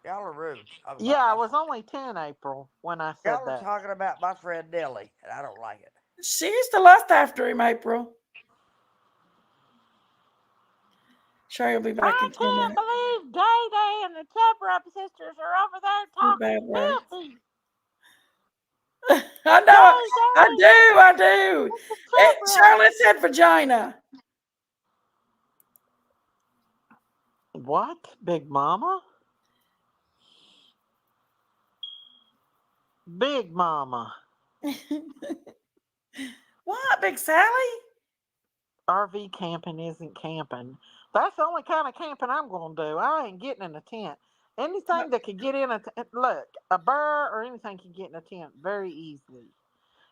[SPEAKER 4] Y'all are rude.
[SPEAKER 3] Yeah, I was only 10, April, when I said
[SPEAKER 4] Y'all are
[SPEAKER 3] that.
[SPEAKER 4] talking about my friend Nelly, and I don't like it.
[SPEAKER 2] She used to lust after him, April. Sure, you'll be back
[SPEAKER 3] I
[SPEAKER 2] in 10
[SPEAKER 3] can't
[SPEAKER 2] minutes.
[SPEAKER 3] believe Day Day and the Chubrup sisters are over there
[SPEAKER 2] Too bad,
[SPEAKER 3] talking
[SPEAKER 2] right?
[SPEAKER 3] filthy.
[SPEAKER 2] I know.
[SPEAKER 3] Day,
[SPEAKER 2] I do. Charlotte said vagina.
[SPEAKER 3] What, Big Mama? Big Mama.
[SPEAKER 2] What, Big Sally?
[SPEAKER 3] RV camping isn't camping. That's the only kind of camping I'm going to do. I ain't getting in a tent. Anything that could get in a tent, look, a burr or anything can get in a tent very easily.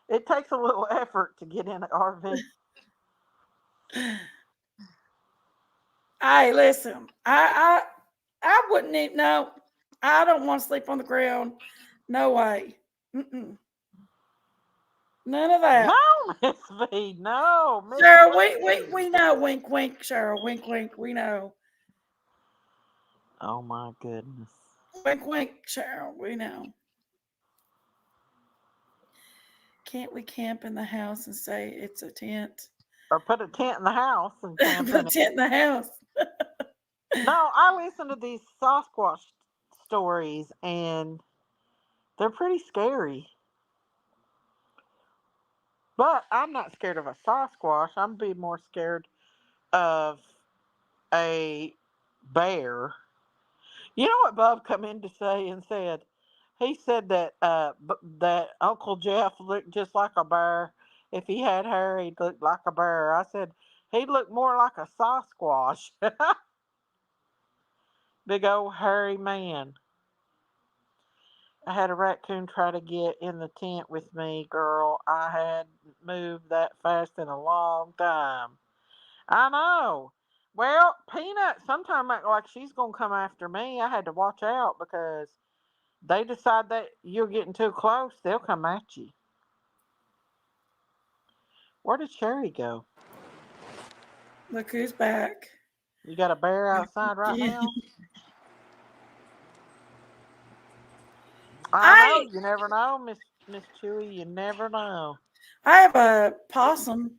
[SPEAKER 3] It takes a little effort to get in an RV.
[SPEAKER 2] Hey, listen, I wouldn't even. No, I don't want to sleep on the ground. No way. Mm-mm. None of that.
[SPEAKER 3] No, Miss V. No, Miss
[SPEAKER 2] Cheryl,
[SPEAKER 3] V.
[SPEAKER 2] we know. Wink, wink, Cheryl. Wink, wink. We know.
[SPEAKER 3] Oh my goodness.
[SPEAKER 2] Wink, wink, Cheryl. We know. Can't we camp in the house and say it's a tent?
[SPEAKER 3] Or put a tent in the house and camp
[SPEAKER 2] Put a
[SPEAKER 3] in it.
[SPEAKER 2] tent in the house.
[SPEAKER 3] No, I listen to these Sasquatch stories and they're pretty scary. But I'm not scared of a Sasquatch. I'm be more scared of a bear. You know what Bob come in to say and said? He said that that Uncle Jeff looked just like a bear. If he had hair, he'd look like a bear. I said he'd look more like a Sasquatch. Big old hairy man. I had a raccoon try to get in the tent with me, girl. I hadn't moved that fast in a long time. I know. Well, Peanut sometime act like she's gonna come after me. I had to watch out because they decide that you're getting too close, they'll come at you. Where did Sherry go?
[SPEAKER 2] Look who's back.
[SPEAKER 3] You got a bear outside right
[SPEAKER 2] Yeah.
[SPEAKER 3] now? I know.
[SPEAKER 2] I
[SPEAKER 3] You never know, Miss Chewy. You never know.
[SPEAKER 2] I have a possum.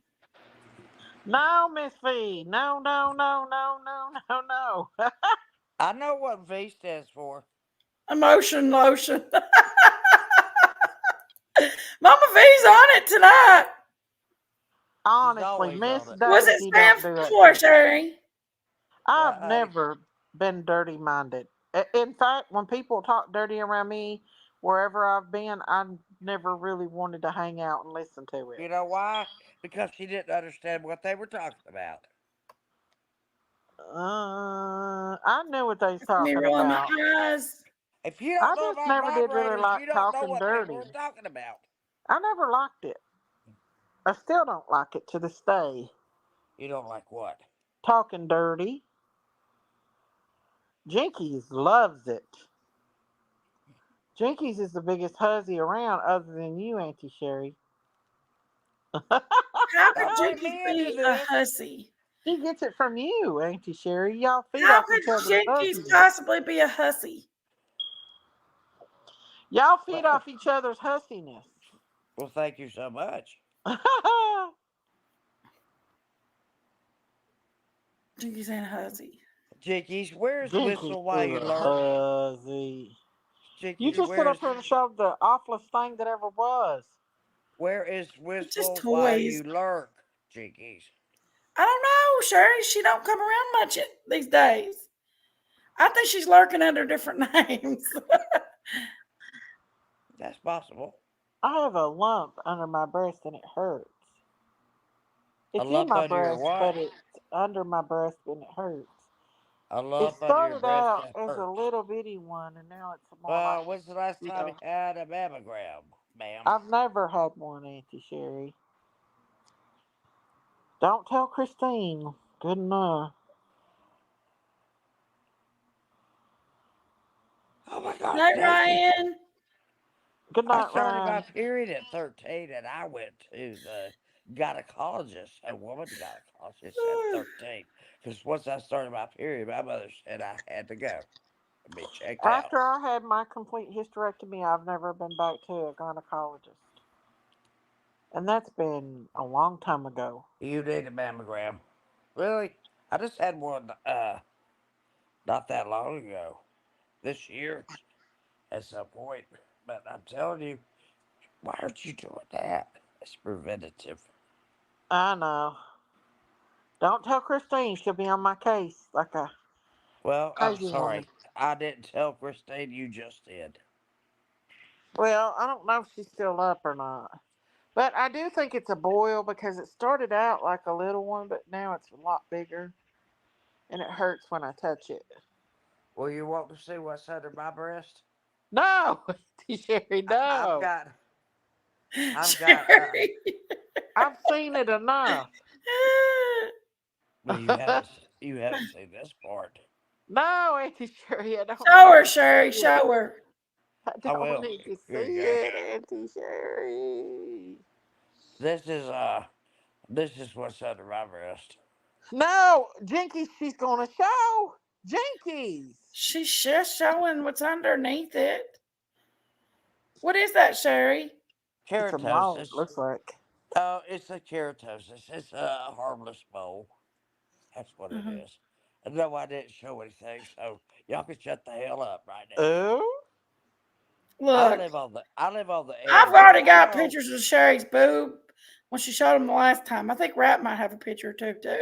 [SPEAKER 3] No, Miss V. No, no, no, no, no, no, no.
[SPEAKER 4] I know what V stands for.
[SPEAKER 2] Emotion lotion. Mama V's on it tonight.
[SPEAKER 3] Honestly,
[SPEAKER 4] always
[SPEAKER 3] Miss
[SPEAKER 4] on it.
[SPEAKER 2] What's it
[SPEAKER 3] Daisy
[SPEAKER 2] stand
[SPEAKER 3] don't do that
[SPEAKER 2] for,
[SPEAKER 3] to me.
[SPEAKER 2] Sherry?
[SPEAKER 3] I've
[SPEAKER 4] Honey,
[SPEAKER 3] never been dirty minded. In fact, when people talk dirty around me, wherever I've been, I never really wanted to hang out and listen to it.
[SPEAKER 4] you know why? Because she didn't understand what they were talking about.
[SPEAKER 3] I knew what they was
[SPEAKER 2] Me
[SPEAKER 3] talking
[SPEAKER 2] rolling my
[SPEAKER 3] about.
[SPEAKER 4] If
[SPEAKER 2] eyes.
[SPEAKER 4] you don't know
[SPEAKER 3] I
[SPEAKER 4] about
[SPEAKER 3] just never did really
[SPEAKER 4] vibrators, you
[SPEAKER 3] like
[SPEAKER 4] don't know
[SPEAKER 3] talking
[SPEAKER 4] what people
[SPEAKER 3] dirty.
[SPEAKER 4] are talking about.
[SPEAKER 3] I never liked it. I still don't like it to this day.
[SPEAKER 4] You don't like what?
[SPEAKER 3] Talking dirty. Jenkies loves it. Jenkies is the biggest hussy around other than you, Auntie Sherry.
[SPEAKER 2] How could
[SPEAKER 4] Don't bring
[SPEAKER 2] Jinkies
[SPEAKER 4] me into
[SPEAKER 2] be a
[SPEAKER 4] this.
[SPEAKER 2] hussy?
[SPEAKER 3] She gets it from you, Auntie Sherry. Y'all feed
[SPEAKER 2] How
[SPEAKER 3] off
[SPEAKER 2] could
[SPEAKER 3] each other's
[SPEAKER 2] Jinkies
[SPEAKER 3] hussiness.
[SPEAKER 2] possibly be a hussy?
[SPEAKER 3] Y'all feed
[SPEAKER 4] Well,
[SPEAKER 3] off each other's hussiness.
[SPEAKER 4] well, thank you so much.
[SPEAKER 2] Jinkies ain't a hussy.
[SPEAKER 4] Jinkies, where's
[SPEAKER 3] Jinkies
[SPEAKER 4] Whistle while
[SPEAKER 3] is
[SPEAKER 4] you
[SPEAKER 3] a
[SPEAKER 4] lurk?
[SPEAKER 3] hussy. You
[SPEAKER 4] Jinkies,
[SPEAKER 3] just sit up here and show the awfulest thing that ever was.
[SPEAKER 4] where is
[SPEAKER 2] It's just
[SPEAKER 4] Whistle while
[SPEAKER 2] toys.
[SPEAKER 4] you lurk? Jinkies.
[SPEAKER 2] I don't know, Sherry. She don't come around much these days. I think she's lurking under different names.
[SPEAKER 4] That's possible.
[SPEAKER 3] I have a lump under my breast and it hurts.
[SPEAKER 4] A
[SPEAKER 3] It's in
[SPEAKER 4] lump
[SPEAKER 3] my
[SPEAKER 4] under your
[SPEAKER 3] breast,
[SPEAKER 4] what?
[SPEAKER 3] but it's under my breast and it hurts.
[SPEAKER 4] A
[SPEAKER 3] It
[SPEAKER 4] lump under your
[SPEAKER 3] started
[SPEAKER 4] breast
[SPEAKER 3] out
[SPEAKER 4] that
[SPEAKER 3] as a
[SPEAKER 4] hurts.
[SPEAKER 3] little bitty one and now it's more like,
[SPEAKER 4] When's the last
[SPEAKER 3] you
[SPEAKER 4] time you
[SPEAKER 3] know,
[SPEAKER 4] had a mammogram, ma'am?
[SPEAKER 3] I've never had one, Auntie Sherry. Don't tell Christine. Good enough.
[SPEAKER 4] Oh my gosh,
[SPEAKER 2] Night,
[SPEAKER 4] Daisy.
[SPEAKER 2] Ryan.
[SPEAKER 3] Good
[SPEAKER 4] I
[SPEAKER 3] night,
[SPEAKER 4] started my
[SPEAKER 3] Ryan.
[SPEAKER 4] period at 13 and I went to the gynecologist, a woman gynecologist at 13. Because once I started my period, my mother said I had to go and be checked out.
[SPEAKER 3] After I had my complete hysterectomy, I've never been back to a gynecologist. And that's been a long time ago.
[SPEAKER 4] You need a mammogram. Really? I just had one not that long ago. This year at some point. But I'm telling you, why aren't you doing that? It's preventative.
[SPEAKER 3] I know. Don't tell Christine. She'll be on my case like a
[SPEAKER 4] Well, I'm
[SPEAKER 3] crazy woman.
[SPEAKER 4] sorry. I didn't tell Christine, you just did.
[SPEAKER 3] Well, I don't know if she's still up or not. But I do think it's a boil because it started out like a little one, but now it's a lot bigger. And it hurts when I touch it.
[SPEAKER 4] Well, you want to see what's under my breast?
[SPEAKER 3] No! Sherry,
[SPEAKER 4] I've
[SPEAKER 3] no.
[SPEAKER 4] got, I've got,
[SPEAKER 2] Sherry.
[SPEAKER 3] I've seen it enough.
[SPEAKER 4] well, you haven't, You haven't seen this part.
[SPEAKER 3] No, Auntie Sherry, I don't
[SPEAKER 2] Show
[SPEAKER 3] need
[SPEAKER 2] her,
[SPEAKER 3] to
[SPEAKER 2] Sherry.
[SPEAKER 3] see it.
[SPEAKER 2] Show her.
[SPEAKER 3] I
[SPEAKER 4] I
[SPEAKER 3] don't
[SPEAKER 4] will.
[SPEAKER 3] need to
[SPEAKER 4] Here you
[SPEAKER 3] see
[SPEAKER 4] go.
[SPEAKER 3] it, Auntie Sherry.
[SPEAKER 4] This is this is what's under my breast.
[SPEAKER 3] No, Jenkies, she's gonna show. Jenkies.
[SPEAKER 2] She's just showing what's underneath it. What is that, Sherry?
[SPEAKER 3] It's a mold,
[SPEAKER 4] Keratosis.
[SPEAKER 3] looks like.
[SPEAKER 4] Oh, it's a keratosis. It's a harmless mole. That's what it
[SPEAKER 2] Uh-huh.
[SPEAKER 4] is. And no, I didn't show anything, so y'all can shut the hell up right now.
[SPEAKER 3] Oh,
[SPEAKER 2] Look,
[SPEAKER 4] I live on the
[SPEAKER 2] I've
[SPEAKER 4] edge.
[SPEAKER 2] already got
[SPEAKER 3] wow.
[SPEAKER 2] pictures of Sherry's boob when she showed them the last time. I think Rat might have a picture or two, too.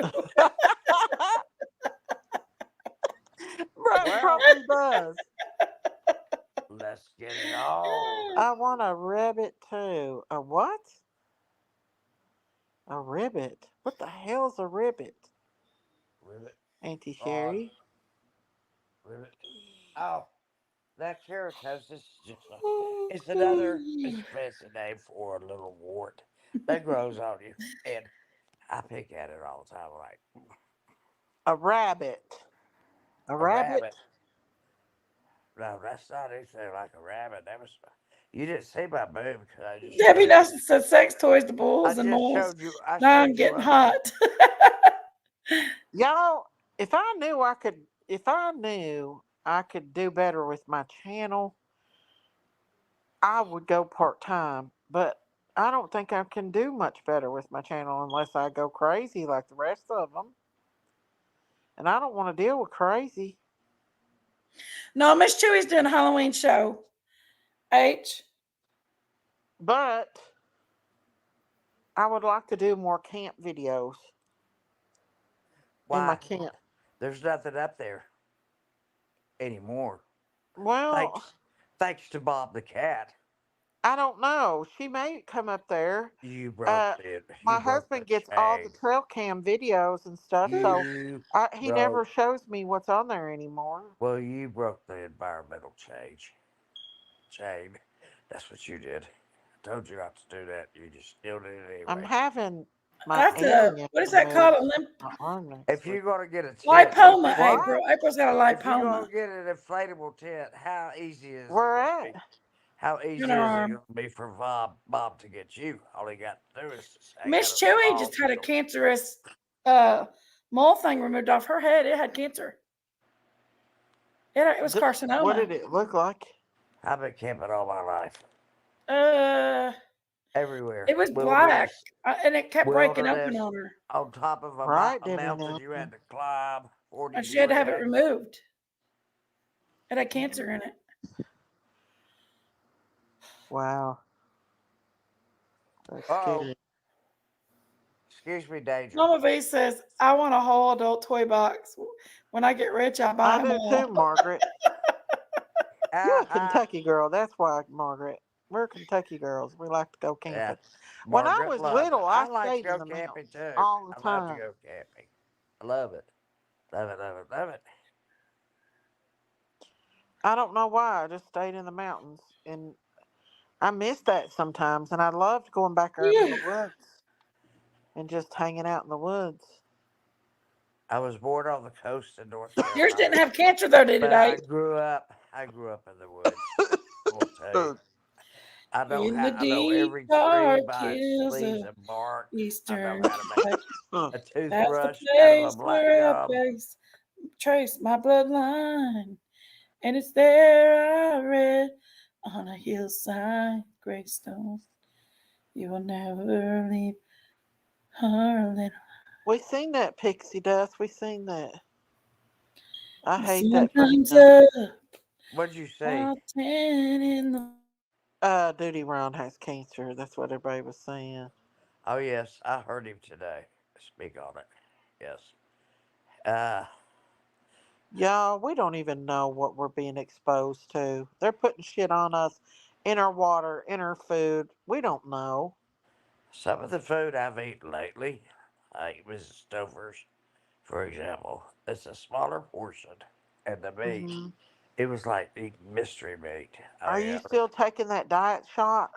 [SPEAKER 3] Brett
[SPEAKER 4] Well,
[SPEAKER 3] probably does.
[SPEAKER 4] let's get it on.
[SPEAKER 3] I want a ribbit too. A what? A ribbit. What the hell's a ribbit?
[SPEAKER 4] Ribbit
[SPEAKER 3] Auntie
[SPEAKER 4] on.
[SPEAKER 3] Sherry.
[SPEAKER 4] Ribbit. Oh, that keratosis is just a,
[SPEAKER 2] Oh,
[SPEAKER 4] it's
[SPEAKER 2] oh,
[SPEAKER 4] another
[SPEAKER 2] yeah.
[SPEAKER 4] fancy name for a little wart that grows on you. And I pick at it all the time, like
[SPEAKER 3] A rabbit. A
[SPEAKER 4] a
[SPEAKER 3] rabbit?
[SPEAKER 4] rabbit. No, that's not anything like a rabbit. That was you didn't see my boob because I just
[SPEAKER 2] Debbie
[SPEAKER 4] showed you.
[SPEAKER 2] Nelson said sex toys to
[SPEAKER 4] I
[SPEAKER 2] bulls and
[SPEAKER 4] just
[SPEAKER 2] moles.
[SPEAKER 4] showed you. I
[SPEAKER 2] Now I'm
[SPEAKER 4] showed you
[SPEAKER 2] getting
[SPEAKER 4] a.
[SPEAKER 2] hot.
[SPEAKER 3] Y'all, if I knew I could do better with my channel, I would go part time. But I don't think I can do much better with my channel unless I go crazy like the rest of them. And I don't want to deal with crazy.
[SPEAKER 2] No, Miss Chewy's doing a Halloween show. H.
[SPEAKER 3] But I would like to do more camp videos in my
[SPEAKER 4] Why?
[SPEAKER 3] camp.
[SPEAKER 4] There's nothing up there anymore.
[SPEAKER 3] Well,
[SPEAKER 4] Thanks, thanks to Bob the cat.
[SPEAKER 3] I don't know. She may come up there.
[SPEAKER 4] You broke
[SPEAKER 3] Uh,
[SPEAKER 4] the. You
[SPEAKER 3] my
[SPEAKER 4] broke the
[SPEAKER 3] husband gets all the
[SPEAKER 4] chain.
[SPEAKER 3] trail cam videos and stuff, so
[SPEAKER 4] You
[SPEAKER 3] he
[SPEAKER 4] broke.
[SPEAKER 3] never shows me what's on there anymore.
[SPEAKER 4] Well, you broke the environmental chain. That's what you did. I told you not to do that. You just still did it
[SPEAKER 3] I'm
[SPEAKER 4] anyway.
[SPEAKER 3] having my
[SPEAKER 2] That's a,
[SPEAKER 3] alien
[SPEAKER 2] what is that called?
[SPEAKER 3] removed
[SPEAKER 2] A
[SPEAKER 3] my arm next
[SPEAKER 4] If
[SPEAKER 3] week.
[SPEAKER 4] you're gonna get a tent,
[SPEAKER 2] lipoma,
[SPEAKER 3] What?
[SPEAKER 2] April. April's got a
[SPEAKER 4] if you're
[SPEAKER 2] lipoma
[SPEAKER 4] gonna get an inflatable tent, how easy is it
[SPEAKER 3] Where
[SPEAKER 4] gonna
[SPEAKER 3] at?
[SPEAKER 4] be? How
[SPEAKER 2] in
[SPEAKER 4] easy
[SPEAKER 2] her
[SPEAKER 4] is it
[SPEAKER 2] arm.
[SPEAKER 4] gonna be for Bob to get you? All he got to do is just hang out
[SPEAKER 2] Miss
[SPEAKER 4] a
[SPEAKER 2] Chewy
[SPEAKER 4] small
[SPEAKER 2] just had a
[SPEAKER 4] deal.
[SPEAKER 2] cancerous uh, mole thing removed off her head. It had cancer. It was
[SPEAKER 3] What
[SPEAKER 2] carcinoma.
[SPEAKER 3] did it look like?
[SPEAKER 4] I've been camping all my life,
[SPEAKER 2] Uh,
[SPEAKER 4] everywhere,
[SPEAKER 2] it was black,
[SPEAKER 4] wilderness,
[SPEAKER 2] and it kept breaking open
[SPEAKER 4] wilderness,
[SPEAKER 2] on her.
[SPEAKER 4] on top of
[SPEAKER 3] Right,
[SPEAKER 4] a
[SPEAKER 3] Debbie
[SPEAKER 4] mountain you had
[SPEAKER 3] Nelson.
[SPEAKER 4] to climb, forty
[SPEAKER 2] And she had to
[SPEAKER 4] degree
[SPEAKER 2] have it
[SPEAKER 4] angle.
[SPEAKER 2] removed. It had cancer in it.
[SPEAKER 3] Wow, that's
[SPEAKER 4] Oh,
[SPEAKER 3] scary.
[SPEAKER 4] excuse me, danger.
[SPEAKER 2] Mama V says, I want a whole adult toy box. When I get rich, I'll buy
[SPEAKER 3] I
[SPEAKER 2] them
[SPEAKER 3] do too,
[SPEAKER 2] all.
[SPEAKER 3] Margaret. You're a
[SPEAKER 4] Uh-huh.
[SPEAKER 3] Kentucky girl. That's why, Margaret. We're Kentucky girls. We like to go
[SPEAKER 4] Yeah.
[SPEAKER 3] camping. When I
[SPEAKER 4] Margaret
[SPEAKER 3] was
[SPEAKER 4] loves it.
[SPEAKER 3] little, I
[SPEAKER 4] I like to
[SPEAKER 3] stayed in
[SPEAKER 4] go
[SPEAKER 3] the
[SPEAKER 4] camping
[SPEAKER 3] mountains
[SPEAKER 4] too.
[SPEAKER 3] all the
[SPEAKER 4] I love to
[SPEAKER 3] time.
[SPEAKER 4] go camping. I love it. Love it, love it, love it.
[SPEAKER 3] I don't know why. I just stayed in the mountains, and I miss that sometimes. And I loved going back there into the
[SPEAKER 2] Yeah.
[SPEAKER 3] woods and just hanging out in the woods.
[SPEAKER 4] I was born on the coast in North
[SPEAKER 2] Yours didn't
[SPEAKER 4] Carolina,
[SPEAKER 2] have cancer though, did it,
[SPEAKER 4] but
[SPEAKER 2] Abe?
[SPEAKER 4] I grew up in the woods. I will tell you.
[SPEAKER 2] In the
[SPEAKER 4] I know
[SPEAKER 2] deep
[SPEAKER 4] every tree
[SPEAKER 2] dark
[SPEAKER 4] by its
[SPEAKER 2] hills
[SPEAKER 4] leaves
[SPEAKER 2] of
[SPEAKER 4] and bark. I know
[SPEAKER 2] eastern
[SPEAKER 4] how to make
[SPEAKER 2] Kentucky.
[SPEAKER 4] a
[SPEAKER 2] That's the
[SPEAKER 4] toothbrush out of a
[SPEAKER 2] place
[SPEAKER 4] black
[SPEAKER 2] where I
[SPEAKER 4] gum.
[SPEAKER 2] trace my bloodline. And it's there I read on a hillside gravestone. You will never leave her little.
[SPEAKER 3] We seen that pixie dust. We seen that. I
[SPEAKER 2] The
[SPEAKER 3] hate
[SPEAKER 2] sun
[SPEAKER 3] that for
[SPEAKER 2] comes
[SPEAKER 3] him.
[SPEAKER 2] up,
[SPEAKER 4] What'd you say?
[SPEAKER 2] all tan in the.
[SPEAKER 3] Duty Ron has cancer. That's what everybody was saying.
[SPEAKER 4] Oh yes, I heard him today. Speak on it. Yes. Uh,
[SPEAKER 3] Y'all, we don't even know what we're being exposed to. They're putting shit on us in our water, in our food. We don't know.
[SPEAKER 4] some of the food I've eaten lately, like Mrs. Stouffer's, for example, it's a smaller portion, and the meat,
[SPEAKER 3] Hmm.
[SPEAKER 4] it was like eating mystery meat. Oh
[SPEAKER 3] Are you
[SPEAKER 4] yeah.
[SPEAKER 3] still taking that diet shot?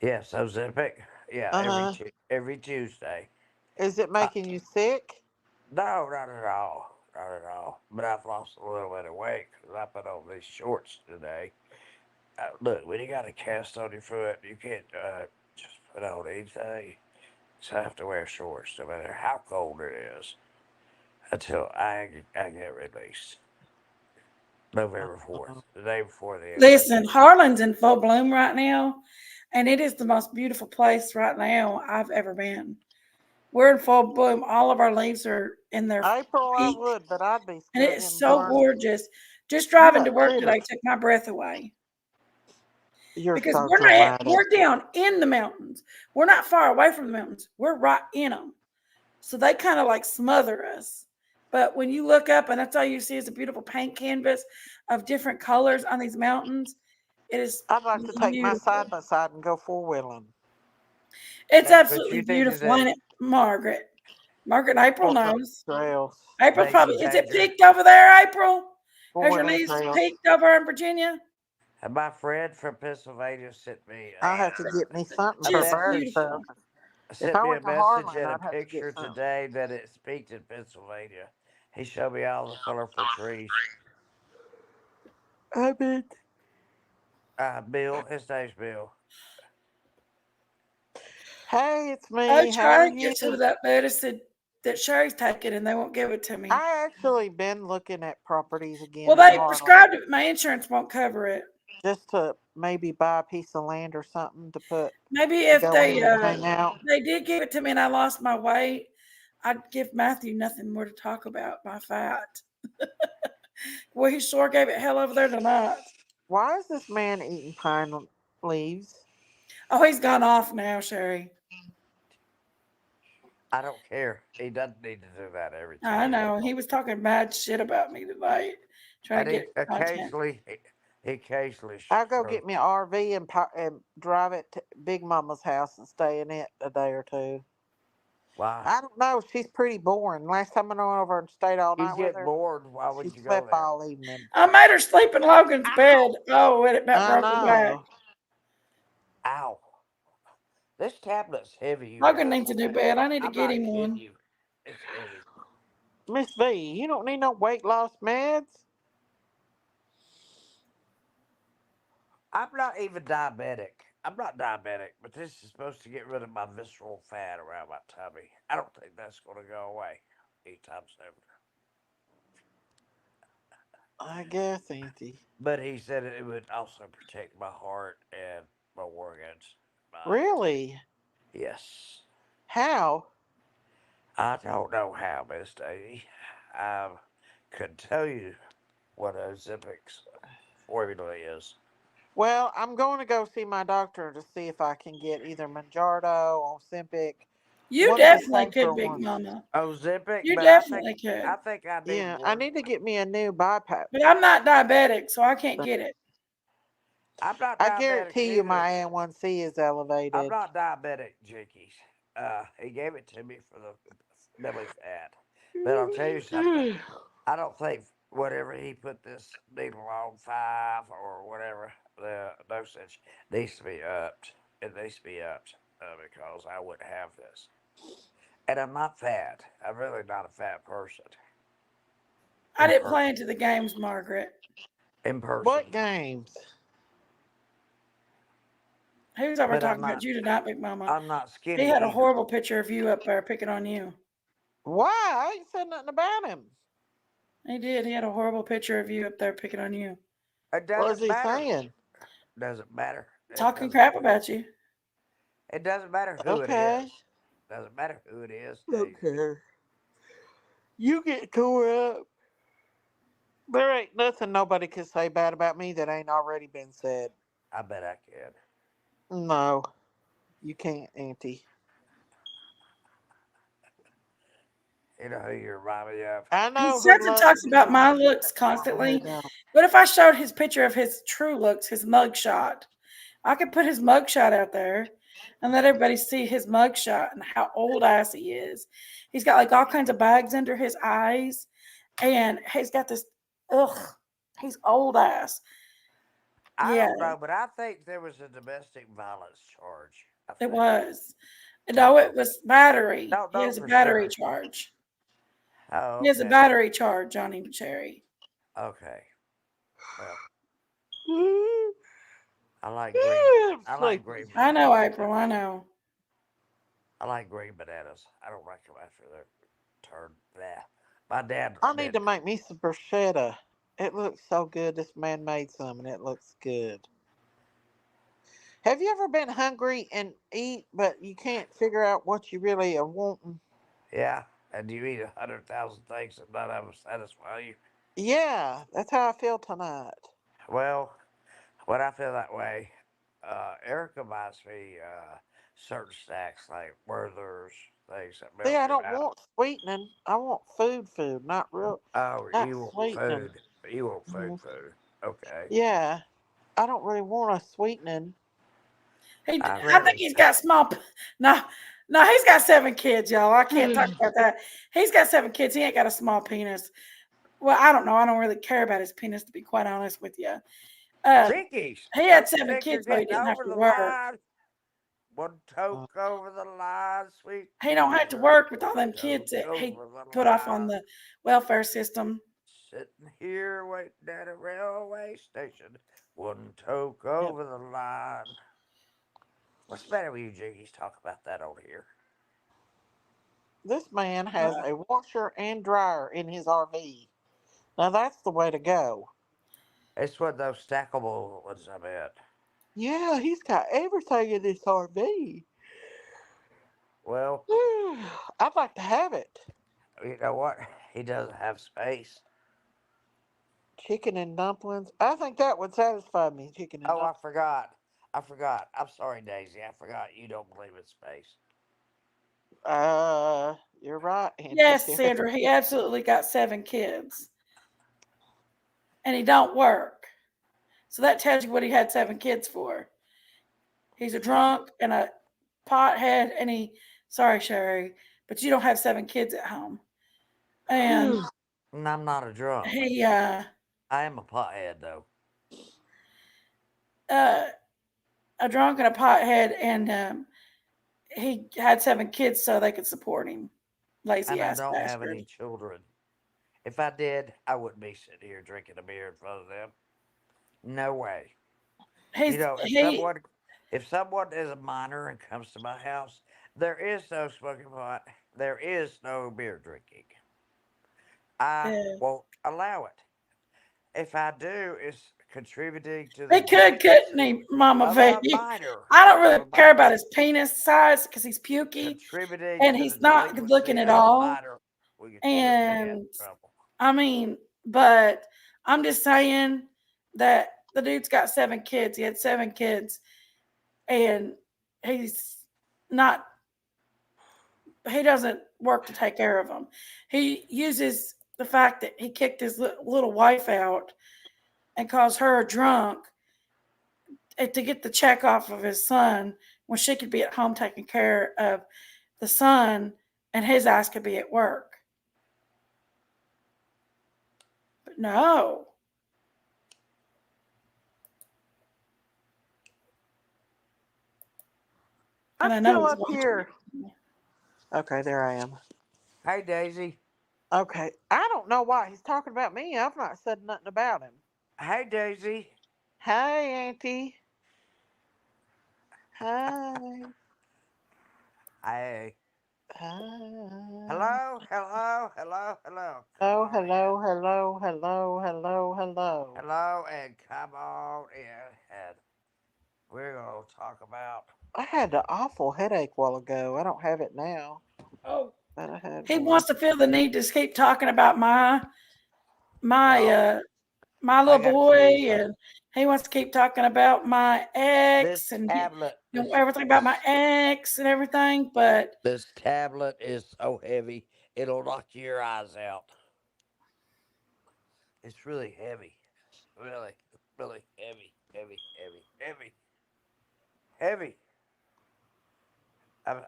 [SPEAKER 4] Yes, Ozempic. Yeah,
[SPEAKER 3] Uh huh.
[SPEAKER 4] every Tuesday.
[SPEAKER 3] Is it
[SPEAKER 4] Uh,
[SPEAKER 3] making you sick?
[SPEAKER 4] No, not at all. Not at all. But I've lost a little bit of weight because I put on these shorts today. Look, when you got a cast on your foot, you can't just put on anything. So I have to wear shorts no matter how cold it is until I get released. November 4th, the day before the
[SPEAKER 2] Listen,
[SPEAKER 4] election.
[SPEAKER 2] Harlan's in full bloom right now, and it is the most beautiful place right now I've ever been. We're in full bloom. All of our leaves are in their
[SPEAKER 3] April, I
[SPEAKER 2] peak,
[SPEAKER 3] would, but I'd be
[SPEAKER 2] and
[SPEAKER 3] scared
[SPEAKER 2] it's
[SPEAKER 3] in
[SPEAKER 2] so
[SPEAKER 3] bloom.
[SPEAKER 2] gorgeous. Just
[SPEAKER 3] You
[SPEAKER 2] driving to
[SPEAKER 3] got
[SPEAKER 2] work
[SPEAKER 3] critters.
[SPEAKER 2] today took my breath away
[SPEAKER 3] You're
[SPEAKER 2] because
[SPEAKER 3] so
[SPEAKER 2] we're not
[SPEAKER 3] dramatic.
[SPEAKER 2] we're down in the mountains. We're not far away from the mountains. We're right in them. So they kind of like smother us. But when you look up and that's all you see is a beautiful paint canvas of different colors on these mountains, it is
[SPEAKER 3] I'd like to take my side
[SPEAKER 2] beautiful.
[SPEAKER 3] by side and go four wheeling.
[SPEAKER 2] It's
[SPEAKER 4] That's what
[SPEAKER 2] absolutely
[SPEAKER 4] you need to
[SPEAKER 2] beautiful,
[SPEAKER 4] do.
[SPEAKER 2] ain't it, Margaret? Margaret and April
[SPEAKER 3] Four wheeling
[SPEAKER 2] knows.
[SPEAKER 3] trails.
[SPEAKER 2] April
[SPEAKER 4] Thank
[SPEAKER 2] probably
[SPEAKER 4] you,
[SPEAKER 2] is it
[SPEAKER 4] Danger.
[SPEAKER 2] peaked over there, April?
[SPEAKER 3] Four
[SPEAKER 2] Has your
[SPEAKER 3] wheeling
[SPEAKER 2] leaves
[SPEAKER 3] trails.
[SPEAKER 2] peaked over in Virginia?
[SPEAKER 4] And my friend from Pennsylvania sent me
[SPEAKER 3] I'll have to get me something
[SPEAKER 4] a
[SPEAKER 3] for
[SPEAKER 2] Just
[SPEAKER 3] birds.
[SPEAKER 4] message.
[SPEAKER 3] So
[SPEAKER 2] beautiful.
[SPEAKER 3] if
[SPEAKER 4] Sent
[SPEAKER 3] I
[SPEAKER 4] me a
[SPEAKER 3] went to
[SPEAKER 4] message
[SPEAKER 3] Harlan,
[SPEAKER 4] and a
[SPEAKER 3] I'd have to get
[SPEAKER 4] picture
[SPEAKER 3] something.
[SPEAKER 4] today that it peaked in Pennsylvania. He showed me all the colorful trees.
[SPEAKER 3] I mean,
[SPEAKER 4] Bill, his name's Bill.
[SPEAKER 3] hey, it's
[SPEAKER 2] Oh,
[SPEAKER 3] me. How are
[SPEAKER 2] try to
[SPEAKER 3] you?
[SPEAKER 2] get some of that medicine that Sherry's taking and they won't give it to me.
[SPEAKER 3] I actually been looking at properties
[SPEAKER 2] Well,
[SPEAKER 3] again in
[SPEAKER 2] they
[SPEAKER 3] Harlan,
[SPEAKER 2] prescribed it, but my insurance won't cover it.
[SPEAKER 3] just to maybe buy a piece of land or something to put
[SPEAKER 2] Maybe
[SPEAKER 3] to
[SPEAKER 2] if
[SPEAKER 3] go in and hang out.
[SPEAKER 2] they did give it to me and I lost my weight, I'd give Matthew nothing more to talk about my fat. Well, he sure gave it hell over there tonight.
[SPEAKER 3] Why is this man eating pine leaves?
[SPEAKER 2] Oh, he's gone off now, Sherry.
[SPEAKER 4] I don't care. He doesn't need to do that every
[SPEAKER 2] I
[SPEAKER 4] time.
[SPEAKER 2] know. He was talking bad shit about me tonight, trying
[SPEAKER 4] And
[SPEAKER 2] to
[SPEAKER 4] he
[SPEAKER 2] get content.
[SPEAKER 4] occasionally
[SPEAKER 3] I'll go
[SPEAKER 4] throws.
[SPEAKER 3] get me an RV and drive it to Big Mama's house and stay in it a day or two.
[SPEAKER 4] Why?
[SPEAKER 3] I don't know. She's pretty boring. Last time I went over and stayed all
[SPEAKER 4] You
[SPEAKER 3] night with
[SPEAKER 4] get
[SPEAKER 3] her,
[SPEAKER 4] bored. Why
[SPEAKER 3] she
[SPEAKER 4] would you go
[SPEAKER 3] slept
[SPEAKER 4] there?
[SPEAKER 3] all evening.
[SPEAKER 2] I made her sleep in Logan's bed. Oh, and it about
[SPEAKER 3] I
[SPEAKER 2] broke her back.
[SPEAKER 3] know.
[SPEAKER 4] Ow. This tablet's heavy, you
[SPEAKER 2] Logan
[SPEAKER 4] guys.
[SPEAKER 2] needs a new bed. I need to
[SPEAKER 4] I'm
[SPEAKER 2] get
[SPEAKER 4] not
[SPEAKER 2] him
[SPEAKER 4] kidding
[SPEAKER 2] one.
[SPEAKER 4] you. It's heavy.
[SPEAKER 3] Miss V, you don't need no weight loss meds.
[SPEAKER 4] I'm not even diabetic. I'm not diabetic, but this is supposed to get rid of my visceral fat around my tummy. I don't think that's going to go away anytime soon.
[SPEAKER 3] I guess, Auntie.
[SPEAKER 4] But he said it would also protect my heart and my organs. My
[SPEAKER 3] Really?
[SPEAKER 4] yes.
[SPEAKER 3] How?
[SPEAKER 4] I don't know how, Miss Davy. I couldn't tell you what Ozempic's formula is.
[SPEAKER 3] Well, I'm going to go see my doctor to see if I can get either Manjardo, Ozempic,
[SPEAKER 2] You
[SPEAKER 3] one of the
[SPEAKER 2] definitely
[SPEAKER 3] safer
[SPEAKER 2] could, Big
[SPEAKER 3] ones.
[SPEAKER 2] Mama.
[SPEAKER 4] Ozempic,
[SPEAKER 2] You
[SPEAKER 4] but
[SPEAKER 2] definitely
[SPEAKER 4] I
[SPEAKER 2] could.
[SPEAKER 4] think I need
[SPEAKER 3] Yeah, I
[SPEAKER 4] more.
[SPEAKER 3] need to get me a new bypass.
[SPEAKER 2] But I'm not diabetic, so I can't get it.
[SPEAKER 4] I'm not
[SPEAKER 3] I
[SPEAKER 4] diabetic
[SPEAKER 3] guarantee you
[SPEAKER 4] either.
[SPEAKER 3] my A1C is
[SPEAKER 4] I'm
[SPEAKER 3] elevated.
[SPEAKER 4] not diabetic, Jenkies. He gave it to me for the belly fat. But I'll tell you something. I don't think whatever he put this needle on 5 or whatever the dosage needs to be upped. It needs to be upped because I wouldn't have this. And I'm not fat. I'm really not a fat person
[SPEAKER 2] I
[SPEAKER 4] in
[SPEAKER 2] didn't play
[SPEAKER 4] person.
[SPEAKER 2] into the games, Margaret.
[SPEAKER 4] In person,
[SPEAKER 3] What games?
[SPEAKER 2] He was over
[SPEAKER 4] but
[SPEAKER 2] talking about you tonight, Big Mama.
[SPEAKER 4] I'm not
[SPEAKER 2] He
[SPEAKER 4] skinny
[SPEAKER 2] had a
[SPEAKER 4] either.
[SPEAKER 2] horrible picture of you up there picking on you.
[SPEAKER 3] Why? I ain't said nothing about him.
[SPEAKER 2] He did. He had a horrible picture of you up there picking on you,
[SPEAKER 4] It
[SPEAKER 3] What was
[SPEAKER 4] doesn't
[SPEAKER 3] he
[SPEAKER 4] matter.
[SPEAKER 3] saying?
[SPEAKER 4] Doesn't matter. It
[SPEAKER 2] talking
[SPEAKER 4] doesn't.
[SPEAKER 2] crap about you.
[SPEAKER 4] It doesn't matter who it
[SPEAKER 3] Okay.
[SPEAKER 4] is. Doesn't matter who it is, Daisy.
[SPEAKER 3] Okay. You get tore up. There ain't nothing nobody can say bad about me that ain't already been said.
[SPEAKER 4] I bet I can.
[SPEAKER 3] No, you can't, Auntie.
[SPEAKER 4] You know who you remind me of?
[SPEAKER 3] I
[SPEAKER 2] He
[SPEAKER 3] know who
[SPEAKER 2] says and
[SPEAKER 3] loves
[SPEAKER 2] talks
[SPEAKER 3] me
[SPEAKER 2] about
[SPEAKER 3] and
[SPEAKER 2] my
[SPEAKER 3] who
[SPEAKER 2] looks
[SPEAKER 3] who
[SPEAKER 2] constantly.
[SPEAKER 3] don't.
[SPEAKER 2] What if I showed his picture of his true looks, his mugshot? I could put his mugshot out there and let everybody see his mugshot and how old ass he is. He's got like all kinds of bags under his eyes, and he's got this. Ugh, he's old ass.
[SPEAKER 4] I
[SPEAKER 2] Yeah,
[SPEAKER 4] don't know, but I think there was a domestic violence charge. I
[SPEAKER 2] it
[SPEAKER 4] think.
[SPEAKER 2] was.
[SPEAKER 4] Don't
[SPEAKER 2] No, it
[SPEAKER 4] know.
[SPEAKER 2] was battery.
[SPEAKER 4] Don't
[SPEAKER 2] He
[SPEAKER 4] know
[SPEAKER 2] has a
[SPEAKER 4] for
[SPEAKER 2] battery
[SPEAKER 4] sure.
[SPEAKER 2] charge.
[SPEAKER 4] Oh,
[SPEAKER 2] He has a
[SPEAKER 4] okay.
[SPEAKER 2] battery charge on him, Cherry.
[SPEAKER 4] Okay. Well,
[SPEAKER 3] I'm
[SPEAKER 4] I like green. I like
[SPEAKER 3] sleepy.
[SPEAKER 4] green
[SPEAKER 2] I know,
[SPEAKER 4] bananas too.
[SPEAKER 2] April. I know.
[SPEAKER 4] I like green bananas. I don't like them after they're turned. Bleh. My dad
[SPEAKER 3] I need
[SPEAKER 4] did.
[SPEAKER 3] to make me some bruschetta. It looks so good. This man made some, and it looks good. Have you ever been hungry and eat, but you can't figure out what you really are wanting?
[SPEAKER 4] Yeah, and you eat 100,000 things and none of them satisfy you.
[SPEAKER 3] Yeah, that's how I feel tonight.
[SPEAKER 4] Well, when I feel that way, Erica buys me certain snacks like Werther's, things that
[SPEAKER 3] See,
[SPEAKER 4] milk
[SPEAKER 3] I
[SPEAKER 4] you
[SPEAKER 3] don't
[SPEAKER 4] out.
[SPEAKER 3] want sweetening. I want food, not real,
[SPEAKER 4] Oh,
[SPEAKER 3] not
[SPEAKER 4] you want
[SPEAKER 3] sweetening.
[SPEAKER 4] food. You want food,
[SPEAKER 3] Mhm.
[SPEAKER 4] food. Okay.
[SPEAKER 3] Yeah, I don't really want a sweetening.
[SPEAKER 2] He,
[SPEAKER 4] I
[SPEAKER 2] I think
[SPEAKER 4] really.
[SPEAKER 2] he's got small. No, no, he's got 7 kids, y'all. I can't talk about that. He's got 7 kids. He ain't got a small penis. Well, I don't know. I don't really care about his penis, to be quite honest with you. Uh,
[SPEAKER 4] Jinkies,
[SPEAKER 2] he had
[SPEAKER 4] don't you
[SPEAKER 2] 7 kids,
[SPEAKER 4] think you're
[SPEAKER 2] but he
[SPEAKER 4] getting
[SPEAKER 2] didn't have
[SPEAKER 4] over
[SPEAKER 2] to
[SPEAKER 4] the
[SPEAKER 2] work.
[SPEAKER 4] line? One toke over the line, sweet
[SPEAKER 2] He don't have to
[SPEAKER 4] Jesus.
[SPEAKER 2] work with all
[SPEAKER 4] One
[SPEAKER 2] them kids
[SPEAKER 4] toke
[SPEAKER 2] that he
[SPEAKER 4] over the
[SPEAKER 2] put off on
[SPEAKER 4] line.
[SPEAKER 2] the welfare system.
[SPEAKER 4] Sitting here waiting at a railway station. One toke
[SPEAKER 3] Yep.
[SPEAKER 4] over the line. What's the matter with you, Jinkies? Talk about that over here.
[SPEAKER 3] This man has
[SPEAKER 2] Uh,
[SPEAKER 3] a washer and dryer in his RV. Now that's the way to go.
[SPEAKER 4] It's one of those stackable ones I bet.
[SPEAKER 3] Yeah, he's got everything in this RV.
[SPEAKER 4] Well,
[SPEAKER 3] I'd like to have it.
[SPEAKER 4] you know what? He doesn't have space.
[SPEAKER 3] Chicken and dumplings. I think that would satisfy me. Chicken and
[SPEAKER 4] Oh, I
[SPEAKER 3] dumplings.
[SPEAKER 4] forgot. I forgot. I'm sorry, Daisy. I forgot you don't believe in space.
[SPEAKER 3] You're right, Auntie
[SPEAKER 2] yes,
[SPEAKER 3] Sherry.
[SPEAKER 2] Sandra, he absolutely got 7 kids, and he don't work. So that tells you what he had 7 kids for. He's a drunk and a pothead, and sorry, Sherry, but you don't have 7 kids at home. And
[SPEAKER 4] And I'm not a drunk.
[SPEAKER 2] he,
[SPEAKER 4] I am a pothead, though.
[SPEAKER 2] uh, a drunk and a pothead, and he had 7 kids so they could support him. Lazy
[SPEAKER 4] And I
[SPEAKER 2] ass
[SPEAKER 4] don't have
[SPEAKER 2] bastard.
[SPEAKER 4] any children. If I did, I wouldn't be sitting here drinking a beer in front of them. No way. You
[SPEAKER 2] He's
[SPEAKER 4] know,
[SPEAKER 2] he
[SPEAKER 4] if someone is a minor and comes to my house, there is no smoking pot. There is no beer drinking. I
[SPEAKER 2] uh,
[SPEAKER 4] won't allow it. If I do, it's contributing to the
[SPEAKER 2] they could, couldn't
[SPEAKER 4] delinquency
[SPEAKER 2] he, Mama
[SPEAKER 4] of
[SPEAKER 2] V?
[SPEAKER 4] a minor.
[SPEAKER 2] I don't
[SPEAKER 4] Of
[SPEAKER 2] really
[SPEAKER 4] a
[SPEAKER 2] care about
[SPEAKER 4] minor.
[SPEAKER 2] his penis size because he's pukey
[SPEAKER 4] Contributing
[SPEAKER 2] and
[SPEAKER 4] to the
[SPEAKER 2] he's not good looking
[SPEAKER 4] delinquency
[SPEAKER 2] at
[SPEAKER 4] of a
[SPEAKER 2] all.
[SPEAKER 4] minor will get you and me in
[SPEAKER 2] And
[SPEAKER 4] trouble.
[SPEAKER 2] I mean, but I'm just saying that the dude's got 7 kids. He had 7 kids, and he's not. He doesn't work to take care of them. He uses the fact that he kicked his little wife out and caused her drunk to get the check off of his son when she could be at home taking care of the son and his ass could be at work. But no. And
[SPEAKER 3] I'm
[SPEAKER 2] I know
[SPEAKER 3] still
[SPEAKER 2] he's
[SPEAKER 3] up
[SPEAKER 2] watching
[SPEAKER 3] here.
[SPEAKER 2] it.
[SPEAKER 3] Okay, there I am.
[SPEAKER 4] Hey, Daisy.
[SPEAKER 3] Okay, I don't know why he's talking about me. I've not said nothing about him.
[SPEAKER 4] Hey, Daisy.
[SPEAKER 3] Hey, Auntie. Hi.
[SPEAKER 4] Hey.
[SPEAKER 3] Hi.
[SPEAKER 4] Hello, hello, hello, hello. Come
[SPEAKER 3] Hello,
[SPEAKER 4] on in.
[SPEAKER 3] hello, hello, hello, hello, hello.
[SPEAKER 4] Hello, and come on in. And we're going to talk about
[SPEAKER 3] I had an awful headache while ago. I don't have it now,
[SPEAKER 2] Oh,
[SPEAKER 3] but I had
[SPEAKER 2] he
[SPEAKER 3] one.
[SPEAKER 2] wants to feel the need to keep talking about my
[SPEAKER 4] y'all.
[SPEAKER 2] my
[SPEAKER 4] I
[SPEAKER 2] little
[SPEAKER 4] got to tell
[SPEAKER 2] boy,
[SPEAKER 4] you something.
[SPEAKER 2] and he wants to keep talking about my
[SPEAKER 4] This
[SPEAKER 2] ex and
[SPEAKER 4] tablet,
[SPEAKER 2] everything about my ex and everything. But
[SPEAKER 4] this tablet is so heavy, it'll knock your eyes out. It's really heavy. Really, really heavy, heavy, heavy, heavy, heavy.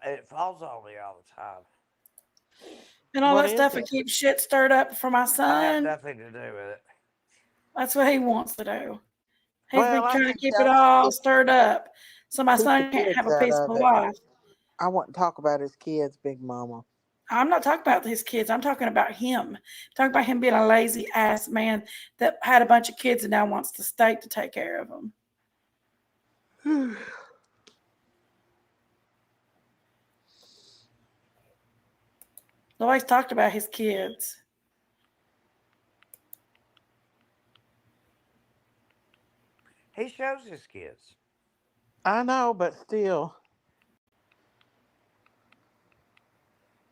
[SPEAKER 4] It falls on me all the time.
[SPEAKER 2] and all
[SPEAKER 3] What
[SPEAKER 2] that
[SPEAKER 3] is
[SPEAKER 2] stuff,
[SPEAKER 3] it?
[SPEAKER 2] it keeps shit stirred up for my
[SPEAKER 4] I have
[SPEAKER 2] son.
[SPEAKER 4] nothing to do with it.
[SPEAKER 2] That's what he wants to do. He's
[SPEAKER 3] Well,
[SPEAKER 2] been
[SPEAKER 3] I
[SPEAKER 2] trying to
[SPEAKER 3] think
[SPEAKER 2] keep it
[SPEAKER 3] y'all should
[SPEAKER 2] all stirred up so my
[SPEAKER 3] keep the
[SPEAKER 2] son can't have
[SPEAKER 3] kids
[SPEAKER 2] a
[SPEAKER 3] out of
[SPEAKER 2] peaceful
[SPEAKER 3] it.
[SPEAKER 2] life.
[SPEAKER 3] I wouldn't talk about his kids, Big Mama.
[SPEAKER 2] I'm not talking about his kids. I'm talking about him. I'm talking about him being a lazy ass man that had a bunch of kids and now wants the state to take care of them. Always talked about his kids.
[SPEAKER 4] He shows his kids.
[SPEAKER 3] I know, but still.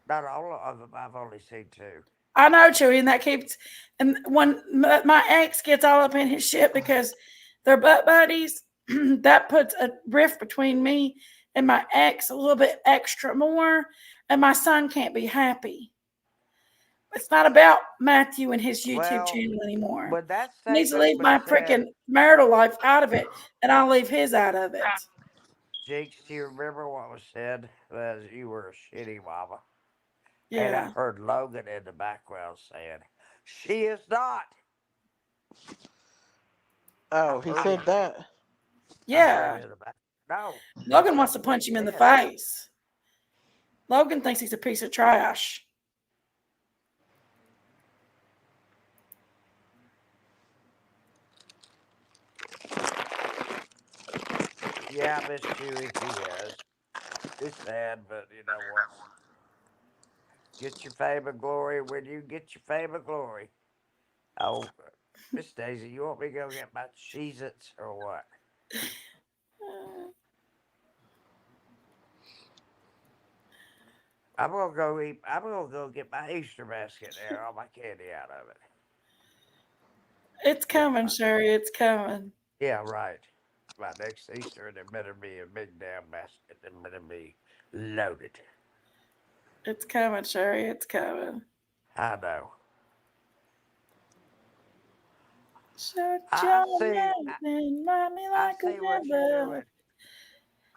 [SPEAKER 4] Not all of them. I've only seen 2.
[SPEAKER 2] I know, Chewy, and that keeps. And when my ex gets all up in his shit because they're butt buddies, that puts a rift between me and my ex a little bit extra more, and my son can't be happy. It's not about Matthew and his YouTube
[SPEAKER 4] Well,
[SPEAKER 2] channel anymore.
[SPEAKER 4] when that
[SPEAKER 2] He needs to
[SPEAKER 4] statement
[SPEAKER 2] leave
[SPEAKER 4] was
[SPEAKER 2] my
[SPEAKER 4] said,
[SPEAKER 2] freaking marital life out of it, and I'll leave his out of it.
[SPEAKER 4] Jinx, do you remember what was said? As you were a shitty mama. And I
[SPEAKER 2] Yeah.
[SPEAKER 4] heard Logan in the background saying, "She is not."
[SPEAKER 3] Oh, he said that.
[SPEAKER 4] I heard
[SPEAKER 2] Yeah.
[SPEAKER 4] him in the back. No,
[SPEAKER 2] Logan
[SPEAKER 4] that's
[SPEAKER 2] wants to
[SPEAKER 4] what he
[SPEAKER 2] punch him in the
[SPEAKER 4] said.
[SPEAKER 2] face. Logan thinks he's a piece of trash.
[SPEAKER 4] Yeah, Miss Chewy, he is. It's sad, but you know what? Get your fame and glory when you get your fame and glory. Oh, Miss Daisy, you want me to go get my Cheez-Its or what? I'm gonna go eat. I'm gonna go get my Easter basket there, all my candy out of it.
[SPEAKER 2] It's
[SPEAKER 4] Yeah,
[SPEAKER 2] coming, Sherry. It's coming.
[SPEAKER 4] yeah, right. My next Easter, and it better be a big damn basket. It better be loaded.
[SPEAKER 2] It's coming, Sherry. It's coming.
[SPEAKER 4] I know.
[SPEAKER 2] Shut
[SPEAKER 4] I
[SPEAKER 2] your
[SPEAKER 4] see.
[SPEAKER 2] mouth and mind me
[SPEAKER 4] I
[SPEAKER 2] like a
[SPEAKER 4] see what you're
[SPEAKER 2] river.
[SPEAKER 4] doing.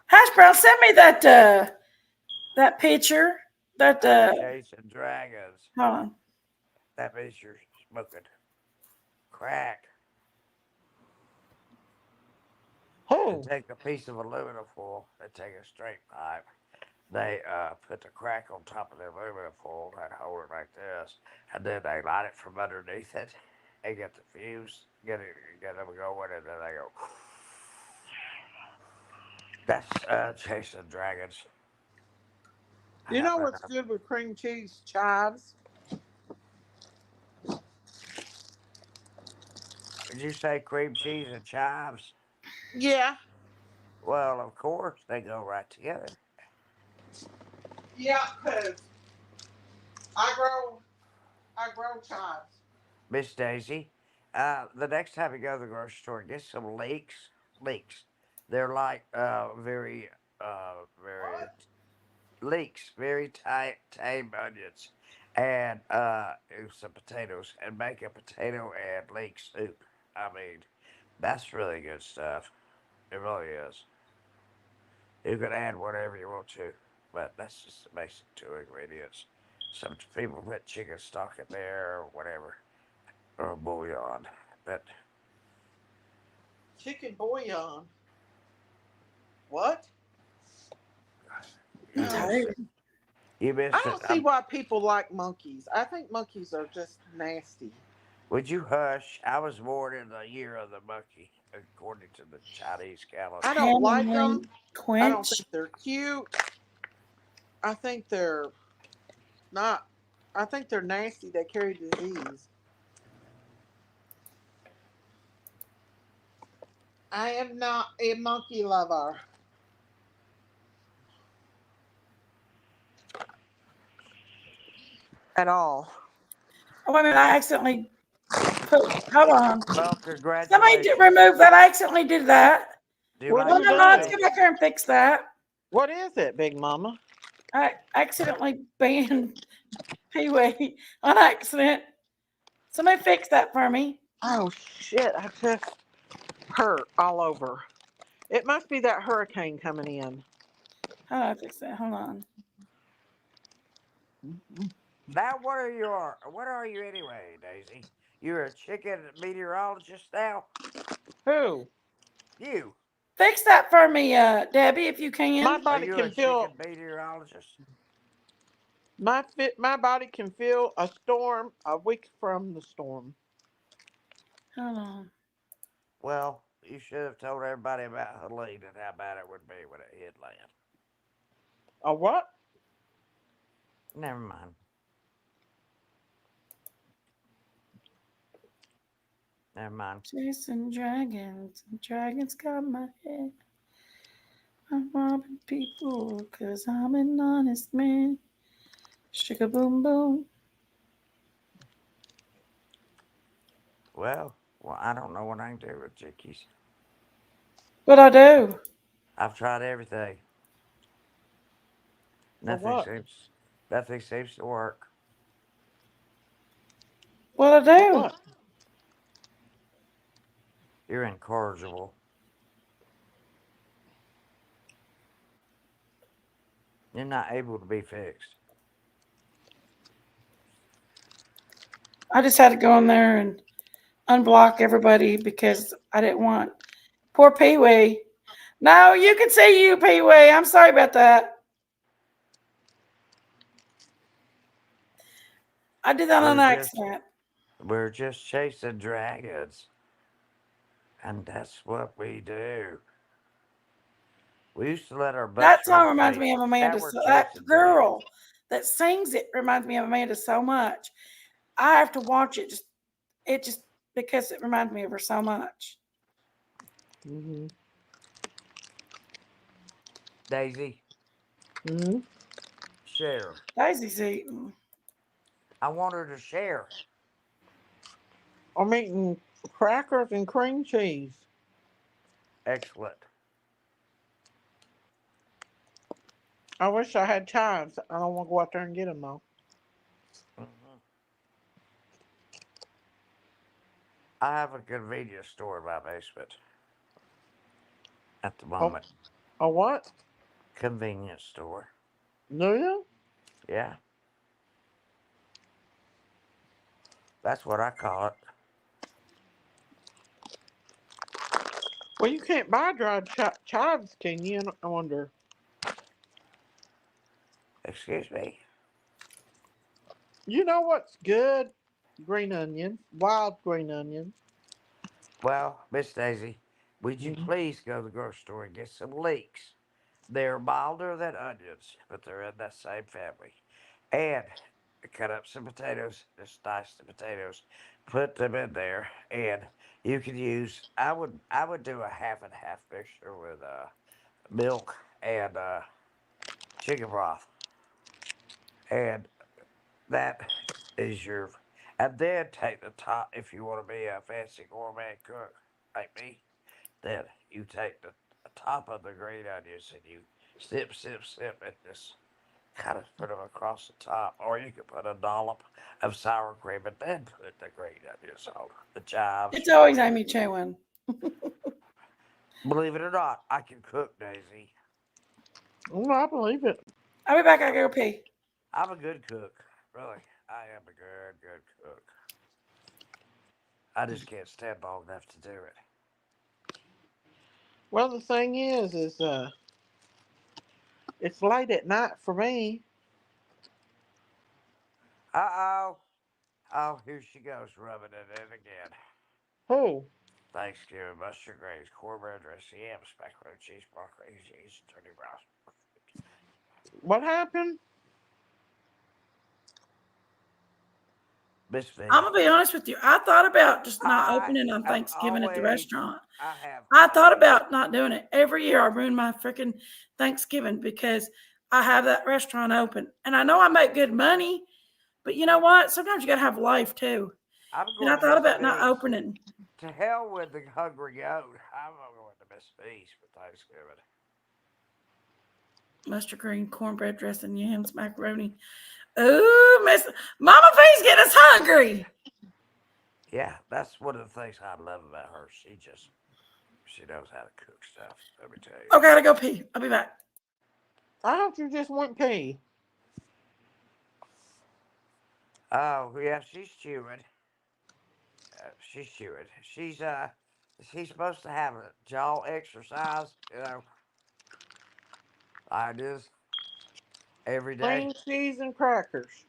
[SPEAKER 2] Hash brown, send me that picture. That
[SPEAKER 4] Chasing dragons.
[SPEAKER 2] hold on.
[SPEAKER 4] That means you're smoking crack. They
[SPEAKER 3] Who?
[SPEAKER 4] take a piece of aluminum foil. They take a straight pipe. They put the crack on top of the aluminum foil and hold it like this, and then they light it from underneath it. They get the fuse, get them going, and then they go. That's chasing dragons.
[SPEAKER 3] You know what's good with cream cheese? Chives.
[SPEAKER 4] Did you say cream cheese and chives?
[SPEAKER 3] Yeah.
[SPEAKER 4] Well, of course they go right together.
[SPEAKER 3] Yeah, because I grow chives.
[SPEAKER 4] Miss Daisy, the next time you go to the grocery store, get some leeks. Leeks. They're like very
[SPEAKER 3] What?
[SPEAKER 4] leeks, very tight, tame onions, and some potatoes, and make a potato and leek soup. I mean, that's really good stuff. It really is. You can add whatever you want to, but that's just the basic 2 ingredients. Some people put chicken stock in there or whatever, or bouillon. But
[SPEAKER 3] Chicken bouillon. What?
[SPEAKER 4] you
[SPEAKER 2] I'm
[SPEAKER 4] missed
[SPEAKER 2] tired.
[SPEAKER 4] it. You
[SPEAKER 3] I
[SPEAKER 4] missed it.
[SPEAKER 3] don't see why people like monkeys. I think monkeys are just nasty.
[SPEAKER 4] Would you hush? I was born in the year of the monkey, according to the Chinese calendar.
[SPEAKER 3] I don't like
[SPEAKER 2] Hamlin
[SPEAKER 3] them. I don't
[SPEAKER 2] Quench.
[SPEAKER 3] think they're cute. I think they're not. I think they're nasty. They carry disease. I am not a monkey lover at all.
[SPEAKER 2] Oh, wait a minute. I accidentally put. Hold on.
[SPEAKER 4] Well,
[SPEAKER 2] Somebody did
[SPEAKER 4] congratulations.
[SPEAKER 2] remove that. I accidentally did that.
[SPEAKER 4] Do you
[SPEAKER 3] What
[SPEAKER 4] like
[SPEAKER 2] No,
[SPEAKER 3] did
[SPEAKER 2] no,
[SPEAKER 3] you
[SPEAKER 2] no. Let's
[SPEAKER 3] do?
[SPEAKER 2] go
[SPEAKER 4] strawberries?
[SPEAKER 2] back here and fix that.
[SPEAKER 3] What is it, Big Mama?
[SPEAKER 2] I accidentally banned Pee Wee on accident. Somebody fix that for me.
[SPEAKER 3] Oh shit! I just hurt all over. It must be that hurricane coming in.
[SPEAKER 2] How do I fix that? Hold on.
[SPEAKER 4] Now, what are you anyway, Daisy? You're a chicken meteorologist now.
[SPEAKER 3] Who?
[SPEAKER 4] You
[SPEAKER 2] Fix that for me, Debbie, if you
[SPEAKER 3] My
[SPEAKER 2] can.
[SPEAKER 4] are
[SPEAKER 3] body
[SPEAKER 4] you a
[SPEAKER 3] can
[SPEAKER 4] chicken
[SPEAKER 3] feel.
[SPEAKER 4] meteorologist?
[SPEAKER 3] My body can feel a storm a week from the storm.
[SPEAKER 2] Hold on.
[SPEAKER 4] Well, you should have told everybody about Helene and how bad it would be when it hit land.
[SPEAKER 3] A what?
[SPEAKER 4] Never mind. Never mind.
[SPEAKER 2] Chasing dragons. Dragons got my head. I'm robbing people because I'm an honest man. Sugar boom boom.
[SPEAKER 4] Well, I don't know what I can do with Jenkies.
[SPEAKER 2] What I do?
[SPEAKER 4] I've tried everything.
[SPEAKER 3] For
[SPEAKER 4] Nothing
[SPEAKER 3] what?
[SPEAKER 4] seems nothing seems to work.
[SPEAKER 2] What I
[SPEAKER 3] For
[SPEAKER 2] do?
[SPEAKER 3] what?
[SPEAKER 4] You're incorrigible. You're not able to be fixed.
[SPEAKER 2] I just had to go in there and unblock everybody because I didn't want poor Pee Wee. No, you can say you, Pee Wee. I'm sorry about that. I did that on
[SPEAKER 4] We're just
[SPEAKER 2] accident.
[SPEAKER 4] we're just chasing dragons. And that's what we do. We used to let our butts
[SPEAKER 2] That
[SPEAKER 4] run
[SPEAKER 2] song reminds
[SPEAKER 4] free.
[SPEAKER 2] me of
[SPEAKER 4] Now
[SPEAKER 2] Amanda.
[SPEAKER 4] we're
[SPEAKER 2] That
[SPEAKER 4] chasing dragons.
[SPEAKER 2] girl that sings it reminds me of Amanda so much. I have to watch it. Just because it reminds me of her so much.
[SPEAKER 3] Mm-hmm.
[SPEAKER 4] Daisy,
[SPEAKER 3] Mm-hmm.
[SPEAKER 4] share.
[SPEAKER 2] Daisy's eating.
[SPEAKER 4] I want her to share.
[SPEAKER 3] I'm eating crackers and cream cheese.
[SPEAKER 4] Excellent.
[SPEAKER 3] I wish I had chives. I don't want to go out there and get them though.
[SPEAKER 4] Hmm. I have a convenience store in my basement at the
[SPEAKER 3] Oh,
[SPEAKER 4] moment.
[SPEAKER 3] a what?
[SPEAKER 4] Convenience store.
[SPEAKER 3] Do you?
[SPEAKER 4] Yeah, that's what I call it.
[SPEAKER 3] Well, you can't buy dried chives, can you? I wonder.
[SPEAKER 4] Excuse me.
[SPEAKER 3] You know what's good? Green onions, wild green onions.
[SPEAKER 4] Well, Miss Daisy, would you
[SPEAKER 3] Mm-hmm.
[SPEAKER 4] please go to the grocery store and get some leeks? They're milder than onions, but they're in that same family. And cut up some potatoes, just dice the potatoes, put them in there, and you can use. I would do a half and half mixture with milk and chicken broth, and that is your. And then take the top if you want to be a fancy gourmet cook like me. Then you take the top of the green onions and you snip, and just kind of put them across the top. Or you could put a dollop of sour cream and then put the green onions on the chives.
[SPEAKER 2] It's always Amy chewing.
[SPEAKER 4] Believe it or not, I can cook, Daisy.
[SPEAKER 3] Oh, I believe it.
[SPEAKER 2] I'll be back. I
[SPEAKER 4] I'm
[SPEAKER 2] go
[SPEAKER 4] a,
[SPEAKER 2] pee.
[SPEAKER 4] I'm a good cook. Really, I am a good cook. I just can't stand long enough to do it.
[SPEAKER 3] Well, the thing is it's late at night for me.
[SPEAKER 4] Uh-oh. Oh, here she goes, rubbing it in again.
[SPEAKER 3] Who?
[SPEAKER 4] Thanksgiving, mustard greens, cornbread dressing, yams, macaroni cheese, broccoli, cheese, turkey brown.
[SPEAKER 3] What happened?
[SPEAKER 4] Miss
[SPEAKER 2] I'm
[SPEAKER 4] V,
[SPEAKER 2] gonna be honest with you. I thought about just not
[SPEAKER 4] I
[SPEAKER 2] opening on
[SPEAKER 4] have
[SPEAKER 2] Thanksgiving at the
[SPEAKER 4] always,
[SPEAKER 2] restaurant.
[SPEAKER 4] I have
[SPEAKER 2] I thought
[SPEAKER 4] always,
[SPEAKER 2] about not doing it. Every year I ruin my freaking Thanksgiving because I have that restaurant open. And I know I make good money, but you know what? Sometimes you gotta have life too.
[SPEAKER 4] I'm
[SPEAKER 2] And I
[SPEAKER 4] going to
[SPEAKER 2] thought
[SPEAKER 4] Miss
[SPEAKER 2] about not
[SPEAKER 4] V's.
[SPEAKER 2] opening
[SPEAKER 4] To hell with the hungry goat. I'm going to Miss V's for Thanksgiving.
[SPEAKER 2] mustard green, cornbread dressing, yams, macaroni. Ooh, Miss Mama V's getting us hungry.
[SPEAKER 4] Yeah, that's one of the things I love about her. She knows how to cook stuff. Let me tell you.
[SPEAKER 2] Okay, I gotta go pee. I'll be back.
[SPEAKER 3] I thought you just went pee.
[SPEAKER 4] Oh yeah, she's chewing. She's chewing. She's supposed to have a jaw exercise. I just every day.
[SPEAKER 3] Cream cheese and crackers.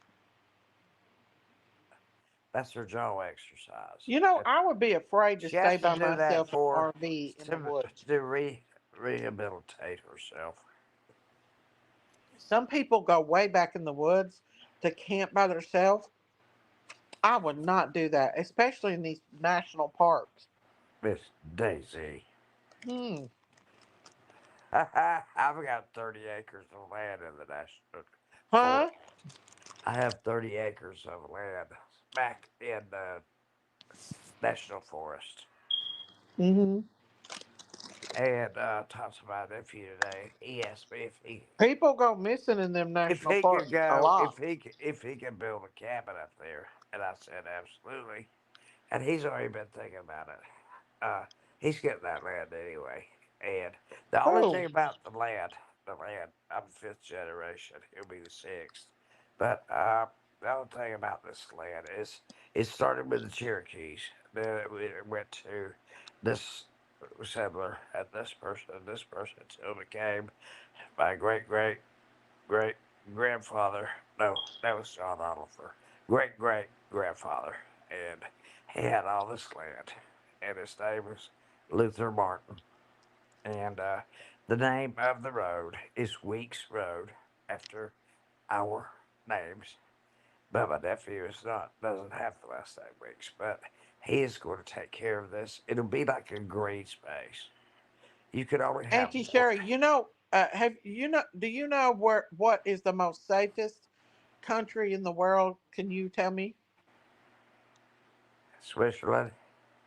[SPEAKER 4] That's her jaw exercise.
[SPEAKER 3] You know, I would be afraid to
[SPEAKER 4] She
[SPEAKER 3] stay
[SPEAKER 4] has to
[SPEAKER 3] by
[SPEAKER 4] do that
[SPEAKER 3] myself in an
[SPEAKER 4] for
[SPEAKER 3] RV in the
[SPEAKER 4] to
[SPEAKER 3] woods.
[SPEAKER 4] rehabilitate herself.
[SPEAKER 3] Some people go way back in the woods to camp by themselves. I would not do that, especially in these national parks.
[SPEAKER 4] Miss Daisy.
[SPEAKER 3] Hmm.
[SPEAKER 4] I've got 30 acres of land in the national
[SPEAKER 3] Huh?
[SPEAKER 4] forest. I have 30 acres of land back in the national forest.
[SPEAKER 3] Hmm.
[SPEAKER 4] And talks to my nephew today. He asked me
[SPEAKER 3] People go missing in them
[SPEAKER 4] if
[SPEAKER 3] national
[SPEAKER 4] he could
[SPEAKER 3] parks a
[SPEAKER 4] go
[SPEAKER 3] lot.
[SPEAKER 4] if he could build a cabin up there, and I said absolutely. And he's already been thinking about it. He's getting that land anyway. And the only
[SPEAKER 3] Oh,
[SPEAKER 4] thing about the land, I'm fifth generation. He'll be the sixth. But the only thing about this land is it started with the Cherokees. Then it went to this settler and this person, until it became my great grandfather. No, that was John Oliver. Great grandfather. And he had all this land. And his name was Luther Martin. And the name of the road is Weeks Road after our names. But my nephew doesn't have the last name Weeks, but he is going to take care of this. It'll be like a green space. You could only have
[SPEAKER 3] Auntie
[SPEAKER 4] one.
[SPEAKER 3] Sherry, have you know? Do you know what is the most safest country in the world? Can you tell me?
[SPEAKER 4] Switzerland?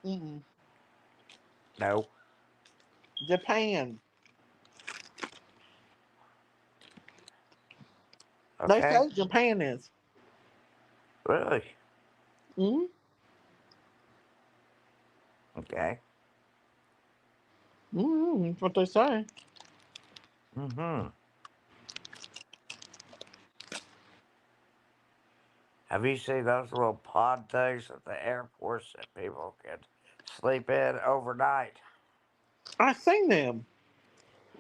[SPEAKER 3] Mm-mm.
[SPEAKER 4] No.
[SPEAKER 3] Japan. They
[SPEAKER 4] Okay.
[SPEAKER 3] say Japan is.
[SPEAKER 4] Really?
[SPEAKER 3] Mm-hmm.
[SPEAKER 4] Okay.
[SPEAKER 3] Mm-hmm. That's what they say.
[SPEAKER 4] Mm-hmm. Have you seen those little pod things at the airports that people can sleep in overnight?
[SPEAKER 3] I seen them.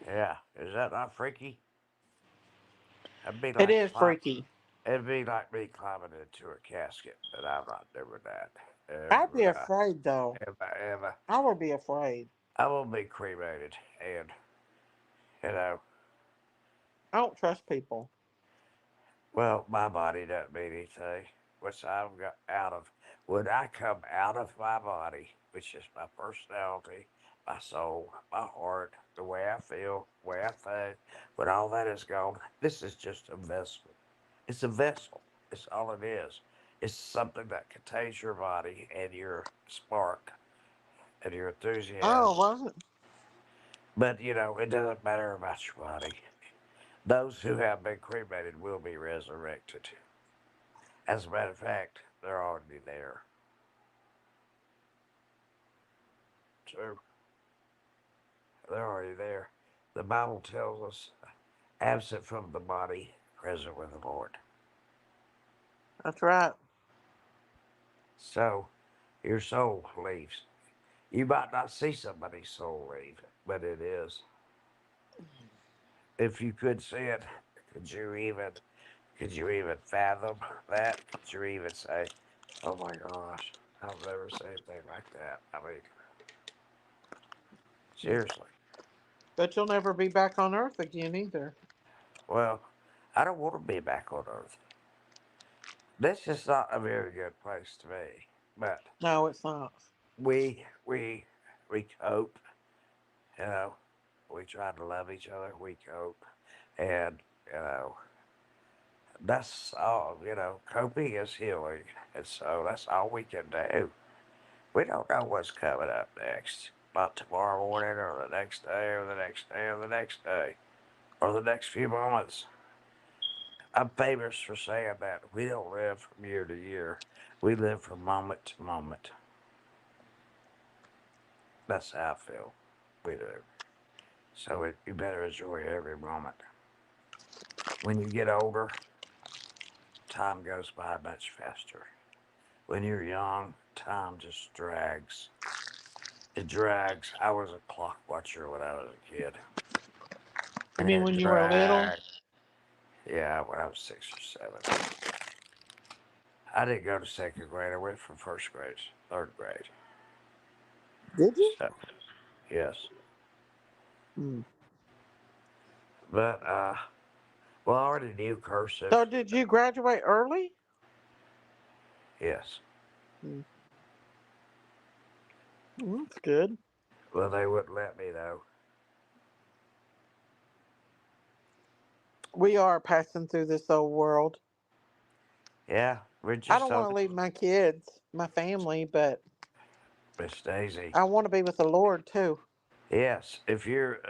[SPEAKER 4] Yeah. Is that not freaky? It'd be
[SPEAKER 3] It
[SPEAKER 4] like
[SPEAKER 3] is freaky.
[SPEAKER 4] it'd be like me climbing into a casket, but I'm not doing that.
[SPEAKER 3] I'd be
[SPEAKER 4] Ever,
[SPEAKER 3] afraid though.
[SPEAKER 4] ever.
[SPEAKER 3] I would be afraid.
[SPEAKER 4] I will be cremated, and you know,
[SPEAKER 3] I don't trust people.
[SPEAKER 4] well, my body doesn't mean anything. Which I've got out of when I come out of my body, which is my personality, my soul, my heart, the way I feel, the way I think, when all that is gone, this is just a vessel. It's a vessel. It's all it is. It's something that contains your body and your spark and your enthusiasm.
[SPEAKER 3] Oh, wasn't.
[SPEAKER 4] But it doesn't matter about your body. Those who have been cremated will be resurrected. As a matter of fact, they're already there. So they're already there. The Bible tells us, absent from the body, present with the Lord.
[SPEAKER 3] That's right.
[SPEAKER 4] So your soul leaves. You might not see somebody's soul leave, but it is. If you could see it, could you even could you even fathom that? Could you even say, "Oh my gosh, I've never seen anything like that"? I mean, seriously.
[SPEAKER 3] But you'll never be back on Earth again either.
[SPEAKER 4] Well, I don't want to be back on Earth. This is not a very good place to be, but
[SPEAKER 3] No, it's not.
[SPEAKER 4] we we we cope. You know, we try to love each other. We cope, and you know that's all. Coping is healing, and so that's all we can do. We don't know what's coming up next. Not tomorrow morning, or the next day, or the next day, or the next day, or the next few moments. I'm famous for saying that we don't live from year to year. We live from moment to moment. That's how I feel. We do. So you better enjoy every moment. When you get older, time goes by much faster. When you're young, time just drags. It drags. I was a clock watcher when I was a kid.
[SPEAKER 3] You
[SPEAKER 4] And
[SPEAKER 3] mean
[SPEAKER 4] it
[SPEAKER 3] when you were little?
[SPEAKER 4] dragged. Yeah, when I was 6 or 7. I didn't go to second grade. I went from first grade to third grade.
[SPEAKER 3] Did you?
[SPEAKER 4] So, yes.
[SPEAKER 3] Hmm.
[SPEAKER 4] But, well, I already knew cursive.
[SPEAKER 3] So did you graduate early?
[SPEAKER 4] Yes.
[SPEAKER 3] Hmm. Well, that's good.
[SPEAKER 4] Well, they wouldn't let me, though.
[SPEAKER 3] We are passing through this old world.
[SPEAKER 4] Yeah, we're
[SPEAKER 3] I
[SPEAKER 4] just
[SPEAKER 3] don't want to
[SPEAKER 4] on
[SPEAKER 3] leave my kids, my family, but
[SPEAKER 4] Miss Daisy.
[SPEAKER 3] I want to be with the Lord too.
[SPEAKER 4] Yes, if your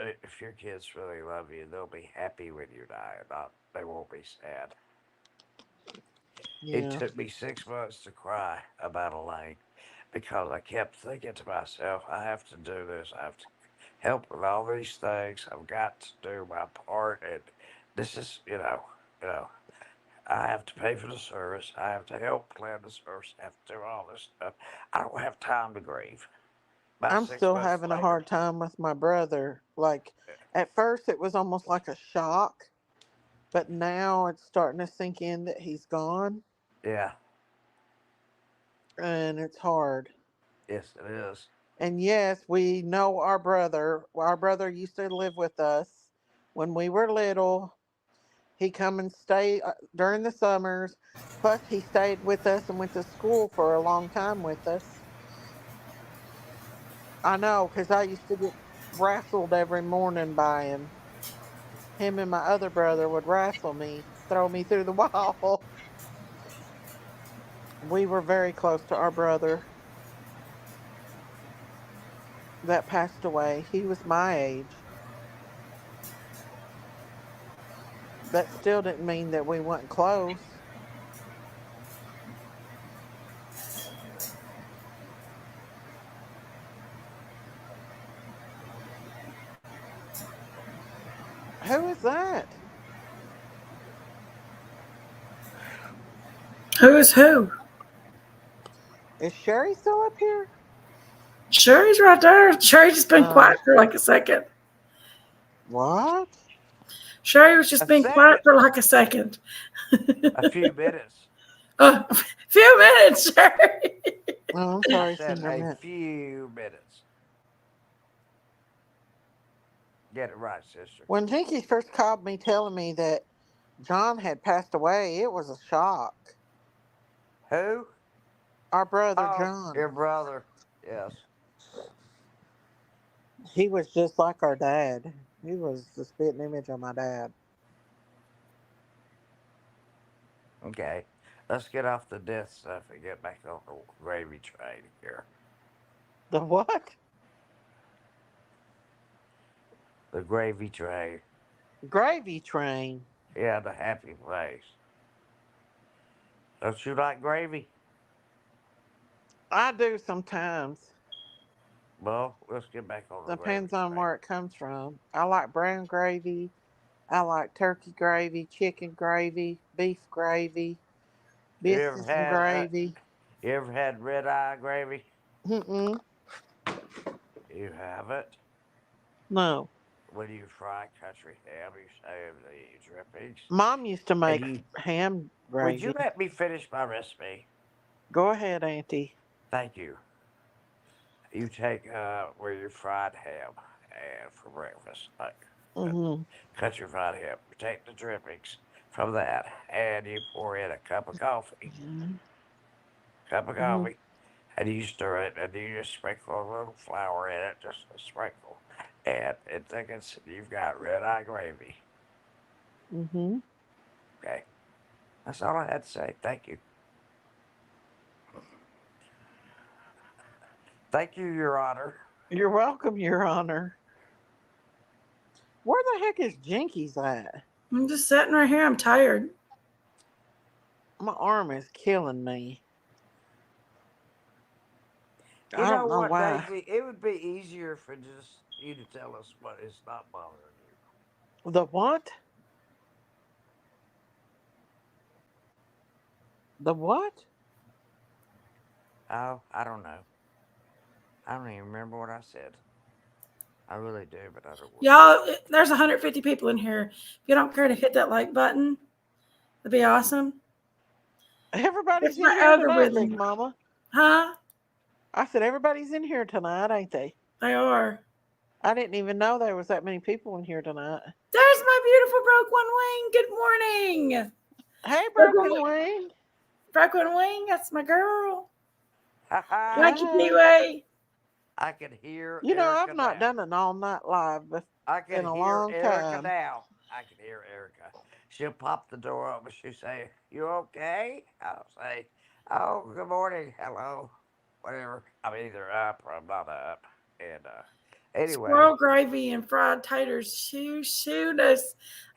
[SPEAKER 4] kids really love you, they'll be happy when you die, and not they won't be sad. It
[SPEAKER 3] Yeah.
[SPEAKER 4] took me 6 months to cry about Elaine because I kept thinking to myself, I have to do this. I have to help with all these things. I've got to do my part, and this is, you know, I have to pay for the service. I have to help plan the service. I have to do all this stuff. I don't have time to grieve. About
[SPEAKER 3] I'm
[SPEAKER 4] six
[SPEAKER 3] still
[SPEAKER 4] months
[SPEAKER 3] having a
[SPEAKER 4] later,
[SPEAKER 3] hard time with my brother. Like at first it was almost like a shock, but now it's starting to sink in that he's gone
[SPEAKER 4] yeah,
[SPEAKER 3] and it's hard.
[SPEAKER 4] yes, it is.
[SPEAKER 3] And yes, we know our brother. Our brother used to live with us when we were little. He come and stay during the summers. Plus, he stayed with us and went to school for a long time with us. I know, because I used to get wrestled every morning by him. Him and my other brother would wrestle me, throw me through the wall. We were very close to our brother that passed away. He was my age. That still didn't mean that we weren't close. Who is that?
[SPEAKER 2] Who is who?
[SPEAKER 3] Is Sherry still up here?
[SPEAKER 2] Sherry's right there. Sherry just been
[SPEAKER 3] Oh,
[SPEAKER 2] quiet for like a second.
[SPEAKER 3] what?
[SPEAKER 2] Sherry was just
[SPEAKER 4] A
[SPEAKER 2] being quiet
[SPEAKER 4] second,
[SPEAKER 2] for like a second.
[SPEAKER 4] a few minutes.
[SPEAKER 2] A few minutes, Sherry.
[SPEAKER 3] Oh, I'm
[SPEAKER 4] I
[SPEAKER 3] sorry,
[SPEAKER 4] said
[SPEAKER 3] Cinder
[SPEAKER 4] a
[SPEAKER 3] Mint.
[SPEAKER 4] few minutes. Get it right, sister.
[SPEAKER 3] When Jinky first called me telling me that John had passed away, it was a shock.
[SPEAKER 4] Who?
[SPEAKER 3] Our brother,
[SPEAKER 4] Oh,
[SPEAKER 3] John.
[SPEAKER 4] your brother. Yes.
[SPEAKER 3] He was just like our dad. He was the spitting image of my dad.
[SPEAKER 4] Okay. Let's get off the death stuff and get back on the gravy train here.
[SPEAKER 3] The what?
[SPEAKER 4] The gravy train.
[SPEAKER 3] Gravy train.
[SPEAKER 4] Yeah, the happy place. Don't you like gravy?
[SPEAKER 3] I do sometimes.
[SPEAKER 4] Well, let's get back on the gravy
[SPEAKER 3] Depends on
[SPEAKER 4] train.
[SPEAKER 3] where it comes from. I like brown gravy. I like turkey gravy, chicken gravy, beef gravy,
[SPEAKER 4] You ever
[SPEAKER 3] biscuits and
[SPEAKER 4] had
[SPEAKER 3] gravy.
[SPEAKER 4] you ever had red eye gravy?
[SPEAKER 3] Mm-mm.
[SPEAKER 4] You haven't.
[SPEAKER 3] No.
[SPEAKER 4] When you fry country ham, you save the drippings,
[SPEAKER 3] Mom used to
[SPEAKER 4] and
[SPEAKER 3] make
[SPEAKER 4] you.
[SPEAKER 3] ham
[SPEAKER 4] Would you
[SPEAKER 3] gravy.
[SPEAKER 4] let me finish my recipe?
[SPEAKER 3] Go ahead, Auntie.
[SPEAKER 4] Thank you. You take where you fried ham and for breakfast, like
[SPEAKER 3] Mm-hmm.
[SPEAKER 4] country fried ham. You take the drippings from that, and you pour in a cup of coffee,
[SPEAKER 3] Mm-hmm.
[SPEAKER 4] and you stir it, and you just sprinkle a little flour in it, just a sprinkle, and it thickens. You've got red eye gravy.
[SPEAKER 3] Mm-hmm.
[SPEAKER 4] Okay, that's all I had to say. Thank you. Thank you, Your Honor.
[SPEAKER 3] You're welcome, Your Honor. Where the heck is Jinkies at?
[SPEAKER 2] I'm just sitting right here. I'm tired.
[SPEAKER 3] My arm is killing me.
[SPEAKER 4] You
[SPEAKER 3] I
[SPEAKER 4] know
[SPEAKER 3] don't know
[SPEAKER 4] what,
[SPEAKER 3] why.
[SPEAKER 4] Daisy? It would be easier for just you to tell us what is not bothering you.
[SPEAKER 3] The what? The what?
[SPEAKER 4] Oh, I don't know. I don't even remember what I said. I really do, but I don't.
[SPEAKER 2] Y'all, there's 150 people in here. If you don't care to hit that like button, That'd be awesome.
[SPEAKER 3] Everybody's
[SPEAKER 2] It's
[SPEAKER 3] in
[SPEAKER 2] my
[SPEAKER 3] here tonight, Big
[SPEAKER 2] algorithm.
[SPEAKER 3] Mama.
[SPEAKER 2] Huh?
[SPEAKER 3] I said everybody's in here tonight, ain't they?
[SPEAKER 2] They are.
[SPEAKER 3] I didn't even know there was that many people in here tonight.
[SPEAKER 2] There's my beautiful Broke One Wing. Good morning.
[SPEAKER 3] Hey,
[SPEAKER 2] Broke One
[SPEAKER 3] Broken
[SPEAKER 2] Wing.
[SPEAKER 3] Wing.
[SPEAKER 2] Broke One Wing. That's my girl.
[SPEAKER 4] Ha ha.
[SPEAKER 2] Thank you,
[SPEAKER 3] Hey.
[SPEAKER 2] Pee-wee.
[SPEAKER 4] I can hear
[SPEAKER 3] You know,
[SPEAKER 4] Erica
[SPEAKER 3] I've not
[SPEAKER 4] now.
[SPEAKER 3] done an all night live
[SPEAKER 4] I can
[SPEAKER 3] in a
[SPEAKER 4] hear
[SPEAKER 3] long
[SPEAKER 4] Erica
[SPEAKER 3] time.
[SPEAKER 4] now. I can hear Erica. She'll pop the door open. She'll say, "You okay?" I'll say, "Oh, good morning, hello, whatever." I'm either up or I'm not up. And anyway,
[SPEAKER 2] Squirrel gravy and fried taters. Shoot us.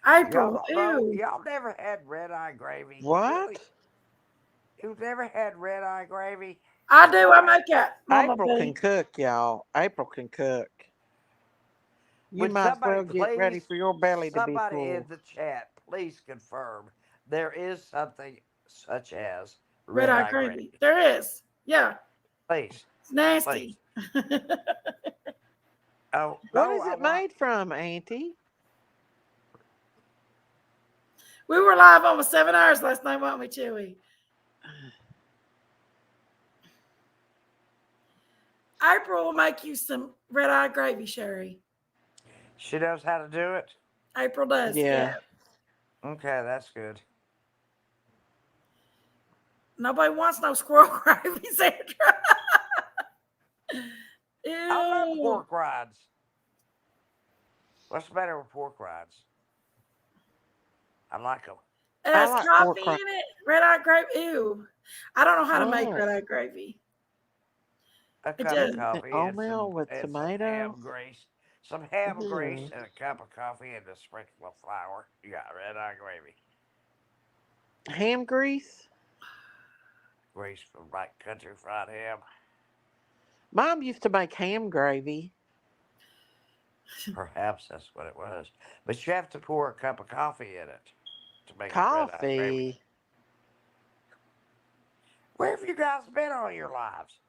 [SPEAKER 2] April. Ew.
[SPEAKER 4] y'all never had red eye gravy,
[SPEAKER 3] What?
[SPEAKER 4] really? You've never had red eye gravy?
[SPEAKER 2] I do. I make it, Mama
[SPEAKER 3] April can
[SPEAKER 2] B.
[SPEAKER 3] cook, y'all. April can cook. You
[SPEAKER 4] Would
[SPEAKER 3] might as
[SPEAKER 4] somebody
[SPEAKER 3] well get ready
[SPEAKER 4] please,
[SPEAKER 3] for your belly to be
[SPEAKER 4] somebody in
[SPEAKER 3] full.
[SPEAKER 4] the chat, please confirm there is something such as
[SPEAKER 2] Red
[SPEAKER 4] red
[SPEAKER 2] eye
[SPEAKER 4] eye
[SPEAKER 2] gravy.
[SPEAKER 4] gravy?
[SPEAKER 2] There is. Yeah.
[SPEAKER 4] Please,
[SPEAKER 2] It's nasty.
[SPEAKER 4] please. Oh
[SPEAKER 3] What
[SPEAKER 4] no,
[SPEAKER 3] is
[SPEAKER 4] I
[SPEAKER 3] it
[SPEAKER 4] want.
[SPEAKER 3] made from, Auntie?
[SPEAKER 2] We were live almost 7 hours last night, weren't we, Chewy? April will make you some red eye gravy, Sherry.
[SPEAKER 4] She knows how to do it.
[SPEAKER 2] April does.
[SPEAKER 3] Yeah.
[SPEAKER 4] Okay, that's good.
[SPEAKER 2] Nobody wants no squirrel gravy, Sandra.
[SPEAKER 4] I love
[SPEAKER 2] Ew.
[SPEAKER 4] pork rinds. What's the matter with pork rinds? I like them.
[SPEAKER 2] It
[SPEAKER 3] I
[SPEAKER 2] has
[SPEAKER 3] like pork
[SPEAKER 2] coffee
[SPEAKER 3] rinds.
[SPEAKER 2] in it. Red eye gravy. Ew. I don't know how to make
[SPEAKER 3] What?
[SPEAKER 2] red eye gravy.
[SPEAKER 4] A
[SPEAKER 2] It
[SPEAKER 4] cup of
[SPEAKER 2] does.
[SPEAKER 4] coffee
[SPEAKER 3] Oatmeal with
[SPEAKER 4] and some
[SPEAKER 3] tomato?
[SPEAKER 4] ham grease. Some ham grease
[SPEAKER 3] Ew.
[SPEAKER 4] and a cup of coffee and a sprinkle of flour. You got red eye gravy.
[SPEAKER 3] Ham grease?
[SPEAKER 4] Grease from like country fried ham.
[SPEAKER 3] Mom used to make ham gravy.
[SPEAKER 4] Perhaps that's what it was. But you have to pour a cup of coffee in it to make it red eye gravy.
[SPEAKER 3] Coffee?
[SPEAKER 4] Where have you guys been all your lives?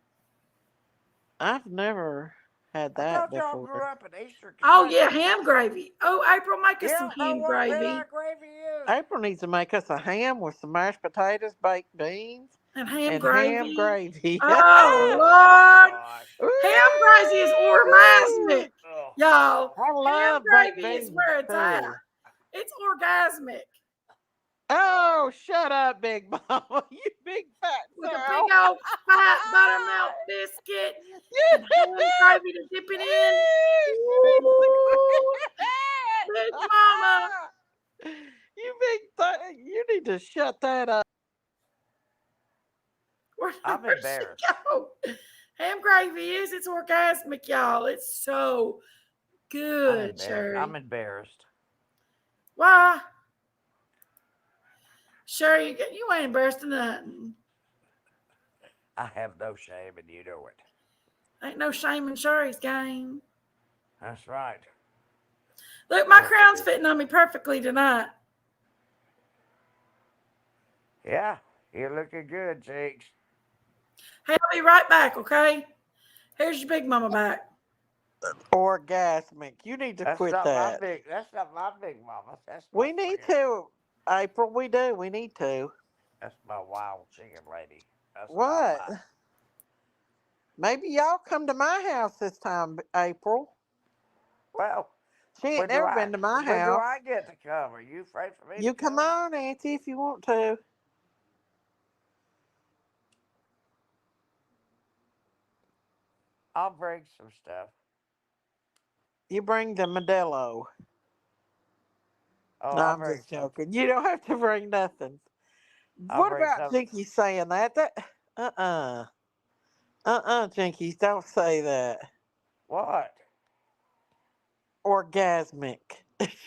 [SPEAKER 3] I've never had
[SPEAKER 4] I
[SPEAKER 3] that
[SPEAKER 4] thought y'all grew
[SPEAKER 3] before.
[SPEAKER 4] up in Eastern
[SPEAKER 2] Oh,
[SPEAKER 4] Kentucky.
[SPEAKER 2] yeah, ham gravy. Oh, April, make
[SPEAKER 4] You
[SPEAKER 2] us some
[SPEAKER 4] don't know
[SPEAKER 2] ham
[SPEAKER 4] what red eye
[SPEAKER 2] gravy
[SPEAKER 4] gravy is?
[SPEAKER 3] April needs to make us a ham with some mashed potatoes, baked beans,
[SPEAKER 2] and ham
[SPEAKER 3] and ham
[SPEAKER 2] gravy.
[SPEAKER 3] gravy.
[SPEAKER 2] Oh,
[SPEAKER 4] Oh my
[SPEAKER 2] Lord.
[SPEAKER 4] gosh.
[SPEAKER 2] Ham gravy is orgasmic,
[SPEAKER 4] Oh.
[SPEAKER 2] y'all.
[SPEAKER 3] I
[SPEAKER 2] Ham
[SPEAKER 3] love baked
[SPEAKER 2] gravy is
[SPEAKER 3] beans
[SPEAKER 2] where it's at.
[SPEAKER 3] too.
[SPEAKER 2] It's orgasmic
[SPEAKER 3] Oh, shut up, Big Mama. You big fat
[SPEAKER 2] with a big
[SPEAKER 3] sow.
[SPEAKER 2] old fat buttermilk biscuit and ham gravy to dip it in.
[SPEAKER 3] She needs to
[SPEAKER 2] Ooh,
[SPEAKER 3] quit.
[SPEAKER 2] big mama.
[SPEAKER 3] You need to shut that up.
[SPEAKER 2] Where'd
[SPEAKER 4] I'm
[SPEAKER 2] she
[SPEAKER 4] embarrassed.
[SPEAKER 2] go? Ham gravy it's orgasmic, y'all. It's so good, Sherry.
[SPEAKER 4] I'm embarrassed.
[SPEAKER 2] Why? Sherry, you ain't embarrassed of nothing.
[SPEAKER 4] I have no shame and you know it.
[SPEAKER 2] Ain't no shame in Sherry's game.
[SPEAKER 4] That's right.
[SPEAKER 2] Look, my
[SPEAKER 4] Oh,
[SPEAKER 2] crown's
[SPEAKER 4] dear.
[SPEAKER 2] fitting on me perfectly tonight.
[SPEAKER 4] Yeah, you're looking good, Jakes.
[SPEAKER 2] Hey, I'll be right back, okay? Here's your big mama back.
[SPEAKER 3] Orgasmic. You need to quit that.
[SPEAKER 4] That's not my big mama. That's my
[SPEAKER 3] We need
[SPEAKER 4] friend.
[SPEAKER 3] to, April. We do. We need to.
[SPEAKER 4] That's my wild chicken lady. That's not
[SPEAKER 3] What?
[SPEAKER 4] mine.
[SPEAKER 3] Maybe y'all come to my house this time, April.
[SPEAKER 4] Well,
[SPEAKER 3] She ain't never been to my
[SPEAKER 4] when do
[SPEAKER 3] house.
[SPEAKER 4] I get to come? Are you afraid for me
[SPEAKER 3] You
[SPEAKER 4] to
[SPEAKER 3] come
[SPEAKER 4] come?
[SPEAKER 3] on, Auntie, if you want to.
[SPEAKER 4] I'll bring some stuff.
[SPEAKER 3] You bring the Modelo.
[SPEAKER 4] Oh,
[SPEAKER 3] No,
[SPEAKER 4] I'll
[SPEAKER 3] I'm
[SPEAKER 4] bring
[SPEAKER 3] just
[SPEAKER 4] some.
[SPEAKER 3] joking. You don't have to bring nothing.
[SPEAKER 4] I'll
[SPEAKER 3] What
[SPEAKER 4] bring
[SPEAKER 3] about
[SPEAKER 4] some.
[SPEAKER 3] Jinky saying that? Jinkies, don't say that.
[SPEAKER 4] What?
[SPEAKER 3] Orgasmic.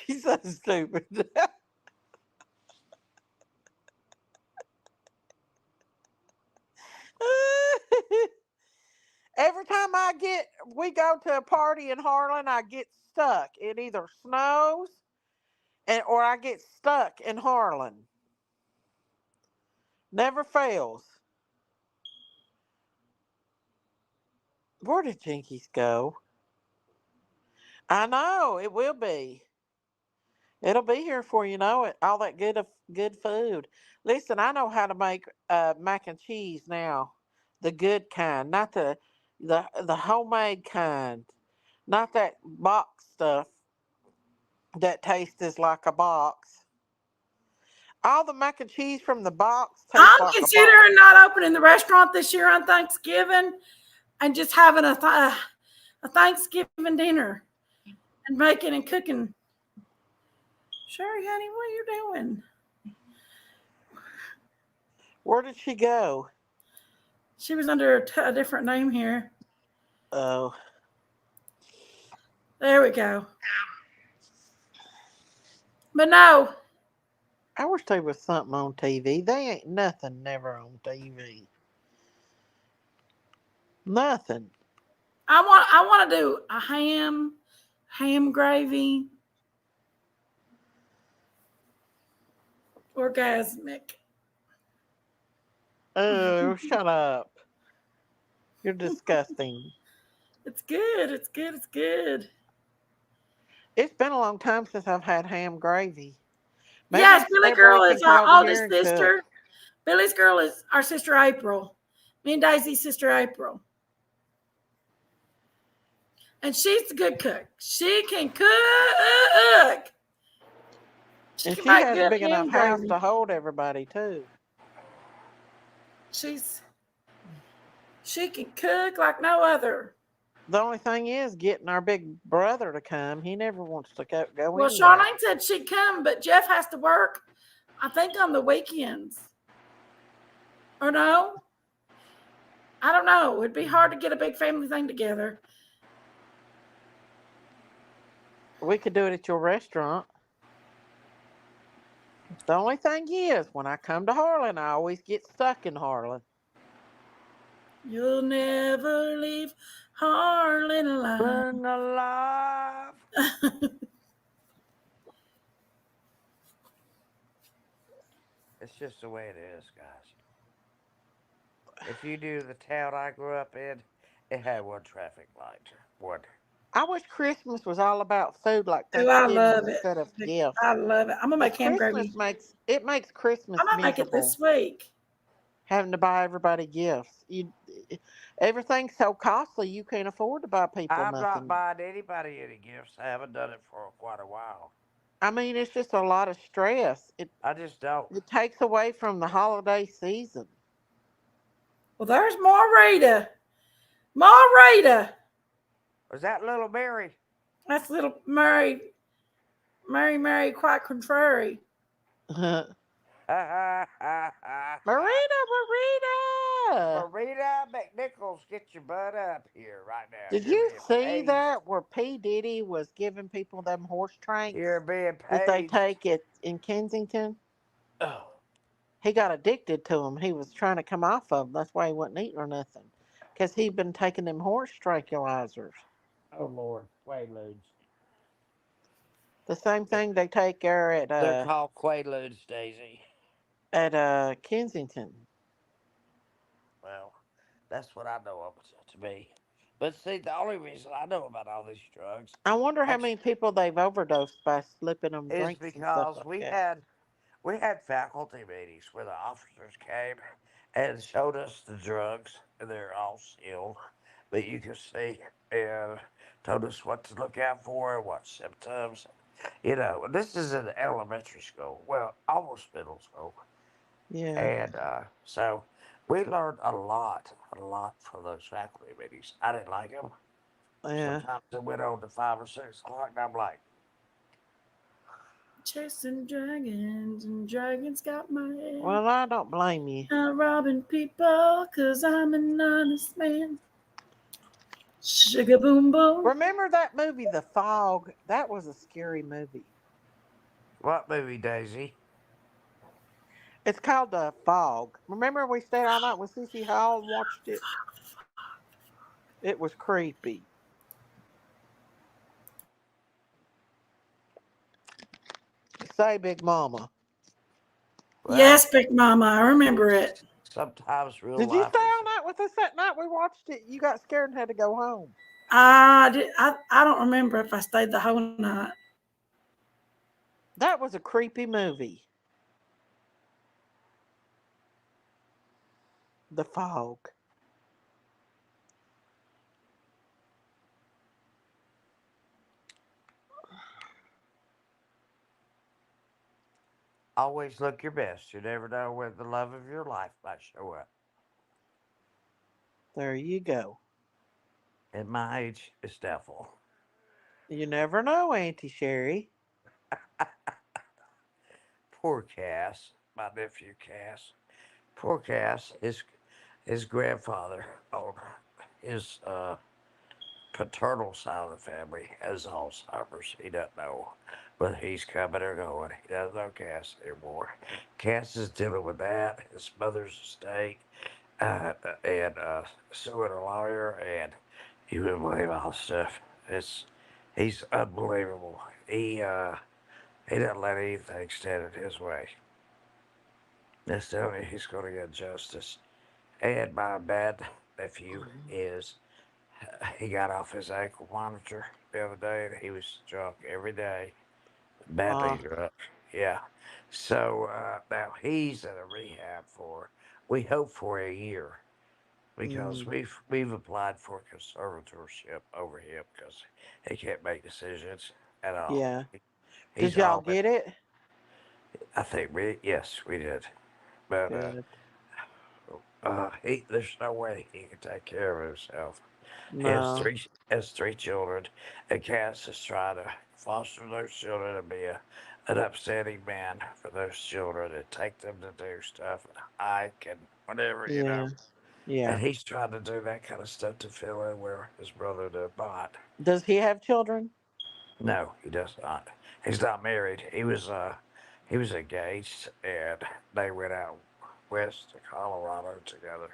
[SPEAKER 3] She's so stupid. Every time we go to a party in Harlan, I get stuck. It either snows or I get stuck in Harlan. Never fails. Where did Jinkies go? I know, it will be. It'll be here before you know it. All that good food. Listen, I know how to make mac and cheese now, the good kind, not the homemade kind, not that box stuff that tastes like a box. All the mac and cheese from the box tastes
[SPEAKER 2] I'm
[SPEAKER 3] like a box.
[SPEAKER 2] considering not opening the restaurant this year on Thanksgiving and just having a Thanksgiving dinner and making and cooking. Sherry, honey, what are you doing?
[SPEAKER 3] Where did she go?
[SPEAKER 2] She was under a different name here.
[SPEAKER 3] Oh,
[SPEAKER 2] There we go. But no,
[SPEAKER 3] I wish there was something on TV. They ain't nothing never on TV. Nothing.
[SPEAKER 2] I want to do a ham gravy, orgasmic.
[SPEAKER 3] Oh, shut up. You're disgusting.
[SPEAKER 2] It's good. It's good. It's good.
[SPEAKER 3] It's been a long time since I've had ham gravy.
[SPEAKER 2] Yes,
[SPEAKER 3] Maybe
[SPEAKER 2] Billy
[SPEAKER 3] everybody
[SPEAKER 2] Girl
[SPEAKER 3] can
[SPEAKER 2] is
[SPEAKER 3] come
[SPEAKER 2] our
[SPEAKER 3] over here
[SPEAKER 2] oldest
[SPEAKER 3] and cook.
[SPEAKER 2] sister. Billy's girl is our sister April. Me and Daisy's sister April. And she's a good cook. She can cook. She
[SPEAKER 3] And
[SPEAKER 2] can
[SPEAKER 3] she
[SPEAKER 2] make
[SPEAKER 3] has a
[SPEAKER 2] good
[SPEAKER 3] big enough
[SPEAKER 2] ham
[SPEAKER 3] house
[SPEAKER 2] gravy.
[SPEAKER 3] to hold everybody, too.
[SPEAKER 2] She can cook like no other.
[SPEAKER 3] The only thing is getting our big brother to come. He never wants to go
[SPEAKER 2] Well,
[SPEAKER 3] anywhere.
[SPEAKER 2] Charlene said she'd come, but Jeff has to work, I think, on the weekends. Or no? I don't know. It'd be hard to get a big family thing together.
[SPEAKER 3] We could do it at your restaurant. The only thing is, when I come to Harlan, I always get stuck in Harlan.
[SPEAKER 2] You'll never leave Harlan alive.
[SPEAKER 4] Burn alive. It's just the way it is, guys. If you knew the town I grew up in, it had one traffic light. One.
[SPEAKER 3] I wish Christmas was all about food like
[SPEAKER 2] Oh, I
[SPEAKER 3] Thanksgiving
[SPEAKER 2] love it.
[SPEAKER 3] instead of gifts.
[SPEAKER 2] I love it. I'm gonna make
[SPEAKER 3] Because
[SPEAKER 2] ham
[SPEAKER 3] Christmas
[SPEAKER 2] gravy.
[SPEAKER 3] makes Christmas
[SPEAKER 2] I might make it
[SPEAKER 3] miserable.
[SPEAKER 2] this week.
[SPEAKER 3] Having to buy everybody gifts. Everything's so costly you can't afford to buy people
[SPEAKER 4] I'm not
[SPEAKER 3] nothing.
[SPEAKER 4] buying anybody any gifts. I haven't done it for quite a while.
[SPEAKER 3] I mean, it's just a lot of stress.
[SPEAKER 4] I just don't.
[SPEAKER 3] It takes away from the holiday season.
[SPEAKER 2] Well, there's Marita. Marita.
[SPEAKER 4] Was that little Mary?
[SPEAKER 2] That's little Mary, quite contrary.
[SPEAKER 3] Marita,
[SPEAKER 4] Marita
[SPEAKER 3] Marita.
[SPEAKER 4] McNichols, get your butt up here right now.
[SPEAKER 3] Did
[SPEAKER 4] You're
[SPEAKER 3] you
[SPEAKER 4] being
[SPEAKER 3] see
[SPEAKER 4] paged.
[SPEAKER 3] that where P. Diddy was giving people them horse tranks
[SPEAKER 4] You're being
[SPEAKER 3] that they
[SPEAKER 4] paged.
[SPEAKER 3] take it in Kensington?
[SPEAKER 4] Oh.
[SPEAKER 3] He got addicted to them. He was trying to come off of them. That's why he wasn't eating or nothing. Because he'd been taking them horse tranquilizers.
[SPEAKER 4] Oh, Lord. Quaaludes.
[SPEAKER 3] The same thing they take there
[SPEAKER 4] They're called Quaaludes, Daisy.
[SPEAKER 3] at Kensington.
[SPEAKER 4] Well, that's what I know of it to be. But see, the only reason I know about all these drugs
[SPEAKER 3] I wonder how many people they've overdosed by slipping them
[SPEAKER 4] is
[SPEAKER 3] drinks and stuff
[SPEAKER 4] because
[SPEAKER 3] like
[SPEAKER 4] we
[SPEAKER 3] that.
[SPEAKER 4] had faculty meetings where the officers came and showed us the drugs, and they're all sealed, but you can see, and told us what to look out for, what symptoms. You know, this is in elementary school, well, almost middle school,
[SPEAKER 3] Yeah,
[SPEAKER 4] and so we learned a lot from those faculty meetings. I didn't like them.
[SPEAKER 3] yeah.
[SPEAKER 4] Sometimes it went on to 5 or 6 o'clock, and I'm like,
[SPEAKER 2] Chasing dragons and dragons got my head.
[SPEAKER 3] Well, I don't blame you.
[SPEAKER 2] Not robbing people because I'm an honest man. Sugar boom boom.
[SPEAKER 3] Remember that movie, The Fog? That was a scary movie.
[SPEAKER 4] what movie, Daisy?
[SPEAKER 3] It's called The Fog. Remember we stayed all night with Cece Hall and watched it? It was creepy. Say, Big Mama.
[SPEAKER 4] Well,
[SPEAKER 2] Yes, Big Mama, I remember it.
[SPEAKER 4] sometimes real
[SPEAKER 3] Did you
[SPEAKER 4] life
[SPEAKER 3] stay
[SPEAKER 4] is.
[SPEAKER 3] all night with us that night we watched it? You got scared and had to go home.
[SPEAKER 2] I don't remember if I stayed the whole night.
[SPEAKER 3] That was a creepy movie. The Fog.
[SPEAKER 4] Always look your best. You never know when the love of your life might show up.
[SPEAKER 3] There you go.
[SPEAKER 4] At my age, it's doubtful.
[SPEAKER 3] You never know, Auntie Sherry.
[SPEAKER 4] Poor Cass, my nephew Cass. Poor Cass, his grandfather on his paternal side of the family has Alzheimer's. He doesn't know whether he's coming or going. He doesn't know Cass anymore. Cass is dealing with that, his mother's estate, and suing a lawyer, and you wouldn't believe all the stuff. He's unbelievable. He doesn't let anything stand in his way. That's telling me he's going to get justice. And my bad nephew is he got off his ankle monitor the other day, and he was drunk every day, badly
[SPEAKER 3] Uh,
[SPEAKER 4] drunk. Yeah. So now he's in a rehab for we hope for a year because
[SPEAKER 3] mm,
[SPEAKER 4] we've applied for conservatorship over him because he can't make decisions at all.
[SPEAKER 3] yeah.
[SPEAKER 4] He's
[SPEAKER 3] Did y'all
[SPEAKER 4] all
[SPEAKER 3] get it?
[SPEAKER 4] I think we yes we did, but
[SPEAKER 3] Good.
[SPEAKER 4] there's no way he can take care of himself.
[SPEAKER 3] No.
[SPEAKER 4] Has three children, and Cass is trying to foster those children and be an upstanding man for those children and take them to do stuff and hike and whatever, you know.
[SPEAKER 3] Yeah. Yeah.
[SPEAKER 4] And he's trying to do that kind of stuff to fill in where his brother did not.
[SPEAKER 3] Does he have children?
[SPEAKER 4] No, he does not. He's not married. He was engaged, and they went out west to Colorado together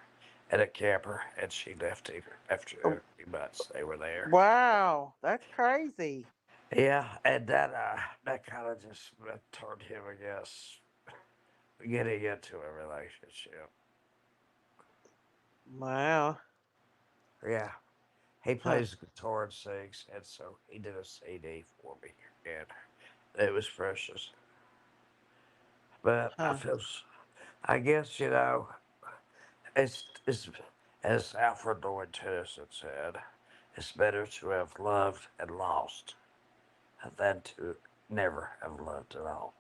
[SPEAKER 4] in a camper, and she left him after
[SPEAKER 3] Oh,
[SPEAKER 4] a few months they were there.
[SPEAKER 3] wow. That's crazy.
[SPEAKER 4] Yeah, and that kind of just turned him against getting into a relationship.
[SPEAKER 3] Wow.
[SPEAKER 4] Yeah, he
[SPEAKER 3] Huh.
[SPEAKER 4] plays guitar and sings, and so he did a CD for me, and it was precious. But
[SPEAKER 3] Huh.
[SPEAKER 4] I guess it's as Alfred North Tennyson said, it's better to have loved and lost than to never have loved at all.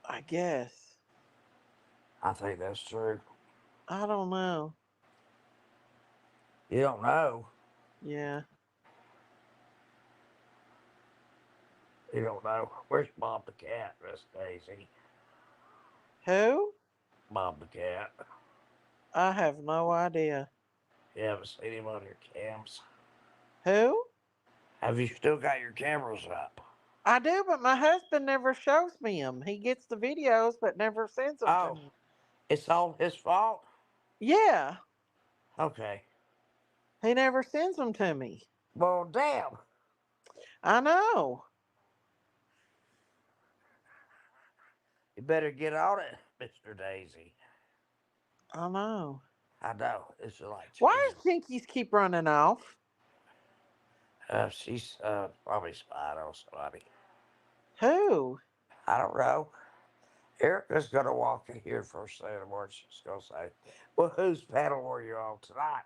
[SPEAKER 3] I guess.
[SPEAKER 4] I think that's true.
[SPEAKER 3] I don't know.
[SPEAKER 4] You don't know.
[SPEAKER 3] Yeah.
[SPEAKER 4] You don't know. Where's Bob the cat, Miss Daisy?
[SPEAKER 3] Who?
[SPEAKER 4] Bob the cat.
[SPEAKER 3] I have no idea.
[SPEAKER 4] You haven't seen him on your cams.
[SPEAKER 3] Who?
[SPEAKER 4] Have you still got your cameras up?
[SPEAKER 3] I do, but my husband never shows me them. He gets the videos, but never sends them to
[SPEAKER 4] Oh,
[SPEAKER 3] me.
[SPEAKER 4] it's all his fault?
[SPEAKER 3] Yeah.
[SPEAKER 4] Okay.
[SPEAKER 3] He never sends them to me.
[SPEAKER 4] Well, damn.
[SPEAKER 3] I know.
[SPEAKER 4] You better get on it, Mr. Daisy.
[SPEAKER 3] I know.
[SPEAKER 4] I know. It's like
[SPEAKER 3] Why
[SPEAKER 4] changing.
[SPEAKER 3] does Jinkies keep running off?
[SPEAKER 4] She's probably spying on somebody.
[SPEAKER 3] Who?
[SPEAKER 4] I don't know. Erica's going to walk in here first thing in the morning. She's going to say, well, whose panel were you on tonight?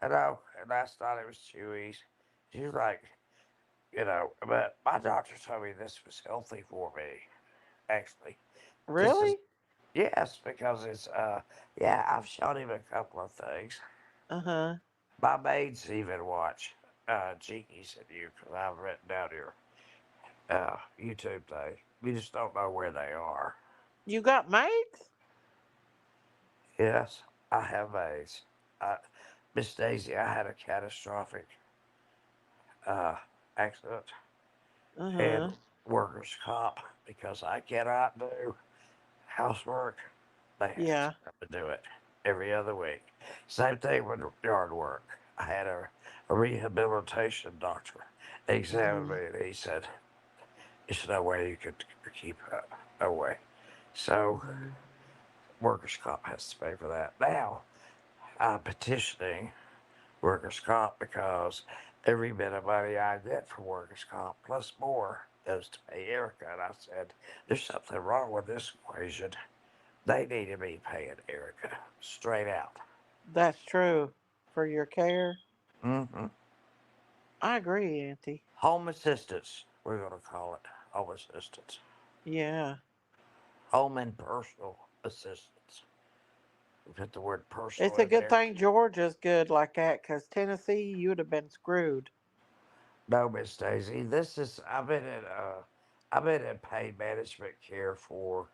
[SPEAKER 4] I know. And last night it was Chewy's. She's like, but my doctor told me this was healthy for me, actually. This is,
[SPEAKER 3] Really?
[SPEAKER 4] yes, because yeah, I've shown him a couple of things.
[SPEAKER 3] Uh-huh.
[SPEAKER 4] My maids even watch Jenkies and you, because I've written down your YouTube thing. We just don't know where they are.
[SPEAKER 3] You got mates?
[SPEAKER 4] Yes, I have maids. Uh, Miss Daisy, I had a catastrophic uh, accident and
[SPEAKER 3] Uh-huh.
[SPEAKER 4] workers' comp because I cannot do housework. They have to
[SPEAKER 3] Yeah.
[SPEAKER 4] come and do it every other week. Same thing with yard work. I had a rehabilitation doctor examine
[SPEAKER 3] Mm-hmm.
[SPEAKER 4] me and he said, there's no way you could keep away. So
[SPEAKER 3] Mm-hmm.
[SPEAKER 4] workers' comp has to pay for that. Now I'm petitioning workers' comp because Every bit of money I get for workers' comp plus more goes to pay Erica. And I said, there's something wrong with this equation. They need to be paying Erica straight out.
[SPEAKER 3] That's true. For your care.
[SPEAKER 4] Mm-hmm.
[SPEAKER 3] I agree, Auntie.
[SPEAKER 4] Home assistance, we're going to call it. Home assistance.
[SPEAKER 3] Yeah.
[SPEAKER 4] Home and personal assistance. We put the word personal
[SPEAKER 3] It's a
[SPEAKER 4] in
[SPEAKER 3] good
[SPEAKER 4] there.
[SPEAKER 3] thing Georgia's good like that, because Tennessee, you would have been screwed.
[SPEAKER 4] No, Miss Daisy. This is I've been in pain management care for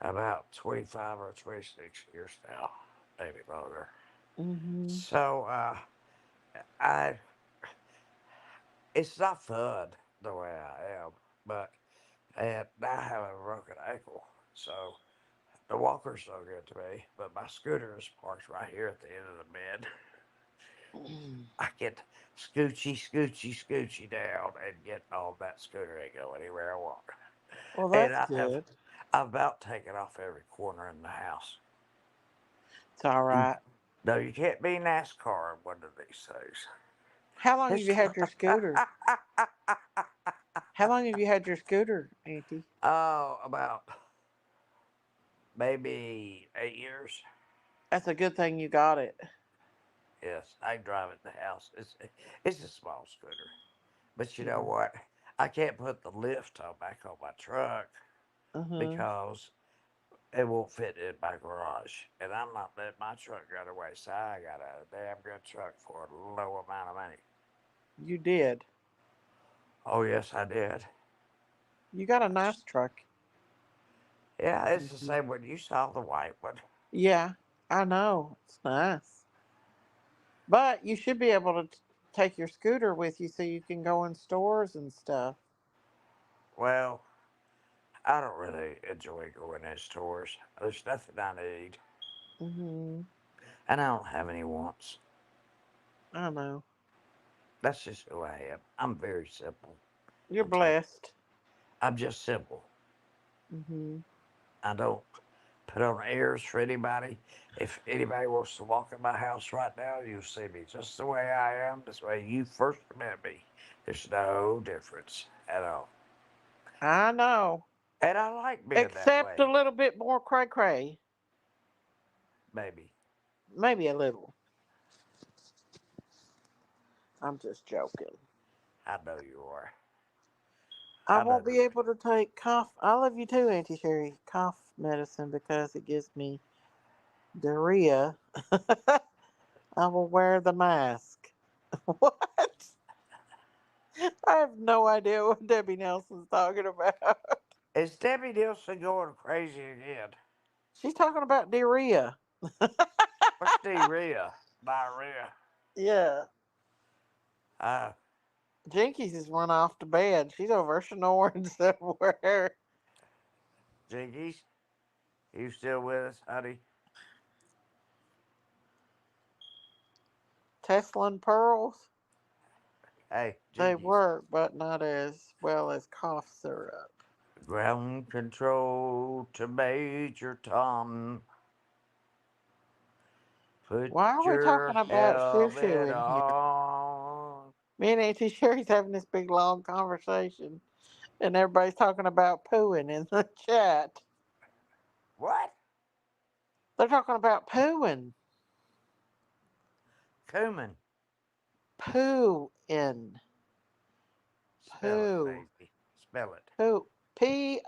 [SPEAKER 4] about 25 or 26 years now, maybe longer.
[SPEAKER 3] Mm-hmm.
[SPEAKER 4] So I it's not fun the way I am, but and I have a broken ankle, so the walker's no good to me. But my scooter is parked right here at the end of the bed. I get scoochie down and get on that scooter and go anywhere I want.
[SPEAKER 3] Well,
[SPEAKER 4] And
[SPEAKER 3] that's good.
[SPEAKER 4] I've about taken off every corner in the house.
[SPEAKER 3] It's all
[SPEAKER 4] You,
[SPEAKER 3] right.
[SPEAKER 4] no, you can't be NASCAR in one of these things.
[SPEAKER 3] How long have
[SPEAKER 4] It's
[SPEAKER 3] you had your scooter? How long have you had your scooter, Auntie?
[SPEAKER 4] oh, about maybe 8 years.
[SPEAKER 3] That's a good thing you got it.
[SPEAKER 4] Yes, I drive it in the house. It's a small scooter, but you know
[SPEAKER 3] Yeah.
[SPEAKER 4] what? I can't put the lift on back on my truck
[SPEAKER 3] Uh-huh.
[SPEAKER 4] because it won't fit in my garage, and I'm not letting my truck go to waste. So I got a damn good truck for a low amount of money.
[SPEAKER 3] You did.
[SPEAKER 4] Oh yes, I did.
[SPEAKER 3] You got a nice truck.
[SPEAKER 4] Yeah, it's the
[SPEAKER 3] Mhm.
[SPEAKER 4] same one you saw, the white one.
[SPEAKER 3] Yeah, I know. It's nice. But you should be able to take your scooter with you so you can go in stores and stuff.
[SPEAKER 4] Well, I don't really enjoy going in stores. There's nothing I need,
[SPEAKER 3] Mm-hmm.
[SPEAKER 4] and I don't have any wants.
[SPEAKER 3] I know.
[SPEAKER 4] That's just who I am. I'm very simple.
[SPEAKER 3] You're
[SPEAKER 4] I'm telling.
[SPEAKER 3] blessed.
[SPEAKER 4] I'm just simple.
[SPEAKER 3] Mm-hmm.
[SPEAKER 4] I don't put on airs for anybody. If anybody wants to walk in my house right now, you'll see me just the way I am, just the way you first met me. There's no difference at all.
[SPEAKER 3] I know.
[SPEAKER 4] And I like being that
[SPEAKER 3] Except a
[SPEAKER 4] way,
[SPEAKER 3] little bit more cray cray.
[SPEAKER 4] maybe.
[SPEAKER 3] Maybe a little. I'm just joking.
[SPEAKER 4] I know you are.
[SPEAKER 3] I
[SPEAKER 4] I know
[SPEAKER 3] won't be
[SPEAKER 4] you.
[SPEAKER 3] able to take cough. I love you too, Auntie Sherry. Cough medicine because it gives me diarrhea. I will wear the mask. What? I have no idea what Debbie Nelson's talking about.
[SPEAKER 4] Is Debbie Nielsen going crazy again?
[SPEAKER 3] She's talking about diarrhea.
[SPEAKER 4] What's diarrhea? Diarrhea.
[SPEAKER 3] Yeah.
[SPEAKER 4] Uh,
[SPEAKER 3] Jenkies has run off to bed. She's over snoring somewhere.
[SPEAKER 4] Jinkies, you still with us, honey?
[SPEAKER 3] Tesla and pearls.
[SPEAKER 4] Hey,
[SPEAKER 3] They
[SPEAKER 4] Jinkies.
[SPEAKER 3] work, but not as well as cough syrup.
[SPEAKER 4] Ground control to Major Tom. Put
[SPEAKER 3] Why are we talking
[SPEAKER 4] your
[SPEAKER 3] about shoo shoo
[SPEAKER 4] helmet
[SPEAKER 3] in here?
[SPEAKER 4] on.
[SPEAKER 3] Me and Auntie Sherry's having this big long conversation, and everybody's talking about pooing in the chat.
[SPEAKER 4] What?
[SPEAKER 3] They're talking about pooing.
[SPEAKER 4] Cumin.
[SPEAKER 3] Pooing.
[SPEAKER 4] Spell it,
[SPEAKER 3] Poo.
[SPEAKER 4] baby. Spell it.
[SPEAKER 3] Poo. Pooing.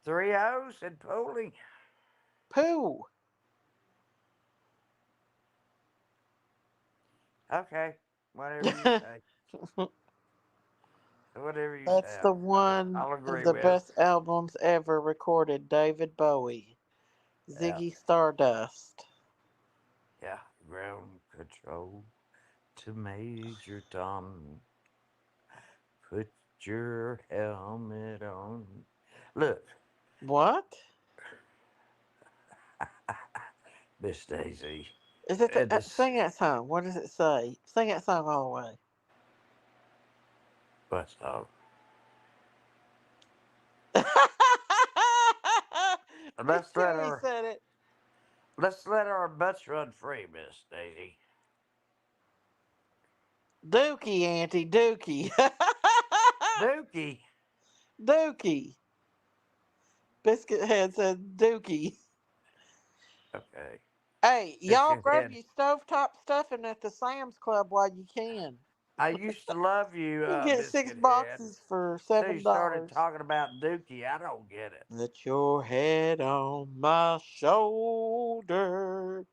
[SPEAKER 4] Three O's and pooling.
[SPEAKER 3] Poo.
[SPEAKER 4] Okay. Whatever you say. Whatever you say,
[SPEAKER 3] That's the one
[SPEAKER 4] I'll
[SPEAKER 3] of
[SPEAKER 4] agree
[SPEAKER 3] the
[SPEAKER 4] with.
[SPEAKER 3] best albums ever recorded. David Bowie.
[SPEAKER 4] Yeah.
[SPEAKER 3] Ziggy Stardust.
[SPEAKER 4] Yeah. Ground control to Major Tom. Put your helmet on. Look,
[SPEAKER 3] What?
[SPEAKER 4] Miss Daisy.
[SPEAKER 3] Is it
[SPEAKER 4] And this,
[SPEAKER 3] sing that song? What does it say? Sing that song all the way.
[SPEAKER 4] what's up?
[SPEAKER 3] Big
[SPEAKER 4] Let's let
[SPEAKER 3] Chewy
[SPEAKER 4] her.
[SPEAKER 3] said it.
[SPEAKER 4] Let's let our butts run free, Miss Daisy.
[SPEAKER 3] Dookie, Auntie, Dookie.
[SPEAKER 4] Dookie.
[SPEAKER 3] Dookie. Biscuit Head said Dookie.
[SPEAKER 4] Okay.
[SPEAKER 3] Hey, y'all
[SPEAKER 4] Biscuit
[SPEAKER 3] grab
[SPEAKER 4] head.
[SPEAKER 3] your stovetop stuffing at the Sam's Club while you can.
[SPEAKER 4] I used to love you,
[SPEAKER 3] You can get 6
[SPEAKER 4] Biscuit Head.
[SPEAKER 3] boxes for
[SPEAKER 4] Till you started
[SPEAKER 3] $7.
[SPEAKER 4] talking about Dookie. I don't get it.
[SPEAKER 3] Let your head on my shoulder.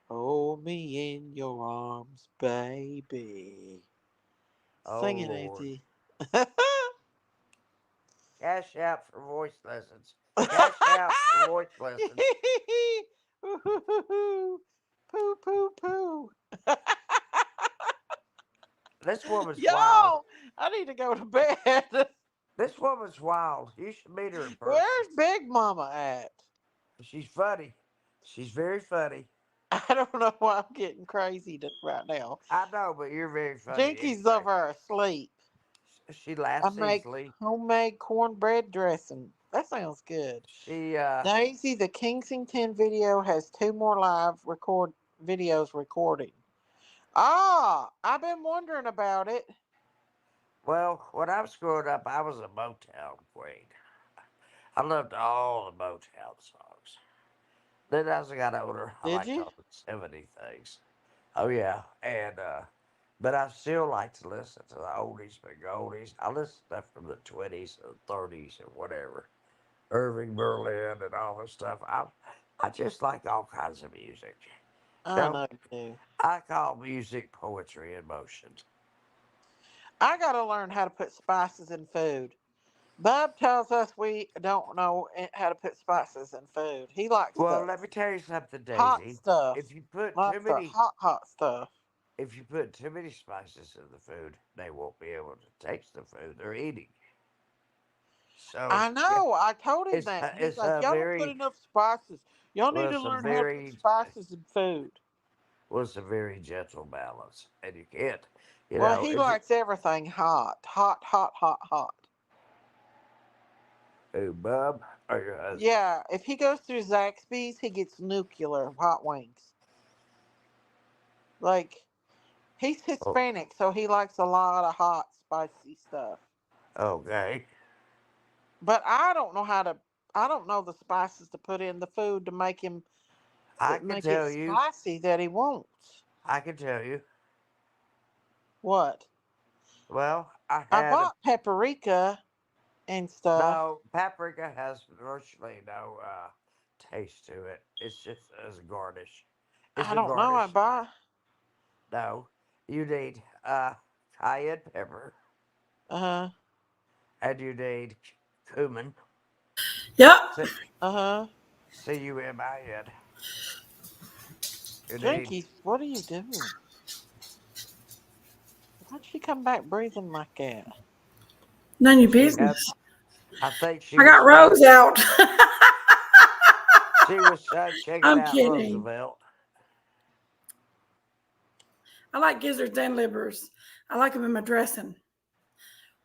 [SPEAKER 3] Hold me in your arms, baby.
[SPEAKER 4] Oh,
[SPEAKER 3] Sing it,
[SPEAKER 4] Lord.
[SPEAKER 3] Auntie.
[SPEAKER 4] Cash out for voice lessons. Cash out for voice lessons.
[SPEAKER 3] Poo, poo, poo.
[SPEAKER 4] This woman's wild.
[SPEAKER 3] Y'all, I need to go to bed.
[SPEAKER 4] This woman's wild. You should meet her in person.
[SPEAKER 3] Where's Big Mama at?
[SPEAKER 4] She's funny. She's very funny.
[SPEAKER 3] I don't know why I'm getting crazy right now.
[SPEAKER 4] I know, but you're very funny
[SPEAKER 3] Jinky's
[SPEAKER 4] anyway.
[SPEAKER 3] over asleep.
[SPEAKER 4] She
[SPEAKER 3] I
[SPEAKER 4] laughs
[SPEAKER 3] make
[SPEAKER 4] easily.
[SPEAKER 3] homemade cornbread dressing. That sounds good.
[SPEAKER 4] She,
[SPEAKER 3] Daisy, the Kensington video has 2 more live videos recording. Ah, I've been wondering about it.
[SPEAKER 4] well, when I was growing up, I was a Motown queen. I loved all the Motown songs. Then as I got older, I
[SPEAKER 3] Did
[SPEAKER 4] liked
[SPEAKER 3] you?
[SPEAKER 4] all the 70 things. Oh, yeah. But I still like to listen to the oldies but goldies. I listen to stuff from the 20s and 30s and whatever. Irving Berlin and all this stuff. I just like all kinds of music. You
[SPEAKER 3] I
[SPEAKER 4] know,
[SPEAKER 3] know you do.
[SPEAKER 4] I call music poetry in motion.
[SPEAKER 3] I got to learn how to put spices in food. Bub tells us we don't know how to put spices in food. He likes
[SPEAKER 4] Well,
[SPEAKER 3] the
[SPEAKER 4] let me tell you something,
[SPEAKER 3] hot
[SPEAKER 4] Daisy.
[SPEAKER 3] stuff.
[SPEAKER 4] If you put too
[SPEAKER 3] Likes the
[SPEAKER 4] many
[SPEAKER 3] hot stuff.
[SPEAKER 4] if you put too many spices in the food, they won't be able to taste the food they're eating. So
[SPEAKER 3] I
[SPEAKER 4] yeah,
[SPEAKER 3] know. I told him
[SPEAKER 4] it's
[SPEAKER 3] that.
[SPEAKER 4] a,
[SPEAKER 3] He's
[SPEAKER 4] it's
[SPEAKER 3] like,
[SPEAKER 4] a
[SPEAKER 3] y'all don't put
[SPEAKER 4] very
[SPEAKER 3] enough spices. Y'all need
[SPEAKER 4] well,
[SPEAKER 3] to
[SPEAKER 4] it's a
[SPEAKER 3] learn how to put
[SPEAKER 4] very
[SPEAKER 3] spices in food.
[SPEAKER 4] was a very gentle balance, and you can't,
[SPEAKER 3] Well, he
[SPEAKER 4] if you
[SPEAKER 3] likes everything hot. Hot, hot, hot, hot.
[SPEAKER 4] who bub or your husband.
[SPEAKER 3] Yeah, if he goes through Zaxby's, he gets nuclear hot wings. Like, he's
[SPEAKER 4] Oh,
[SPEAKER 3] Hispanic, so he likes a lot of hot, spicy stuff.
[SPEAKER 4] okay,
[SPEAKER 3] But I don't know the spices to put in the food to
[SPEAKER 4] I can
[SPEAKER 3] make it
[SPEAKER 4] tell you,
[SPEAKER 3] spicy that he wants.
[SPEAKER 4] I can tell you.
[SPEAKER 3] What?
[SPEAKER 4] Well, I
[SPEAKER 3] I
[SPEAKER 4] had
[SPEAKER 3] bought paprika and stuff.
[SPEAKER 4] no paprika has virtually no taste to it. It's just as a garnish. It's
[SPEAKER 3] I
[SPEAKER 4] a
[SPEAKER 3] don't know. I
[SPEAKER 4] garnish
[SPEAKER 3] buy.
[SPEAKER 4] item. No, you need cayenne pepper,
[SPEAKER 3] Uh huh.
[SPEAKER 4] and you need cumin.
[SPEAKER 6] Yep.
[SPEAKER 4] C
[SPEAKER 3] Uh huh.
[SPEAKER 4] cumin. You need.
[SPEAKER 3] Jinkies, what are you doing? Why'd she come back breathing like that?
[SPEAKER 6] None of your
[SPEAKER 4] She had.
[SPEAKER 6] business.
[SPEAKER 4] I think she
[SPEAKER 6] I
[SPEAKER 4] was
[SPEAKER 6] got
[SPEAKER 4] trying.
[SPEAKER 6] Rose out.
[SPEAKER 4] She was checking
[SPEAKER 6] I'm
[SPEAKER 4] out
[SPEAKER 6] kidding.
[SPEAKER 4] Roosevelt.
[SPEAKER 2] I like gizzards and livers. I like them in my dressing.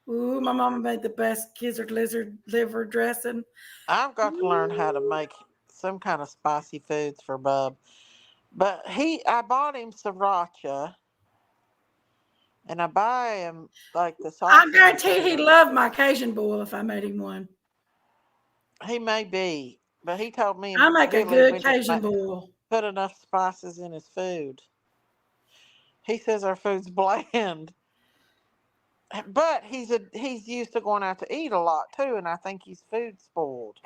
[SPEAKER 2] Ooh, my mama made the best gizzard lizard liver dressing.
[SPEAKER 3] I've got to learn how to
[SPEAKER 2] Ooh.
[SPEAKER 3] make some kind of spicy foods for Bub. But I bought him sriracha, and I buy him like the
[SPEAKER 2] I
[SPEAKER 3] sausage
[SPEAKER 2] guarantee he
[SPEAKER 3] meat.
[SPEAKER 2] loved my Cajun bowl if I made him one.
[SPEAKER 3] He may be, but he told me
[SPEAKER 2] I make a
[SPEAKER 3] Billy
[SPEAKER 2] good
[SPEAKER 3] we didn't
[SPEAKER 2] Cajun bowl.
[SPEAKER 3] put enough spices in his food. He says our food's bland, but he's used to going out to eat a lot too, and I think he's food spoiled.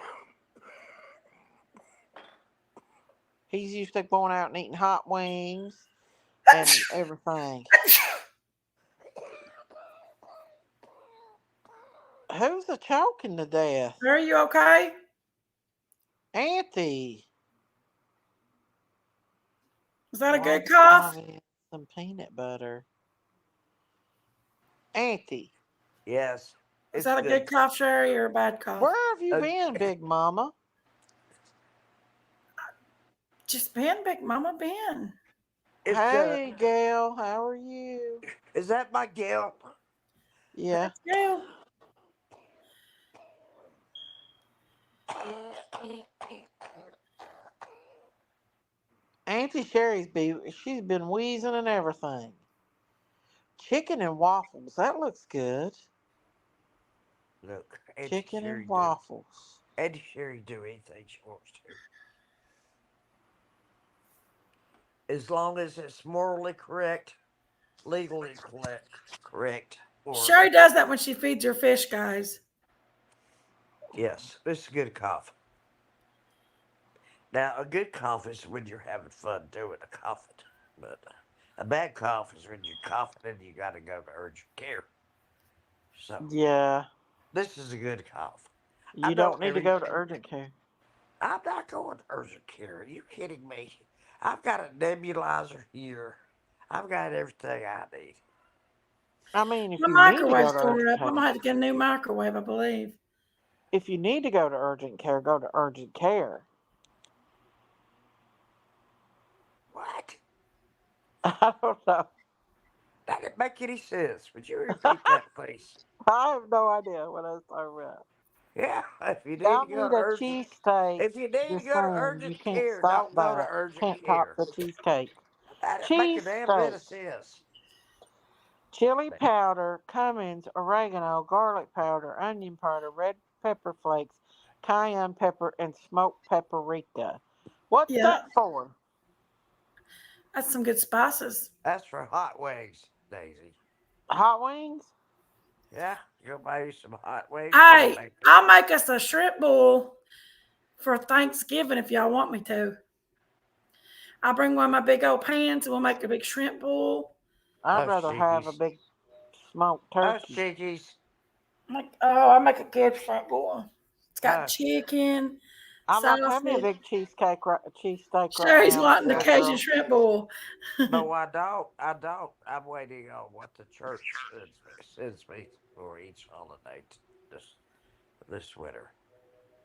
[SPEAKER 3] He's used to going out and eating hot wings and everything. Who's a choking to death?
[SPEAKER 2] Are you okay?
[SPEAKER 3] Auntie.
[SPEAKER 2] Was that a good
[SPEAKER 3] Water,
[SPEAKER 2] cough?
[SPEAKER 3] and some peanut butter. Auntie.
[SPEAKER 4] Yes,
[SPEAKER 2] Was
[SPEAKER 4] it's
[SPEAKER 2] that a
[SPEAKER 4] good.
[SPEAKER 2] good cough, Sherry, or a bad cough?
[SPEAKER 3] Where have you
[SPEAKER 4] Uh,
[SPEAKER 3] been, Big Mama?
[SPEAKER 2] Just Ben, Big Mama Ben.
[SPEAKER 4] it's
[SPEAKER 3] Hey, Gail. How are you?
[SPEAKER 4] Is that my Gail?
[SPEAKER 3] Yeah.
[SPEAKER 2] That's you.
[SPEAKER 3] Auntie she's been wheezing and everything. Chicken and waffles. That looks good.
[SPEAKER 4] Look,
[SPEAKER 3] Chicken and waffles.
[SPEAKER 4] Auntie Sherry do anything she wants to, as long as it's morally correct, legally correct, or
[SPEAKER 2] Sherry does that when she feeds her fish, guys.
[SPEAKER 4] yes, this is a good cough. Now, a good cough is when you're having fun doing a coughing, but a bad cough is when you're coughing and you got to go to urgent care. So
[SPEAKER 3] Yeah.
[SPEAKER 4] this is a good cough. I
[SPEAKER 3] You
[SPEAKER 4] know
[SPEAKER 3] don't need to
[SPEAKER 4] every.
[SPEAKER 3] go to urgent care.
[SPEAKER 4] I'm not going to urgent care. Are you kidding me? I've got a nebulizer here. I've got everything I need.
[SPEAKER 3] I mean, if
[SPEAKER 2] My
[SPEAKER 3] you need to go
[SPEAKER 2] microwave's
[SPEAKER 3] to
[SPEAKER 2] tore
[SPEAKER 3] urgent
[SPEAKER 2] up. I'm
[SPEAKER 3] care,
[SPEAKER 2] gonna have to get a new microwave, I believe.
[SPEAKER 3] if you need to go to urgent care, go to urgent care.
[SPEAKER 4] What?
[SPEAKER 3] I don't know.
[SPEAKER 4] That didn't make any sense. Would you repeat that, please?
[SPEAKER 3] I have no idea what I was talking about.
[SPEAKER 4] Yeah, if you need to
[SPEAKER 3] Y'all
[SPEAKER 4] go
[SPEAKER 3] need
[SPEAKER 4] to
[SPEAKER 3] a
[SPEAKER 4] urgent,
[SPEAKER 3] cheesesteak.
[SPEAKER 4] if you need to
[SPEAKER 3] Just
[SPEAKER 4] go to
[SPEAKER 3] saying, you
[SPEAKER 4] urgent
[SPEAKER 3] can't
[SPEAKER 4] care,
[SPEAKER 3] stop
[SPEAKER 4] don't go to
[SPEAKER 3] that.
[SPEAKER 4] urgent
[SPEAKER 3] Can't top
[SPEAKER 4] care.
[SPEAKER 3] the cheesecake.
[SPEAKER 4] That didn't make a damn bit
[SPEAKER 3] Cheesesteak.
[SPEAKER 4] of sense.
[SPEAKER 3] Chili powder, cummins, oregano, garlic powder, onion powder, red pepper flakes, cayenne pepper, and smoked paprika. What's
[SPEAKER 2] Yeah,
[SPEAKER 3] that for?
[SPEAKER 2] that's some good spices.
[SPEAKER 4] That's for hot wings, Daisy.
[SPEAKER 3] Hot wings?
[SPEAKER 4] Yeah, you'll buy you some hot wings for the
[SPEAKER 2] Hey,
[SPEAKER 4] bacon.
[SPEAKER 2] I'll make us a shrimp bowl for Thanksgiving if y'all want me to. I'll bring one of my big old pans and we'll make a big shrimp bowl.
[SPEAKER 3] I'd
[SPEAKER 4] Oh,
[SPEAKER 3] rather have a
[SPEAKER 4] shiggies.
[SPEAKER 3] big smoked
[SPEAKER 4] Oh,
[SPEAKER 3] turkey.
[SPEAKER 4] shiggies.
[SPEAKER 2] I'll make a good shrimp bowl. It's got
[SPEAKER 4] Oh,
[SPEAKER 2] chicken,
[SPEAKER 3] I'm not having a
[SPEAKER 2] sausage.
[SPEAKER 3] big cheesesteak right
[SPEAKER 2] Sherry's
[SPEAKER 3] now,
[SPEAKER 2] wanting the
[SPEAKER 3] little
[SPEAKER 2] Cajun
[SPEAKER 3] girl.
[SPEAKER 2] shrimp bowl.
[SPEAKER 4] no, I don't. I don't. I'm waiting on what the church sends me for each holiday this this winter.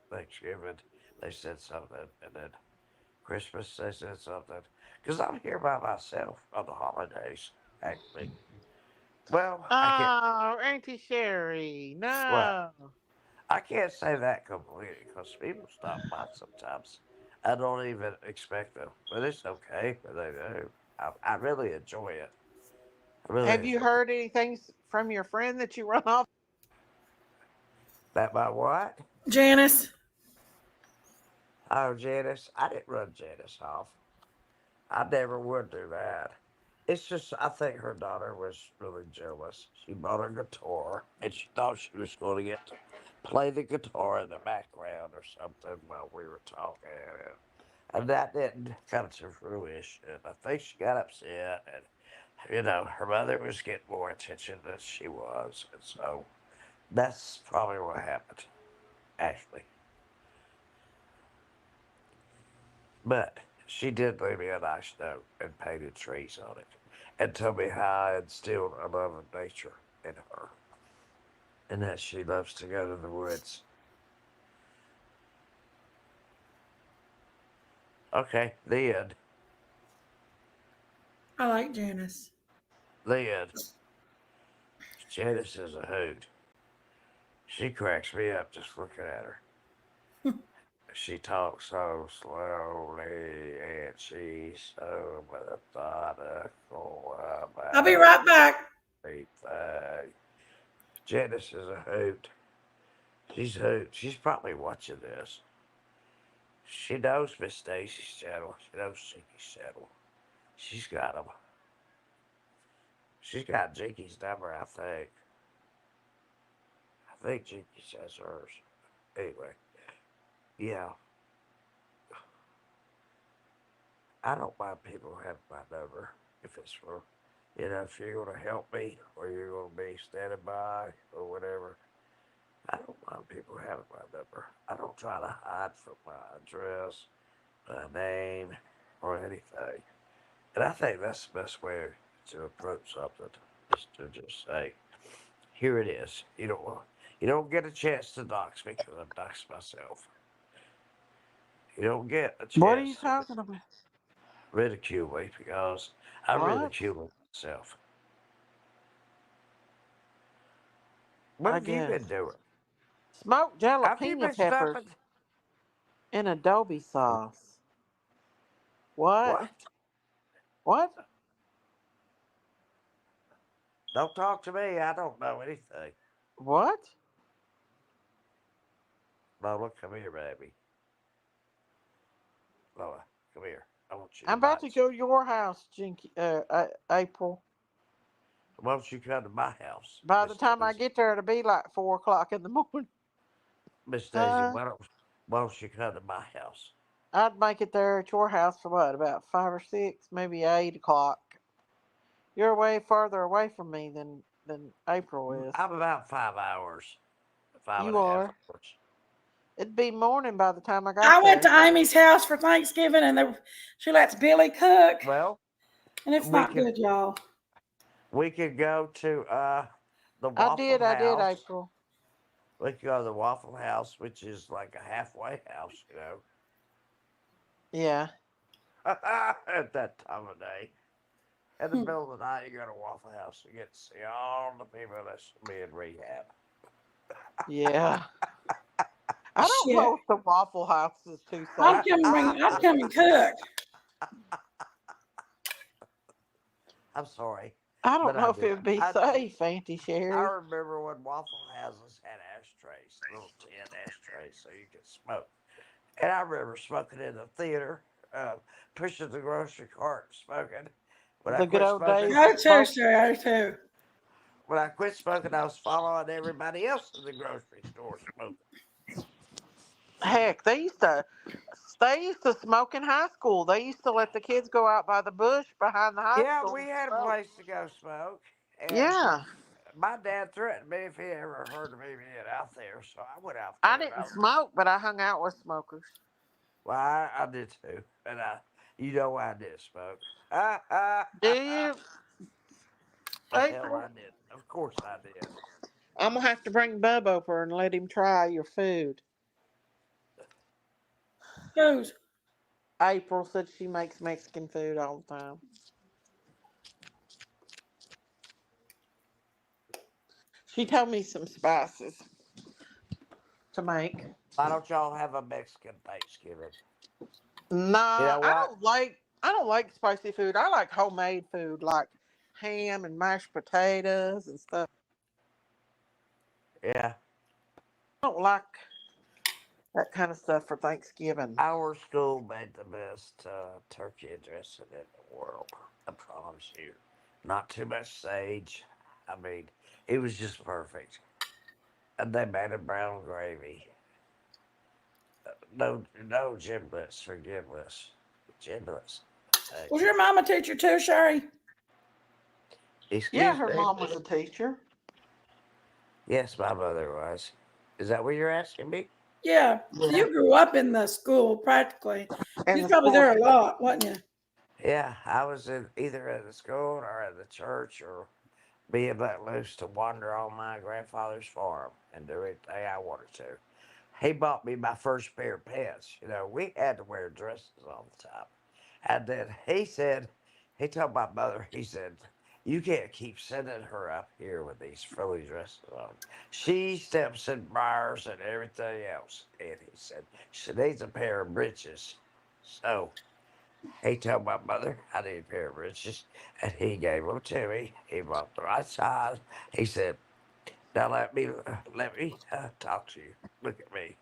[SPEAKER 4] Thanksgiving, they said something, and then Christmas, they said something. Because I'm here by myself on the holidays, actually. Well, I can't.
[SPEAKER 3] Oh, Auntie Sherry,
[SPEAKER 4] Well,
[SPEAKER 3] no.
[SPEAKER 4] I can't say that completely because people stop by sometimes. I don't even expect them, but it's okay. But they do. I really enjoy it. I really
[SPEAKER 3] Have you
[SPEAKER 4] enjoy it.
[SPEAKER 3] heard anything from your friend that you run off?
[SPEAKER 4] That my what?
[SPEAKER 2] Janice,
[SPEAKER 4] Oh, Janice. I didn't run Janice off. I never would do that. It's just, I think her daughter was really jealous. She bought a guitar and she thought she was going to get to play the guitar in the background or something while we were talking. And that didn't come to fruition. I think she got upset and, her mother was getting more attention than she was. And so that's probably what happened, actually. But she did leave me a nice note and painted trees on it and told me how I instilled a love of nature in her and that she loves to go to the woods. Okay, the end.
[SPEAKER 2] I like Janice.
[SPEAKER 4] The end. Janice is a hoot. She cracks me up just looking at her. She talks so slowly and she's so methodical
[SPEAKER 2] I'll be
[SPEAKER 4] about
[SPEAKER 2] right back.
[SPEAKER 4] everything. Janice is a hoot. She's a hoot. She's probably watching this. She knows Miss Stacy's channel. She knows Jinky's channel. She's got them. She's got Jinky's number, I think. I think Jinky has hers. Anyway, yeah. I don't mind people having my number if it's for, if you're going to help me or you're going to be standing by or whatever. I don't mind people having my number. I don't try to hide from my address, my name, or anything. And I think that's the best way to approach something is to just say, "Here it is." You don't get a chance to dox me because I've doxed myself. You don't get a
[SPEAKER 3] What are you
[SPEAKER 4] chance to
[SPEAKER 3] talking about?
[SPEAKER 4] ridicule me because I'm
[SPEAKER 3] What?
[SPEAKER 4] ridiculing myself. What
[SPEAKER 3] I
[SPEAKER 4] have you
[SPEAKER 3] guess.
[SPEAKER 4] been doing?
[SPEAKER 3] Smoked
[SPEAKER 4] Have you
[SPEAKER 3] jalapeno
[SPEAKER 4] been
[SPEAKER 3] peppers
[SPEAKER 4] stopping?
[SPEAKER 3] in adobe sauce. What?
[SPEAKER 4] What?
[SPEAKER 3] What?
[SPEAKER 4] Don't talk to me. I don't know anything.
[SPEAKER 3] What?
[SPEAKER 4] Lola, come here, baby. Lola, come here. I want you to
[SPEAKER 3] I'm about to
[SPEAKER 4] bite.
[SPEAKER 3] go to your house, April.
[SPEAKER 4] Why don't you come to my house,
[SPEAKER 3] By the
[SPEAKER 4] Miss
[SPEAKER 3] time I
[SPEAKER 4] Daisy?
[SPEAKER 3] get there, it'll be like 4 o'clock in the morning.
[SPEAKER 4] Miss Daisy,
[SPEAKER 3] Huh?
[SPEAKER 4] why don't you come to my house?
[SPEAKER 3] I'd make it there at your house for what, about 5 or 6, maybe 8 o'clock. You're way farther away from me than April is.
[SPEAKER 4] I'm about 5 hours, five and
[SPEAKER 3] You
[SPEAKER 4] a half
[SPEAKER 3] are.
[SPEAKER 4] hours.
[SPEAKER 3] It'd be morning by the time I
[SPEAKER 2] I
[SPEAKER 3] got
[SPEAKER 2] went
[SPEAKER 3] there.
[SPEAKER 2] to Amy's house for Thanksgiving, and she lets Billy cook,
[SPEAKER 4] Well,
[SPEAKER 2] and it's
[SPEAKER 4] we
[SPEAKER 2] not
[SPEAKER 4] could
[SPEAKER 2] good, y'all.
[SPEAKER 4] we could go to the
[SPEAKER 3] I
[SPEAKER 4] Waffle
[SPEAKER 3] did. I did,
[SPEAKER 4] House.
[SPEAKER 3] April.
[SPEAKER 4] We could go to the Waffle House, which is like a halfway house,
[SPEAKER 3] Yeah.
[SPEAKER 4] at that time of day. In the
[SPEAKER 2] Hmm.
[SPEAKER 4] middle of the night, you go to Waffle House and get to see all the people that's be in rehab.
[SPEAKER 3] Yeah. I don't
[SPEAKER 2] Shit.
[SPEAKER 3] know if the Waffle House is too safe
[SPEAKER 2] I'd
[SPEAKER 3] for
[SPEAKER 2] I'd
[SPEAKER 3] people.
[SPEAKER 2] come and cook.
[SPEAKER 4] I'm sorry,
[SPEAKER 3] I
[SPEAKER 4] but
[SPEAKER 3] don't
[SPEAKER 4] I
[SPEAKER 3] know if
[SPEAKER 4] do.
[SPEAKER 3] it would be
[SPEAKER 4] I
[SPEAKER 3] safe, Auntie
[SPEAKER 4] I
[SPEAKER 3] Sherry.
[SPEAKER 4] remember when Waffle Houses had ashtrays, little tin ashtrays, so you could smoke. And I remember smoking in the theater, uh, pushing the grocery cart, smoking. When I
[SPEAKER 3] The good
[SPEAKER 4] quit
[SPEAKER 3] old
[SPEAKER 4] smoking,
[SPEAKER 3] days
[SPEAKER 2] I
[SPEAKER 3] of
[SPEAKER 2] do too,
[SPEAKER 3] smoke.
[SPEAKER 2] Sherry. I do too.
[SPEAKER 4] when I quit smoking, I was following everybody else in the grocery store smoking.
[SPEAKER 3] Heck, they used to smoke in high school. They used to let the kids go out by the bush behind the high
[SPEAKER 4] Yeah,
[SPEAKER 3] school
[SPEAKER 4] we
[SPEAKER 3] and
[SPEAKER 4] had a
[SPEAKER 3] smoke.
[SPEAKER 4] place to go smoke, and
[SPEAKER 3] Yeah.
[SPEAKER 4] my dad threatened me if he ever heard of me being out there. So I went out
[SPEAKER 3] I
[SPEAKER 4] there, and
[SPEAKER 3] didn't smoke, but I hung out with smokers.
[SPEAKER 4] I did too, and you know why I did smoke.
[SPEAKER 3] Do you,
[SPEAKER 4] The hell
[SPEAKER 3] April?
[SPEAKER 4] I did. Of course I did.
[SPEAKER 3] I'm gonna have to bring Bub over and let him try your food.
[SPEAKER 2] Goes.
[SPEAKER 3] April said she makes Mexican food all the time. She told me some spices to make.
[SPEAKER 4] Why don't y'all have a Mexican Thanksgiving? You
[SPEAKER 3] Nah,
[SPEAKER 4] know
[SPEAKER 3] I
[SPEAKER 4] what?
[SPEAKER 3] don't like I don't like spicy food. I like homemade food like ham and mashed potatoes and stuff.
[SPEAKER 4] Yeah,
[SPEAKER 3] I don't like that kind of stuff for Thanksgiving.
[SPEAKER 4] our school made the best turkey dressing in the world. I promise you. Not too much sage. I mean, it was just perfect. And they made a brown gravy. No giblets, forgiveness. Giblets. Thank
[SPEAKER 2] Was
[SPEAKER 4] you.
[SPEAKER 2] your mama teacher too, Sherry?
[SPEAKER 3] Yeah,
[SPEAKER 4] Excuse
[SPEAKER 3] her
[SPEAKER 4] me?
[SPEAKER 3] mom was a teacher
[SPEAKER 4] Yes, my mother was. Is that what you're asking me?
[SPEAKER 2] Yeah. So you grew up in the school practically.
[SPEAKER 3] in
[SPEAKER 2] You was
[SPEAKER 3] the
[SPEAKER 2] probably there
[SPEAKER 3] sports.
[SPEAKER 2] a lot, wasn't you?
[SPEAKER 4] Yeah, I was either at the school or at the church or being let loose to wander on my grandfather's farm and do anything I wanted to. He bought me my first pair of pants. We had to wear dresses all the time. And then he told my mother, he said, you can't keep sending her up here with these frilly dresses on. She steps in briars and everything else. And he said, she needs a pair of breeches. So he told my mother I need a pair of breeches, and he gave them to me. He bought the right size. He said, now let me talk to you. Look at me.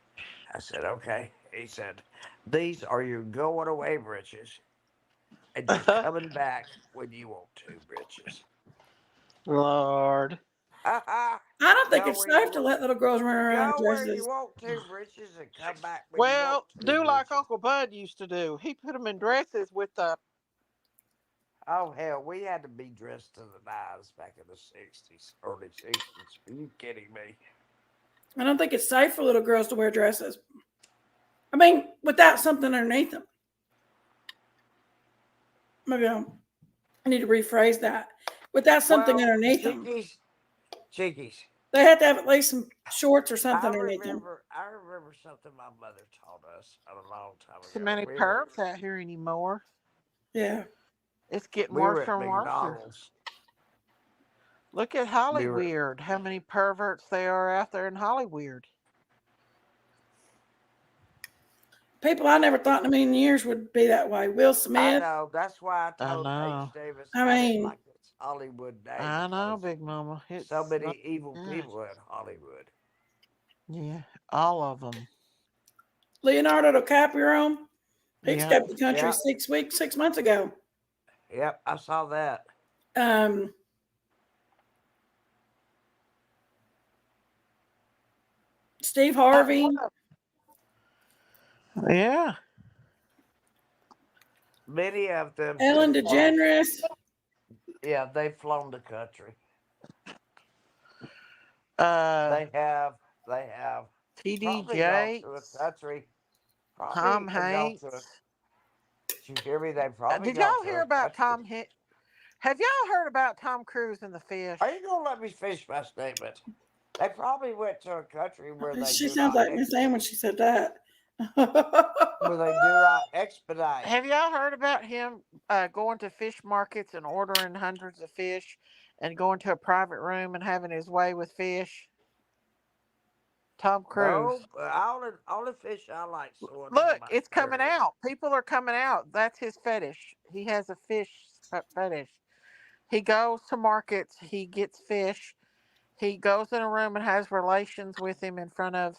[SPEAKER 4] I said, okay. He said, these are your going away breeches, and you're coming back when you want to breeches.
[SPEAKER 3] Lord.
[SPEAKER 4] Ha ha!
[SPEAKER 2] I don't think
[SPEAKER 4] Go
[SPEAKER 2] it's
[SPEAKER 4] where you
[SPEAKER 2] safe to
[SPEAKER 4] want.
[SPEAKER 2] let little girls run around in
[SPEAKER 4] Go where you
[SPEAKER 2] dresses.
[SPEAKER 4] want to breeches, and come back when you want
[SPEAKER 3] Well,
[SPEAKER 4] to
[SPEAKER 3] do like
[SPEAKER 4] breeches.
[SPEAKER 3] Uncle Bud used to do. He put them in dresses with the.
[SPEAKER 4] Oh hell, we had to be dressed to the nines back in the '60s, early '60s. Are you kidding me?
[SPEAKER 2] I don't think it's safe for little girls to wear dresses. I mean, without something underneath them. Maybe I need to rephrase that. Without something
[SPEAKER 4] Well,
[SPEAKER 2] underneath them.
[SPEAKER 4] Jinkies.
[SPEAKER 2] They have to have at least some shorts or something
[SPEAKER 4] I
[SPEAKER 2] underneath them.
[SPEAKER 4] remember, I remember something my mother taught us a long time
[SPEAKER 3] So
[SPEAKER 4] ago.
[SPEAKER 3] many pervs out here anymore.
[SPEAKER 2] Yeah.
[SPEAKER 3] It's getting
[SPEAKER 4] We
[SPEAKER 3] worse
[SPEAKER 4] were at
[SPEAKER 3] and worse.
[SPEAKER 4] McDonald's.
[SPEAKER 3] Look at
[SPEAKER 4] We were,
[SPEAKER 3] Hollyweird. How many perverts there are out there in Hollyweird?
[SPEAKER 2] People I never thought in a million years would be that way. Will
[SPEAKER 4] I
[SPEAKER 2] Smith.
[SPEAKER 4] know. That's why I
[SPEAKER 9] I
[SPEAKER 4] told H.
[SPEAKER 9] know.
[SPEAKER 4] Davis
[SPEAKER 2] I
[SPEAKER 4] I didn't
[SPEAKER 2] mean,
[SPEAKER 4] like this Hollywood name
[SPEAKER 9] I know,
[SPEAKER 4] because
[SPEAKER 9] Big Mama.
[SPEAKER 4] so
[SPEAKER 9] It's not
[SPEAKER 4] many evil
[SPEAKER 9] good.
[SPEAKER 4] people in Hollywood.
[SPEAKER 9] Yeah, all of them.
[SPEAKER 2] Leonardo DiCaprio. He
[SPEAKER 9] Yep.
[SPEAKER 2] escaped the country
[SPEAKER 4] Yeah.
[SPEAKER 2] 6 weeks, 6 months ago.
[SPEAKER 4] Yep. I saw that.
[SPEAKER 2] Um, Steve Harvey,
[SPEAKER 9] Yeah.
[SPEAKER 4] Many of them
[SPEAKER 2] Ellen
[SPEAKER 4] have flown.
[SPEAKER 2] DeGeneres.
[SPEAKER 4] Yeah, they've flown the country.
[SPEAKER 9] Uh,
[SPEAKER 4] They have. They have
[SPEAKER 9] T.D.
[SPEAKER 4] probably gone to a
[SPEAKER 9] Jakes,
[SPEAKER 4] country.
[SPEAKER 9] Tom
[SPEAKER 4] Probably gone to a.
[SPEAKER 9] Hanks.
[SPEAKER 4] Did you hear me? They've probably
[SPEAKER 9] Did
[SPEAKER 4] gone
[SPEAKER 9] y'all
[SPEAKER 4] to
[SPEAKER 9] hear
[SPEAKER 4] a
[SPEAKER 9] about
[SPEAKER 4] country.
[SPEAKER 9] Tom? Have y'all heard about Tom Cruise and the fish?
[SPEAKER 4] Are you gonna let me finish my statement? They probably went to a country where they
[SPEAKER 2] She
[SPEAKER 4] do
[SPEAKER 2] sounds
[SPEAKER 4] not
[SPEAKER 2] like Miss Ann when she said that.
[SPEAKER 4] where they do not expedite.
[SPEAKER 9] Have y'all heard about him going to fish markets and ordering hundreds of fish, and going to a private room and having his way with fish? Tom Cruise.
[SPEAKER 4] No, all the fish I like swims in
[SPEAKER 9] Look,
[SPEAKER 4] my
[SPEAKER 9] it's coming
[SPEAKER 4] area.
[SPEAKER 9] out. People are coming out. That's his fetish. He has a fish fetish. He goes to markets. He gets fish. He goes in a room and has relations with him in front of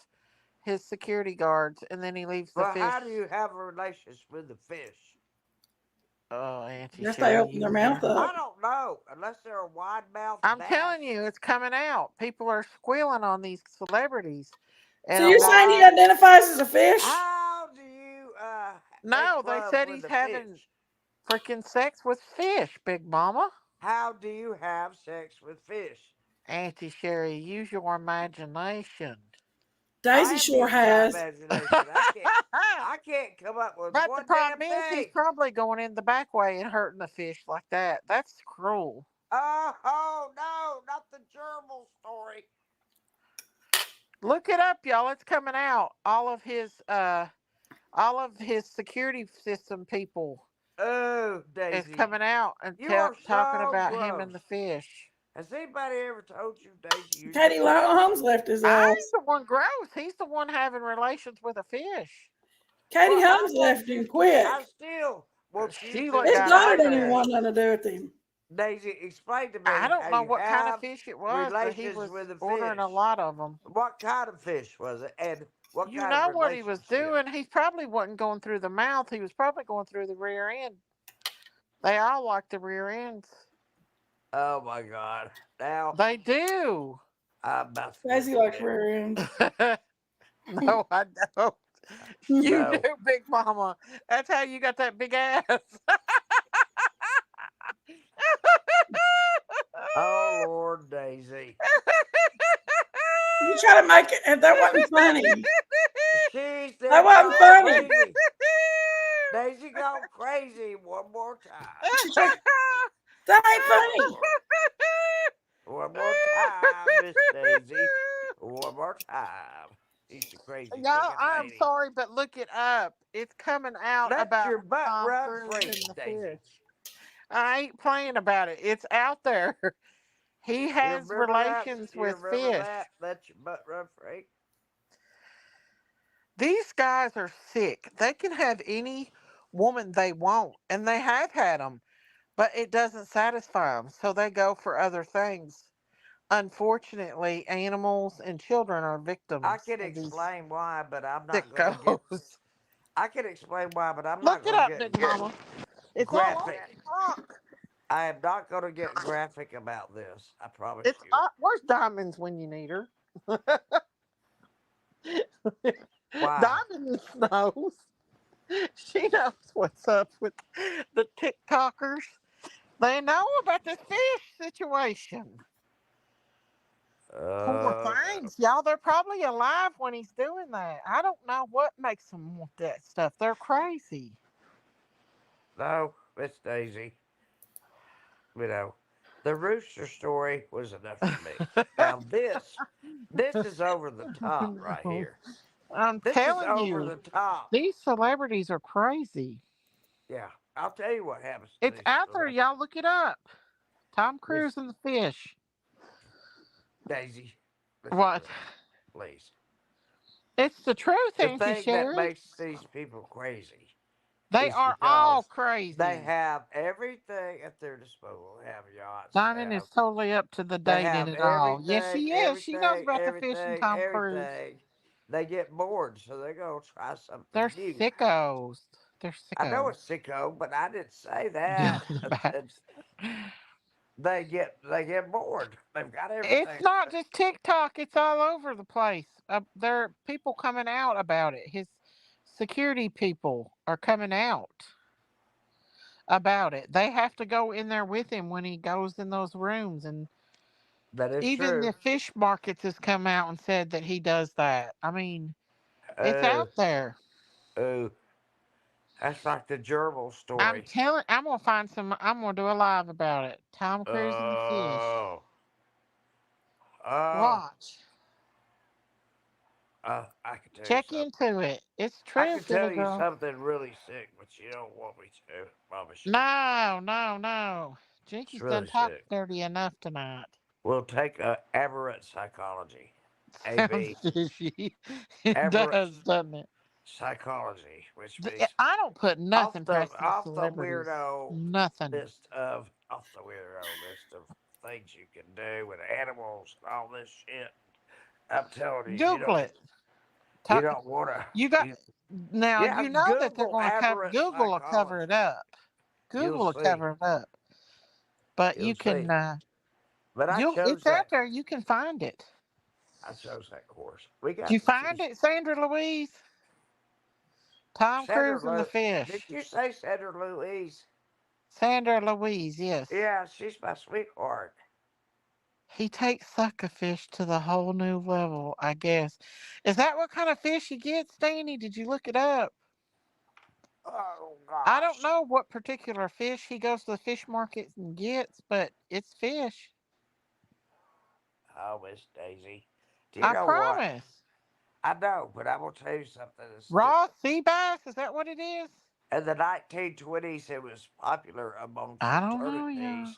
[SPEAKER 9] his security guards, and then he leaves the
[SPEAKER 4] Well,
[SPEAKER 9] fish.
[SPEAKER 4] how do you have a relationship with the fish?
[SPEAKER 9] Oh, Auntie
[SPEAKER 2] Yes, they
[SPEAKER 9] Sherry,
[SPEAKER 2] open their mouth
[SPEAKER 4] I
[SPEAKER 2] up.
[SPEAKER 4] don't know, unless they're a wide mouthed
[SPEAKER 9] I'm
[SPEAKER 4] bass.
[SPEAKER 9] telling you, it's coming out. People are squealing on these celebrities,
[SPEAKER 2] So
[SPEAKER 9] and a
[SPEAKER 2] you're
[SPEAKER 9] lot.
[SPEAKER 2] saying he identifies as a fish?
[SPEAKER 4] How do you make
[SPEAKER 9] No, they
[SPEAKER 4] love
[SPEAKER 9] said
[SPEAKER 4] with
[SPEAKER 9] he's
[SPEAKER 4] a
[SPEAKER 9] having
[SPEAKER 4] fish?
[SPEAKER 9] freaking sex with fish, Big Mama.
[SPEAKER 4] How do you have sex with fish?
[SPEAKER 9] Auntie Sherry, use your imagination.
[SPEAKER 4] I
[SPEAKER 2] Daisy
[SPEAKER 4] am
[SPEAKER 2] sure
[SPEAKER 4] using my
[SPEAKER 2] has.
[SPEAKER 4] imagination. I can't come up with
[SPEAKER 9] But the
[SPEAKER 4] one damn
[SPEAKER 9] problem is, he's
[SPEAKER 4] thing.
[SPEAKER 9] probably going in the back way and hurting the fish like that. That's cruel.
[SPEAKER 4] Oh no, not the gerbil story.
[SPEAKER 9] Look it up, y'all. It's coming out. All of his security system people
[SPEAKER 4] Oh,
[SPEAKER 9] is
[SPEAKER 4] Daisy,
[SPEAKER 9] coming out and
[SPEAKER 4] you are
[SPEAKER 9] talking
[SPEAKER 4] so
[SPEAKER 9] about him
[SPEAKER 4] gross.
[SPEAKER 9] and the fish.
[SPEAKER 4] Has anybody ever told you, Daisy, you're
[SPEAKER 2] Katie
[SPEAKER 4] just
[SPEAKER 2] Holmes left his
[SPEAKER 9] I
[SPEAKER 2] ass.
[SPEAKER 9] ain't the one gross. He's the one having relations with a fish.
[SPEAKER 2] Katie
[SPEAKER 4] well? I
[SPEAKER 2] Holmes
[SPEAKER 4] want
[SPEAKER 2] left
[SPEAKER 4] you
[SPEAKER 2] him
[SPEAKER 4] to. I
[SPEAKER 2] quick.
[SPEAKER 4] still want you
[SPEAKER 9] Sheila
[SPEAKER 4] to
[SPEAKER 2] His
[SPEAKER 9] got
[SPEAKER 2] daughter
[SPEAKER 9] out
[SPEAKER 2] didn't even
[SPEAKER 9] there.
[SPEAKER 4] explain,
[SPEAKER 2] want nothing to do with him.
[SPEAKER 4] Daisy, explain to
[SPEAKER 9] I
[SPEAKER 4] me
[SPEAKER 9] don't
[SPEAKER 4] how
[SPEAKER 9] know
[SPEAKER 4] you
[SPEAKER 9] what kind of
[SPEAKER 4] have
[SPEAKER 9] fish it was, but he
[SPEAKER 4] relations
[SPEAKER 9] was
[SPEAKER 4] with a
[SPEAKER 9] ordering
[SPEAKER 4] fish.
[SPEAKER 9] a lot of them.
[SPEAKER 4] What kind of fish was it, and what
[SPEAKER 9] You
[SPEAKER 4] kind of
[SPEAKER 9] know what he was
[SPEAKER 4] relationship?
[SPEAKER 9] doing? He probably wasn't going through the mouth. He was probably going through the rear end. They all like the rear ends.
[SPEAKER 4] Oh my God! Now
[SPEAKER 9] They do.
[SPEAKER 4] I'm about to go
[SPEAKER 2] Daisy
[SPEAKER 4] to
[SPEAKER 2] likes
[SPEAKER 4] bed.
[SPEAKER 2] rear ends.
[SPEAKER 9] No, I don't. You do,
[SPEAKER 4] No.
[SPEAKER 9] Big Mama. That's how you got that big ass.
[SPEAKER 4] Oh Lord, Daisy.
[SPEAKER 2] You try to make it, and that wasn't funny.
[SPEAKER 4] She's
[SPEAKER 2] That
[SPEAKER 4] then
[SPEAKER 2] wasn't
[SPEAKER 4] gone
[SPEAKER 2] funny.
[SPEAKER 4] crazy. Daisy gone crazy one more time.
[SPEAKER 2] She tried. That ain't
[SPEAKER 4] Oh
[SPEAKER 2] funny.
[SPEAKER 4] Lord. One more time, Miss Daisy. One more time. She's a crazy
[SPEAKER 9] Y'all,
[SPEAKER 4] chicken
[SPEAKER 9] I'm
[SPEAKER 4] lady.
[SPEAKER 9] sorry, but look it up. It's coming out
[SPEAKER 4] Let
[SPEAKER 9] about
[SPEAKER 4] your butt
[SPEAKER 9] Tom
[SPEAKER 4] run
[SPEAKER 9] Cruise
[SPEAKER 4] free,
[SPEAKER 9] and the
[SPEAKER 4] Daisy.
[SPEAKER 9] fish. I ain't playing about it. It's out there. He
[SPEAKER 4] You
[SPEAKER 9] has
[SPEAKER 4] remember that?
[SPEAKER 9] relations
[SPEAKER 4] You
[SPEAKER 9] with
[SPEAKER 4] remember
[SPEAKER 9] fish.
[SPEAKER 4] that? Let your butt run free.
[SPEAKER 9] These guys are sick. They can have any woman they want, and they have had them, but it doesn't satisfy them, so they go for other things. Unfortunately, animals and children are
[SPEAKER 4] I
[SPEAKER 9] victims
[SPEAKER 4] can
[SPEAKER 9] of these
[SPEAKER 4] explain why, but I'm not gonna get.
[SPEAKER 9] sickos.
[SPEAKER 4] I can explain why, but I'm
[SPEAKER 9] Look
[SPEAKER 4] not
[SPEAKER 9] it
[SPEAKER 4] gonna
[SPEAKER 9] up,
[SPEAKER 4] get
[SPEAKER 9] Big Mama. It's all over
[SPEAKER 4] graphic.
[SPEAKER 9] TikTok.
[SPEAKER 4] I am not gonna get graphic about this. I promise
[SPEAKER 9] It's
[SPEAKER 4] you.
[SPEAKER 9] where's Diamonds when you need her?
[SPEAKER 4] Why?
[SPEAKER 9] Diamond knows. She knows what's up with the TikTokers. They know about this fish situation. Poor
[SPEAKER 4] No.
[SPEAKER 9] things, y'all. They're probably alive when he's doing that. I don't know what makes them want that stuff. They're crazy.
[SPEAKER 4] No, Miss Daisy. You know, the rooster story was enough for me. Now this is over the top right
[SPEAKER 9] No.
[SPEAKER 4] here.
[SPEAKER 9] I'm
[SPEAKER 4] This is
[SPEAKER 9] telling
[SPEAKER 4] over
[SPEAKER 9] you,
[SPEAKER 4] the top.
[SPEAKER 9] these celebrities are crazy.
[SPEAKER 4] Yeah, I'll tell you what happens to
[SPEAKER 9] It's
[SPEAKER 4] these
[SPEAKER 9] out there,
[SPEAKER 4] celebrities.
[SPEAKER 9] y'all. Look it up. Tom
[SPEAKER 4] Miss
[SPEAKER 9] Cruise and the fish.
[SPEAKER 4] Daisy, listen to
[SPEAKER 9] What?
[SPEAKER 4] me, please.
[SPEAKER 9] It's the truth,
[SPEAKER 4] The
[SPEAKER 9] Auntie
[SPEAKER 4] thing that
[SPEAKER 9] Sherry.
[SPEAKER 4] makes these people crazy
[SPEAKER 9] They
[SPEAKER 4] is
[SPEAKER 9] are all
[SPEAKER 4] because they
[SPEAKER 9] crazy.
[SPEAKER 4] have everything at their disposal. They have yachts.
[SPEAKER 9] Simon is totally up to the
[SPEAKER 4] They
[SPEAKER 9] date in
[SPEAKER 4] have
[SPEAKER 9] it all. Yes,
[SPEAKER 4] everything,
[SPEAKER 9] she is. She knows
[SPEAKER 4] everything,
[SPEAKER 9] about the fish and
[SPEAKER 4] everything,
[SPEAKER 9] Tom Cruise.
[SPEAKER 4] everything. They get bored, so they go try something
[SPEAKER 9] They're
[SPEAKER 4] new.
[SPEAKER 9] sickos. They're
[SPEAKER 4] I know a
[SPEAKER 9] sickos.
[SPEAKER 4] sicko, but I didn't say that. They get bored. They've got
[SPEAKER 9] It's
[SPEAKER 4] everything.
[SPEAKER 9] not just TikTok. It's all over the place. There are people coming out about it. His security people are coming out about it. They have to go in there with him when he goes in those rooms, and
[SPEAKER 4] That is
[SPEAKER 9] even
[SPEAKER 4] true.
[SPEAKER 9] the fish markets has come out and said that he does that. I mean, it's
[SPEAKER 4] Oh,
[SPEAKER 9] out there.
[SPEAKER 4] oh, that's like the gerbil
[SPEAKER 9] I'm
[SPEAKER 4] story.
[SPEAKER 9] telling. I'm gonna find some. I'm gonna do a live about it. Tom Cruise and the fish.
[SPEAKER 4] Oh, oh,
[SPEAKER 9] Watch.
[SPEAKER 4] I can tell you
[SPEAKER 9] Check
[SPEAKER 4] something.
[SPEAKER 9] into it. It's
[SPEAKER 4] I
[SPEAKER 9] true,
[SPEAKER 4] can
[SPEAKER 9] Philly
[SPEAKER 4] tell you
[SPEAKER 9] girl.
[SPEAKER 4] something really sick, but you don't want me to. Promise you.
[SPEAKER 9] No, no, no.
[SPEAKER 4] It's
[SPEAKER 9] Jinky's done
[SPEAKER 4] really
[SPEAKER 9] talked
[SPEAKER 4] sick.
[SPEAKER 9] dirty enough tonight.
[SPEAKER 4] We'll take aberrant psychology.
[SPEAKER 9] Sounds
[SPEAKER 4] AB.
[SPEAKER 9] fishy. It
[SPEAKER 4] Aberrant
[SPEAKER 9] does, doesn't it?
[SPEAKER 4] psychology, which means
[SPEAKER 9] I don't put
[SPEAKER 4] off
[SPEAKER 9] nothing
[SPEAKER 4] the
[SPEAKER 9] past these
[SPEAKER 4] off the
[SPEAKER 9] celebrities.
[SPEAKER 4] weirdo
[SPEAKER 9] Nothing.
[SPEAKER 4] list of things you can do with animals and all this shit. I'm telling you,
[SPEAKER 9] Google it.
[SPEAKER 4] you
[SPEAKER 9] Ta-
[SPEAKER 4] don't want to.
[SPEAKER 9] You got now.
[SPEAKER 4] Yeah,
[SPEAKER 9] You know that they're
[SPEAKER 4] Google
[SPEAKER 9] going to cover.
[SPEAKER 4] aberrant
[SPEAKER 9] Google will cover it
[SPEAKER 4] psychology.
[SPEAKER 9] up.
[SPEAKER 4] You'll
[SPEAKER 9] Google will
[SPEAKER 4] see.
[SPEAKER 9] cover it up. But
[SPEAKER 4] You'll
[SPEAKER 9] you can.
[SPEAKER 4] see. But I
[SPEAKER 9] You'll.
[SPEAKER 4] chose
[SPEAKER 9] It's
[SPEAKER 4] that.
[SPEAKER 9] out there. You can find it.
[SPEAKER 4] I chose that course. We
[SPEAKER 9] Did you
[SPEAKER 4] got to
[SPEAKER 9] find
[SPEAKER 4] choose.
[SPEAKER 9] it, Sandra Louise? Tom
[SPEAKER 4] Sandra
[SPEAKER 9] Cruise and the
[SPEAKER 4] Lou. Did
[SPEAKER 9] fish.
[SPEAKER 4] you say Sandra Louise?
[SPEAKER 9] Sandra Louise. Yes.
[SPEAKER 4] Yeah, she's my sweetheart.
[SPEAKER 9] He takes suckerfish to the whole new level, I guess. Is that what kind of fish he gets, Danny? Did you look it up?
[SPEAKER 4] Oh
[SPEAKER 9] I don't
[SPEAKER 4] gosh.
[SPEAKER 9] know what particular fish he goes to the fish market and gets, but it's fish.
[SPEAKER 4] Oh, Miss Daisy. Do you
[SPEAKER 9] I
[SPEAKER 4] know what?
[SPEAKER 9] promise.
[SPEAKER 4] I know, but I'm gonna tell you something that's
[SPEAKER 9] Raw
[SPEAKER 4] different.
[SPEAKER 9] sea bass, is that what it is?
[SPEAKER 4] In the 1920s, it was popular among
[SPEAKER 9] I don't know, y'all.
[SPEAKER 4] fraternities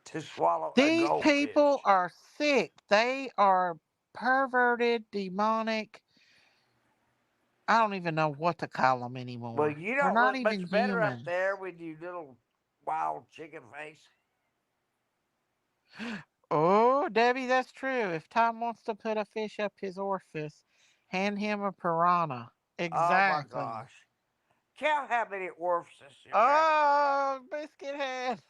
[SPEAKER 4] to swallow a
[SPEAKER 9] These people
[SPEAKER 4] goldfish.
[SPEAKER 9] are sick. They are perverted, demonic. I don't even know what to call them
[SPEAKER 4] Well,
[SPEAKER 9] anymore.
[SPEAKER 4] you
[SPEAKER 9] They're
[SPEAKER 4] don't
[SPEAKER 9] not
[SPEAKER 4] look
[SPEAKER 9] even
[SPEAKER 4] much better up
[SPEAKER 9] humans.
[SPEAKER 4] there with you little wild chicken face.
[SPEAKER 9] Oh, Debbie, that's true. If Tom wants to put a fish up his orifice, hand him a piranha.
[SPEAKER 4] Oh my
[SPEAKER 9] Exactly.
[SPEAKER 4] gosh. Count how many orifices you have in your body.
[SPEAKER 9] Oh, biscuit head.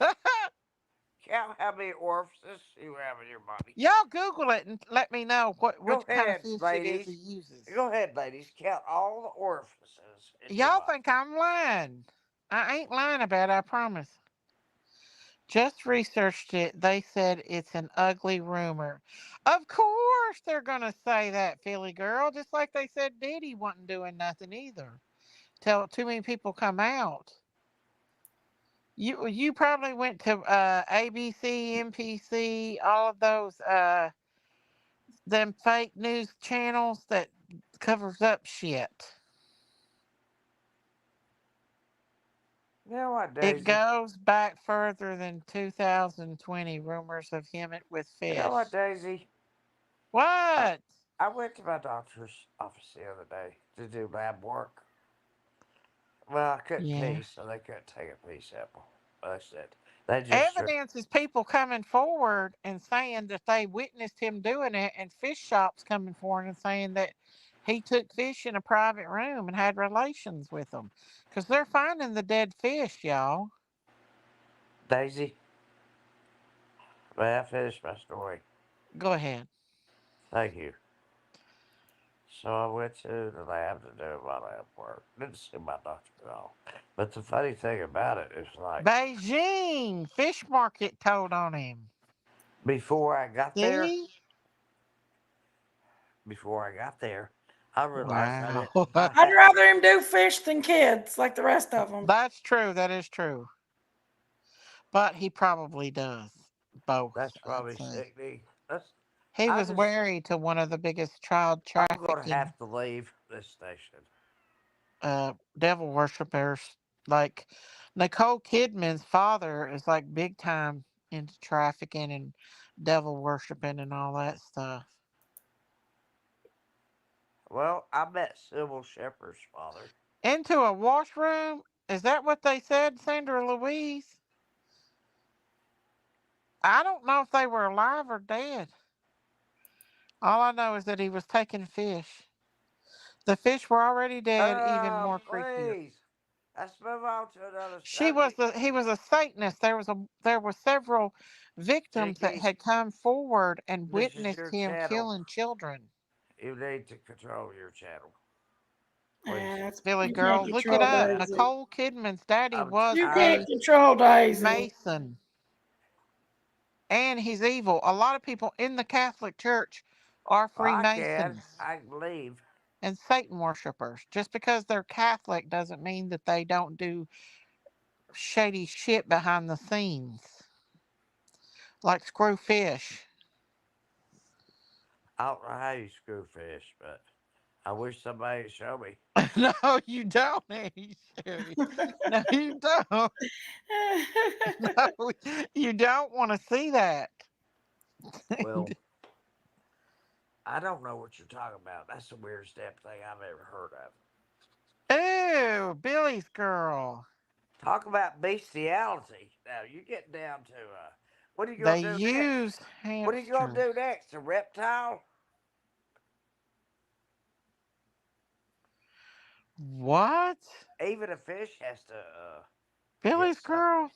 [SPEAKER 4] Count how many orifices you have in your body.
[SPEAKER 9] Y'all Google it and let me know
[SPEAKER 4] Go
[SPEAKER 9] which kind of
[SPEAKER 4] ahead,
[SPEAKER 9] fish it is he
[SPEAKER 4] ladies.
[SPEAKER 9] uses.
[SPEAKER 4] Go ahead, ladies. Count all the orifices in your
[SPEAKER 9] Y'all
[SPEAKER 4] body.
[SPEAKER 9] think I'm lying. I ain't lying about it, I promise. Just researched it. They said it's an ugly rumor. Of course they're gonna say that, Philly girl, just like they said Diddy wasn't doing nothing either. Till too many people come out. You probably went to ABC, NPC, all of those them fake news channels that covers up shit.
[SPEAKER 4] You know what,
[SPEAKER 9] It
[SPEAKER 4] Daisy?
[SPEAKER 9] goes back further than 2020 rumors of him with
[SPEAKER 4] You know what,
[SPEAKER 9] fish.
[SPEAKER 4] Daisy? I,
[SPEAKER 9] What?
[SPEAKER 4] I went to my doctor's office the other day to do lab work. Well, I couldn't
[SPEAKER 9] Yeah.
[SPEAKER 4] pee, so they couldn't take a pee sample. That's it. They just
[SPEAKER 9] Evidence is people coming forward and saying that they witnessed him doing it, and fish shops coming forward and saying that he took fish in a private room and had relations with them. Because they're finding the dead fish, y'all.
[SPEAKER 4] Daisy, may I finish my story?
[SPEAKER 9] Go ahead.
[SPEAKER 4] Thank you. So I went to the lab to do my lab work. Didn't see my doctor at all. But the funny thing about it is, like,
[SPEAKER 9] Beijing fish market told on him.
[SPEAKER 4] before I got there,
[SPEAKER 9] See?
[SPEAKER 4] before I got there, I realized I
[SPEAKER 9] Wow.
[SPEAKER 4] didn't. I
[SPEAKER 2] I'd
[SPEAKER 4] had.
[SPEAKER 2] rather him do fish than kids, like the rest of them.
[SPEAKER 9] That's true. That is true. But he probably does both,
[SPEAKER 4] That's
[SPEAKER 9] I'd
[SPEAKER 4] probably
[SPEAKER 9] say.
[SPEAKER 4] sickening. That's.
[SPEAKER 9] He
[SPEAKER 4] I
[SPEAKER 9] was
[SPEAKER 4] just.
[SPEAKER 9] married to one of the biggest child
[SPEAKER 4] I'm gonna
[SPEAKER 9] trafficking
[SPEAKER 4] have to leave this station.
[SPEAKER 9] devil worshippers. Like Nicole Kidman's father is like big time into trafficking and devil worshiping and all that stuff.
[SPEAKER 4] Well, I met Sybil Shepherd's father.
[SPEAKER 9] Into a washroom? Is that what they said, Sandra Louise? I don't know if they were alive or dead. All I know is that he was taking fish. The fish were already dead, even more creepier.
[SPEAKER 4] Please. Let's move on to another
[SPEAKER 9] He
[SPEAKER 4] subject.
[SPEAKER 9] was a Satanist. There were several victims that
[SPEAKER 4] Jenkies,
[SPEAKER 9] had come forward and
[SPEAKER 4] this is
[SPEAKER 9] witnessed
[SPEAKER 4] your
[SPEAKER 9] him
[SPEAKER 4] channel.
[SPEAKER 9] killing children.
[SPEAKER 4] You need to control your channel. Please.
[SPEAKER 2] Yeah,
[SPEAKER 9] Billy
[SPEAKER 2] you can't
[SPEAKER 9] girl, look it
[SPEAKER 2] control
[SPEAKER 9] up.
[SPEAKER 2] Daisy.
[SPEAKER 9] Nicole Kidman's daddy
[SPEAKER 4] I'm
[SPEAKER 9] was
[SPEAKER 2] You
[SPEAKER 4] tired.
[SPEAKER 2] can't
[SPEAKER 9] a
[SPEAKER 2] control Daisy.
[SPEAKER 9] Mason, and he's evil. A lot of people in the Catholic Church are
[SPEAKER 4] Well, I can.
[SPEAKER 9] Freemasons
[SPEAKER 4] I can leave.
[SPEAKER 9] and Satan worshipers. Just because they're Catholic doesn't mean that they don't do shady shit behind the scenes, like screw fish.
[SPEAKER 4] I don't know how you screw fish, but I wish somebody would show me.
[SPEAKER 9] No, you don't, Annie Sherry. No, you don't. No, you don't want to see that.
[SPEAKER 4] Well, I don't know what you're talking about. That's the weirdest damn thing I've ever heard of.
[SPEAKER 9] Ew, Billy's girl.
[SPEAKER 4] Talk about bestiality. Now you get down to what are you
[SPEAKER 9] They
[SPEAKER 4] gonna do next?
[SPEAKER 9] use
[SPEAKER 4] What are you gonna
[SPEAKER 9] hamsters.
[SPEAKER 4] do next? A reptile?
[SPEAKER 9] What?
[SPEAKER 4] Even a fish has to get
[SPEAKER 9] Billy's
[SPEAKER 4] something.
[SPEAKER 9] girl?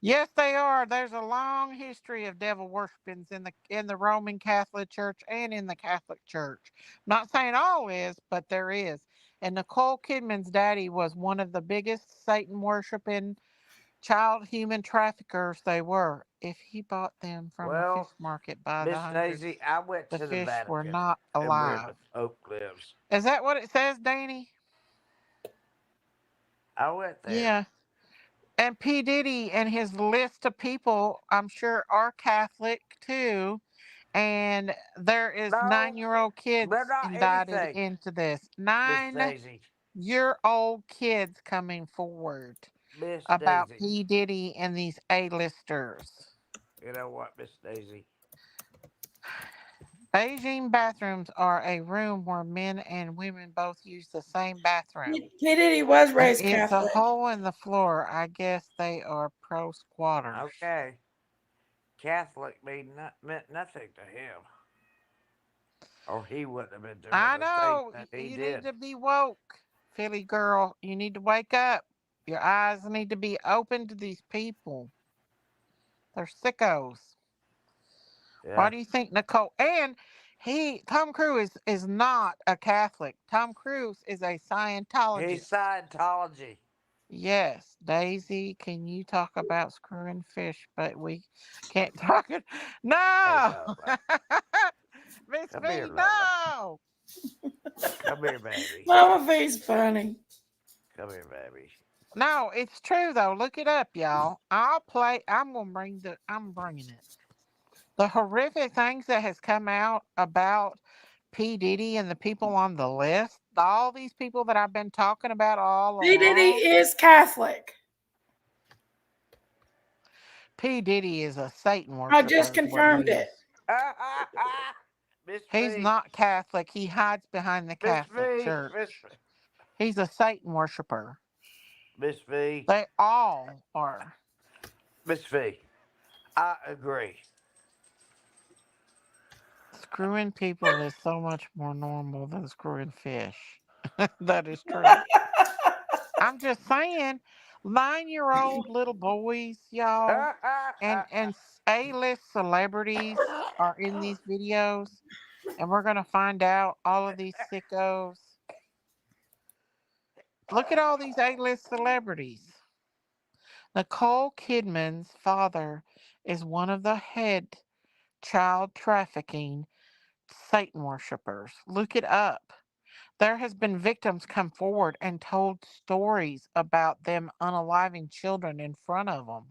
[SPEAKER 9] Yes, they are. There's a long history of devil worshipings in the Roman Catholic Church and in the Catholic Church. Not saying all is, but there is. And Nicole Kidman's daddy was one of the biggest Satan worshiping child human traffickers they were. If he bought them from a fish
[SPEAKER 4] Well,
[SPEAKER 9] market by the
[SPEAKER 4] Miss
[SPEAKER 9] hundreds,
[SPEAKER 4] Daisy, I went
[SPEAKER 9] the
[SPEAKER 4] to the
[SPEAKER 9] fish were
[SPEAKER 4] Vatican
[SPEAKER 9] not
[SPEAKER 4] and where the
[SPEAKER 9] alive.
[SPEAKER 4] Pope lives.
[SPEAKER 9] Is that what it says, Danny?
[SPEAKER 4] I went there.
[SPEAKER 9] Yeah. And P. Diddy and his list of people, I'm sure, are Catholic too. And there is
[SPEAKER 4] No,
[SPEAKER 9] 9-year-old
[SPEAKER 4] they're
[SPEAKER 9] kids
[SPEAKER 4] not
[SPEAKER 9] indicted
[SPEAKER 4] anything,
[SPEAKER 9] into this.
[SPEAKER 4] Miss
[SPEAKER 9] 9-year-old
[SPEAKER 4] Daisy.
[SPEAKER 9] kids coming forward
[SPEAKER 4] Miss
[SPEAKER 9] about
[SPEAKER 4] Daisy.
[SPEAKER 9] P. Diddy and these A-listers.
[SPEAKER 4] You know what, Miss Daisy?
[SPEAKER 9] Beijing bathrooms are a room where men and women both use the same bathroom.
[SPEAKER 2] He was
[SPEAKER 9] If
[SPEAKER 2] raised
[SPEAKER 9] it's a
[SPEAKER 2] Catholic.
[SPEAKER 9] hole in the floor, I guess they are pro squatters.
[SPEAKER 4] Okay. Catholic meant nothing to him, or he wouldn't have been doing
[SPEAKER 9] I
[SPEAKER 4] the things
[SPEAKER 9] know.
[SPEAKER 4] that he
[SPEAKER 9] You need
[SPEAKER 4] did.
[SPEAKER 9] to be woke, Philly girl. You need to wake up. Your eyes need to be open to these people. They're sickos. Why
[SPEAKER 4] Yeah.
[SPEAKER 9] do you think Nicole and Tom Cruise is not a Catholic. Tom Cruise is a
[SPEAKER 4] He's
[SPEAKER 9] Scientologist.
[SPEAKER 4] Scientology.
[SPEAKER 9] Yes, Daisy, can you talk about screwing fish? But we can't talk it.
[SPEAKER 4] Hey,
[SPEAKER 9] No,
[SPEAKER 4] Lola.
[SPEAKER 9] Miss
[SPEAKER 4] Come here,
[SPEAKER 9] V,
[SPEAKER 4] Lola.
[SPEAKER 9] no.
[SPEAKER 4] Come here, baby.
[SPEAKER 2] Mama V's funny.
[SPEAKER 4] Come here, baby.
[SPEAKER 9] No, it's true though. Look it up, y'all. I'll play. I'm bringing it. The horrific things that has come out about P Diddy and the people on the list. All these people that I've been talking about all
[SPEAKER 2] P. Diddy
[SPEAKER 9] along.
[SPEAKER 2] is Catholic.
[SPEAKER 9] P Diddy is a Satan
[SPEAKER 2] I just
[SPEAKER 9] worshiper, is what
[SPEAKER 2] confirmed
[SPEAKER 9] he
[SPEAKER 2] it.
[SPEAKER 9] is.
[SPEAKER 4] Miss
[SPEAKER 9] He's
[SPEAKER 4] V.
[SPEAKER 9] not Catholic. He hides behind the
[SPEAKER 4] Miss
[SPEAKER 9] Catholic
[SPEAKER 4] V. Miss
[SPEAKER 9] Church. He's a Satan worshiper.
[SPEAKER 4] Miss V.
[SPEAKER 9] They all are.
[SPEAKER 4] Miss V. I agree.
[SPEAKER 9] Screwing people is so much more normal than screwing fish. That is true. I'm just saying, 9-year-old little boys, y'all, and A-list celebrities are in these videos, and we're gonna find out all of these sickos. Look at all these A-list celebrities. Nicole Kidman's father is one of the head child trafficking Satan worshippers. Look it up. There has been victims come forward and told stories about them unaliving children in front of them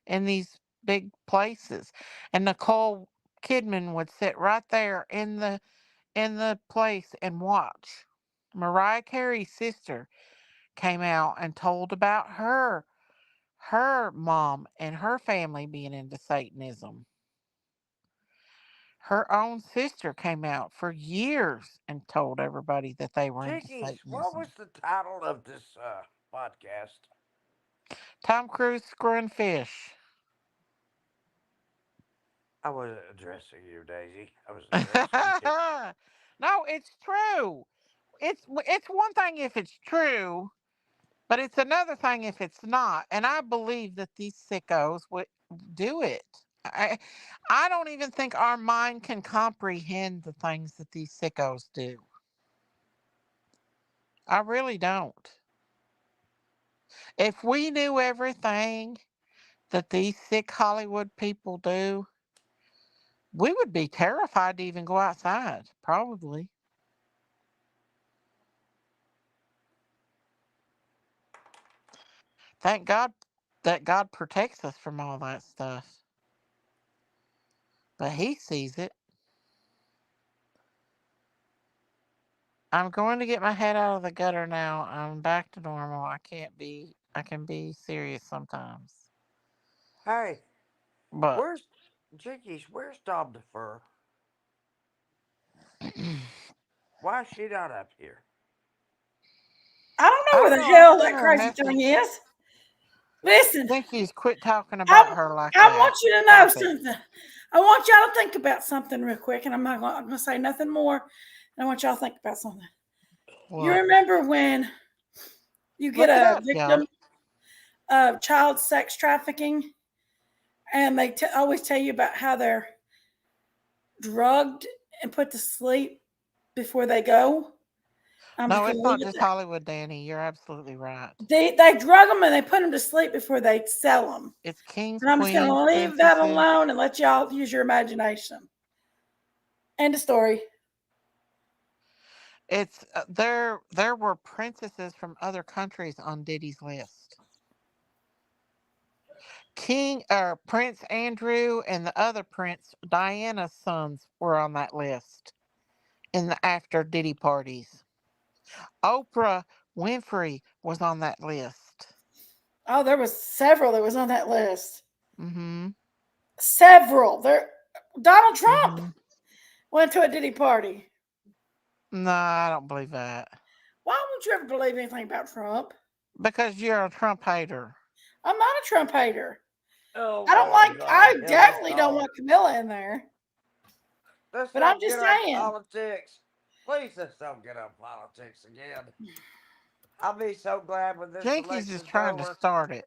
[SPEAKER 9] in these big places. And Nicole Kidman would sit right there in the place and watch. Mariah Carey's sister came out and told about her mom and her family being into Satanism. Her own sister came out for years and told everybody that they were into
[SPEAKER 4] Jenkies, what
[SPEAKER 9] Satanism.
[SPEAKER 4] was the title of this podcast?
[SPEAKER 9] Tom Cruise screwing fish.
[SPEAKER 4] I wasn't addressing you, Daisy. I was addressing you.
[SPEAKER 9] No, it's true. It's one thing if it's true, but it's another thing if it's not. And I believe that these sickos would do it. I I don't even think our mind can comprehend the things that these sickos do. I really don't. If we knew everything that these sick Hollywood people do, we would be terrified to even go outside, probably. Thank God that God protects us from all that stuff. But He sees it. I'm going to get my head out of the gutter now. I'm back to normal. I can be serious sometimes.
[SPEAKER 4] Hey,
[SPEAKER 9] But
[SPEAKER 4] where's Jenkies? Where's Dom DeFur? Why is she not up here?
[SPEAKER 2] I don't
[SPEAKER 9] I
[SPEAKER 2] know
[SPEAKER 9] don't
[SPEAKER 2] where the
[SPEAKER 9] know. I
[SPEAKER 2] hell
[SPEAKER 9] sent
[SPEAKER 2] that
[SPEAKER 9] her a
[SPEAKER 2] crazy thing
[SPEAKER 9] message.
[SPEAKER 2] is. Listen,
[SPEAKER 9] Jenkies, quit talking about
[SPEAKER 2] I,
[SPEAKER 9] her like
[SPEAKER 2] I
[SPEAKER 9] that.
[SPEAKER 2] want you to know
[SPEAKER 9] Stop it.
[SPEAKER 2] something. I want y'all to think about something real quick, and I'm going to say nothing more. And I want y'all to think about something. You
[SPEAKER 9] What?
[SPEAKER 2] remember when you get
[SPEAKER 9] Look it
[SPEAKER 2] a
[SPEAKER 9] up, y'all.
[SPEAKER 2] victim of child sex trafficking, and they always tell you about how they're drugged and put to sleep before they go? I'm just
[SPEAKER 9] No,
[SPEAKER 2] going
[SPEAKER 9] it's
[SPEAKER 2] to
[SPEAKER 9] not
[SPEAKER 2] leave it
[SPEAKER 9] just
[SPEAKER 2] there.
[SPEAKER 9] Hollywood, Danny. You're absolutely right.
[SPEAKER 2] They drug them and they put them to sleep before they sell them.
[SPEAKER 9] It's kings,
[SPEAKER 2] And I'm just going
[SPEAKER 9] queens,
[SPEAKER 2] to leave that
[SPEAKER 9] princesses.
[SPEAKER 2] alone and let y'all use your imagination. End of story.
[SPEAKER 9] It's there were princesses from other countries on Diddy's list. King Prince Andrew and the other prince, Diana's sons, were on that list in the after Diddy parties. Oprah Winfrey was on that list.
[SPEAKER 2] Oh, there was several that was on that list.
[SPEAKER 9] Mm-hmm.
[SPEAKER 2] Several. Donald Trump
[SPEAKER 9] Mm-hmm.
[SPEAKER 2] went to a Diddy party.
[SPEAKER 9] No, I don't believe that.
[SPEAKER 2] Why won't you ever believe anything about Trump?
[SPEAKER 9] Because you're a Trump hater.
[SPEAKER 2] I'm not a Trump hater.
[SPEAKER 4] Oh
[SPEAKER 2] I don't
[SPEAKER 4] my
[SPEAKER 2] like,
[SPEAKER 4] God,
[SPEAKER 2] I
[SPEAKER 4] heaven
[SPEAKER 2] definitely don't
[SPEAKER 4] dog.
[SPEAKER 2] want Camilla in there.
[SPEAKER 4] Let's
[SPEAKER 2] But I'm
[SPEAKER 4] not
[SPEAKER 2] just
[SPEAKER 4] get on
[SPEAKER 2] saying.
[SPEAKER 4] politics. Please, let's don't get on politics again. I'll be so glad when this
[SPEAKER 9] Jenkies is
[SPEAKER 4] election's
[SPEAKER 9] trying to
[SPEAKER 4] over.
[SPEAKER 9] start it.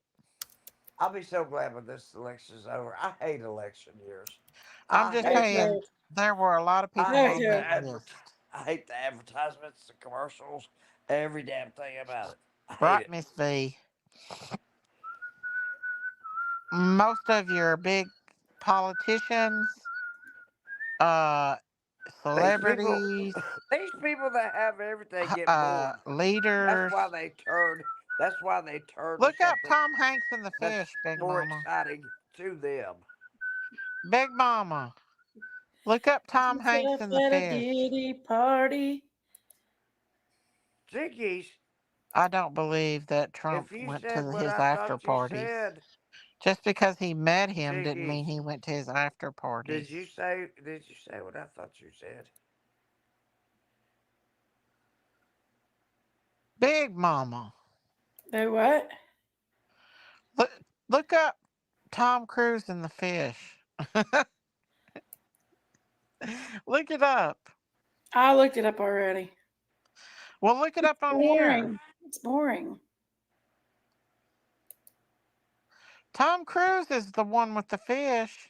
[SPEAKER 4] I'll be so glad when this election's over. I hate election years.
[SPEAKER 9] I'm
[SPEAKER 4] I
[SPEAKER 9] just
[SPEAKER 2] Me
[SPEAKER 4] hate the
[SPEAKER 9] saying
[SPEAKER 2] too.
[SPEAKER 9] there were a lot of
[SPEAKER 4] I
[SPEAKER 9] people
[SPEAKER 2] Me
[SPEAKER 9] on
[SPEAKER 4] hate
[SPEAKER 2] too.
[SPEAKER 9] that list.
[SPEAKER 4] I hate the advertisements, the commercials, every damn thing about it. I hate
[SPEAKER 9] Right,
[SPEAKER 4] it.
[SPEAKER 9] Miss V? Most of your big politicians, uh,
[SPEAKER 4] These people,
[SPEAKER 9] celebrities,
[SPEAKER 4] these people that have everything get bored. That's
[SPEAKER 9] leaders.
[SPEAKER 4] why they turn. That's why they turn to
[SPEAKER 9] Look up
[SPEAKER 4] something
[SPEAKER 9] Tom Hanks and the
[SPEAKER 4] that's
[SPEAKER 9] fish, Big
[SPEAKER 4] more
[SPEAKER 9] Mama.
[SPEAKER 4] exciting to them.
[SPEAKER 9] Big Mama. Look up Tom Hanks
[SPEAKER 2] Myself
[SPEAKER 9] and the
[SPEAKER 2] at a
[SPEAKER 9] fish.
[SPEAKER 2] Diddy party.
[SPEAKER 4] Jinkies,
[SPEAKER 9] I don't believe that
[SPEAKER 4] if
[SPEAKER 9] Trump
[SPEAKER 4] you
[SPEAKER 9] went to
[SPEAKER 4] said what
[SPEAKER 9] his
[SPEAKER 4] I
[SPEAKER 9] after
[SPEAKER 4] thought you
[SPEAKER 9] parties.
[SPEAKER 4] said,
[SPEAKER 9] Just because he met him didn't
[SPEAKER 4] Jinkies,
[SPEAKER 9] mean he went to his after
[SPEAKER 4] did
[SPEAKER 9] parties.
[SPEAKER 4] you say? Did you say what I thought you said?
[SPEAKER 9] Big Mama.
[SPEAKER 2] Do what?
[SPEAKER 9] Look look up Tom Cruise and the fish. Look it up.
[SPEAKER 2] I looked it up already.
[SPEAKER 9] Well, look it up on here.
[SPEAKER 2] Boring. It's boring.
[SPEAKER 9] Tom Cruise is the one with the fish.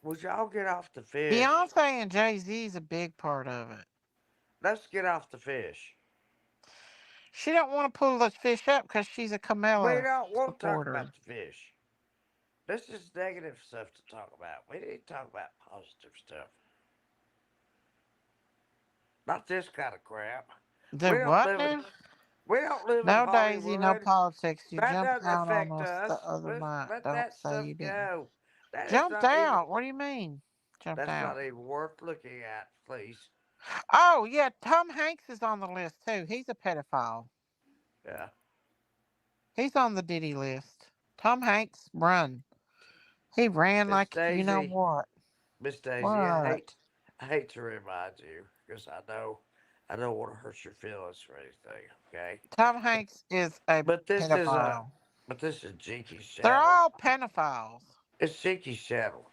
[SPEAKER 4] Would y'all get off the fish?
[SPEAKER 9] Beyonce and Jay-Z is a big part of it.
[SPEAKER 4] Let's get off the fish.
[SPEAKER 9] She don't want to pull this fish up because she's a
[SPEAKER 4] We
[SPEAKER 9] Camilla
[SPEAKER 4] don't want to talk
[SPEAKER 9] supporter.
[SPEAKER 4] about the fish. This is negative stuff to talk about. We need to talk about positive stuff. Not this kind of crap.
[SPEAKER 9] The
[SPEAKER 4] We don't
[SPEAKER 9] what
[SPEAKER 4] live in
[SPEAKER 9] now?
[SPEAKER 4] we don't live in
[SPEAKER 9] No, Daisy, no
[SPEAKER 4] Hollywood.
[SPEAKER 9] politics. You
[SPEAKER 4] That
[SPEAKER 9] jumped
[SPEAKER 4] doesn't
[SPEAKER 9] out on
[SPEAKER 4] affect
[SPEAKER 9] us
[SPEAKER 4] us.
[SPEAKER 9] the other
[SPEAKER 4] Let's
[SPEAKER 9] night.
[SPEAKER 4] let
[SPEAKER 9] Don't
[SPEAKER 4] that
[SPEAKER 9] say
[SPEAKER 4] stuff
[SPEAKER 9] you didn't.
[SPEAKER 4] go. That is
[SPEAKER 9] Jumped
[SPEAKER 4] not even
[SPEAKER 9] out? What do you mean? Jumped
[SPEAKER 4] that's
[SPEAKER 9] out.
[SPEAKER 4] not even worth looking at, please.
[SPEAKER 9] Oh, yeah, Tom Hanks is on the list too. He's a pedophile.
[SPEAKER 4] Yeah.
[SPEAKER 9] He's on the Diddy list. Tom Hanks, run. He ran
[SPEAKER 4] Miss
[SPEAKER 9] like you know
[SPEAKER 4] Daisy,
[SPEAKER 9] what.
[SPEAKER 4] Miss Daisy,
[SPEAKER 9] What?
[SPEAKER 4] I hate to remind you because I don't want to hurt your feelings or anything. Okay,
[SPEAKER 9] Tom Hanks is a
[SPEAKER 4] but
[SPEAKER 9] pedophile.
[SPEAKER 4] this is Jinky's
[SPEAKER 9] They're
[SPEAKER 4] channel.
[SPEAKER 9] all pedophiles.
[SPEAKER 4] It's Jinky's channel.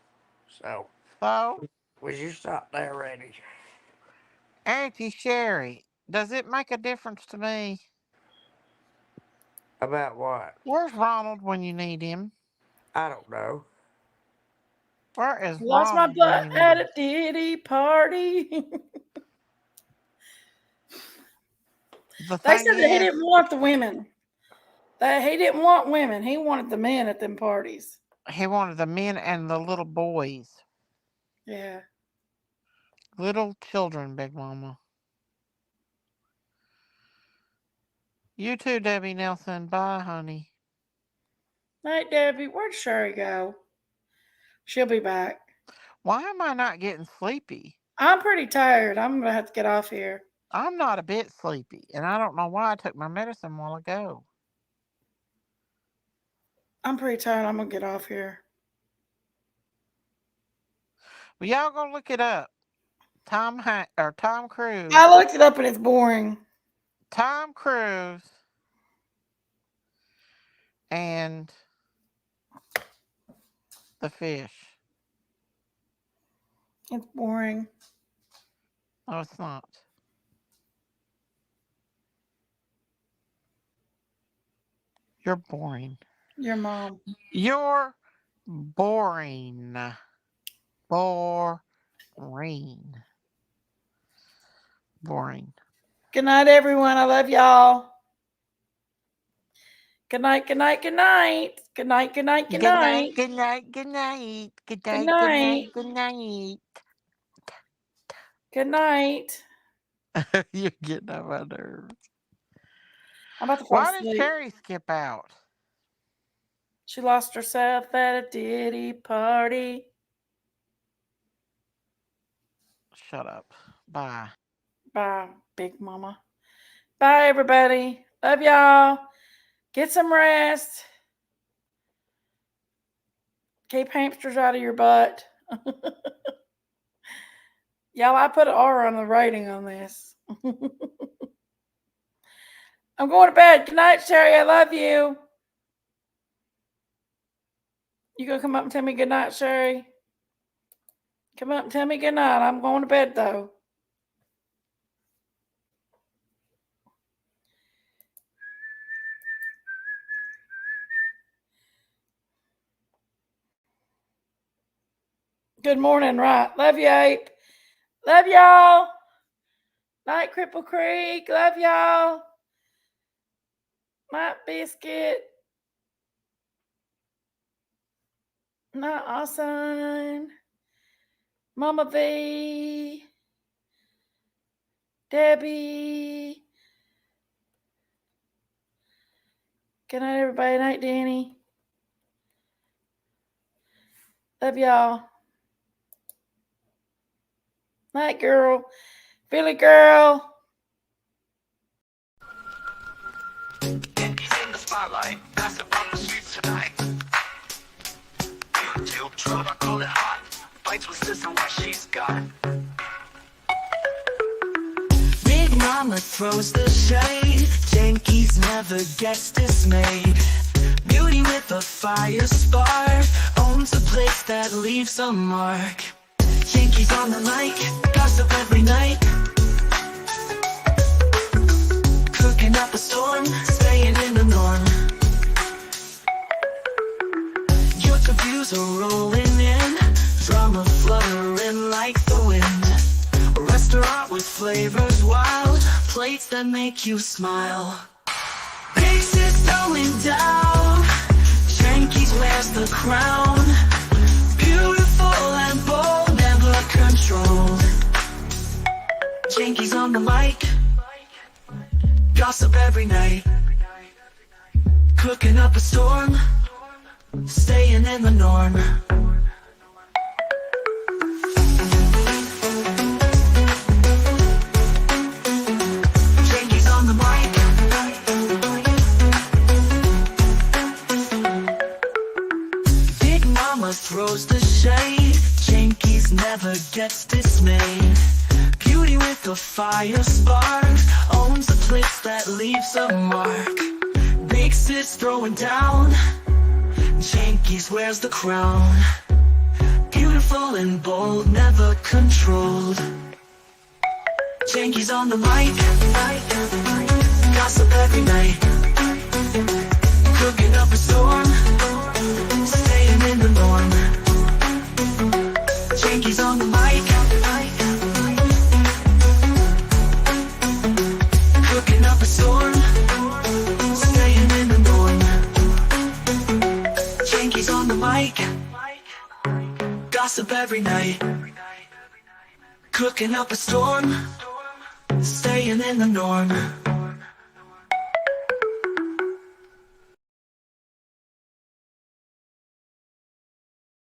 [SPEAKER 4] So
[SPEAKER 9] So,
[SPEAKER 4] would you stop narrating
[SPEAKER 9] Auntie Sherry, does it make a difference to me?
[SPEAKER 4] about what?
[SPEAKER 9] Where's Ronald when you need him?
[SPEAKER 4] I don't know.
[SPEAKER 9] Where is
[SPEAKER 2] Lost my
[SPEAKER 9] Ronald when
[SPEAKER 2] butt
[SPEAKER 9] you
[SPEAKER 2] at
[SPEAKER 9] need
[SPEAKER 2] a
[SPEAKER 9] him?
[SPEAKER 2] titty party.
[SPEAKER 9] The
[SPEAKER 2] They
[SPEAKER 9] thing
[SPEAKER 2] said that he
[SPEAKER 9] is,
[SPEAKER 2] didn't want the women. That he didn't want women. He wanted the men at them parties.
[SPEAKER 9] he wanted the men and the little boys.
[SPEAKER 2] Yeah.
[SPEAKER 9] Little children, Big Mama. You too, Debbie Nelson. Bye, honey.
[SPEAKER 2] Night, Debbie. Where'd Sherry go? She'll be back.
[SPEAKER 9] Why am I not getting sleepy?
[SPEAKER 2] I'm pretty tired. I'm gonna have to get off here.
[SPEAKER 9] I'm not a bit sleepy, and I don't know why I took my medicine a while ago.
[SPEAKER 2] I'm pretty tired. I'm gonna get off here.
[SPEAKER 9] Well, y'all go look it up. Tom Cruise.
[SPEAKER 2] I looked it up and it's boring.
[SPEAKER 9] Tom Cruise and the fish.
[SPEAKER 2] It's boring.
[SPEAKER 9] No, it's not. You're boring.
[SPEAKER 2] Your mom.
[SPEAKER 9] You're boring. Boring. Boring.
[SPEAKER 2] Good night, everyone. I love y'all. Good night, good night, good night. Good night, good night, good night.
[SPEAKER 9] Good night, good night. Good
[SPEAKER 2] Good
[SPEAKER 9] night, good night,
[SPEAKER 2] night.
[SPEAKER 9] good night.
[SPEAKER 2] Good night.
[SPEAKER 9] You're getting on my nerves.
[SPEAKER 2] I'm about to fall
[SPEAKER 9] Why did
[SPEAKER 2] asleep.
[SPEAKER 9] Sherry skip out?
[SPEAKER 2] She lost herself at a ditty party.
[SPEAKER 9] Shut up. Bye.
[SPEAKER 2] Bye, Big Mama. Bye, everybody. Love y'all. Get some rest. Keep hamsters out of your butt. Y'all, I put an R on the rating on this. I'm going to bed. Good night, Sherry. I love you. You gonna come up and tell me good night, Sherry? Come up and tell me good night. I'm going to bed, though. Good morning, right? Love you, Ape. Love y'all. Night, Cripple Creek. Love y'all. Night, Biscuit. Night, Awesome. Mama V. Debbie. Good night, everybody. Night, Danny. Love y'all. Night, girl. Billy girl.
[SPEAKER 10] Jenkies in the spotlight, gossip on the streets tonight. YouTube troll, I call it hot. Fights with sis and what she's got.
[SPEAKER 11] Big Mama throws the shade. Jenkies never gets dismayed. Beauty with a fire spark owns a place that leaves a mark. Jenkies on the mic, gossip every night. Cooking up a storm, staying in the norm. YouTube views are rolling in, drama fluttering like the wind. A restaurant with flavors wild, plates that make you smile. Big sis going down, Jenkies wears the crown. Beautiful and bold, never controlled. Jenkies on the mic, gossip every night. Cooking up a storm, staying in the norm. Jenkies on the mic. Big Mama throws never gets dismayed. Beauty with a fire spark owns the place that leaves a mark. Big sis throwing down, Jenkies wears the crown. Beautiful and bold, never controlled. Jenkies on the mic, gossip every night. Cooking up a storm, staying in the norm. Jenkies on the mic, cooking up a storm, staying in the norm. Jenkies on the mic, gossip every night. Cooking up a storm, staying in the norm.